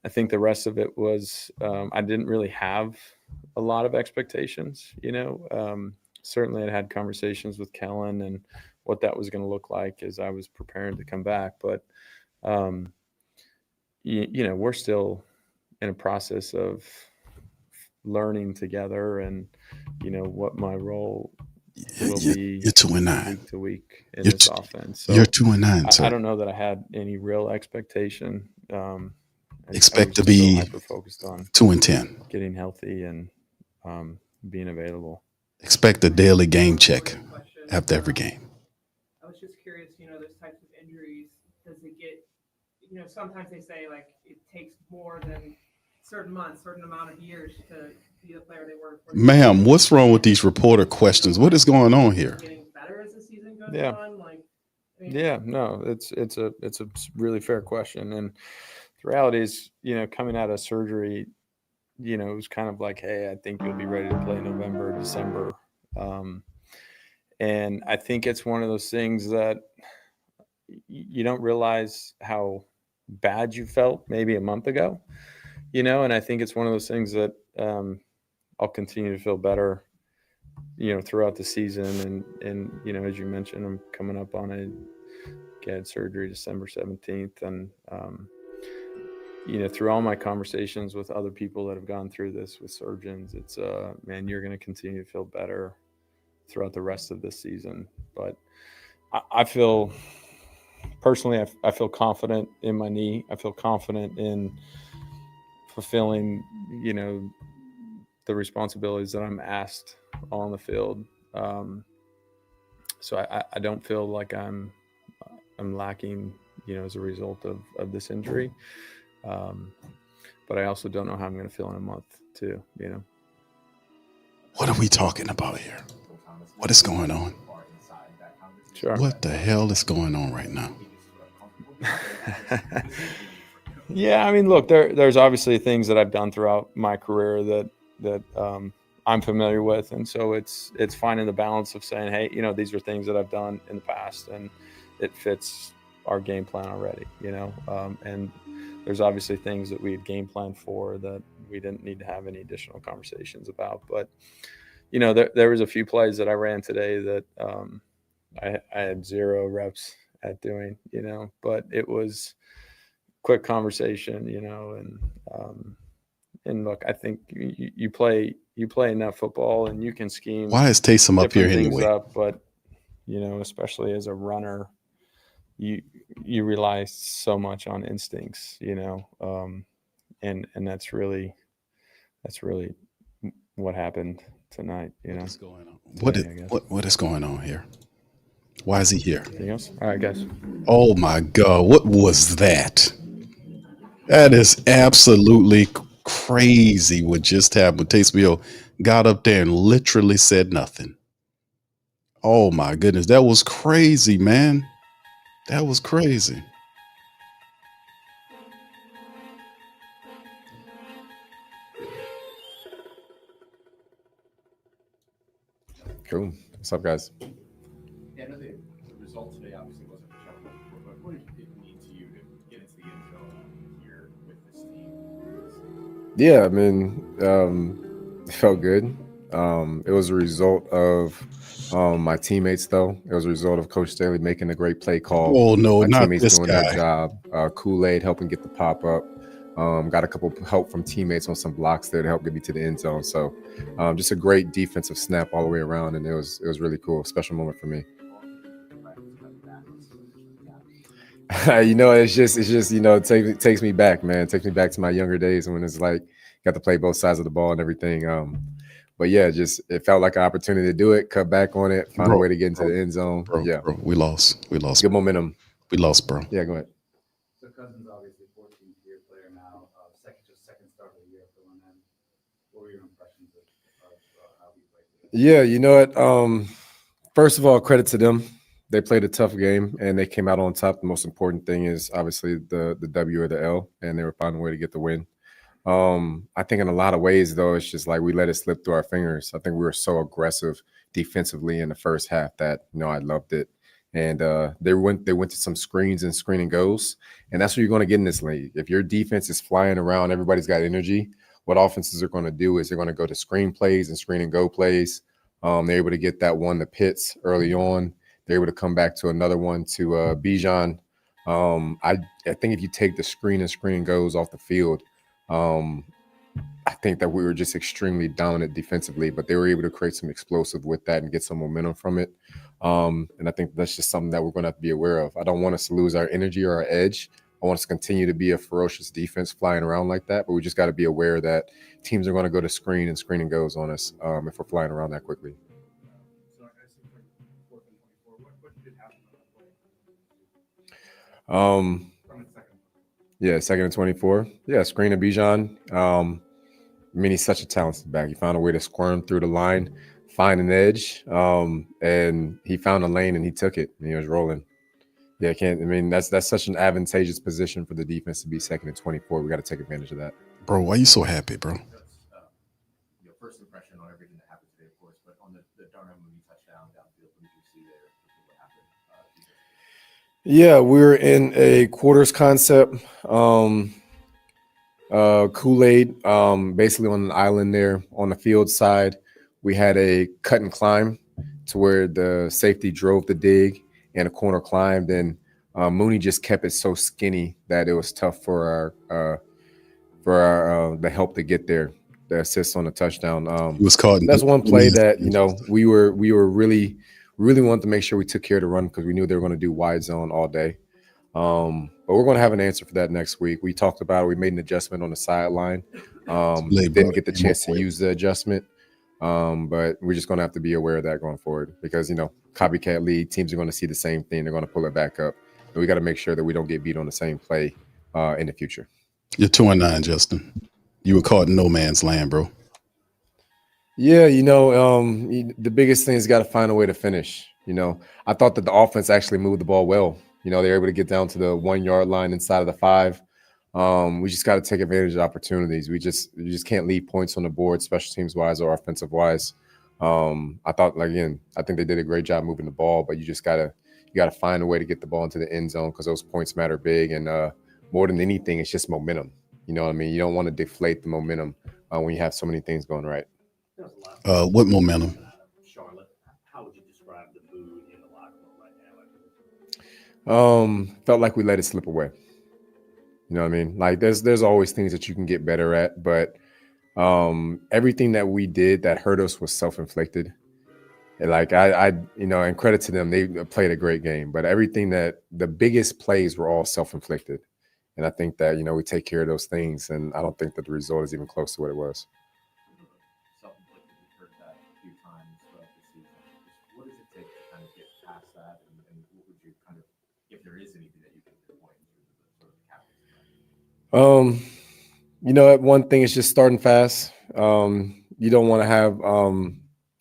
I think the rest of it was, I didn't really have a lot of expectations, certainly I had conversations with Kellen and what that was going to look like as I was preparing to come back. But, we're still in a process of learning together and, what my role will be. You're 2-9 week to week in this offense. So you're 2-9, sir. I don't know that I had any real expectation. Expect to be focused on 2-10, getting healthy and being available. Expect a daily game check after every game. I was just curious, those types of injuries, does it get, sometimes they say like it takes more than certain months, certain amount of years to be the player they were. Ma'am, what's wrong with these reporter questions? What is going on here? Getting better as the season goes Yeah. on? Yeah, no, it's a really fair question. And the reality is, coming out of surgery, it was kind of like, hey, I think you'll be ready to play November, December. And I think it's one of those things that you don't realize how bad you felt maybe a month ago, and I think it's one of those things that I'll continue to feel better, throughout the season. And as you mentioned, I'm coming up on had surgery December 17th. And, through all my conversations with other people that have gone through this with surgeons, it's, man, you're going to continue to feel better throughout the rest of this season. But I feel personally, I feel confident in my knee. I feel confident in fulfilling, the responsibilities that I'm asked on the field. So I don't feel like I'm lacking, as a result of this injury. But I also don't know how I'm going to feel in a month too, What are we talking about here? What is going on? Sure. What the hell is going on right now? Yeah, I mean, look, there's obviously things that I've done throughout my career that I'm familiar with, and so it's finding the balance of saying, hey, these are things that I've done in the past, and it fits our game plan already, and there's obviously things that we had game planned for that we didn't need to have any additional conversations about. But there was a few plays that I ran today that I had 0 reps at doing, but it was quick conversation, and look, I think you play enough football and you can scheme. Why is Taysom up here anyway? But especially as a runner, you rely so much on instincts, and that's really what happened tonight. What's going on? What is going on here? Why is he here? Anything else? All right, guys. Oh my God! What was that? That is absolutely crazy. What just happened? Taysom Hill got up there and literally said nothing. Oh my goodness, that was crazy, man. That was crazy. Cool. What's up, guys? Yeah, no, the result today obviously wasn't the challenge, but what did it mean to you to get into the end zone here with this team? Yeah, I mean, it felt good. It was a result of my teammates, though. It was a result of Coach Staley making a great play call. Oh no, my not teammates this doing guy. their job. Kool-Aid helping get the pop up. Got a couple help from teammates on some blocks there to help get me to the end zone. So just a great defensive snap all the way around, and it was really cool. Special moment for me. It's just it takes me back, man. It takes me back to my younger days when it's like got to play both sides of the ball and everything. But yeah, it felt like an opportunity to do it, cut back on it, find a way to get into the end zone. Bro, we lost. Good momentum. We lost, bro. Yeah, go ahead. So Cousins obviously 14th-year player now, second start of the year for him. What were your impressions of how he played today? Yeah, you know what? First of all, credit to them. They played a tough game and they came out on top. The most important thing is obviously the W or the L, and they were finding a way to get the win. I think in a lot of ways, though, it's just like we let it slip through our fingers. I think we were so aggressive defensively in the first half that, I loved it. And they went to some screens and screen and goes. And that's what you're going to get in this league. If your defense is flying around, everybody's got energy. What offenses are going to do is they're going to go to screen plays and screen and go plays. They're able to get that one to Pitts early on. They're able to come back to another one to Bijan. I think if you take the screen and goes off the field, I think that we were just extremely dominant defensively, but they were able to create some explosive with that and get some momentum from it. And I think that's just something that we're going to have to be aware of. I don't want us to lose our energy or our edge. I want us to continue to be a ferocious defense flying around like that, but we just got to be aware that teams are going to go to screen and goes on us if we're flying around that quickly. Yeah, 2nd and 24. Yeah, screen of Bijan. He's such a talented back. He found a way to squirm through the line, find an edge, and he found a lane and he took it and he was rolling. Yeah, that's such an advantageous position for the defense to be 2nd and 24. We got to take advantage of that. Bro, why are you so happy, bro? Your first impression on everything that happened today, of course, but on the Darnell Mooney touchdown downfield, what did you see there? What happened? Yeah, we're in a quarters concept. Kool-Aid, basically on an island there on the field side. We had a cut and climb to where the safety drove the dig and a corner climbed, and Mooney just kept it so skinny that it was tough for our the help to get there. The assist on the touchdown. He was caught. That's one play that we were really wanted to make sure we took care of the run because we knew they were going to do wide zone all day. But we're going to have an answer for that next week. We talked about it. We made an adjustment on the sideline. Didn't get the chance to use the adjustment. But we're just going to have to be aware of that going forward because, copycat league teams are going to see the same thing. They're going to pull it back up. And we got to make sure that we don't get beat on the same play in the future. You're 2-9, Justin. You were caught in no man's land, bro. Yeah, the biggest thing is got to find a way to finish. I thought that the offense actually moved the ball well. They were able to get down to the 1 yard line inside of the 5. We just got to take advantage of opportunities. We just can't leave points on the board, special teams wise or offensive wise. I thought, I think they did a great job moving the ball, but you gotta find a way to get the ball into the end zone because those points matter big. And more than anything, it's just momentum. You know what I mean? You don't want to deflate the momentum when you have so many things going right. What momentum? Charlotte, how would you describe the mood in the locker room right now? Felt like we let it slip away. You know what I mean? Like there's always things that you can get better at, but everything that we did that hurt us was self-inflicted. And and credit to them, they played a great game. But the biggest plays were all self-inflicted. And I think that, we take care of those things. And I don't think that the result is even close to what it was. Self-inflicted, we've heard that a few times throughout the season. What does it take to kind of get past that? And what would you kind of, if there is anything that you can point to sort of captain? One thing is just starting fast. You don't want to have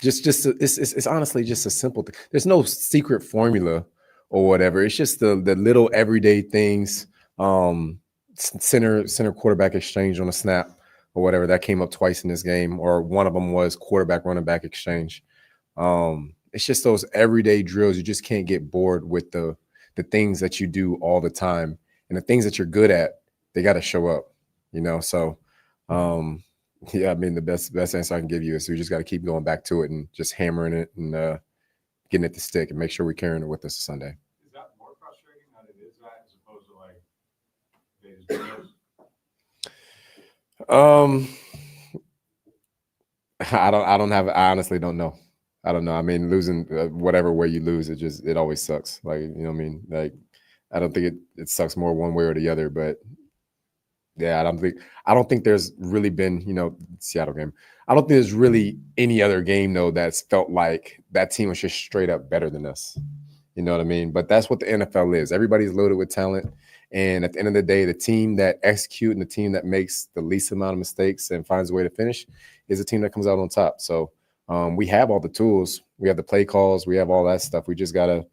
it's honestly just a simple thing. There's no secret formula or whatever. It's just the little everyday things. Center quarterback exchange on a snap or whatever that came up twice in this game, or one of them was quarterback running back exchange. It's just those everyday drills. You just can't get bored with the things that you do all the time, and the things that you're good at, they got to show up. So the best answer I can give you is we just got to keep going back to it and just hammering it and getting it to stick and make sure we're carrying it with us Sunday. Is that more frustrating than it is that as opposed to Vegas? I honestly don't know. I don't know. I mean, losing whatever way you lose, it always sucks. Like, you know what I mean? Like, I don't think it sucks more one way or the other, but yeah, I don't think there's really been, Seattle game. I don't think there's really any other game though that's felt like that team was just straight up better than us. You know what I mean? But that's what the NFL is. Everybody's loaded with talent. And at the end of the day, the team that executes and the team that makes the least amount of mistakes and finds a way to finish is a team that comes out on top. So we have all the tools. We have the play calls. We have all that stuff. We just got to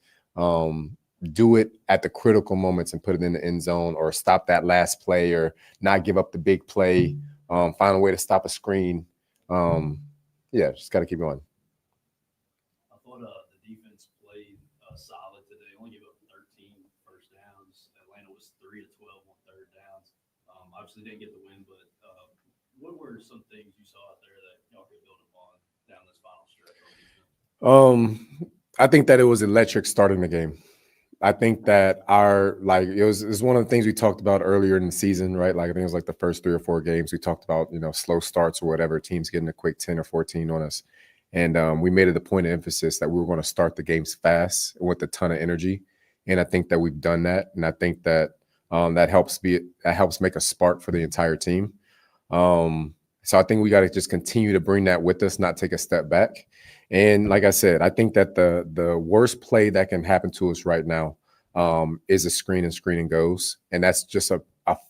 do it at the critical moments and put it in the end zone or stop that last play or not give up the big play find a way to stop a screen. Just got to keep going. I thought the defense played solid today. Only gave up 13 first downs. Atlanta was 3 of 12 on third downs. Obviously didn't get the win, but what were some things you saw out there that y'all could build upon down this final stretch? I think that it was electric starting the game. I think that it was one of the things we talked about earlier in the season, right? Like I think it was like the first 3 or 4 games we talked about, slow starts or whatever, teams getting a quick 10 or 14 on us. And we made it a point of emphasis that we were going to start the games fast with a ton of energy. And I think that we've done that. And I think that that helps make a spark for the entire team. So I think we got to just continue to bring that with us, not take a step back. And like I said, I think that the worst play that can happen to us right now is a screen and goes. And that's just a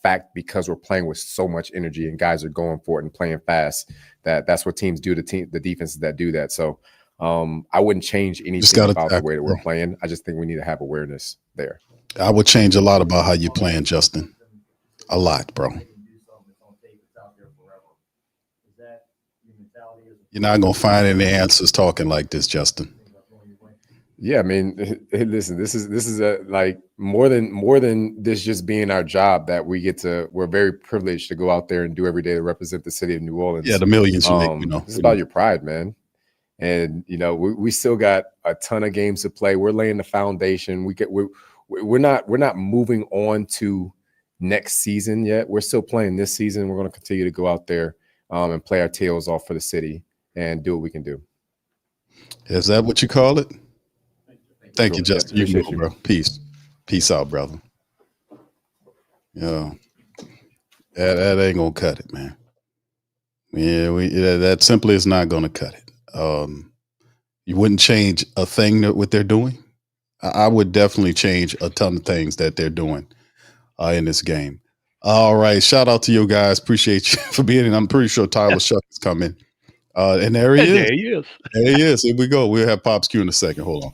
fact because we're playing with so much energy and guys are going for it and playing fast. That's what teams do, the defenses that do that. So I wouldn't change anything about the way that we're playing. I just think we need to have awareness there. I would change a lot about how you're playing, Justin. A lot, bro. You're not going to find any answers talking like this, Justin. Yeah, I mean, listen, this is like more than this just being our job that we're very privileged to go out there and do every day to represent the city of New Orleans. Yeah, the millions you make, It's about your pride, man. And we still got a ton of games to play. We're laying the foundation. We're not moving on to next season yet. We're still playing this season. We're going to continue to go out there and play our tails off for the city and do what we can do. Is that what you call it? Thank you, Justin. Appreciate you, bro. Peace out, brother. Yeah, that ain't gonna cut it, man. Yeah, that simply is not gonna cut it. You wouldn't change a thing what they're doing. I would definitely change a ton of things that they're doing in this game. All right, shout out to you guys. Appreciate you for being in. I'm pretty sure Tyler Shough is coming. And there he is. There he is. There he is. Here we go. We'll have Pops Q in a second. Hold on.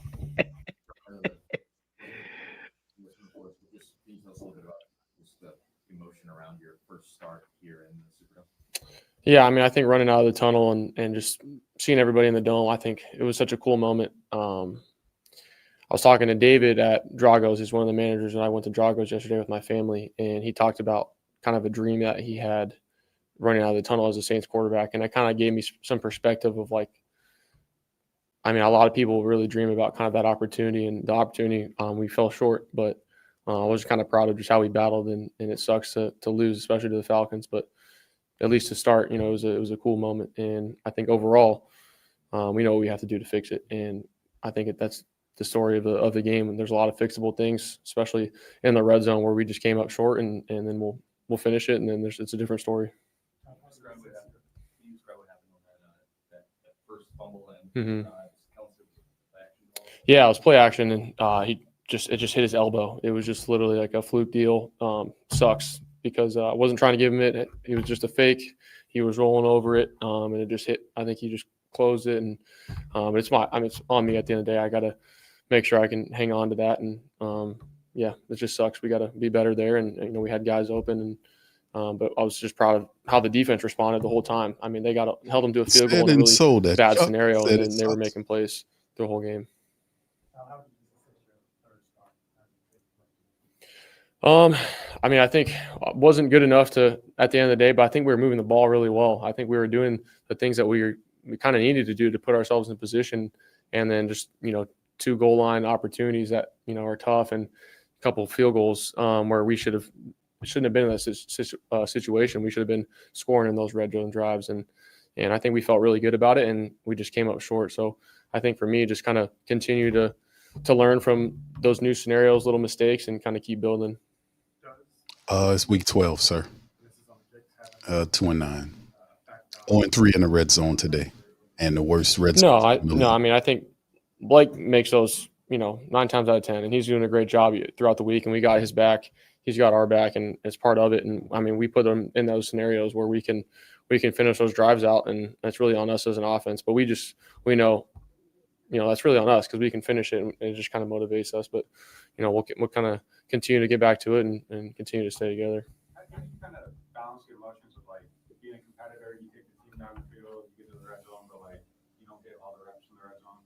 Yeah, I mean, I think running out of the tunnel and just seeing everybody in the dome, I think it was such a cool moment. I was talking to David at Drago's. He's one of the managers, and I went to Drago's yesterday with my family, and he talked about kind of a dream that he had running out of the tunnel as a Saints quarterback, and it kind of gave me some perspective of like, I mean, a lot of people really dream about kind of that opportunity, and the opportunity we fell short, but I was kind of proud of just how we battled, and it sucks to lose, especially to the Falcons, but at least to start, it was a cool moment, and I think overall, we know what we have to do to fix it, and I think that's the story of the game. And there's a lot of fixable things, especially in the red zone where we just came up short, and then we'll finish it, and then it's a different story. Mm-hmm. Yeah, it was play action, and it just hit his elbow. It was just literally like a fluke deal. Sucks because I wasn't trying to give him it. It was just a fake. He was rolling over it, and it just hit. I think he just closed it, and it's on me at the end of the day. I got to make sure I can hang on to that, and yeah, it just sucks. We got to be better there, and we had guys open, and but I was just proud of how the defense responded the whole time. I mean, they held them to a field goal in a really bad scenario, and then they were making plays the whole game. I mean, I think it wasn't good enough at the end of the day, but I think we were moving the ball really well. I think we were doing the things that we kind of needed to do to put ourselves in position, and then just 2 goal line opportunities that are tough, and a couple of field goals where we shouldn't have been in that situation. We should have been scoring in those red zone drives, and I think we felt really good about it, and we just came up short. So I think for me, just kind of continue to learn from those new scenarios, little mistakes, and kind of keep building. It's week 12, sir. 2-9. 0-3 in the red zone today, and the worst red zone. I mean, I think Blake makes those 9 times out of 10, and he's doing a great job throughout the week, and we got his back. He's got our back, and it's part of it. And I mean, we put him in those scenarios where we can finish those drives out, and that's really on us as an offense. But we know, that's really on us because we can finish it, and it just kind of motivates us. But we'll kind of continue to get back to it and continue to stay together. How do you kind of balance your emotions of like being a competitor, you take the team down the field, you get to the red zone, but like you don't get all the reps in the red zone,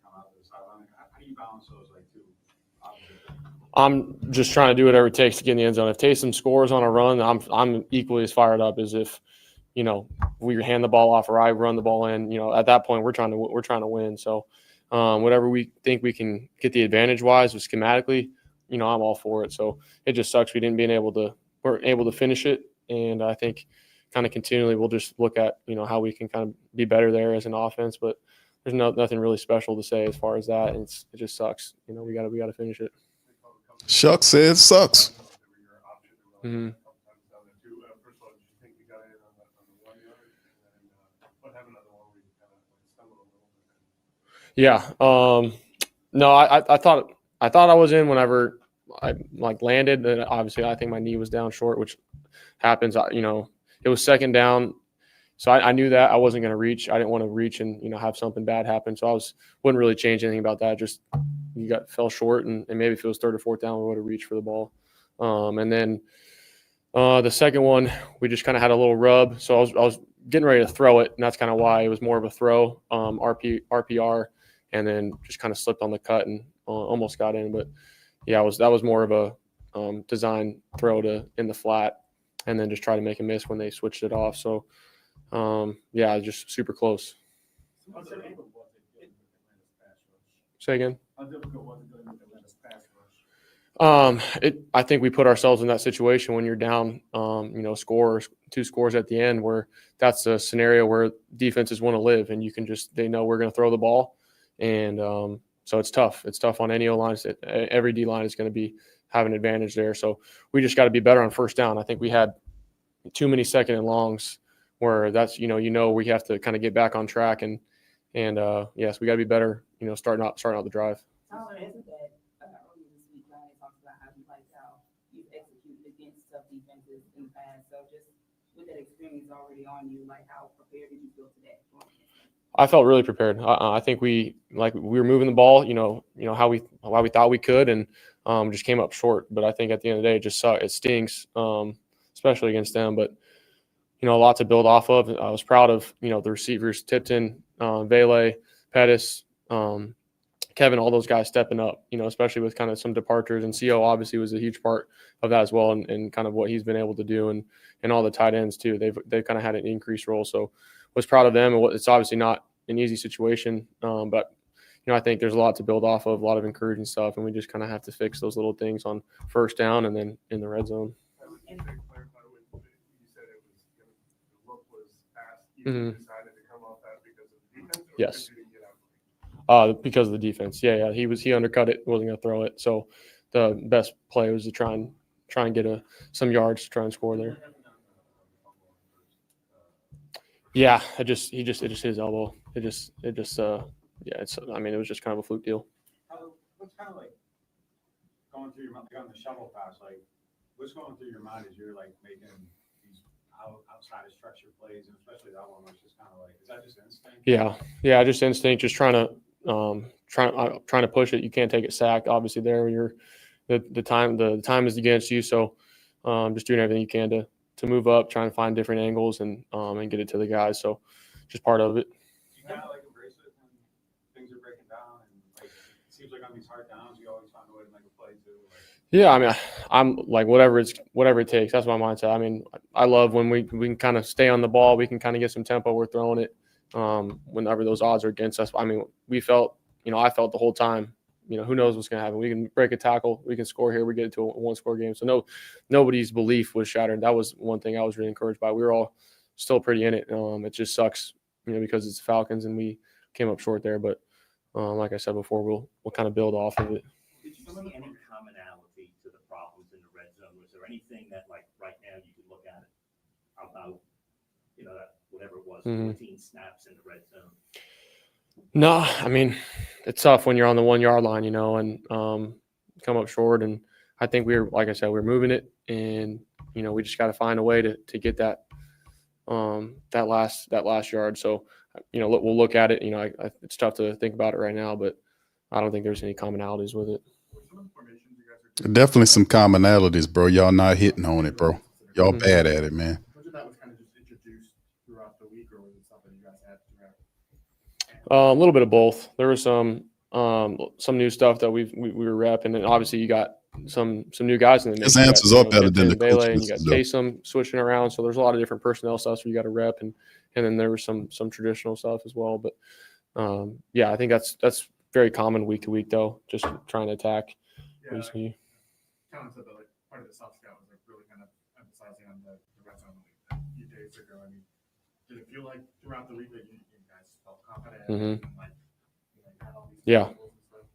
come out to the sideline. How do you balance those like two opposite things? I'm just trying to do whatever it takes to get in the end zone. If Taysom scores on a run, I'm equally as fired up as if, we hand the ball off or I run the ball in. At that point we're trying to win. So whatever we think we can get the advantage wise with schematically, I'm all for it. So it just sucks we weren't able to finish it. And I think kind of continually we'll just look at, how we can kind of be better there as an offense. But there's nothing really special to say as far as that. And it just sucks. We got to finish it. Shough says sucks. Mm-hmm. Yeah. No, I thought I was in whenever I landed. And obviously, I think my knee was down short, which happens. It was second down, so I knew that I wasn't going to reach. I didn't want to reach and have something bad happen. So wouldn't really change anything about that. Just fell short, and maybe if it was third or fourth down, we would have reached for the ball. And then the second one, we just kind of had a little rub. So I was getting ready to throw it, and that's kind of why it was more of a throw, RPR, and then just kind of slipped on the cut and almost got in. But yeah, that was more of a design throw in the flat, and then just try to make a miss when they switched it off. So yeah, just super close. Say again. How difficult was it with Atlanta's pass rush? I think we put ourselves in that situation when you're down, two scores at the end, where that's a scenario where defenses want to live, and they know we're going to throw the ball. And so it's tough. It's tough on any O-line. Every D-line is going to have an advantage there. So we just got to be better on first down. I think we had too many second and longs where that's, we have to kind of get back on track. And yes, we got to be better, starting out the drive. How is it that earlier this week, Ryan talked about how you've executed against tough defenses in the past. So just with that experience already on you, how prepared did you feel today? I felt really prepared. I think we were moving the ball, how we thought we could, and just came up short. But I think at the end of the day, it stings, especially against them. But a lot to build off of. I was proud of the receivers, Tipton, Vele, Pettis, Kevin, all those guys stepping up. Especially with kind of some departures, and CO obviously was a huge part of that as well, and kind of what he's been able to do, and all the tight ends too. They've kind of had an increased role. So was proud of them. It's obviously not an easy situation, but I think there's a lot to build off of, a lot of encouraging stuff, and we just kind of have to fix those little things on first down and then in the red zone. Mm-hmm. Yes. Because of the defense. Yeah. He undercut it, wasn't going to throw it. So the best play was to try and get some yards to try and score there. Yeah, it just hit his elbow. It was just kind of a fluke deal. What's kind of like going through your mind, on the shovel pass, what's going through your mind as you're making these outside of structure plays, and especially that one, which is kind of is that just instinct? Yeah, just instinct, just trying to push it. You can't take it sacked. Obviously, there when you're the time is against you, so just doing everything you can to move up, trying to find different angles and get it to the guys. So just part of it. You kind of embrace it when things are breaking down, and it seems like on these hard downs, you always find a way to make a play too. Yeah, I mean, I'm whatever it takes. That's my mindset. I mean, I love when we can kind of stay on the ball. We can kind of get some tempo. We're throwing it whenever those odds are against us. I mean, I felt the whole time. Who knows what's going to happen? We can break a tackle. We can score here. We get into a one-score game. So nobody's belief was shattered. That was one thing I was really encouraged by. We were all still pretty in it. It just sucks, because it's the Falcons and we came up short there. But like I said before, we'll kind of build off of it. Did you see any commonality to the problems in the red zone? Was there anything that right now you could look at it about, that whatever it was, 14 snaps in the red zone? No, I mean, it's tough when you're on the 1 yard line, and come up short. And I think like I said, we're moving it, and we just got to find a way to get that last yard. So we'll look at it. It's tough to think about it right now, but I don't think there's any commonalities with it. Definitely some commonalities, bro. Y'all not hitting on it, bro. Y'all bad at it, man. That was kind of just introduced A little bit of both. There was some new stuff that we were repping, and obviously you got some new guys in the mix. His answers are better than the Bailey, coach. and you got Taysom switching around. So there's a lot of different personnel stuff where you got to rep, and then there was some traditional stuff as well. But yeah, I think that's very common week to week though. Just trying to attack. Yeah, kind of said that like part of the South Scout was like really kind of emphasizing on the red zone a few days ago. I mean, did it feel like throughout the week that you guys felt confident? And, like, had all these yeah.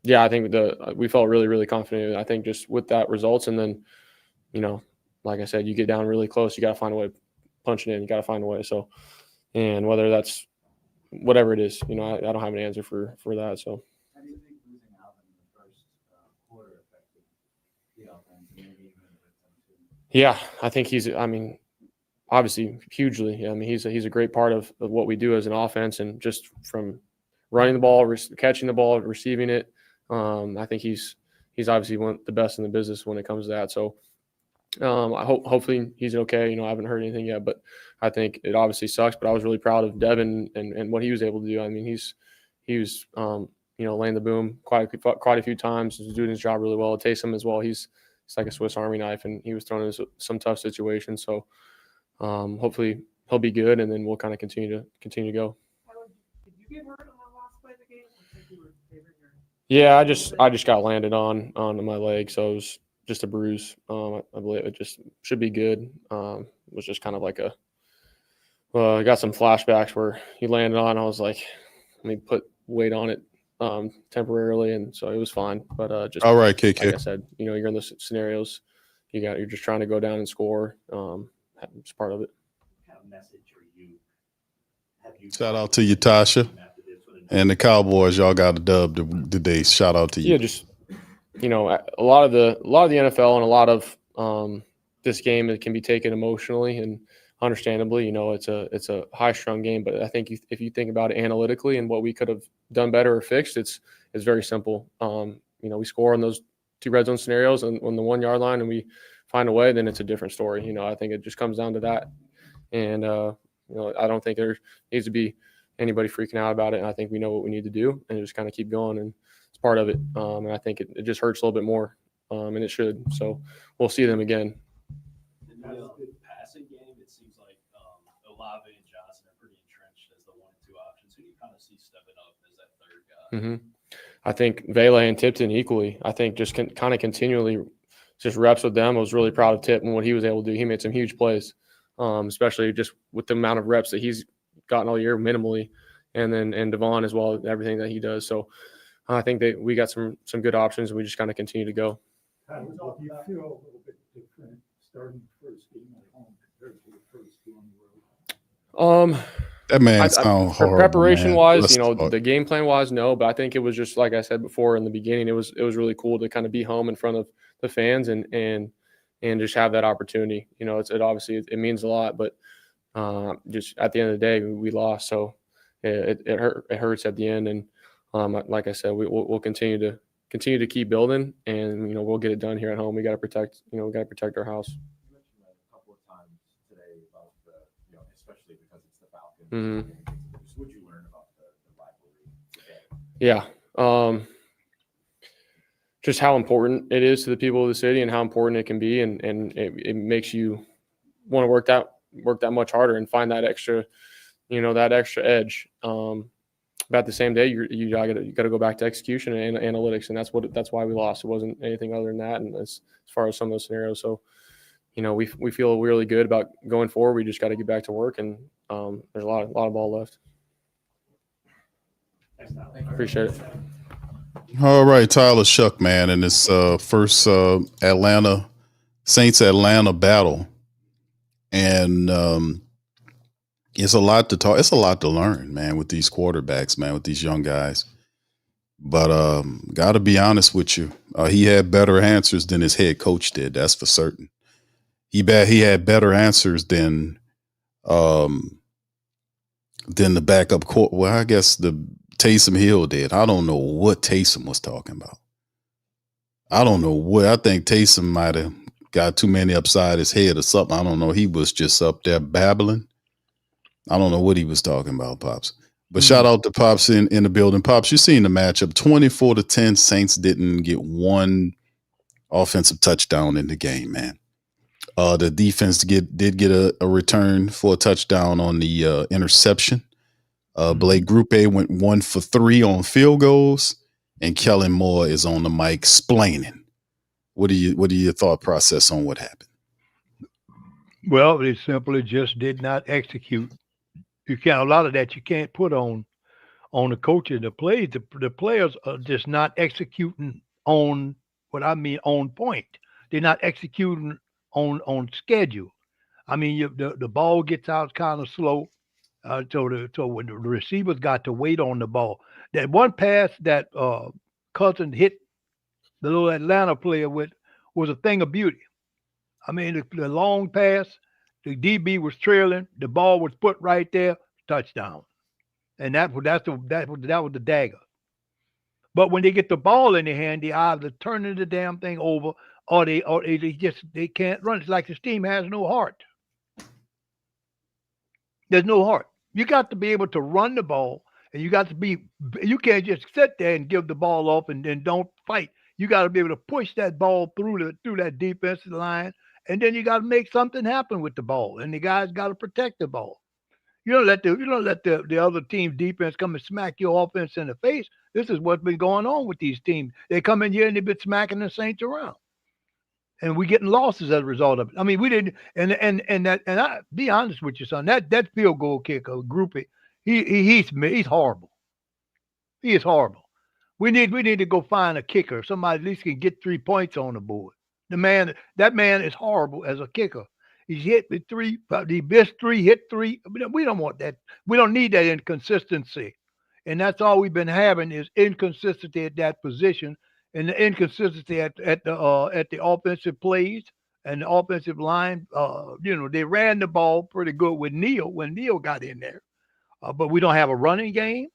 Yeah, I think we felt really, really confident. I think just with that results, and then, like I said, you get down really close, you got to find a way to punch it in. You got to find a way. So, and whether that's whatever it is, I don't have an answer for that. So. How do you think losing Alvin in the first quarter affected the offense and maybe even the Yeah, I think obviously hugely. I mean, he's a great part of what we do as an offense, and just from running the ball, catching the ball, receiving it. I think he's obviously one of the best in the business when it comes to that. So hopefully he's okay. I haven't heard anything yet, but I think it obviously sucks. But I was really proud of Devin and what he was able to do. I mean, he was laying the boom quite a few times. He's doing his job really well. Taysom as well. He's like a Swiss Army knife, and he was thrown into some tough situations. So hopefully he'll be good, and then we'll kind of continue to go. Did you get hurt on the last play of the game? I think you were favoring your. Yeah, I just got landed on my leg, so it was just a bruise. I believe it just should be good. It was just kind of like I got some flashbacks where he landed on. I was like, let me put weight on it temporarily, and so it was fine. But just all right, KK. Like I said, you're in those scenarios. You're just trying to go down and score. It's part of it. What kind of message have you Shout out to you, Tasha. And the Cowboys, y'all got a dub today. Shout out to you. Yeah, just a lot of the NFL and a lot of this game, it can be taken emotionally and understandably. It's a high strung game, but I think if you think about it analytically and what we could have done better or fixed, it's very simple. We score on those two red zone scenarios on the 1 yard line, and we find a way, then it's a different story. I think it just comes down to that, and I don't think there needs to be anybody freaking out about it. And I think we know what we need to do, and just kind of keep going, and it's part of it. And I think it just hurts a little bit more, and it should. So we'll see them again. In the passing game, it seems like Olave and Johnson are pretty entrenched as the 1 and 2 options. Who do you kind of see stepping up as that third guy? I think Vele and Tipton equally. I think just kind of continually just reps with them. I was really proud of Tip and what he was able to do. He made some huge plays, especially just with the amount of reps that he's gotten all year minimally, and Devon as well, everything that he does. So I think that we got some good options, and we just kind of continue to go. How do you feel a little bit different starting the first game at home compared to the first game on the road? That man sounds horrible. Preparation wise, the game plan wise, no, but I think it was just like I said before in the beginning, it was really cool to kind of be home in front of the fans and just have that opportunity. It obviously it means a lot, but just at the end of the day, we lost, so it hurts at the end. And like I said, we'll continue to keep building, and we'll get it done here at home. We got to protect our house. You mentioned that a couple of times today about especially because it's the Falcons. What did you learn about the rivalry today? Yeah. Just how important it is to the people of the city and how important it can be. And it makes you want to work that much harder and find that extra edge. But at the same day, you got to go back to execution and analytics. And that's why we lost. It wasn't anything other than that. And as far as some of those scenarios. So, we feel really good about going forward. We just got to get back to work, and there's a lot of ball left. Appreciate it. All right, Tyler Shough, man, in this first Saints Atlanta battle, and it's a lot to talk. It's a lot to learn, man, with these quarterbacks, man, with these young guys. But got to be honest with you, he had better answers than his head coach did. That's for certain. He had better answers than the backup court. Well, I guess the Taysom Hill did. I don't know what Taysom was talking about. I don't know what. I think Taysom might have got too many upside his head or something. I don't know. He was just up there babbling. I don't know what he was talking about, Pops. But shout out to Pops in the building. Pops, you seen the matchup. 24-10. Saints didn't get one offensive touchdown in the game, man. The defense did get a return for a touchdown on the interception. Blake Grupe went 1 for 3 on field goals, and Kellen Moore is on the mic explaining. What are your thought process on what happened? Well, they simply just did not execute. You can't, a lot of that you can't put on the coaches. The players are just not executing on what I mean on point. They're not executing on schedule. I mean, the ball gets out kind of slow. So when the receivers got to wait on the ball, that one pass that Cousins hit the little Atlanta player with was a thing of beauty. I mean, the long pass, the DB was trailing, the ball was put right there, touchdown, and that was the dagger. But when they get the ball in their hand, they either turning the damn thing over, or they can't run. It's like this team has no heart. There's no heart. You got to be able to run the ball, and you can't just sit there and give the ball off and then don't fight. You got to be able to push that ball through that defensive line, and then you got to make something happen with the ball, and the guys got to protect the ball. You don't let the other team's defense come and smack your offense in the face. This is what's been going on with these teams. They come in here and they've been smacking the Saints around, and we're getting losses as a result of it. I mean, we didn't, and I be honest with you, son. That field goal kicker, Groupie, he's horrible. He is horrible. We need to go find a kicker. Somebody at least can get 3 points on the board. That man is horrible as a kicker. He's hit with 3, he missed 3, hit 3. We don't want that. We don't need that inconsistency. And that's all we've been having is inconsistency at that position, and the inconsistency at the offensive plays and the offensive line. They ran the ball pretty good with Neal when Neal got in there, but we don't have a running game.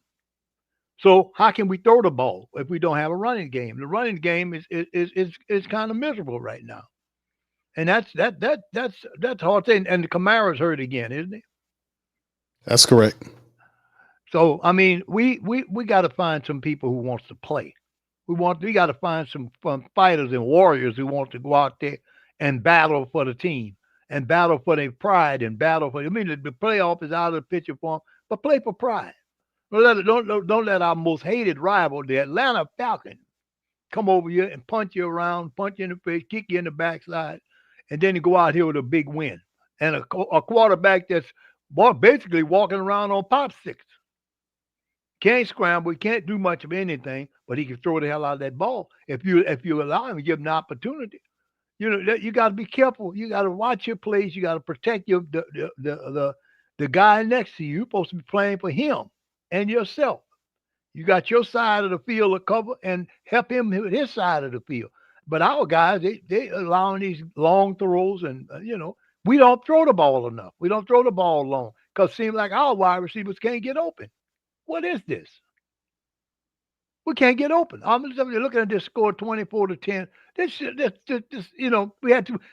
So how can we throw the ball if we don't have a running game? The running game is kind of miserable right now, and that's hard thing. And the Kamara's hurt again, isn't he? That's correct. So I mean, we got to find some people who wants to play. We got to find some fighters and warriors who want to go out there and battle for the team and battle for their pride and battle for. I mean, the playoff is out of the picture for them, but play for pride. Don't let our most hated rival, the Atlanta Falcons, come over here and punch you around, punch you in the face, kick you in the backside, and then you go out here with a big win. And a quarterback that's basically walking around on pop sticks. Can't scramble, can't do much of anything, but he can throw the hell out of that ball if you allow him, give him an opportunity. You got to be careful. You got to watch your plays. You got to protect the guy next to you. You're supposed to be playing for him and yourself. You got your side of the field to cover and help him with his side of the field. But our guys, they allowing these long throws, and we don't throw the ball enough. We don't throw the ball long because it seems like our wide receivers can't get open. What is this? We can't get open. I'm looking at this score 24-10. This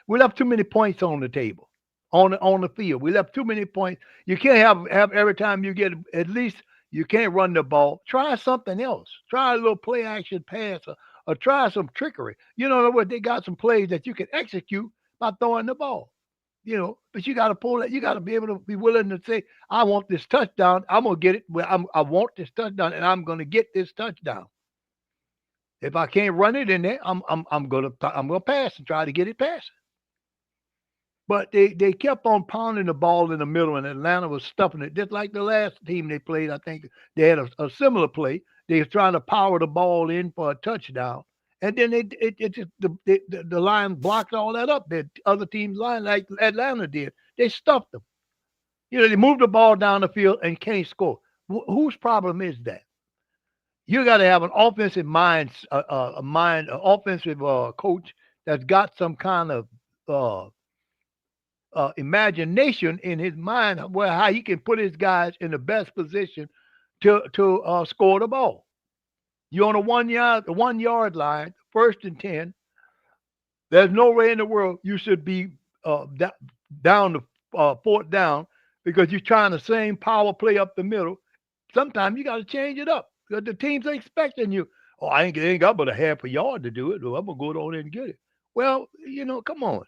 we left too many points on the table, on the field. We left too many points. You can't have every time you get at least. You can't run the ball. Try something else. Try a little play action pass or try some trickery. You know what? They got some plays that you can execute by throwing the ball. But you got to pull it. You got to be able to be willing to say, I want this touchdown. I'm going to get it. I want this touchdown, and I'm going to get this touchdown. If I can't run it in there, I'm going to pass and try to get it passing. But they kept on pounding the ball in the middle, and Atlanta was stuffing it. Just like the last team they played, I think they had a similar play. They were trying to power the ball in for a touchdown. And then the line blocked all that up. The other team's line, like Atlanta did, they stuffed them. They moved the ball down the field and can't score. Whose problem is that? You got to have an offensive mind, an offensive coach that's got some kind of imagination in his mind where how he can put his guys in the best position to score the ball. You're on a 1 yard line, 1st and 10. There's no way in the world you should be down to 4th down because you're trying the same power play up the middle sometimes you got to change it up because the teams are expecting you. Oh, I ain't got but a half a yard to do it. Well, I'm gonna go down there and get it. Well, come on.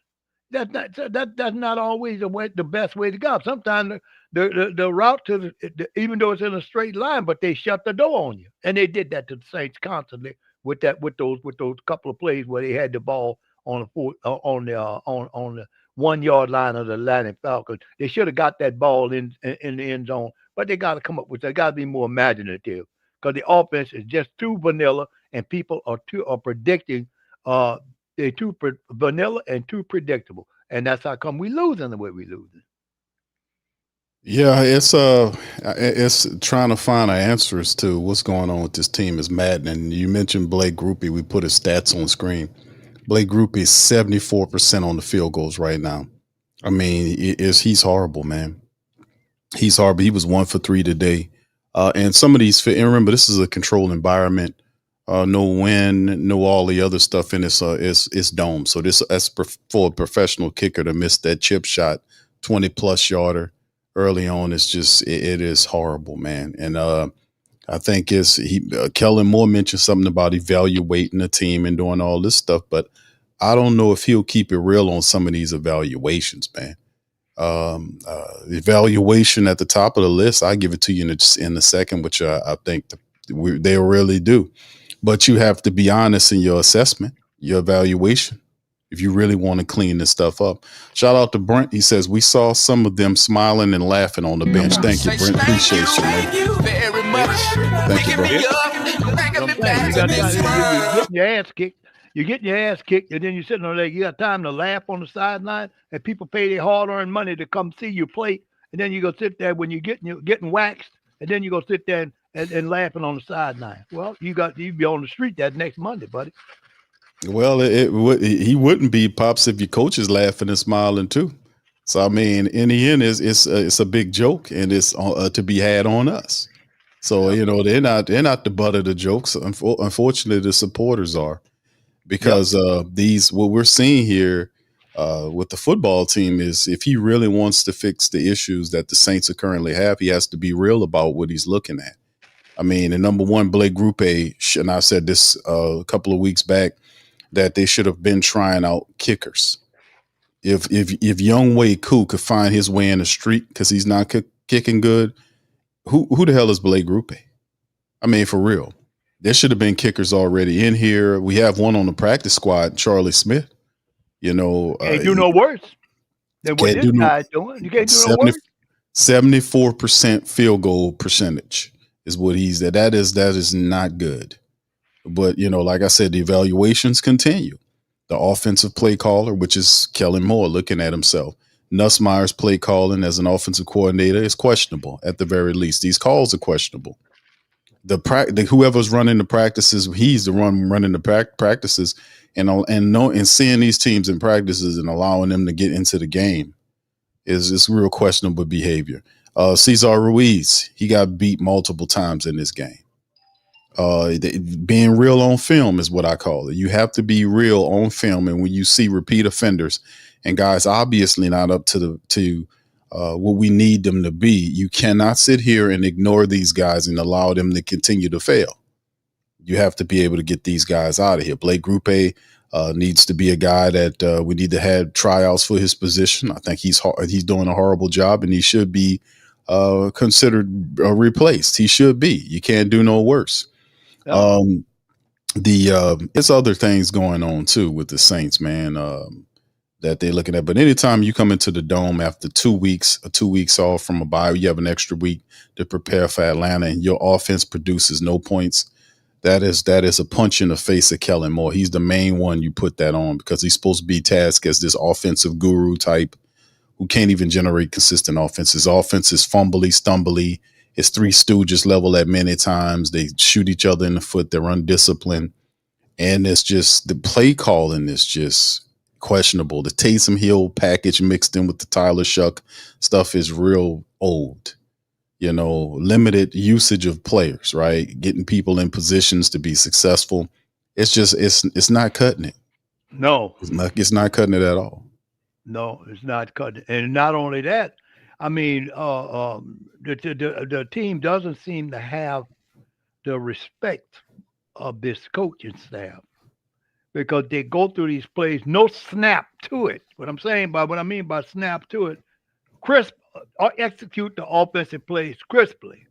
That's not always the best way to go. Sometimes the route to even though it's in a straight line, but they shut the door on you, and they did that to the Saints constantly with those couple of plays where they had the ball on the 1 yard line of the Atlanta Falcons. They should have got that ball in the end zone, but they got to come up with. They got to be more imaginative because the offense is just too vanilla, and people are predicting. They're too vanilla and too predictable, and that's how come we losing the way we losing. Yeah, it's trying to find answers to what's going on with this team is maddening. You mentioned Blake Grupe. We put his stats on screen. Blake Grupe is 74% on the field goals right now. I mean, he's horrible, man. He's horrible. He was 1 for 3 today. And some of these, and remember, this is a controlled environment. No wind, no all the other stuff in this. It's dome. So that's for a professional kicker to miss that chip shot, 20+ yarder early on. It's just it is horrible, man. And I think Kellen Moore mentioned something about evaluating the team and doing all this stuff, but I don't know if he'll keep it real on some of these evaluations, man. Evaluation at the top of the list, I give it to you in a second, which I think they really do. But you have to be honest in your assessment, your evaluation, if you really want to clean this stuff up. Shout out to Brent. He says, we saw some of them smiling and laughing on the bench. Thank you, Brent. Appreciate you, man. Thank you very much. Thank you, bro. You're getting your ass kicked, and then you're sitting on there. You got time to laugh on the sideline, and people pay their hard-earned money to come see you play, and then you go sit there when you're getting waxed, and then you go sit there and laughing on the sideline. Well, you'd be on the street that next Monday, buddy. Well, he wouldn't be, Pops, if your coach is laughing and smiling too. So I mean, in the end, it's a big joke, and it's to be had on us. So they're not the butt of the jokes. Unfortunately, the supporters are, because what we're seeing here with the football team is, if he really wants to fix the issues that the Saints are currently have, he has to be real about what he's looking at. I mean, and number one, Blake Grupe, and I said this a couple of weeks back, that they should have been trying out kickers. If Young Wei Koo could find his way in the street because he's not kicking good, who the hell is Blake Grupe? I mean, for real. There should have been kickers already in here. We have one on the practice squad, Charlie Smith. Can't do no worse than what this guy's doing. You can't do no worse. 74% field goal percentage is what he's at. That is not good. But, like I said, the evaluations continue. The offensive play caller, which is Kellen Moore, looking at himself. Nussmeier's play calling as an offensive coordinator is questionable, at the very least. These calls are questionable. Whoever's running the practices, he's the one running the practices, and seeing these teams in practices and allowing them to get into the game is real questionable behavior. Cesar Ruiz, he got beat multiple times in this game. Being real on film is what I call it. You have to be real on film, and when you see repeat offenders and guys obviously not up to what we need them to be, you cannot sit here and ignore these guys and allow them to continue to fail. You have to be able to get these guys out of here. Blake Grupe needs to be a guy that we need to have tryouts for his position. I think he's doing a horrible job, and he should be considered replaced. He should be. You can't do no worse. There's other things going on too with the Saints, man, that they're looking at. But anytime you come into the dome after 2 weeks off from a bye, you have an extra week to prepare for Atlanta, and your offense produces no points. That is a punch in the face of Kellen Moore. He's the main one you put that on, because he's supposed to be tasked as this offensive guru type who can't even generate consistent offense. His offense is fumbly, stumbly. It's Three Stooges level at many times. They shoot each other in the foot. They're undisciplined. And it's just, the play calling is just questionable. The Taysom Hill package mixed in with the Tyler Shough stuff is real old. Limited usage of players, right? Getting people in positions to be successful. It's just, it's not cutting it. No. It's not cutting it at all. No, it's not cutting it. And not only that, I mean, the team doesn't seem to have the respect of this coaching staff because they go through these plays, no snap to it. What I mean by snap to it, crisp, execute the offensive plays crisply.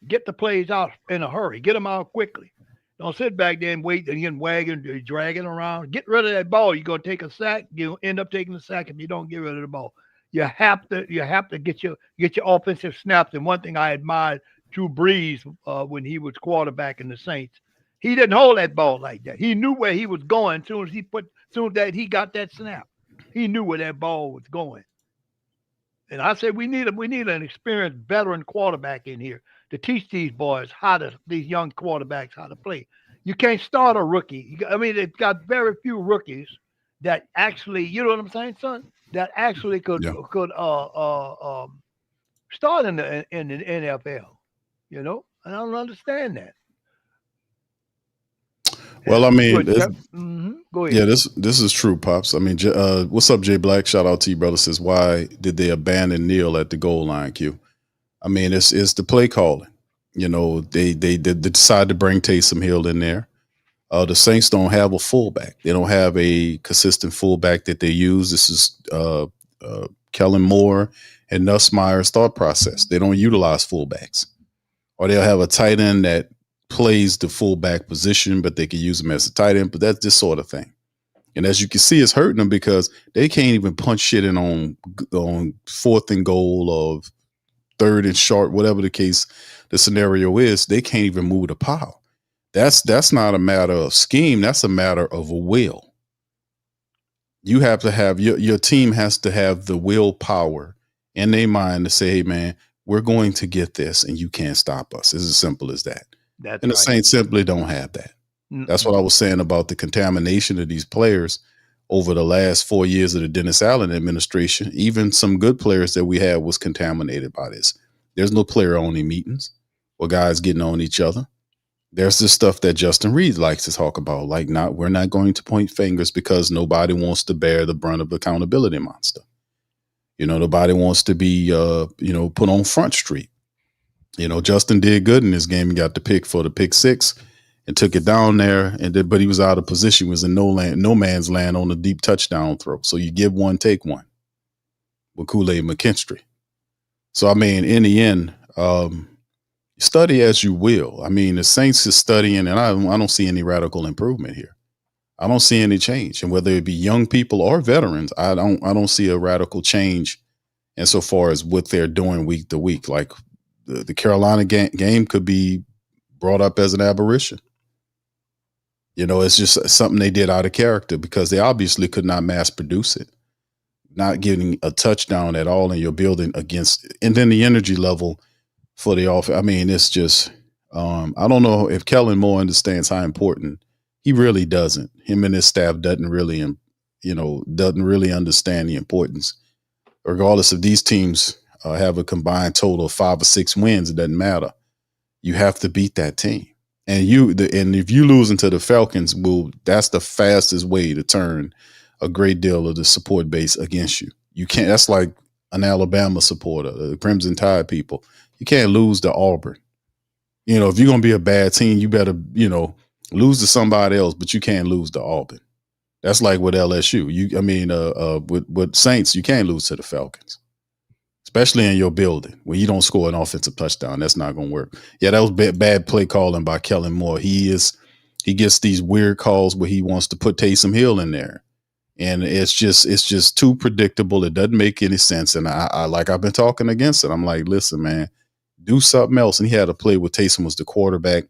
Get the plays out in a hurry, get them out quickly. Don't sit back there and wait and get wagging, dragging around. Get rid of that ball. You're gonna take a sack. You end up taking the sack if you don't get rid of the ball. You have to get your offensive snaps. And one thing I admired Drew Brees when he was quarterback in the Saints, he didn't hold that ball like that. He knew where he was going as soon as he got that snap. He knew where that ball was going. And I said we need an experienced veteran quarterback in here to teach these boys these young quarterbacks how to play. You can't start a rookie. They've got very few rookies that actually, you know what I'm saying, son? That actually could start in the NFL. I don't understand that. Well, I mean, go ahead. yeah, this is true, Pops. I mean, what's up, Jay Black? Shout out to you, brother. Says, why did they abandon Neal at the goal line, Q? I mean, it's the play calling. They decide to bring Taysom Hill in there. The Saints don't have a fullback. They don't have a consistent fullback that they use. This is Kellen Moore and Nussmeier's thought process. They don't utilize fullbacks. Or they'll have a tight end that plays the fullback position, but they can use him as a tight end. But that's this sort of thing. And as you can see, it's hurting them because they can't even punch shit in on 4th and goal or 3rd and short, whatever the case, the scenario is. They can't even move the pile. That's not a matter of scheme. That's a matter of a will. You have to have your team has to have the willpower in their mind to say, hey, man, we're going to get this and you can't stop us. It's as simple as that. That's and the right. Saints simply don't have that. That's what I was saying about the contamination of these players over the last 4 years of the Dennis Allen administration. Even some good players that we had was contaminated by this. There's no player-only meetings or guys getting on each other. There's this stuff that Justin Reed likes to talk about, like we're not going to point fingers because nobody wants to bear the brunt of the accountability monster. Nobody wants to be, put on Front Street. Justin did good in this game. He got the pick for the pick 6 and took it down there. But he was out of position. He was in no man's land on a deep touchdown throw. So you give one, take one with Kool-Aid McKinstry. So, I mean, in the end, study as you will. I mean, the Saints is studying, and I don't see any radical improvement here. I don't see any change. And whether it be young people or veterans, I don't see a radical change insofar as what they're doing week to week. Like the Carolina game could be brought up as an aberration. It's just something they did out of character because they obviously could not mass produce it. Not getting a touchdown at all in your building against, and then the energy level for the offense. I mean, it's just, I don't know if Kellen Moore understands how important. He really doesn't. Him and his staff doesn't really understand the importance. Regardless if these teams have a combined total of 5 or 6 wins, it doesn't matter. You have to beat that team. And if you lose into the Falcons, that's the fastest way to turn a great deal of the support base against you. You can't. That's like an Alabama supporter, the Crimson Tide people. You can't lose to Auburn. If you're gonna be a bad team, you better lose to somebody else, but you can't lose to Auburn. That's like with LSU. With Saints, you can't lose to the Falcons, especially in your building when you don't score an offensive touchdown. That's not going to work. Yeah, that was bad play calling by Kellen Moore. He gets these weird calls where he wants to put Taysom Hill in there, and it's just too predictable. It doesn't make any sense. And I've been talking against it. I'm like, listen, man, do something else. And he had a play where Taysom was the quarterback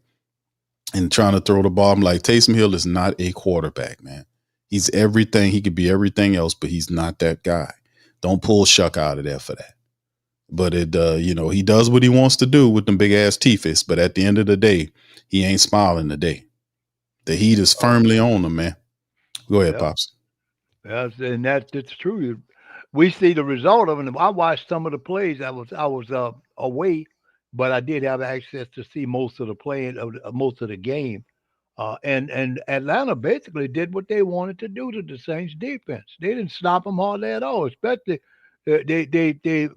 and trying to throw the ball. I'm like, Taysom Hill is not a quarterback, man. He's everything. He could be everything else, but he's not that guy. Don't pull Shough out of there for that. But he does what he wants to do with them big ass teeth. But at the end of the day, he ain't smiling today. The heat is firmly on him, man. Go ahead, Pops. Yes, and that's true. We see the result of it. I watched some of the plays. I was away, but I did have access to see most of the play of most of the game. And Atlanta basically did what they wanted to do to the Saints defense. They didn't stop them hardly at all, especially they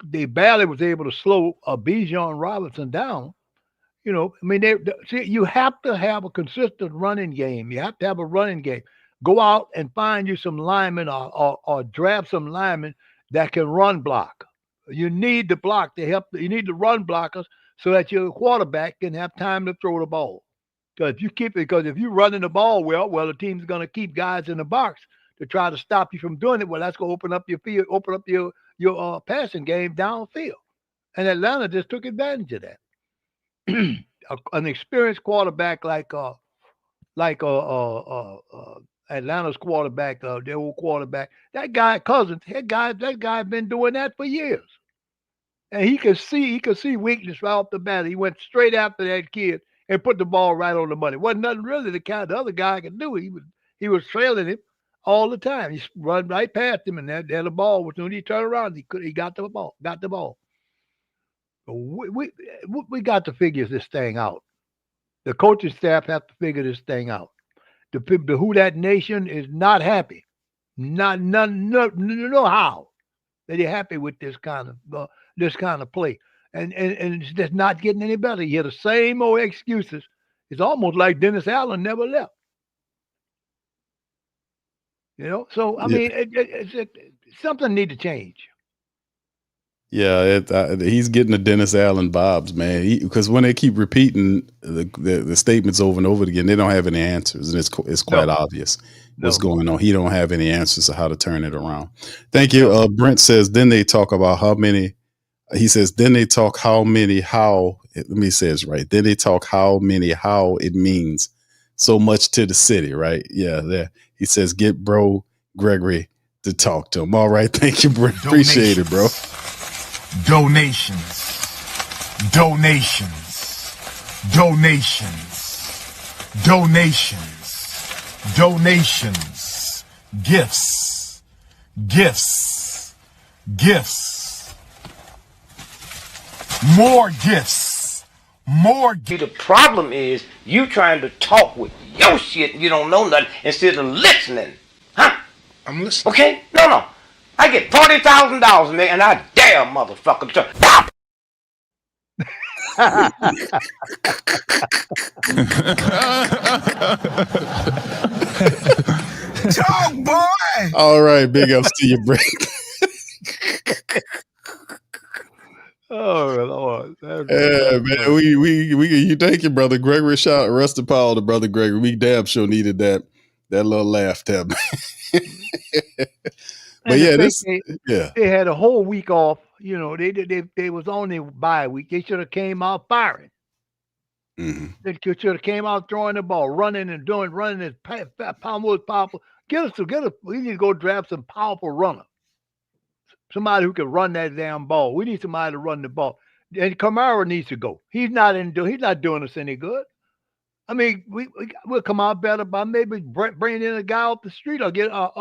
they barely was able to slow Bijan Robinson down. You know, I mean, see, you have to have a consistent running game. You have to have a running game. Go out and find you some linemen or draft some linemen that can run block. You need the block to help. You need the run blockers so that your quarterback can have time to throw the ball. Because if you're running the ball well, the team's going to keep guys in the box to try to stop you from doing it. Well, that's going to open up your field, open up your passing game downfield. And Atlanta just took advantage of that. An experienced quarterback like Atlanta's quarterback, their old quarterback, that guy Cousins, that guy been doing that for years, and he could see weakness right off the bat. He went straight after that kid and put the ball right on the money. Wasn't nothing really the other guy could do. He was trailing him all the time. He run right past him, and there the ball was when he turned around. He got the ball. We got to figure this thing out. The coaching staff have to figure this thing out. The Who Dat Nation is not happy. No how that they're happy with this kind of play, and it's just not getting any better. You hear the same old excuses. It's almost like Dennis Allen never left. You know, so I mean, something need to change. Yeah, he's getting the Dennis Allen vibes, man. Because when they keep repeating the statements over and over again, they don't have any answers, and it's quite obvious what's going on. He don't have any answers to how to turn it around. Thank you. Brent says, then they talk about how many. He says, then they talk how many how. Let me say it's right. Then they talk how many how it means so much to the city, right? Yeah, there. He says, get bro Gregory to talk to him. All right, thank you, Brent. Appreciate it, bro. Donations, gifts. More gifts. The problem is you trying to talk with your shit and you don't know nothing instead of listening. Huh? I'm listening. Okay? No. I get $40,000, man, and I dare a motherfucker to stop. Talk, boy. All right, big ups to you, Brent. Oh Lord. Yeah, man. We you thank you, brother Gregory. Shout rest in power to brother Gregory. We damn sure needed that little laugh there, man. But yeah, they had a whole week off. You know, they was on their bye week. They should have came out firing. Mm-hmm. They should have came out throwing the ball, running as powerful. Get us. We need to go draft some powerful runner. Somebody who can run that damn ball. We need somebody to run the ball. And Kamara needs to go. He's not doing us any good. I mean, we'll come out better by maybe bringing in a guy off the street or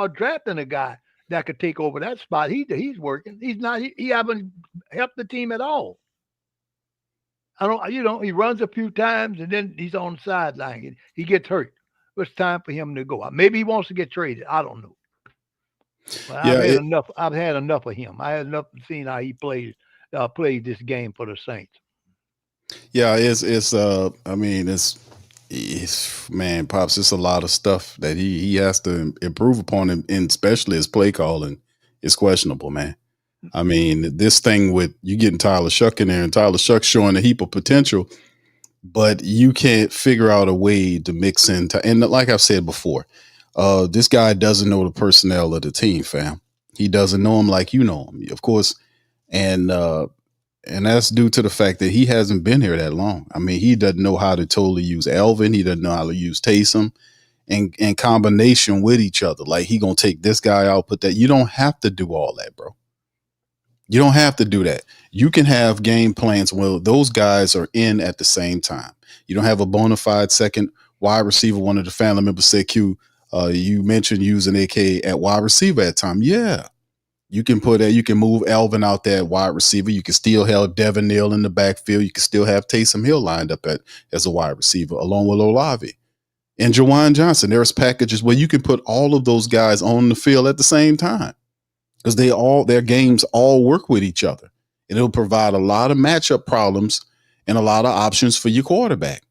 drafting a guy that could take over that spot. He's working. He haven't helped the team at all. He runs a few times and then he's on the sideline. He gets hurt. It's time for him to go. Maybe he wants to get traded. I don't know. But I've had enough of him. I had enough of seeing how he played this game for the Saints. Yeah, man, Pops, it's a lot of stuff that he has to improve upon, and especially his play calling is questionable, man. I mean, this thing with you getting Tyler Shough in there, and Tyler Shough showing a heap of potential, but you can't figure out a way to mix in. And like I've said before, this guy doesn't know the personnel of the team, fam. He doesn't know him like you know him, of course, and that's due to the fact that he hasn't been here that long. I mean, he doesn't know how to totally use Alvin. He doesn't know how to use Taysom in combination with each other. Like, he going to take this guy out, put that. You don't have to do all that, bro. You don't have to do that. You can have game plans where those guys are in at the same time. You don't have a bona fide second wide receiver. One of the family members said, Q, you mentioned using AK at wide receiver at time. Yeah. You can move Alvin out there at wide receiver. You can still have Devin Neal in the backfield. You can still have Taysom Hill lined up as a wide receiver, along with Olave and Jawan Johnson. There's packages where you can put all of those guys on the field at the same time. because their games all work with each other. And it'll provide a lot of matchup problems and a lot of options for your quarterback.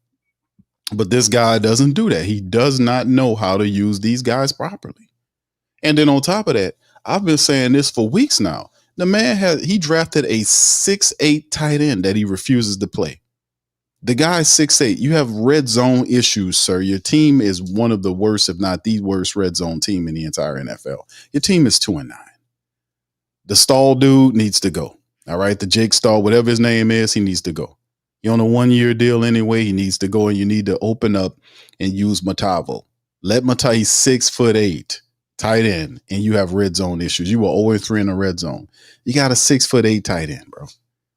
But this guy doesn't do that. He does not know how to use these guys properly. And then on top of that, I've been saying this for weeks now. The man he drafted a 6'8" tight end that he refuses to play. The guy's 6'8". You have red zone issues, sir. Your team is one of the worst, if not the worst, red zone team in the entire NFL. Your team is 2-9. The Stall dude needs to go. All right. The Jake Stall, whatever his name is, he needs to go. You're on a 1-year deal anyway. He needs to go, and you need to open up and use Matavo. Let Matavo, he's 6'8", tight end, and you have red zone issues. You were 0-3 in the red zone. You got a 6'8" tight end, bro.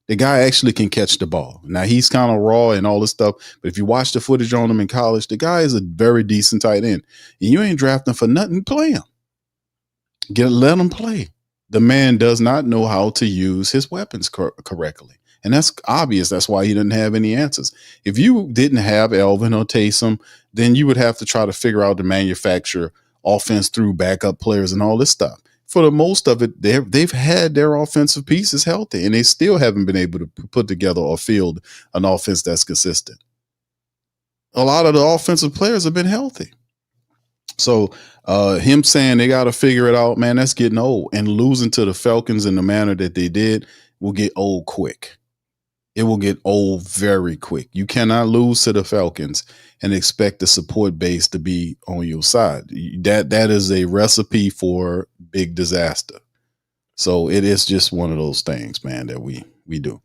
The guy actually can catch the ball. Now, he's kind of raw and all this stuff, but if you watch the footage on him in college, the guy is a very decent tight end. And you ain't drafting for nothing, play him. Let him play. The man does not know how to use his weapons correctly. And that's obvious. That's why he didn't have any answers. If you didn't have Alvin or Taysom, then you would have to try to figure out to manufacture offense through backup players and all this stuff. For the most of it, they've had their offensive pieces healthy, and they still haven't been able to put together or field an offense that's consistent. A lot of the offensive players have been healthy. So him saying they got to figure it out, man, that's getting old. And losing to the Falcons in the manner that they did will get old quick. It will get old very quick. You cannot lose to the Falcons and expect the support base to be on your side. That is a recipe for big disaster. So it is just one of those things, man, that we do.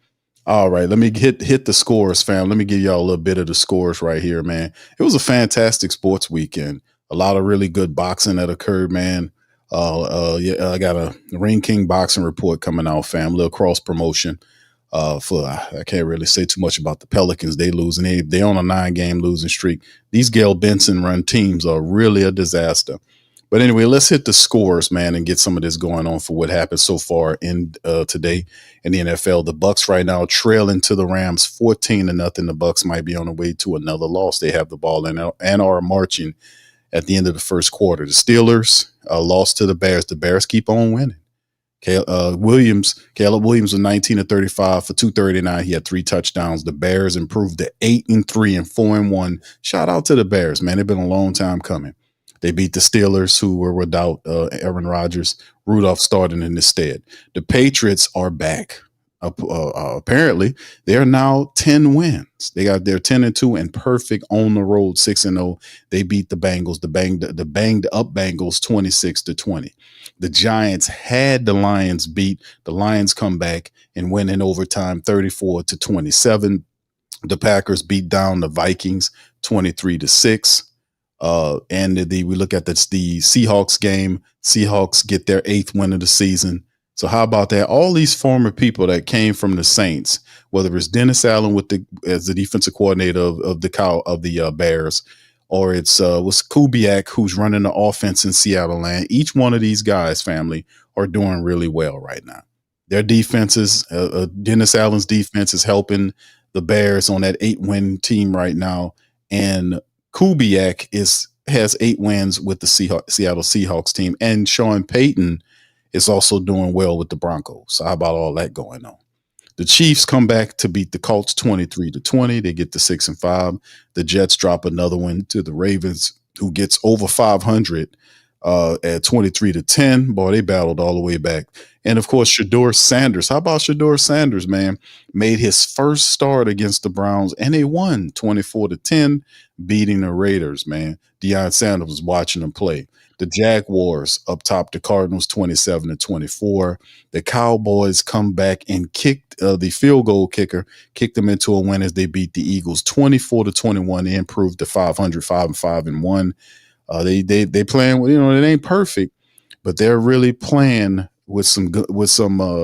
All right, let me hit the scores, fam. Let me give y'all a little bit of the scores right here, man. It was a fantastic sports weekend. A lot of really good boxing that occurred, man. I got a Ring King boxing report coming out, fam. A little cross promotion. I can't really say too much about the Pelicans. They losing. They on a 9-game losing streak. These Gail Benson run teams are really a disaster. But anyway, let's hit the scores, man, and get some of this going on for what happened so far in today in the NFL. The Bucks right now trailing to the Rams 14-0. The Bucks might be on the way to another loss. They have the ball and are marching at the end of the first quarter. The Steelers lost to the Bears. The Bears keep on winning. Caleb Williams was 19-35 for 239. He had 3 touchdowns. The Bears improved to 8-3 and 4-1. Shout out to the Bears, man. It's been a long time coming. They beat the Steelers, who were without Aaron Rodgers. Rudolph starting in his stead. The Patriots are back. Apparently, they are now 10 wins. They're 10-2 and perfect on the road, 6-0. They beat the Bengals, the banged up Bengals, 26-20. The Giants had the Lions beat. The Lions come back and win in overtime, 34-27. The Packers beat down the Vikings, 23-6. And we look at the Seahawks game. Seahawks get their 8th win of the season. So how about that? All these former people that came from the Saints, whether it's Dennis Allen as the defensive coordinator of the Bears, or it's was Kubiak who's running the offense in Seattle land. Each one of these guys, family, are doing really well right now. Their defenses, Dennis Allen's defense is helping the Bears on that 8-win team right now, and Kubiak has 8 wins with the Seattle Seahawks team, and Sean Payton is also doing well with the Broncos. So how about all that going on? The Chiefs come back to beat the Colts 23-20. They get to 6-5. The Jets drop another one to the Ravens, who gets over 500 at 23-10. Boy, they battled all the way back. And of course, Shedeur Sanders. How about Shedeur Sanders, man? Made his first start against the Browns, and they won 24-10, beating the Raiders, man. Deion Sanders was watching them play. The Jaguars up top the Cardinals 27-24. The Cowboys come back and kicked the field goal kicker, kicked them into a win as they beat the Eagles 24-21. They improved to 500, 5-5-1. They playing, it ain't perfect, but they're really playing with some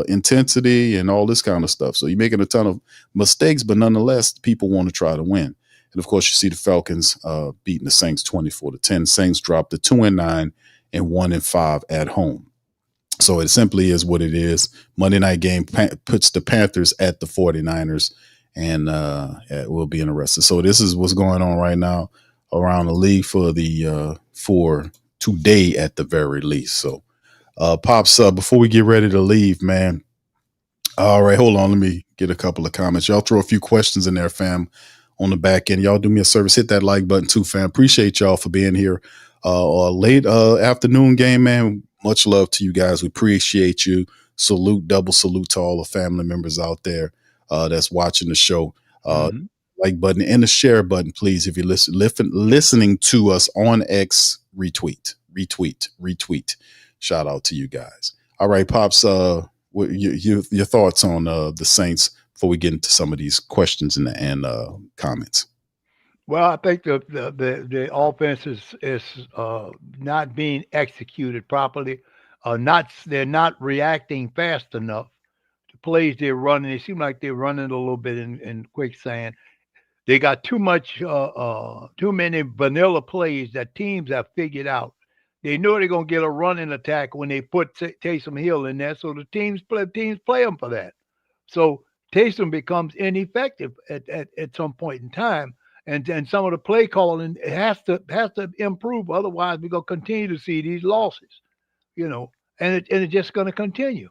intensity and all this kind of stuff. So you're making a ton of mistakes, but nonetheless, people want to try to win. And of course, you see the Falcons beating the Saints 24-10. Saints dropped to 2-9 and 1-5 at home. So it simply is what it is. Monday night game puts the Panthers at the 49ers, and it will be interesting. So this is what's going on right now around the league for today at the very least. So Pops, before we get ready to leave, man. All right, hold on. Let me get a couple of comments. Y'all throw a few questions in there, fam, on the back end. Y'all do me a service. Hit that like button too, fam. Appreciate y'all for being here. Late afternoon game, man. Much love to you guys. We appreciate you. Double salute to all the family members out there that's watching the show. Like button and the share button, please. If you're listening to us on X, retweet. Shout out to you guys. All right, Pops. What your thoughts on the Saints before we get into some of these questions and comments? Well, I think the offense is not being executed properly. They're not reacting fast enough to plays they're running. They seem like they're running a little bit in quicksand. They got too many vanilla plays that teams have figured out. They know they're gonna get a running attack when they put Taysom Hill in there, so the teams play them for that. So Taysom becomes ineffective at some point in time, and some of the play calling has to improve. Otherwise, we're gonna continue to see these losses, and it's just gonna continue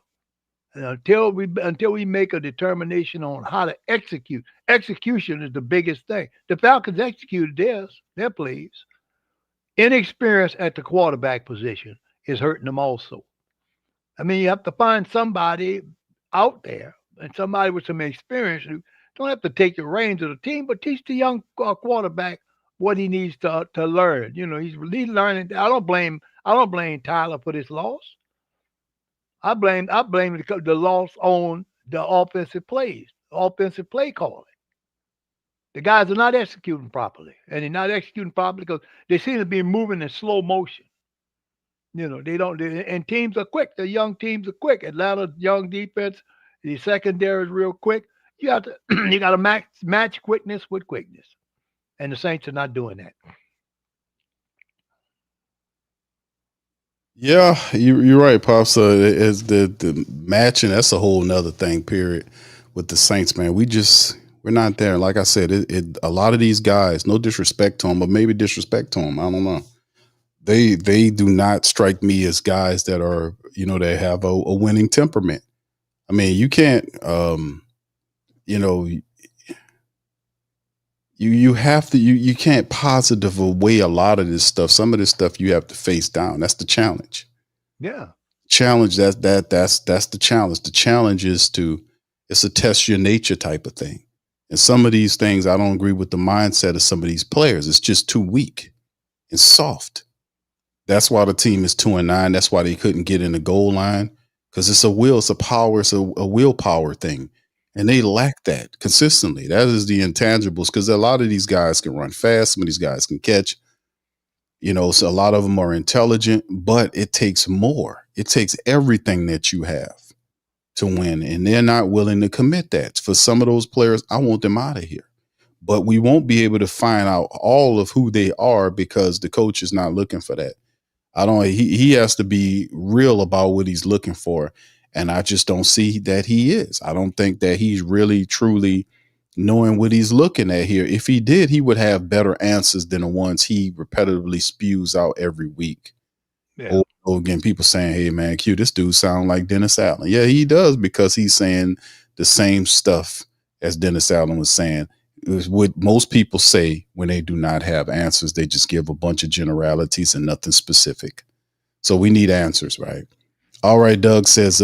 until we make a determination on how to execute. Execution is the biggest thing. The Falcons executed their plays. Inexperience at the quarterback position is hurting them also. I mean, you have to find somebody out there and somebody with some experience who don't have to take the reins of the team, but teach the young quarterback what he needs to learn. He's learning. I don't blame Tyler for this loss. I blame the loss on the offensive plays, offensive play calling. The guys are not executing properly, and they're not executing properly because they seem to be moving in slow motion. They don't. And teams are quick. The young teams are quick. Atlanta young defense, the secondary is real quick. You got to match quickness with quickness, and the Saints are not doing that. Yeah, you're right, Pops. As the matching, that's a whole nother thing. Period. With the Saints, man, we're not there. Like I said, a lot of these guys, no disrespect to them, but maybe disrespect to them. I don't know. They do not strike me as guys that are, they have a winning temperament. I mean, you can't, you have to, you can't positive away a lot of this stuff. Some of this stuff you have to face down. That's the challenge. Yeah. Challenge that's the challenge. The challenge is it's a test your nature type of thing. And some of these things, I don't agree with the mindset of some of these players. It's just too weak and soft. That's why the team is 2-9. That's why they couldn't get in the goal line, because it's a willpower thing. And they lack that consistently. That is the intangibles, because a lot of these guys can run fast. Some of these guys can catch. So a lot of them are intelligent, but it takes more. It takes everything that you have to win, and they're not willing to commit that. For some of those players, I want them out of here. But we won't be able to find out all of who they are because the coach is not looking for that. He has to be real about what he's looking for, and I just don't see that he is. I don't think that he's really truly knowing what he's looking at here. If he did, he would have better answers than the ones he repetitively spews out every week. Yeah. Again, people saying, "Hey man, Q, this dude sound like Dennis Allen." Yeah, he does, because he's saying the same stuff as Dennis Allen was saying. It was what most people say when they do not have answers. They just give a bunch of generalities and nothing specific. So we need answers, right? All right, Doug says,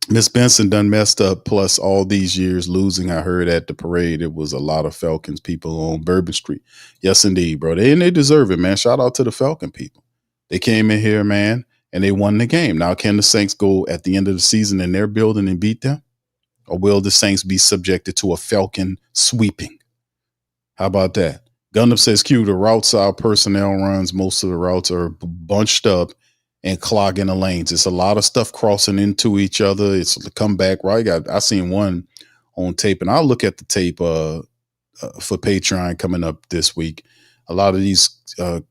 Miss Benson done messed up, plus all these years losing. I heard at the parade it was a lot of Falcons people on Bourbon Street. Yes, indeed, bro. They deserve it, man. Shout out to the Falcon people. They came in here, man, and they won the game. Now, can the Saints go at the end of the season in their building and beat them? Or will the Saints be subjected to a Falcon sweeping? How about that? Gundam says, Q, the routes our personnel runs, most of the routes are bunched up and clogging the lanes. It's a lot of stuff crossing into each other. It's the comeback, right? I seen one on tape, and I'll look at the tape for Patreon coming up this week. A lot of these 4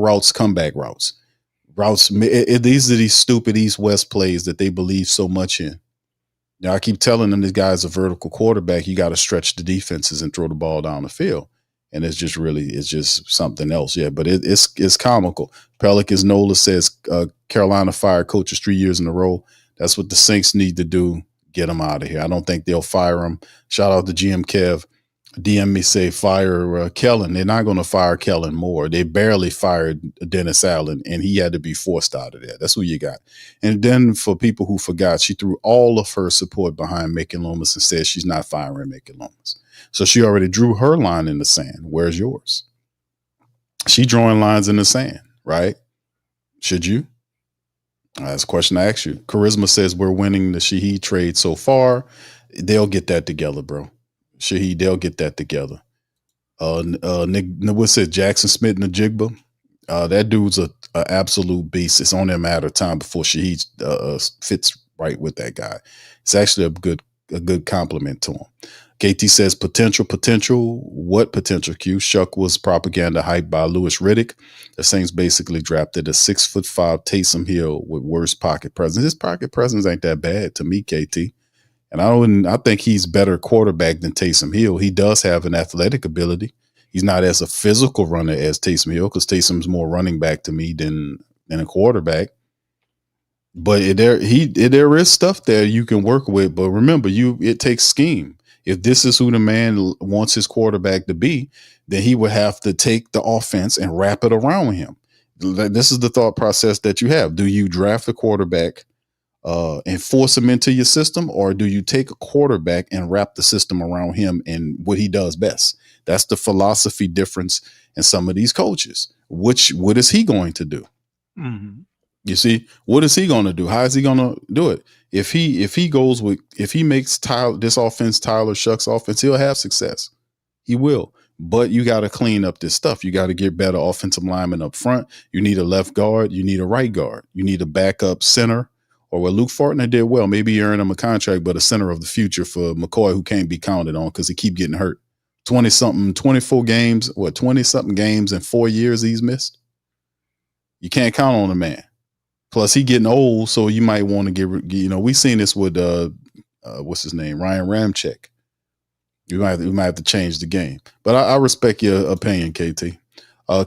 routes, comeback routes. These are these stupid East-West plays that they believe so much in. Now, I keep telling them this guy's a vertical quarterback. You got to stretch the defenses and throw the ball down the field. and it's just something else. Yeah, but it's comical. Pelicans Nola says Carolina fired coaches 3 years in a row. That's what the Saints need to do. Get them out of here. I don't think they'll fire him. Shout out to GM Kev. DM me say fire Kellen. They're not going to fire Kellen Moore. They barely fired Dennis Allen, and he had to be forced out of there. That's who you got. And then for people who forgot, she threw all of her support behind Macon Loomis and said she's not firing Macon Loomis. So she already drew her line in the sand. Where's yours? She drawing lines in the sand, right? Should you? That's a question I ask you. Charisma says we're winning the Shaheed trade so far. They'll get that together, bro. Shaheed, they'll get that together. Nick, what's it? Jackson Smith and the Jigba. That dude's a absolute beast. It's only a matter of time before Shaheed fits right with that guy. It's actually a good compliment to him. KT says potential. What potential? Q. Shough was propaganda hyped by Louis Riddick. The Saints basically drafted a 6'5" Taysom Hill with worse pocket presence. His pocket presence ain't that bad to me, KT. And I think he's better quarterback than Taysom Hill. He does have an athletic ability. He's not as a physical runner as Taysom Hill, because Taysom's more running back to me than a quarterback. But there is stuff there you can work with. But remember, it takes scheme. If this is who the man wants his quarterback to be, then he would have to take the offense and wrap it around him. This is the thought process that you have. Do you draft a quarterback and force him into your system, or do you take a quarterback and wrap the system around him and what he does best? That's the philosophy difference in some of these coaches. What is he going to do? Mm-hmm. You see, what is he going to do? How is he going to do it? If he makes this offense Tyler Shough's offense, he'll have success. He will. But you got to clean up this stuff. You got to get better offensive linemen up front. You need a left guard. You need a right guard. You need a backup center. Or what Luke Fortner did well, maybe earn him a contract, but a center of the future for McCoy, who can't be counted on because he keep getting hurt. 20-something games in 4 years he's missed. You can't count on a man. Plus, he getting old, so you might want to we seen this with what's his name, Ryan Ramczyk. We might have to change the game. But I respect your opinion, KT.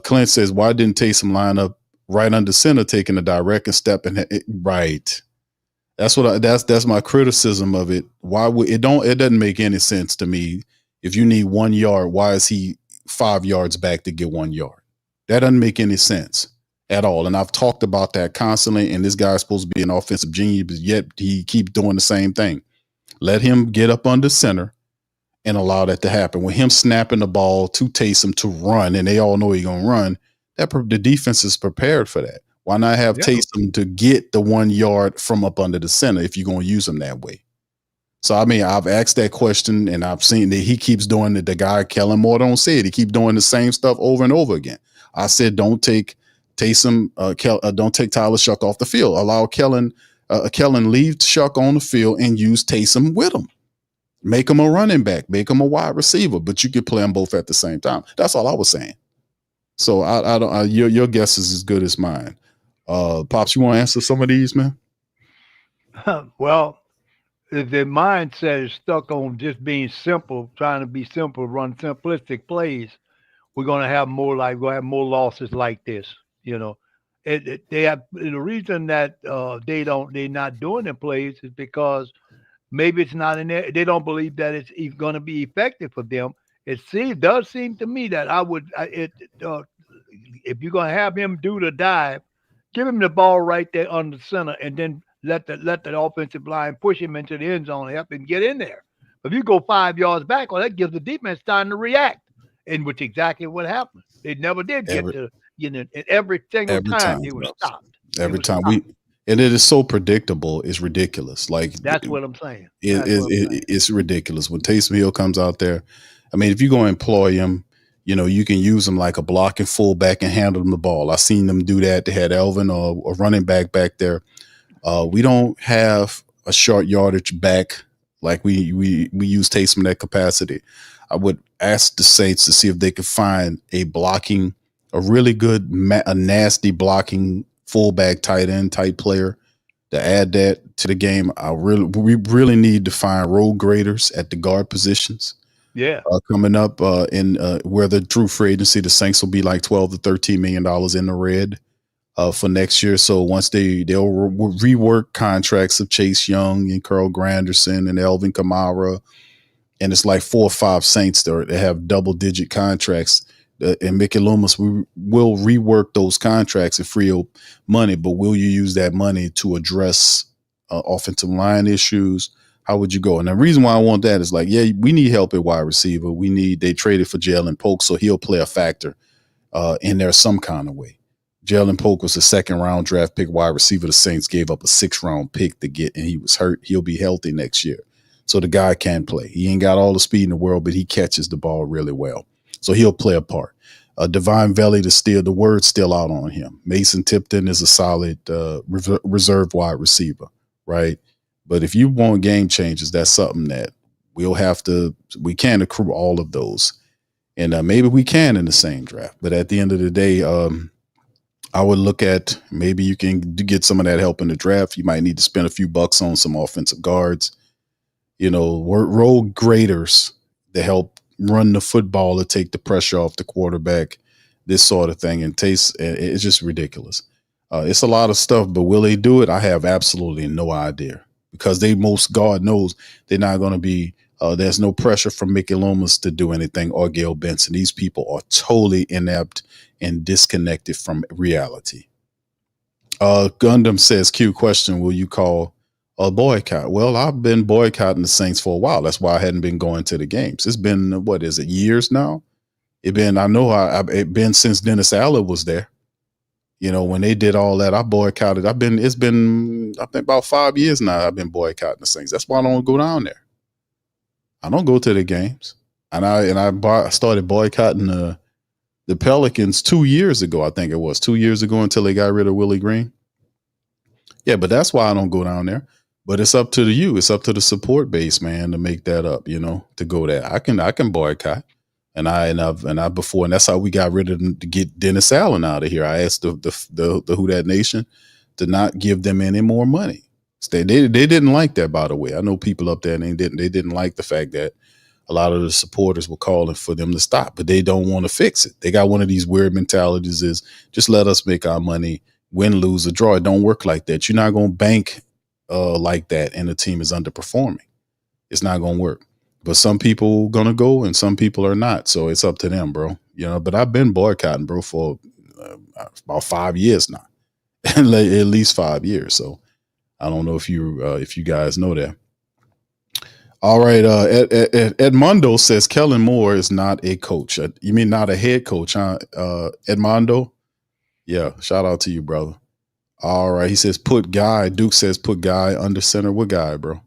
Clint says, why didn't Taysom line up right under center, taking a direct and step in right? That's my criticism of it. Why would it doesn't make any sense to me. If you need 1 yard, why is he 5 yards back to get 1 yard? That doesn't make any sense at all. And I've talked about that constantly. And this guy's supposed to be an offensive genius, but yet he keeps doing the same thing. Let him get up under center and allow that to happen. With him snapping the ball to Taysom to run, and they all know he's gonna run, the defense is prepared for that. Why not have Taysom to get the 1 yard from up under the center if you're gonna use him that way? So I mean, I've asked that question, and I've seen that he keeps doing it. The guy Kellen Moore don't say it. He keep doing the same stuff over and over again. I said, don't take Taysom, don't take Tyler Shough off the field. Allow Kellen leave Shough on the field and use Taysom with him. Make him a running back, make him a wide receiver, but you could play them both at the same time. That's all I was saying. So I don't. Your guess is as good as mine. Pops, you want to answer some of these, man? Well, if their mindset is stuck on just being simple, trying to be simple, run simplistic plays, we're gonna have more losses like this. You know, they have the reason that they're not doing the plays is because maybe it's not in there. They don't believe that it's going to be effective for them. It does seem to me that if you're going to have him do the dive, give him the ball right there under center, and then let the offensive line push him into the end zone and help him get in there. If you go 5 yards back, well, that gives the defense time to react, and which exactly what happened. They never did get to every single time he was stopped. Every time and it is so predictable, it's ridiculous. Like that's what I'm saying. It's ridiculous when Taysom Hill comes out there. I mean, if you go employ him, you can use him like a blocking fullback and handle him the ball. I seen them do that. They had Alvin or a running back there. We don't have a short yardage back like we use Taysom in that capacity. I would ask the Saints to see if they could find a really good, a nasty blocking fullback, tight end type player to add that to the game. We really need to find road graders at the guard positions. Yeah. Coming up in where the true free agency, the Saints will be like $12 to $13 million in the red for next year. So once they'll rework contracts of Chase Young and Carl Granderson and Alvin Kamara, and it's like 4 or 5 Saints that have double-digit contracts. And Mickey Loomis will rework those contracts and free up money, but will you use that money to address offensive line issues? How would you go? And the reason why I want that is like, yeah, we need help at wide receiver. They traded for Jalen Polk, so he'll play a factor in there some kind of way. Jalen Polk was a 2nd-round draft pick wide receiver. The Saints gave up a 6th-round pick to get, and he was hurt. He'll be healthy next year. So the guy can play. He ain't got all the speed in the world, but he catches the ball really well. So he'll play a part. Divine Valley, the word's still out on him. Mason Tipton is a solid reserve wide receiver, right? But if you want game changes, that's something that we can't accrue all of those. And maybe we can in the same draft. But at the end of the day, I would look at maybe you can get some of that help in the draft. You might need to spend a few bucks on some offensive guards, role graders to help run the football to take the pressure off the quarterback, this sort of thing. And it's just ridiculous. It's a lot of stuff, but will they do it? I have absolutely no idea because God knows they're not going to be, there's no pressure from Mickey Loomis to do anything or Gail Benson. These people are totally inept and disconnected from reality. Gundam says, Q question, will you call a boycott? Well, I've been boycotting the Saints for a while. That's why I hadn't been going to the games. It's been, years now? It's been since Dennis Allen was there. When they did all that, I boycotted. It's been I think about 5 years now I've been boycotting the Saints. That's why I don't go down there. I don't go to the games. And I started boycotting the Pelicans 2 years ago. I think it was 2 years ago until they got rid of Willie Green. Yeah, but that's why I don't go down there. But it's up to you. It's up to the support base, man, to make that up, to go there. I can boycott. And that's how we got rid of them, to get Dennis Allen out of here. I asked the Who Dat Nation to not give them any more money. They didn't like that, by the way. I know people up there, and they didn't like the fact that a lot of the supporters were calling for them to stop, but they don't want to fix it. They got one of these weird mentalities is just let us make our money, win, lose, or draw. It don't work like that. You're not going to bank like that, and the team is underperforming. It's not going to work. But some people going to go and some people are not. So it's up to them, bro. But I've been boycotting, bro, for about 5 years now, at least 5 years. So I don't know if you guys know that. All right. Edmondo says Kellen Moore is not a coach. You mean not a head coach, huh? Edmondo? Yeah. Shout out to you, brother. All right. He says put Guy. Duke says put Guy under center. What Guy, bro?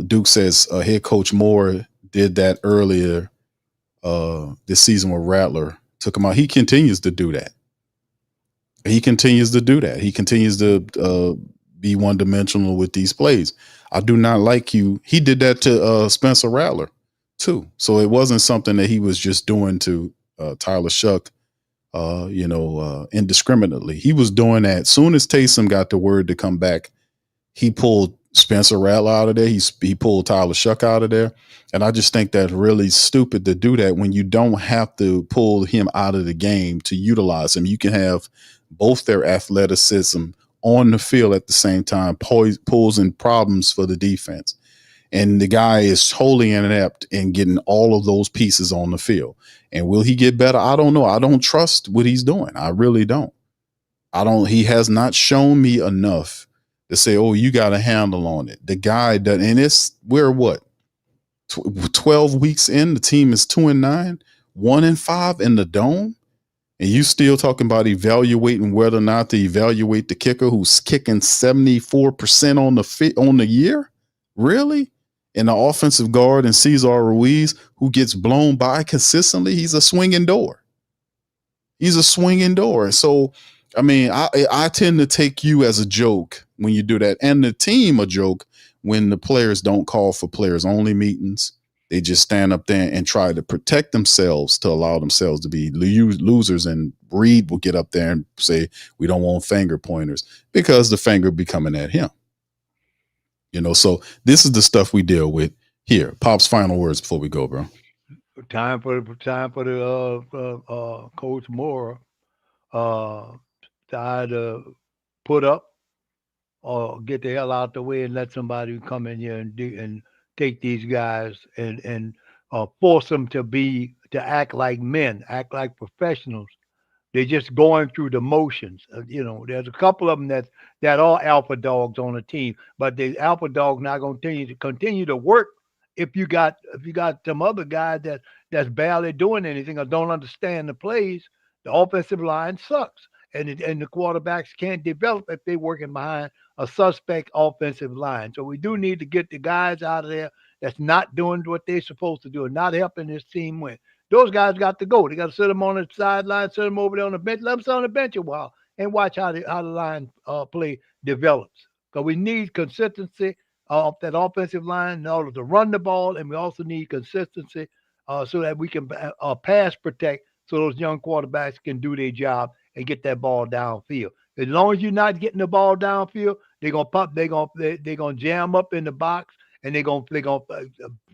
Duke says head coach Moore did that earlier this season with Rattler, took him out. He continues to do that. He continues to be one-dimensional with these plays. I do not like you. He did that to Spencer Rattler too. So it wasn't something that he was just doing to Tyler Shough, indiscriminately. He was doing that. Soon as Taysom got the word to come back, he pulled Spencer Rattler out of there. He pulled Tyler Shough out of there. And I just think that's really stupid to do that when you don't have to pull him out of the game to utilize him. You can have both their athleticism on the field at the same time, posing problems for the defense. And the guy is totally inept in getting all of those pieces on the field. And will he get better? I don't know. I don't trust what he's doing. I really don't. He has not shown me enough to say, oh, you got a handle on it. The guy doesn't, and we're what? 12 weeks in, the team is 2-9, 1-5 in the dome. And you still talking about evaluating whether or not to evaluate the kicker who's kicking 74% on the year? Really? And the offensive guard and Cesar Ruiz, who gets blown by consistently, he's a swinging door. So, I mean, I tend to take you as a joke when you do that, and the team a joke when the players don't call for players only meetings. They just stand up there and try to protect themselves to allow themselves to be losers. And Reed will get up there and say, we don't want finger pointers, because the finger be coming at him. So this is the stuff we deal with Here, Pop's final words before we go, bro. Time for the Coach Moore to either put up or get the hell out the way and let somebody come in here and take these guys and force them to act like men, act like professionals. They're just going through the motions. There's a couple of them that are alpha dogs on the team, but the alpha dog's not going to continue to work if you got some other guy that's barely doing anything or don't understand the plays. The offensive line sucks, and the quarterbacks can't develop if they're working behind a suspect offensive line. So we do need to get the guys out of there that's not doing what they're supposed to do and not helping this team win. Those guys got to go. They got to sit them on the sideline, sit them over there on the bench, let them sit on the bench a while, and watch how the line play develops. Because we need consistency of that offensive line in order to run the ball, and we also need consistency so that we can pass protect so those young quarterbacks can do their job and get that ball downfield. As long as you're not getting the ball downfield, they're gonna jam up in the box, and they're gonna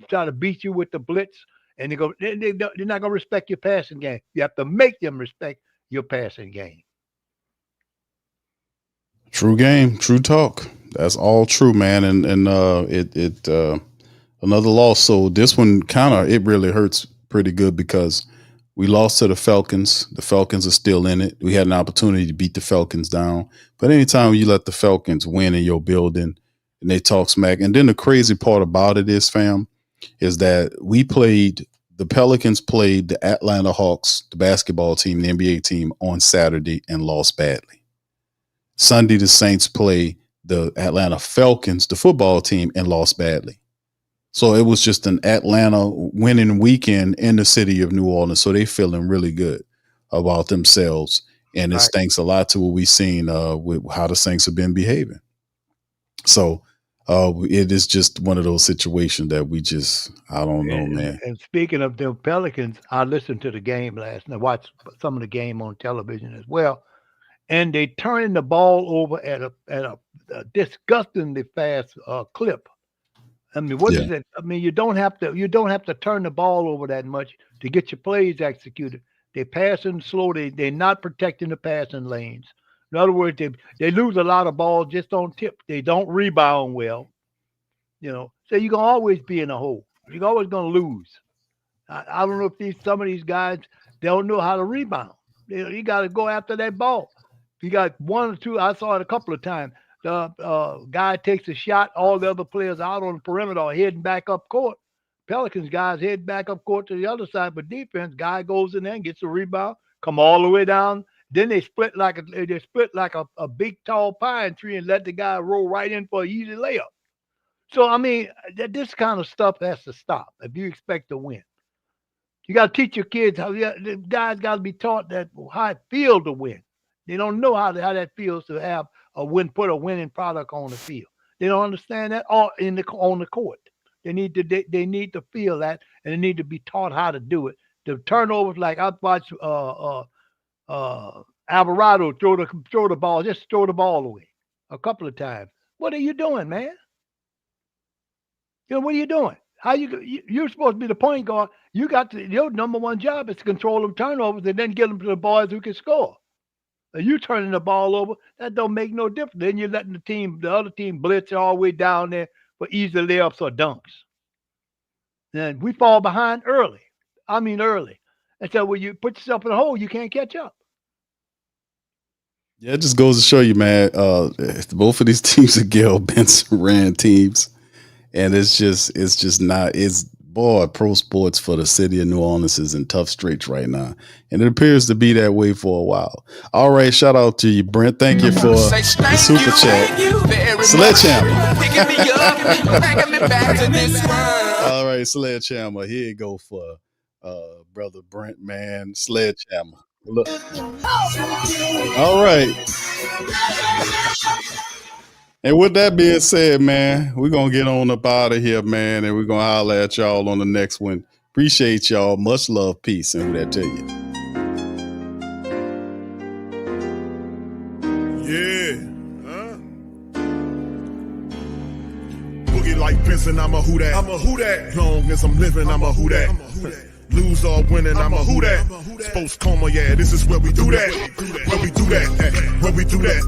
try to beat you with the blitz. And they're not going to respect your passing game. You have to make them respect your passing game. True game, true talk. That's all true, man. And another loss. So this one it really hurts pretty good because we lost to the Falcons. The Falcons are still in it. We had an opportunity to beat the Falcons down. But anytime you let the Falcons win in your building and they talk smack, and then the crazy part about it is, fam, is that the Pelicans played the Atlanta Hawks, the basketball team, the NBA team, on Saturday and lost badly. Sunday, the Saints play the Atlanta Falcons, the football team, and lost badly. So it was just an Atlanta winning weekend in the city of New Orleans. So they feeling really good about themselves. And it's thanks a lot to what we've seen with how the Saints have been behaving. So it is just one of those situations that I don't know, man. And speaking of the Pelicans, I listened to the game last night, watched some of the game on television as well, and they turning the ball over at a disgustingly fast clip. I mean, what is it? I mean, you don't have to turn the ball over that much to get your plays executed. They're passing slow. They're not protecting the passing lanes. In other words, they lose a lot of balls just on tip. They don't rebound well. So you're going to always be in a hole. You're always going to lose. I don't know if some of these guys, they don't know how to rebound. You got to go after that ball. If you got one or two, I saw it a couple of times. The guy takes a shot, all the other players out on the perimeter are heading back up court. Pelicans guys head back up court to the other side, but defense guy goes in there and gets a rebound, come all the way down. Then they split like a big tall pine tree and let the guy roll right in for an easy layup. So I mean, this kind of stuff has to stop if you expect to win. You got to teach your kids the guys got to be taught how it feels to win. They don't know how that feels to have put a winning product on the field. They don't understand that on the court. They need to feel that, and they need to be taught how to do it. The turnovers, like I've watched Alvarado throw the ball away a couple of times. What are you doing, man? What are you doing? You're supposed to be the point guard. Your number one job is to control them turnovers and then get them to the boys who can score. You turning the ball over, that don't make no difference. Then you're letting the other team blitz all the way down there for easy layups or dunks. And we fall behind early. I mean early. And so when you put yourself in a hole, you can't catch up. Yeah, it just goes to show you, man, both of these teams are Gail Benson ran teams. And pro sports for the city of New Orleans is in tough straits right now. And it appears to be that way for a while. All right, shout out to you, Brent. Thank you for the super chat. Sledgehammer. All right, Sledgehammer. Here you go for brother Brent, man. Sledgehammer. Look. All right. And with that being said, man, we're going to get on up out of here, man, and we're going to holler at y'all on the next one. Appreciate y'all. Much love, peace, and who that tell you. Yeah. Huh? Boogie Boogie like Benson, I'm a who that. I'm a who that. Long as I'm living, I'm a who that. Lose or winning, I'm a who that. Sports Coma, yeah, this is where we do that. Where we do that, where we do that,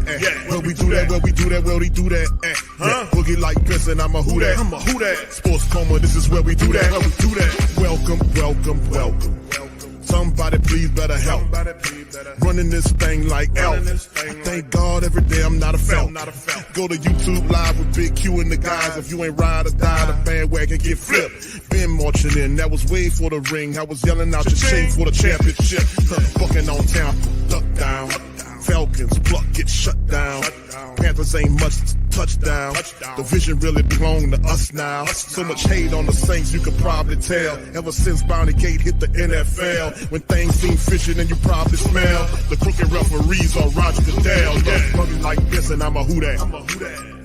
where we do that, where we do that, where we do that, Boogie like Benson, I'm a who that. I'm a who that. Sports Coma, this is where we do that. Where we do that. Welcome, welcome, welcome. Somebody please better help. Running this thing like Elf. Thank God every day I'm not a felt. Go to YouTube Live with Big Q and the guys. If you ain't ride or die, the bandwagon get flipped. Been marching in, that was way for the ring. I was yelling out your shame for the championship. Bucking on town, duck down. Falcons, pluck, get shut down. Panthers ain't much touchdown. The vision really belong to us now. So much hate on the Saints, you could probably tell. Ever since Bounty Gate hit the NFL, when things seem fishy, then you probably smell the crooked referees on Roger Goodell. Yeah, Buggy like this, and I'm a who that.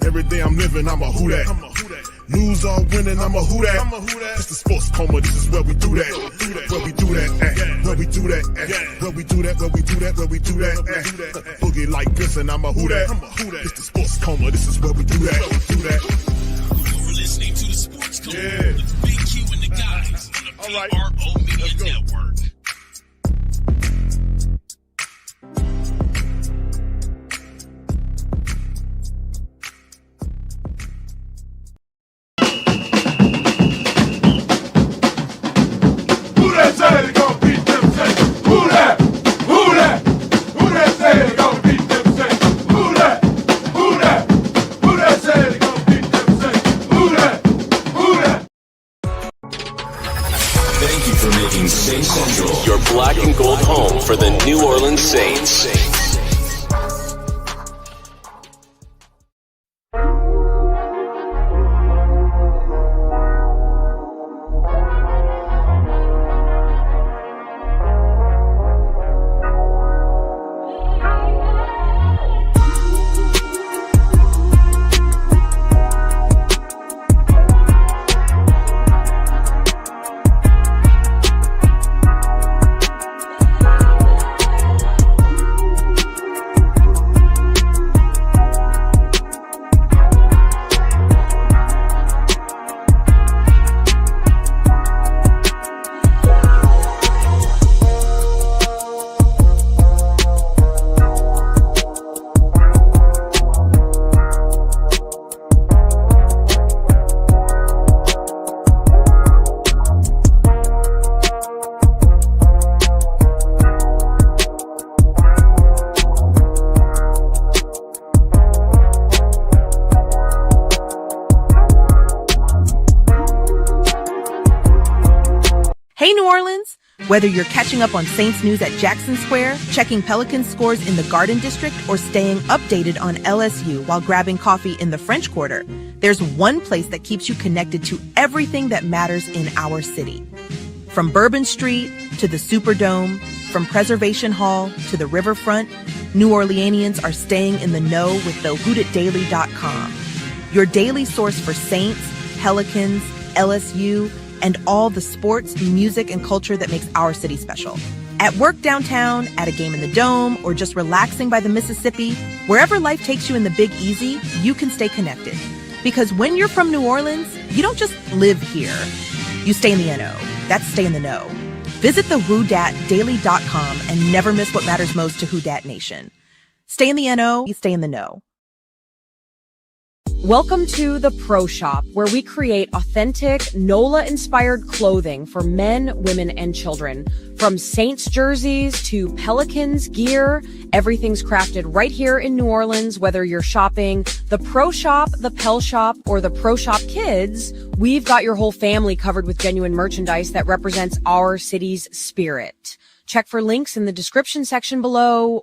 Every day I'm living, I'm a who that. Lose or winning, I'm a who that. It's the Sports Coma, this is where we do that. Where we do that, where we do that, where we do that, where we do that, where we do that. Boogie like this, and I'm a who that. It's the Sports Coma, this is where we do that. You're listening to the Sports Coma with Big Q and the guys on the PRO Media Network. Saints Central, your black and gold home for the New Orleans Saints. Hey, New Orleans! Whether you're catching up on Saints news at Jackson Square, checking Pelicans scores in the Garden District, or staying updated on LSU while grabbing coffee in the French Quarter, there's one place that keeps you connected to everything that matters in our city. From Bourbon Street to the Superdome, from Preservation Hall to the Riverfront, New Orleanians are staying in the know with the WhoDatDaily.com, your daily source for Saints, Pelicans, LSU, and all the sports, music, and culture that makes our city special. At work downtown, at a game in the Dome, or just relaxing by the Mississippi, wherever life takes you in the Big Easy, you can stay connected. Because when you're from New Orleans, you don't just live here. You stay in the NO. That's stay in the know. Visit the WhoDatDaily.com and never miss what matters most to Who Dat Nation. Stay in the NO, you stay in the know. Welcome to the Pro Shop, where we create authentic NOLA-inspired clothing for men, women, and children. From Saints jerseys to Pelicans gear, everything's crafted right here in New Orleans. Whether you're shopping the Pro Shop, the Pel Shop, or the Pro Shop Kids, we've got your whole family covered with genuine merchandise that represents our city's spirit. Check for links in the description section below.